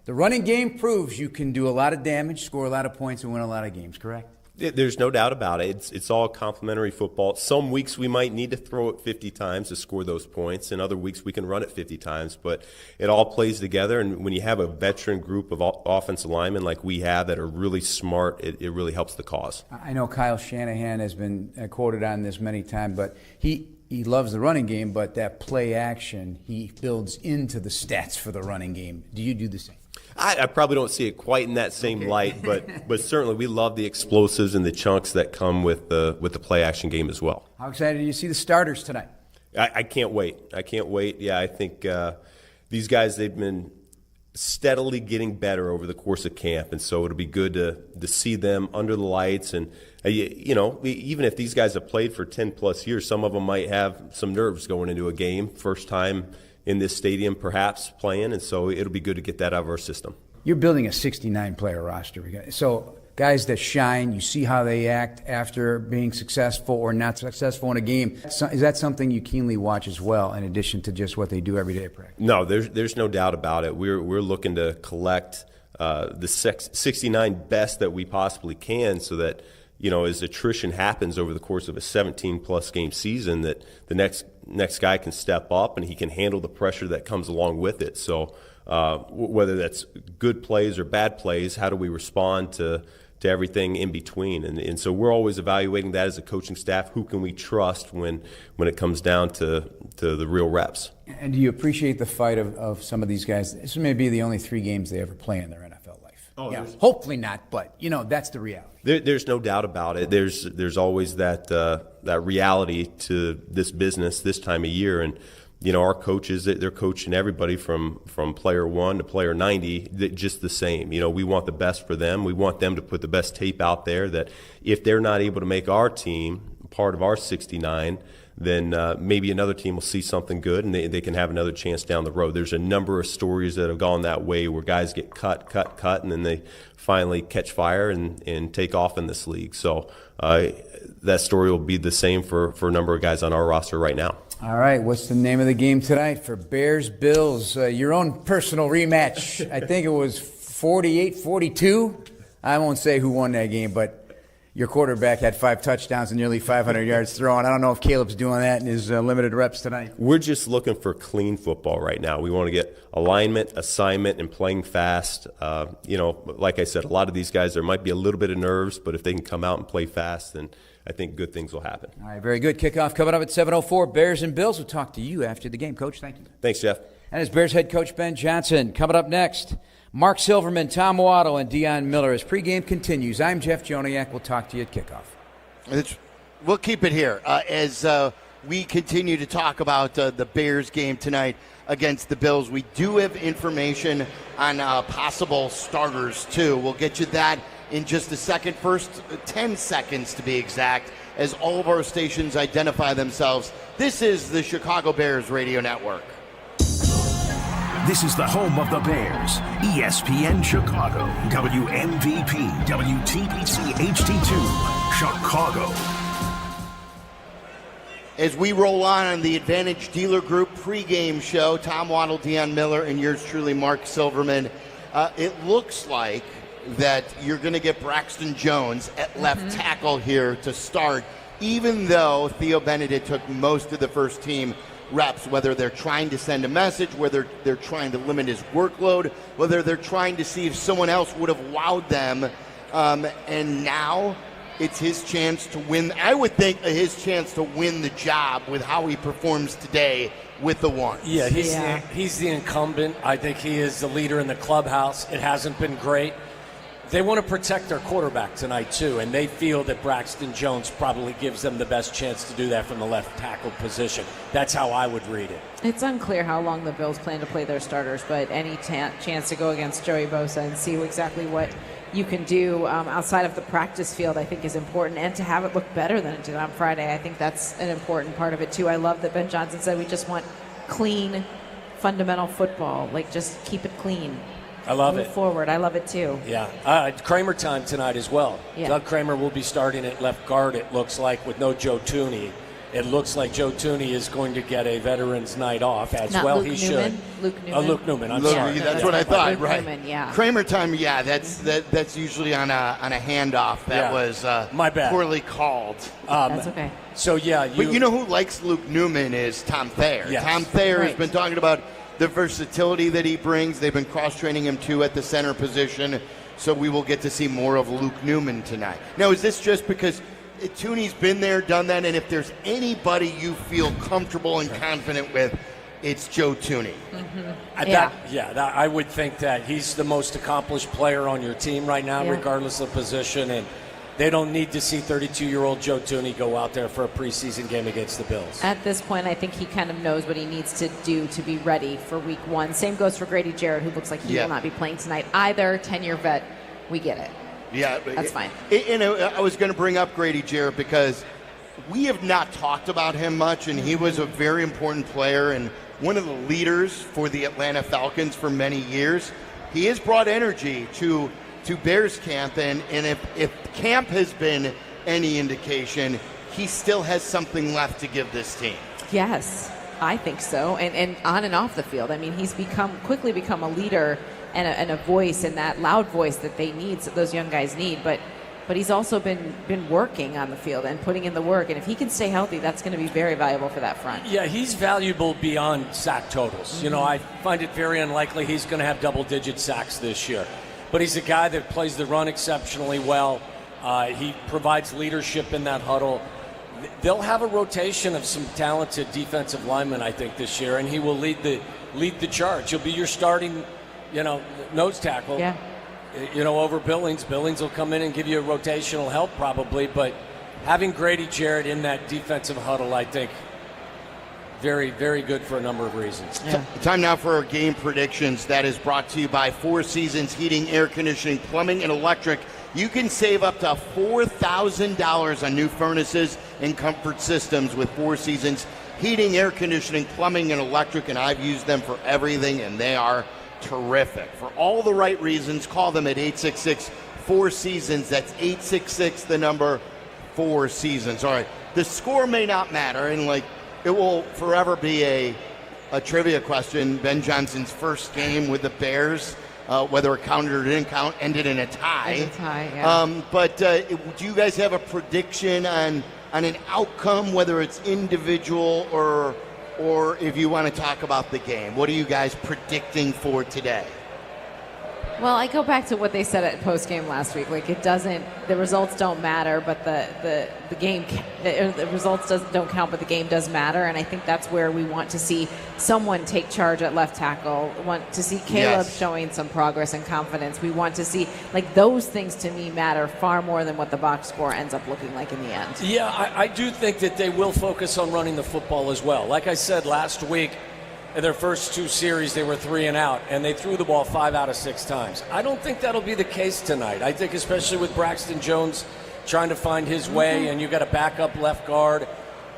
the running game proves you can do a lot of damage, score a lot of points, and win a lot of games, correct?
There's no doubt about it. It's all complementary football. Some weeks we might need to throw it 50 times to score those points, and other weeks we can run it 50 times. But it all plays together, and when you have a veteran group of offensive linemen like we have that are really smart, it really helps the cause.
I know Kyle Shanahan has been quoted on this many times, but he loves the running game, but that play action he builds into the stats for the running game. Do you do the same?
I probably don't see it quite in that same light, but certainly we love the explosives and the chunks that come with the play action game as well.
How excited do you see the starters tonight?
I can't wait. Yeah, I think these guys, they've been steadily getting better over the course of camp, and so it'll be good to see them under the lights. And even if these guys have played for 10+ years, some of them might have some nerves going into a game, first time in this stadium perhaps playing, and so it'll be good to get that out of our system.
You're building a 69-player roster. So guys that shine, you see how they act after being successful or not successful in a game. Is that something you keenly watch as well, in addition to just what they do every day at practice?
No, there's no doubt about it. We're looking to collect the 69 best that we possibly can, so that as attrition happens over the course of a 17+ game season, that the next guy can step up and he can handle the pressure that comes along with it. So whether that's good plays or bad plays, how do we respond to everything in between? And so we're always evaluating that as a coaching staff. Who can we trust when it comes down to the real reps?
And do you appreciate the fight of some of these guys? This may be the only 3 games they ever play in their NFL life.
Oh,
yeah, hopefully not, but that's the reality.
There's no doubt about it. There's always that reality to this business this time of year, and our coaches, they're coaching everybody from player 1 to player 90 just the same. We want the best for them. We want them to put the best tape out there, that if they're not able to make our team part of our 69, then maybe another team will see something good and they can have another chance down the road. There's a number of stories that have gone that way, where guys get cut, and then they finally catch fire and take off in this league. So that story will be the same for a number of guys on our roster right now.
All right, what's the name of the game tonight for Bears-Bills? Your own personal rematch. I think it was 48-42. I won't say who won that game, but your quarterback had 5 touchdowns and nearly 500 yards thrown. I don't know if Caleb's doing that in his limited reps tonight.
We're just looking for clean football right now. We want to get alignment, assignment, and playing fast. Like I said, a lot of these guys, there might be a little bit of nerves, but if they can come out and play fast, then I think good things will happen.
All right, very good. Kickoff coming up at 7:04. Bears and Bills. We'll talk to you after the game. Coach, thank you.
Thanks, Jeff.
And as Bears head coach Ben Johnson. Coming up next, Marc Silverman, Tom Waddle, and Dionne Miller as pregame continues. I'm Jeff Joniak. We'll talk to you at kickoff.
We'll keep it here as we continue to talk about the Bears game tonight against the Bills. We do have information on possible starters, too. We'll get you that in just a second. First 10 seconds, to be exact, as all of our stations identify themselves. This is the Chicago Bears Radio Network.
This is the home of the Bears, ESPN Chicago, WMVP, WTBC HD2, Chicago.
As we roll on the Advantage Dealer Group pregame show, Tom Waddle, Dionne Miller, and yours truly, Marc Silverman, it looks like that you're going to get Braxton Jones at left tackle here to start, even though Theo Benedict took most of the first team reps, whether they're trying to send a message, whether they're trying to limit his workload, whether they're trying to see if someone else would have wowed them. And now it's his chance to win. I would think his chance to win the job with how he performs today with the ones.
Yeah, he's the incumbent. I think he is the leader in the clubhouse. It hasn't been great. They want to protect their quarterback tonight, too, and they feel that Braxton Jones probably gives them the best chance to do that from the left tackle position. That's how I would read it.
It's unclear how long the Bills plan to play their starters, but any chance to go against Joey Bosa and see exactly what you can do outside of the practice field, I think, is important, and to have it look better than it did on Friday. I think that's an important part of it, too. I love that Ben Johnson said we just want clean, fundamental football. Like, just keep it clean.
I love
Move
it.
forward. I love it, too.
Yeah. Kramer time tonight as well.
Yeah.
Doug Kramer will be starting at left guard, it looks like, with no Joe Thuney. It looks like Joe Thuney is going to get a veteran's night off, as
Not
well
Luke
he
Newman.
should.
Luke Newman.
Luke Newman, I'm
Luke,
sorry.
that's what I thought,
Luke
right?
Newman, yeah.
Kramer time, yeah, that's usually on a handoff that was
my bad.
poorly called.
That's okay.
So, yeah.
But you know who likes Luke Newman is Tom Thayer.
Yes.
Tom Thayer has
Right.
been talking about the versatility that he brings. They've been cross-training him, too, at the center position. So we will get to see more of Luke Newman tonight. Now, is this just because Thuney's been there, done that, and if there's anybody you feel comfortable and confident with, it's Joe Thuney?
Mm-hmm.
I would think that he's the most accomplished player on your team right now,
Yeah.
regardless of position, and they don't need to see 32-year-old Joe Thuney go out there for a preseason game against the Bills.
At this point, I think he kind of knows what he needs to do to be ready for week one. Same goes for Grady Jarrett, who looks like he will not be playing tonight either. 10-year vet, we get it.
Yeah.
That's fine.
And I was going to bring up Grady Jarrett because we have not talked about him much, and he was a very important player and one of the leaders for the Atlanta Falcons for many years. He has brought energy to Bears camp, and if camp has been any indication, he still has something left to give this team.
Yes, I think so. And on and off the field. I mean, he's quickly become a leader and a voice, and that loud voice that they need, that those young guys need. But he's also been working on the field and putting in the work. And if he can stay healthy, that's going to be very valuable for that front.
Yeah, he's valuable beyond sack totals.
Mm-hmm.
You know, I find it very unlikely he's going to have double-digit sacks this year. But he's a guy that plays the run exceptionally well. He provides leadership in that huddle. They'll have a rotation of some talented defensive linemen, I think, this year, and he will lead the charge. He'll be your starting, nose tackle.
Yeah.
Over Billings. Billings will come in and give you a rotational help probably, but having Grady Jarrett in that defensive huddle, I think, very, very good for a number of reasons.
Yeah.
Time now for our game predictions. That is brought to you by Four Seasons Heating, Air Conditioning, Plumbing, and Electric. You can save up to $4,000 on new furnaces and comfort systems with Four Seasons Heating, Air Conditioning, Plumbing, and Electric, and I've used them for everything, and they are terrific. For all the right reasons, call them at 866-4SEASONS. That's 866, the number 4 Seasons. All right, the score may not matter, and it will forever be a trivia question. Ben Johnson's first game with the Bears, whether it counted or didn't count, ended in a tie.
Yeah.
But do you guys have a prediction on an outcome, whether it's individual or if you want to talk about the game? What are you guys predicting for today?
Well, I go back to what they said at postgame last week. The results don't matter, but the game, the results don't count, but the game does matter. And I think that's where we want to see someone take charge at left tackle. We want to see Caleb showing some progress and confidence. We want to see, those things to me matter far more than what the box score ends up looking like in the end.
Yeah, I do think that they will focus on running the football as well. Like I said last week, in their first two series, they were 3 and out, and they threw the ball 5 out of 6 times. I don't think that'll be the case tonight. I think especially with Braxton Jones trying to find his way, and you got a backup left guard,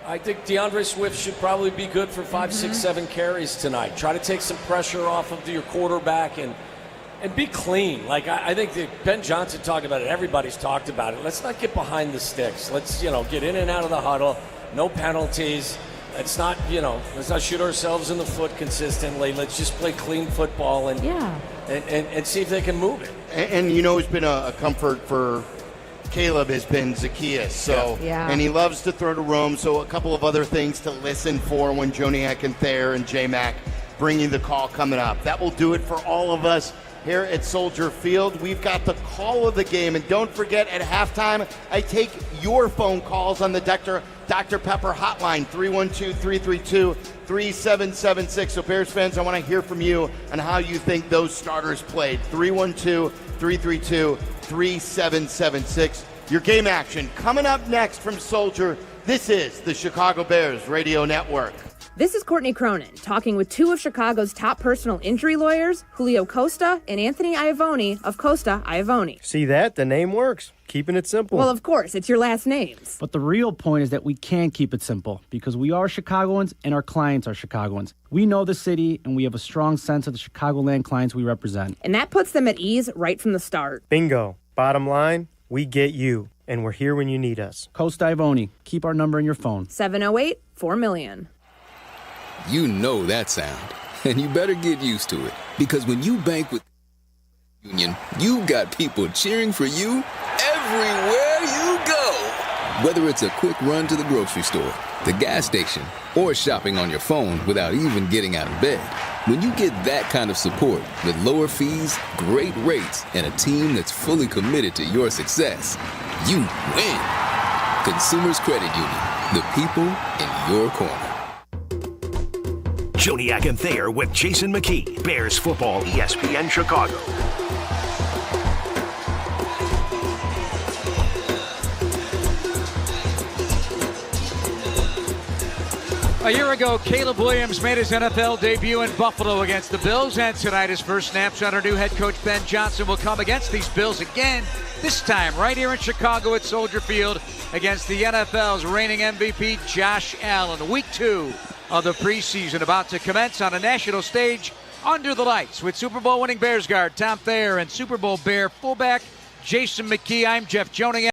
I think DeAndre Swift should probably be good for 5, 6, 7 carries tonight. Try to take some pressure off of your quarterback and be clean. I think that Ben Johnson talked about it. Everybody's talked about it. Let's not get behind the sticks. Let's get in and out of the huddle. No penalties. Let's not shoot ourselves in the foot consistently. Let's just play clean football and see if they can move it.
And it's been a comfort for Caleb has been Zacchaeus. So, and he loves to throw to Rome. So a couple of other things to listen for when Joniak and Thayer and J-Mac bring you the call coming up. That will do it for all of us here at Soldier Field. We've got the call of the game. And don't forget, at halftime, I take your phone calls on the Dr. Pepper hotline, 312-332-3776. So Bears fans, I want to hear from you on how you think those starters played. 312-332-3776. Your game action coming up next from Soldier. This is the Chicago Bears Radio Network.
This is Courtney Cronin, talking with two of Chicago's top personal injury lawyers, Julio Costa and Anthony Iavone of Costa Iavone.
See that? The name works. Keeping it simple.
Well, of course, it's your last names.
But the real point is that we can keep it simple because we are Chicagoans and our clients are Chicagoans. We know the city and we have a strong sense of the Chicagoland clients we represent.
And that puts them at ease right from the start.
Bingo. Bottom line, we get you, and we're here when you need us.
Costa Iavone. Keep our number in your phone.
708-4million.
You know that sound, and you better get used to it, because when you bank with Union, you got people cheering for you everywhere you go. Whether it's a quick run to the grocery store, the gas station, or shopping on your phone without even getting out of bed. When you get that kind of support with lower fees, great rates, and a team that's fully committed to your success, you win. Consumers Credit Union, the people in your corner.
Joniak and Thayer with Jason McKie. Bears football, ESPN Chicago.
A year ago, Caleb Williams made his NFL debut in Buffalo against the Bills, and tonight his first snaps under new head coach Ben Johnson will come against these Bills again, this time right here in Chicago at Soldier Field against the NFL's reigning MVP Josh Allen. Week 2 of the preseason about to commence on a national stage under the lights with Super Bowl winning Bears guard Tom Thayer and Super Bowl Bear fullback Jason McKie. I'm Jeff Joniak.